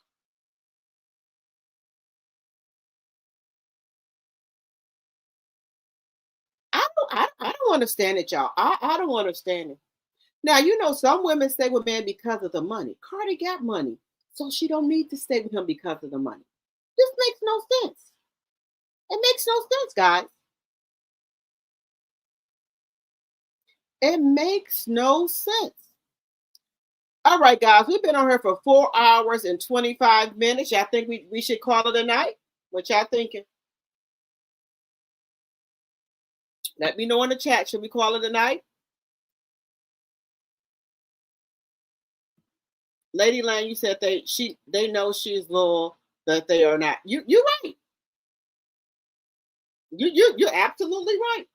I don't understand it, y'all. I don't understand it. Now, some women stay with men because of the money. Cardi got money, so she don't need to stay with him because of the money. This makes no sense. It makes no sense, guys. It makes no sense. All right, guys, we've been on here for 4 hours and 25 minutes. I think we should call it a night. What y'all thinking? Let me know in the chat. Should we call it a night? Lady Lang, you said they know she's loyal, that they are not. You're right. You're absolutely right.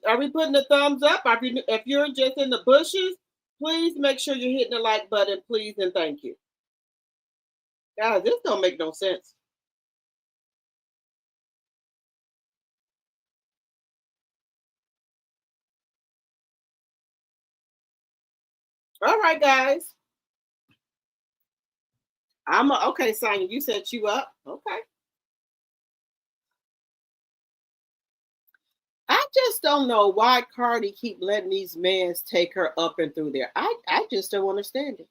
Are we putting the thumbs up? If you're just in the bushes, please make sure you're hitting the like button, please, and thank you. Guys, this don't make no sense. All right, guys. Okay, Sonya, you said you up. Okay. I just don't know why Cardi keep letting these men take her up and through there. I just don't understand it.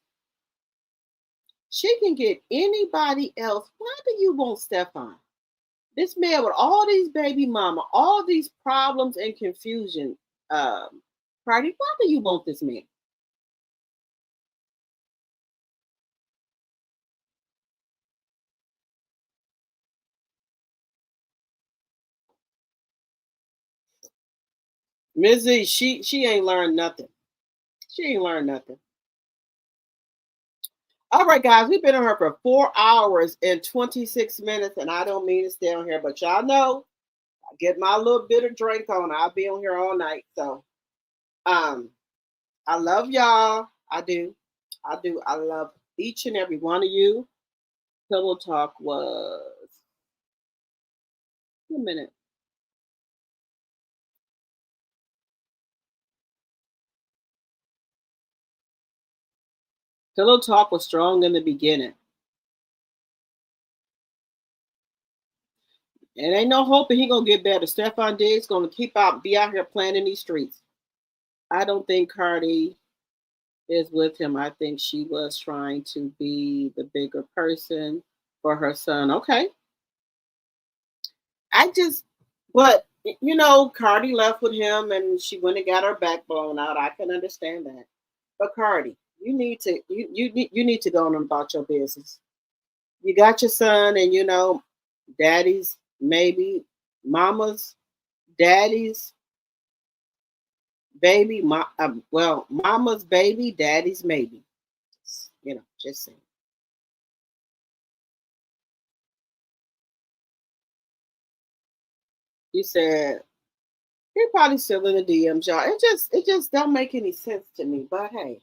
She can get anybody else. Why do you want Stefan? This man with all these baby mama, all these problems and confusion. Cardi, why do you want this man? Mizzy, she ain't learned nothing. She ain't learned nothing. All right, guys, we've been on her for 4 hours and 26 minutes, and I don't mean to stay on here, but y'all know I get my little bit of drink on. I'll be on here all night. So I love y'all. I do. I love each and every one of you. Pillow Talk was a minute. Pillow Talk was strong in the beginning. And ain't no hoping he gonna get better. Stefan Diggs gonna be out here playing in these streets. I don't think Cardi is with him. I think she was trying to be the bigger person for her son. Okay. But Cardi left with him and she went and got her back blown out. I can understand that. But Cardi, you need to go on about your business. You got your son, and daddy's maybe, mama's, daddy's baby, mama's baby, daddy's maybe. Just saying. You said you're probably still in the DMs, y'all. It just don't make any sense to me. But hey,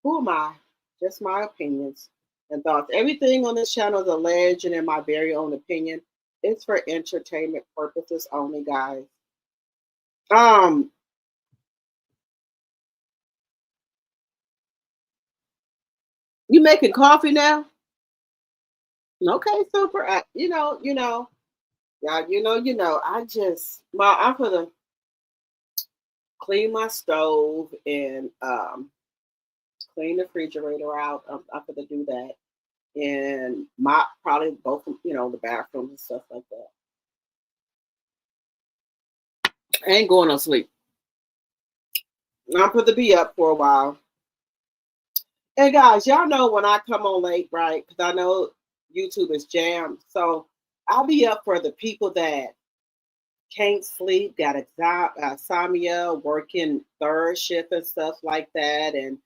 who am I? Just my opinions and thoughts. Everything on this channel is alleged and in my very own opinion. It's for entertainment purposes only, guys. You making coffee now? Okay, super. Yeah, I'm gonna clean my stove and clean the refrigerator out. I'm gonna do that and mop probably both, the bathrooms and stuff like that. I ain't going to sleep. I'm gonna be up for a while. And guys, y'all know when I come on late, right? Because I know YouTube is jammed. So I'll be up for the people that can't sleep, got insomnia, working third shift and stuff like that. And,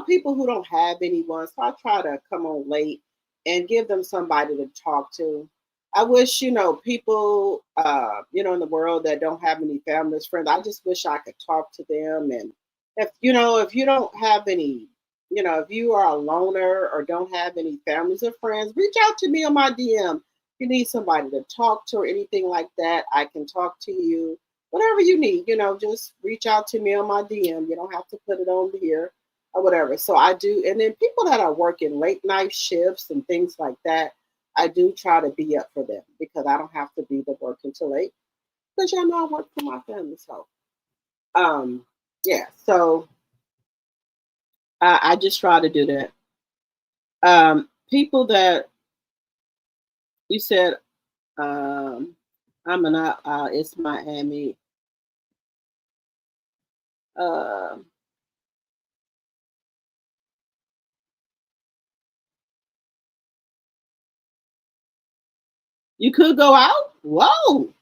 people who don't have anyone. So I try to come on late and give them somebody to talk to. I wish, people, in the world that don't have any families, friends, I just wish I could talk to them. And if you don't have any, if you are a loner or don't have any families or friends, reach out to me on my DM. If you need somebody to talk to or anything like that, I can talk to you. Whatever you need, just reach out to me on my DM. You don't have to put it on here or whatever. So I do. And then people that are working late night shifts and things like that, I do try to be up for them because I don't have to be the work until late. Because y'all know I work for my family. So yeah. So I just try to do that. People that you said, it's Miami. You could go out? Whoa.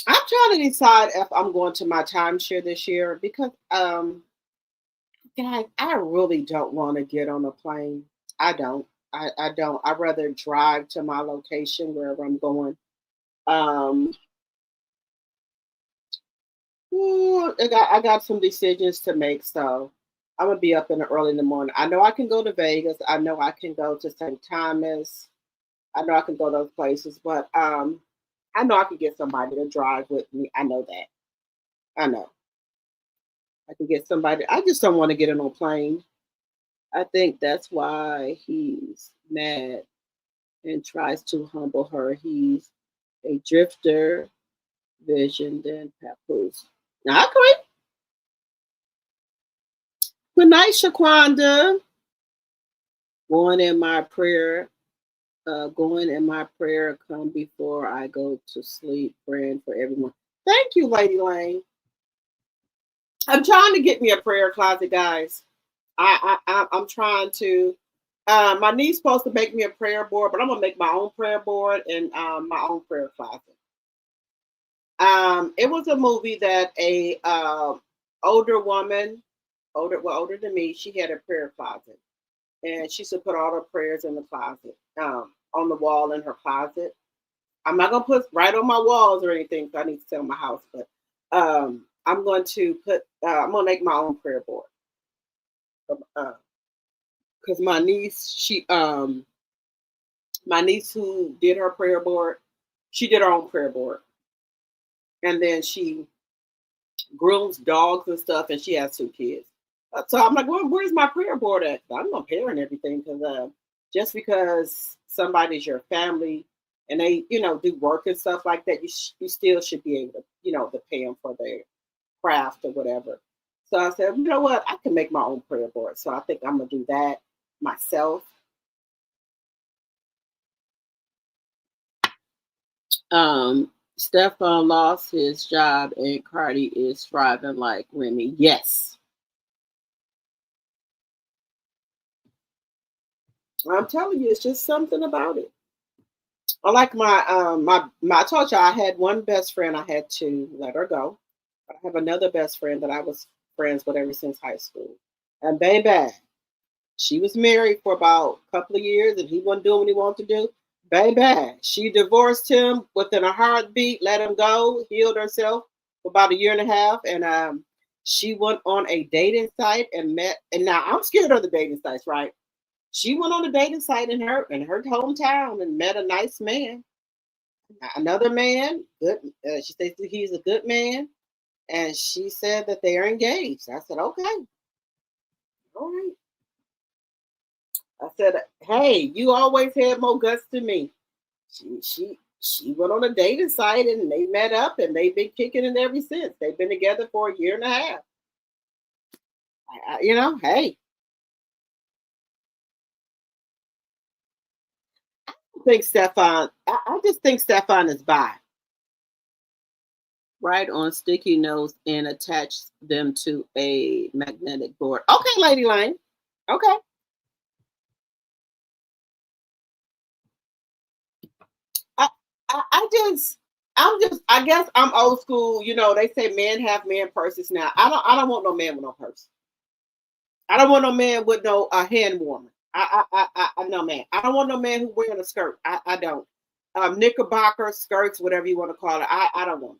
I'm trying to decide if I'm going to my timeshare this year because guys, I really don't want to get on a plane. I don't. I don't. I'd rather drive to my location wherever I'm going. Um I got some decisions to make, so I'm gonna be up in the early in the morning. I know I can go to Vegas. I know I can go to St. Thomas. I know I can go those places, but I know I can get somebody to drive with me. I know that. I know I can get somebody. I just don't want to get on a plane. I think that's why he's mad and tries to humble her. He's a drifter, vision, then Papoose. Now, okay. Good night, Shaquanda. Going in my prayer, come before I go to sleep, praying for everyone. Thank you, Lady Lane. I'm trying to get me a prayer closet, guys. I'm trying to. My niece's supposed to make me a prayer board, but I'm gonna make my own prayer board and my own prayer closet. It was a movie that a older woman, older than me, she had a prayer closet, and she used to put all her prayers in the closet, on the wall in her closet. I'm not gonna put right on my walls or anything, so I need to sell my house, but I'm going to put. I'm gonna make my own prayer board. Because my niece who did her prayer board, she did her own prayer board, and then she grooms dogs and stuff, and she has 2 kids. So I'm like, well, where's my prayer board at? I'm not paying everything because just because somebody's your family and they, do work and stuff like that, you still should be able to, to pay them for their craft or whatever. So I said, you know what? I can make my own prayer board. So I think I'm gonna do that myself. Stefan lost his job and Cardi is thriving like Remy. Yes. I'm telling you, it's just something about it. I like my I told you I had one best friend I had to let her go. But I have another best friend that I was friends with ever since high school. And baby, she was married for about a couple of years and he wasn't doing what he wanted to do. Baby, she divorced him within a heartbeat, let him go, healed herself for about a year and a half. And she went on a dating site and met, and now I'm scared of the dating sites, right? She went on a dating site in her hometown and met a nice man. Another man, good. She said he's a good man, and she said that they are engaged. I said, okay, all right. I said, hey, you always had more guts than me. She went on a dating site and they met up and they've been kicking it ever since. They've been together for a year and a half. Hey. I just think Stefan is bi. Right on sticky notes and attach them to a magnetic board. Okay, Lady Lane. Okay. I, I guess I'm old school. They say men have man purses now. I don't want no man with no purse. I don't want no man with no hand warmer. I no man. I don't want no man who's wearing a skirt. I don't. Knickerbocker skirts, whatever you want to call it. I don't want.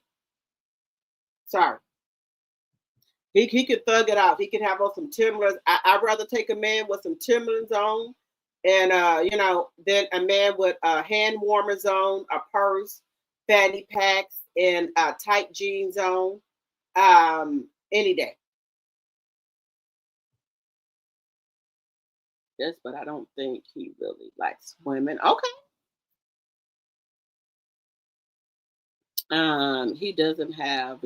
Sorry. He could thug it out. He could have on some Timberlands. I'd rather take a man with some Timberlands on, and than a man with hand warmers on, a purse, fanny packs, and tight jeans on. Any day. Yes, but I don't think he really likes women. Okay. He doesn't have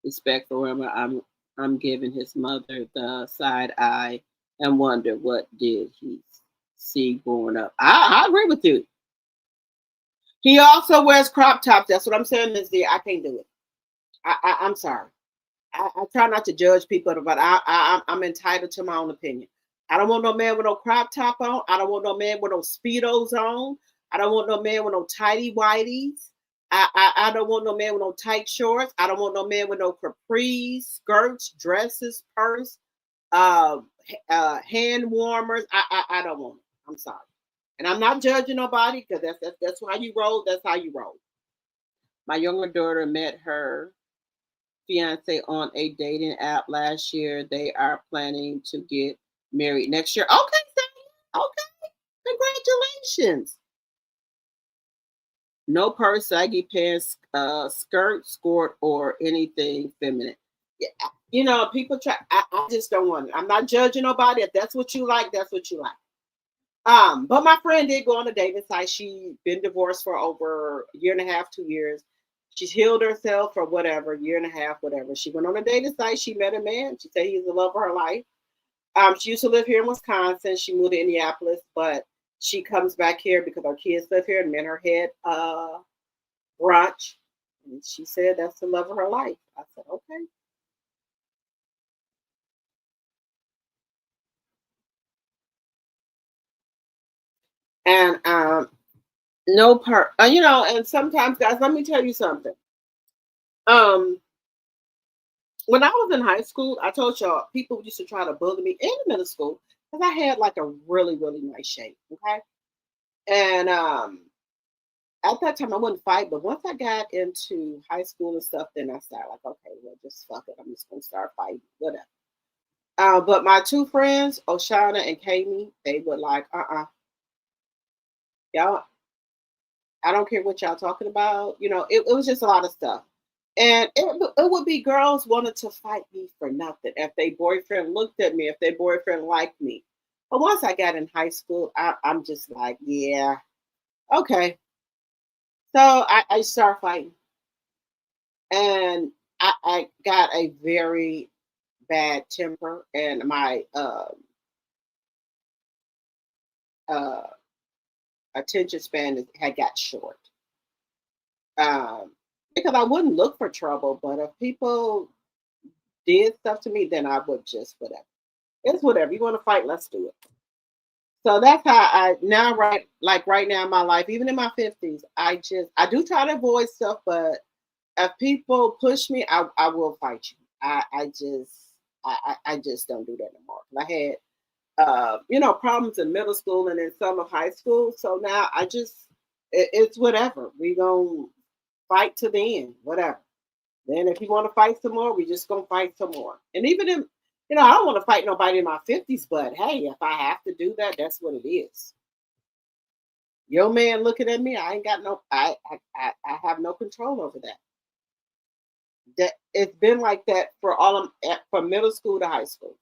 respect for women. I'm giving his mother the side eye and wonder what did he see growing up. I agree with you. He also wears crop tops. That's what I'm saying, Ms. D. I can't do it. I'm sorry. I try not to judge people, but I'm entitled to my own opinion. I don't want no man with no crop top on. I don't want no man with no speedos on. I don't want no man with no tighty whities. I don't want no man with no tight shorts. I don't want no man with no capris, skirts, dresses, purse, hand warmers. I don't want it. I'm sorry. And I'm not judging nobody because that's how you roll. That's how you roll. My younger daughter met her fiance on a dating app last year. They are planning to get married next year. Okay, Sam. Okay. Congratulations. No purse, saggy pants, skirt, skirt, or anything feminine. Yeah, people try. I just don't want it. I'm not judging nobody. If that's what you like, that's what you like. But my friend did go on a dating site. She's been divorced for over a year and a half, 2 years. She's healed herself for whatever, year and a half, whatever. She went on a dating site. She met a man. She said he's the love of her life. She used to live here in Wisconsin. She moved to Indianapolis, but she comes back here because our kids live here and met her head brunch. And she said that's the love of her life. I said, okay. And no and sometimes, guys, let me tell you something. When I was in high school, I told y'all people used to try to bully me in middle school because I had like a really, really nice shape. Okay. And at that time I wouldn't fight, but once I got into high school and stuff, then I started like, okay, well, just fuck it. I'm just gonna start fighting, whatever. But my two friends, Oshana and Kami, they were like, y'all, I don't care what y'all talking about. It was just a lot of stuff. And it would be girls wanted to fight me for nothing. If their boyfriend looked at me, if their boyfriend liked me. But once I got in high school, I'm just like, yeah, okay. So I started fighting. And I got a very bad temper, and my attention span had got short. Because I wouldn't look for trouble, but if people did stuff to me, then I would just whatever. It's whatever. You want to fight, let's do it. So that's how I now right now in my life, even in my 50s, I do try to avoid stuff, but if people push me, I will fight you. I just don't do that anymore. I had problems in middle school and in some of high school. So now it's whatever. We gonna fight to the end, whatever. Then if you want to fight some more, we just gonna fight some more. And even in, I don't want to fight nobody in my 50s, but hey, if I have to do that, that's what it is. Your man looking at me, I ain't got I have no control over that. That it's been like that from middle school to high school.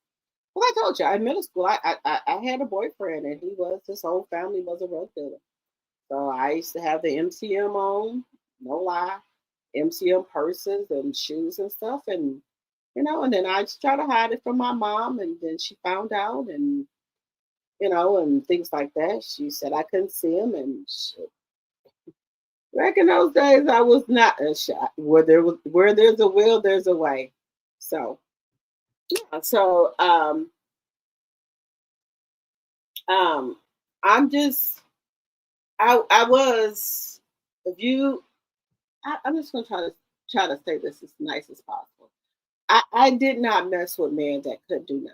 Well, I told you, in middle school, I had a boyfriend, and his whole family was a drug dealer. So I used to have the MCM on, no lie, MCM purses and shoes and stuff, and and then I just try to hide it from my mom, and then she found out, and and things like that. She said I couldn't see him, and shit. Back in those days, I was not a shot. Where there's a will, there's a way. So yeah, so I'm just I was if you I'm just gonna try to say this as nice as possible. I did not mess with men that couldn't do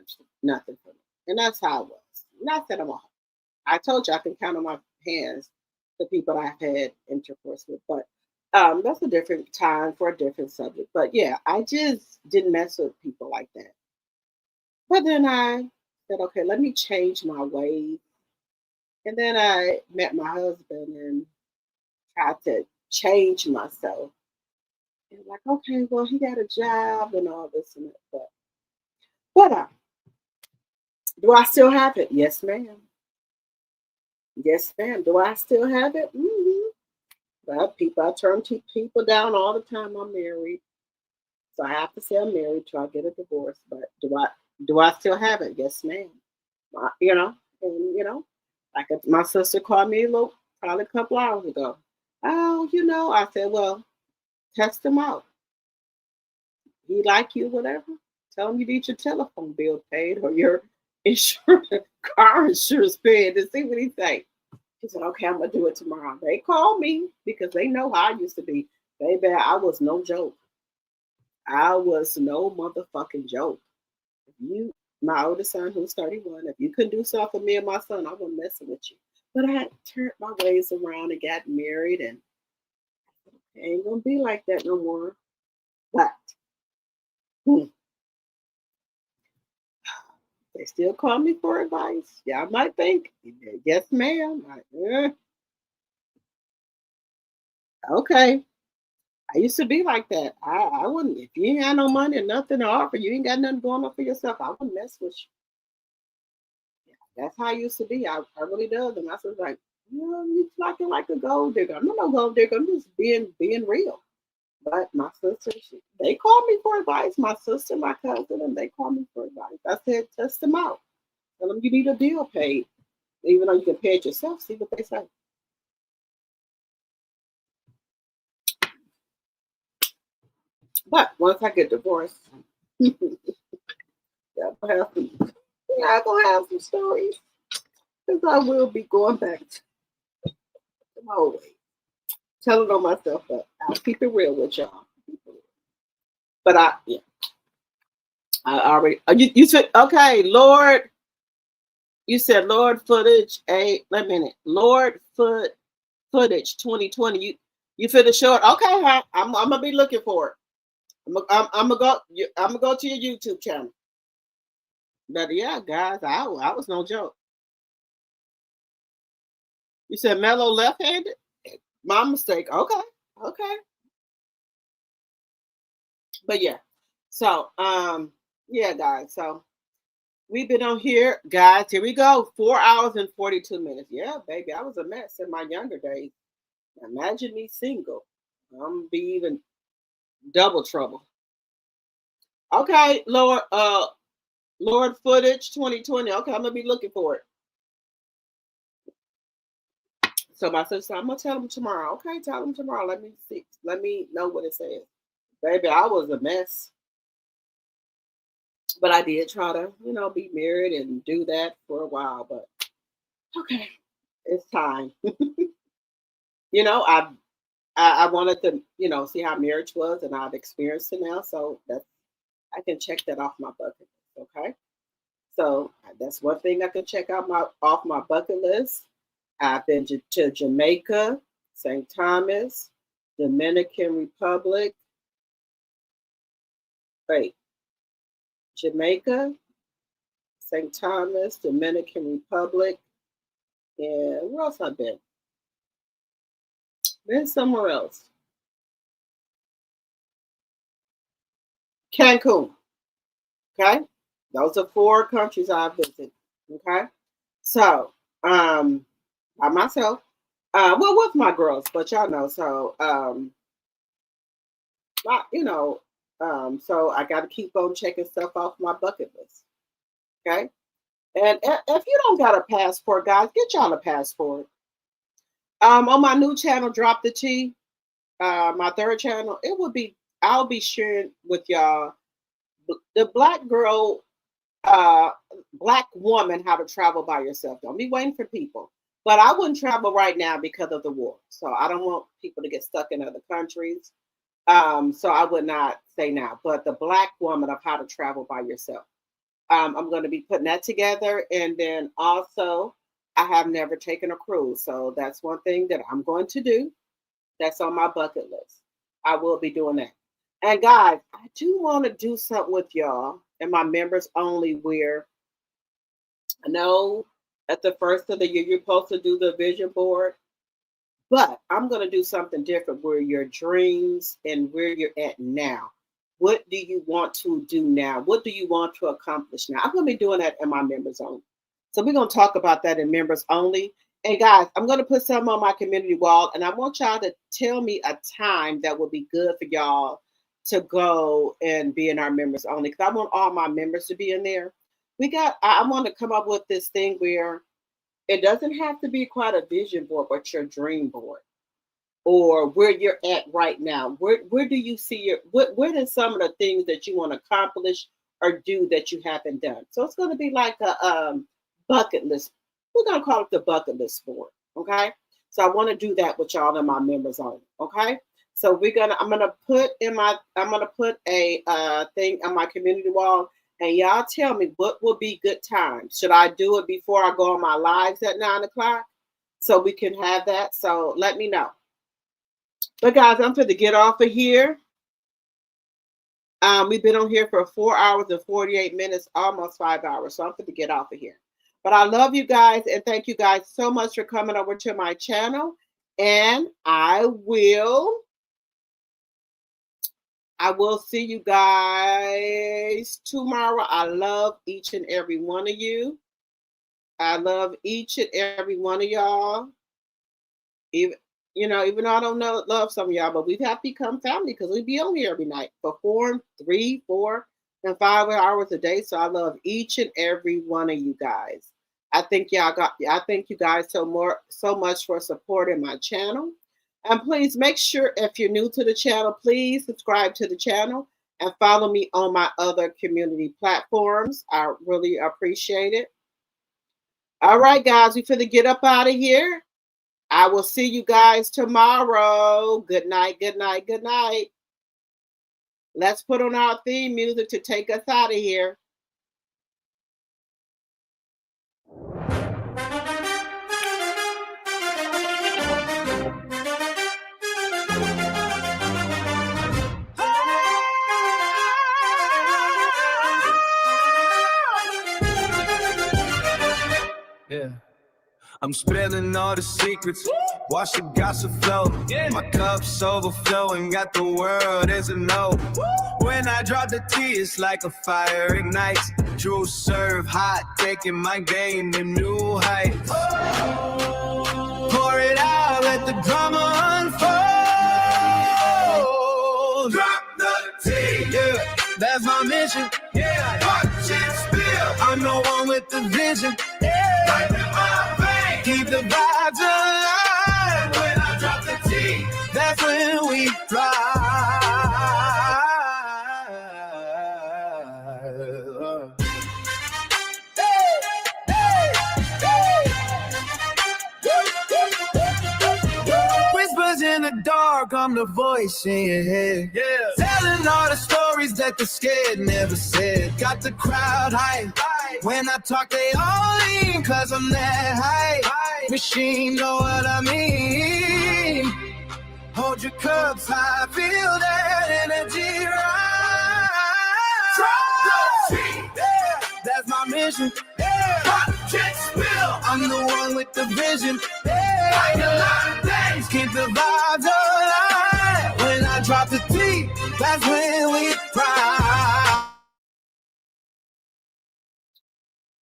nothing for me. And that's how I was. Not that I told you I can count on my hands the people I've had intercourse with, but that's a different time for a different subject. But yeah, I just didn't mess with people like that. But then I said, okay, let me change my ways. And then I met my husband and tried to change myself. And like, okay, well, he got a job and all this and that. But what do I still have it? Yes, ma'am. Yes, ma'am. Do I still have it? Mm-hmm. Well, I turn people down all the time. I'm married, so I have to say I'm married till I get a divorce. But do I still have it? Yes, ma'am. And like my sister called me probably a couple hours ago. Oh, I said, well, test him out. He like you, whatever. Tell him you need your telephone bill paid or your insurance, car insurance paid, and see what he say. She said, okay, I'm gonna do it tomorrow. They called me because they know how I used to be. Baby, I was no joke. I was no motherfucking joke. If you, my oldest son who's 31, if you couldn't do something for me and my son, I wasn't messing with you. But I had turned my ways around and got married, and it ain't gonna be like that no more. But they still call me for advice. Y'all might think, yes, ma'am. Okay. I used to be like that. I wouldn't, if you ain't got no money or nothing to offer, you ain't got nothing going on for yourself, I wouldn't mess with you. Yeah, that's how I used to be. I really does. And I was like, you talking like a gold digger. I'm not no gold digger. I'm just being real. But my sister, they called me for advice. My sister, my cousin, and they called me for advice. I said, test them out. Tell them you need a deal paid. Even though you can pay it yourself, see what they say. But once I get divorced, I'm gonna have some stories. Because I will be going back to my old way. Telling on myself, but I'll keep it real with y'all. But I already, you said, okay, Lord, you said Lord footage, wait a minute, Lord footage 2020. You feel the short? Okay, huh? I'm gonna be looking for it. I'm gonna go to your YouTube channel. But yeah, guys, I was no joke. You said Mellow left-handed? My mistake. Okay. But yeah. So yeah, guys. So we've been on here, guys. Here we go. 4 hours and 42 minutes. Yeah, baby. I was a mess in my younger days. Imagine me single. I'm gonna be even double trouble. Okay, Lord footage 2020. Okay, I'm gonna be looking for it. So my sister, I'm gonna tell them tomorrow. Okay, tell them tomorrow. Let me see. Let me know what it says. Baby, I was a mess. But I did try to, be married and do that for a while. But okay, it's time. I wanted to, see how marriage was, and I've experienced it now, so that I can check that off my bucket list. Okay, so that's one thing I can check off my bucket list. I've been to Jamaica, St. Thomas, Dominican Republic. Wait, Jamaica, St. Thomas, Dominican Republic, and where else I've been? Been somewhere else. Cancun. Okay, those are 4 countries I've visited. Okay, so by myself, well, with my girls, but y'all know. So so I got to keep on checking stuff off my bucket list. Okay, and if you don't got a passport, guys, get y'all a passport. On my new channel, Drop the Tea, my 3rd channel, I'll be sharing with y'all the black girl, black woman, how to travel by yourself. Don't be waiting for people. But I wouldn't travel right now because of the war. So I don't want people to get stuck in other countries. So I would not say now. But the black woman of how to travel by yourself. I'm going to be putting that together. And then also, I have never taken a cruise. So that's one thing that I'm going to do. That's on my bucket list. I will be doing that. And guys, I do want to do something with y'all and my members only, where I know at the first of the year you're supposed to do the vision board, but I'm going to do something different, where your dreams and where you're at now. What do you want to do now? What do you want to accomplish now? I'm going to be doing that in my members only. So we're going to talk about that in members only. And guys, I'm going to put something on my community wall, and I want y'all to tell me a time that would be good for y'all to go and be in our members only, because I want all my members to be in there. I want to come up with this thing where it doesn't have to be quite a vision board, but your dream board, or where you're at right now. Where do you see what are some of the things that you want to accomplish or do that you haven't done? So it's going to be like a bucket list. We're going to call it the bucket list board. Okay. So I want to do that with y'all and my members only. Okay. So I'm gonna put a thing on my community wall, and y'all tell me what will be good time. Should I do it before I go on my lives at 9 o'clock? So we can have that. So let me know. But guys, I'm going to get off of here. We've been on here for 4 hours and 48 minutes, almost 5 hours. So I'm going to get off of here. But I love you guys, and thank you guys so much for coming over to my channel. And I will see you guys tomorrow. I love each and every one of you. I love each and every one of y'all. Even though I don't love some of y'all, but we have become family because we be on here every night for 4, 3, 4, and 5 hours a day. So I love each and every one of you guys. I thank you guys so much for supporting my channel. And please make sure, if you're new to the channel, please subscribe to the channel and follow me on my other community platforms. I really appreciate it. All right, guys, we finna get up out of here. I will see you guys tomorrow. Good night, good night, good night. Let's put on our theme music to take us out of here. Yeah. I'm spilling all the secrets. Watch the gossip flow. My cup's overflowing. Got the world as a no. When I drop the tea, it's like a fire ignites. True serve hot, taking my game to new heights. Pour it out, let the drama unfold. Drop the tea, yeah, that's my mission. Yeah, watch it spill. I'm the one with the vision. Yeah, like my vein. Keep the vibes alive. When I drop the tea, that's when we fly. Whispers in the dark, I'm the voice in your head. Yeah. Telling all the stories that the scared never said. Got the crowd hype. When I talk, they all lean, cause I'm that hype. Machine, know what I mean. Hold your cups high, feel that energy rise. Yeah, that's my mission. Yeah. Watch it spill. I'm the one with the vision. Yeah. Like a lot of things, keep the vibes alive. When I drop the T, that's when we ride.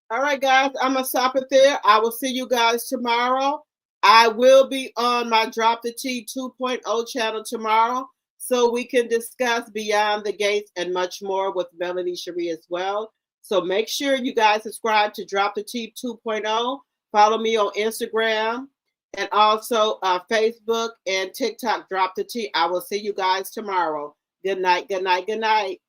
All right, guys, I'm going to stop it there. I will see you guys tomorrow. I will be on my Drop the T 2.0 channel tomorrow, so we can discuss Beyond the Gates and much more with Melanie Cherie as well. So make sure you guys subscribe to Drop the T 2.0. Follow me on Instagram and also Facebook and TikTok, Drop the T. I will see you guys tomorrow. Good night, good night, good night.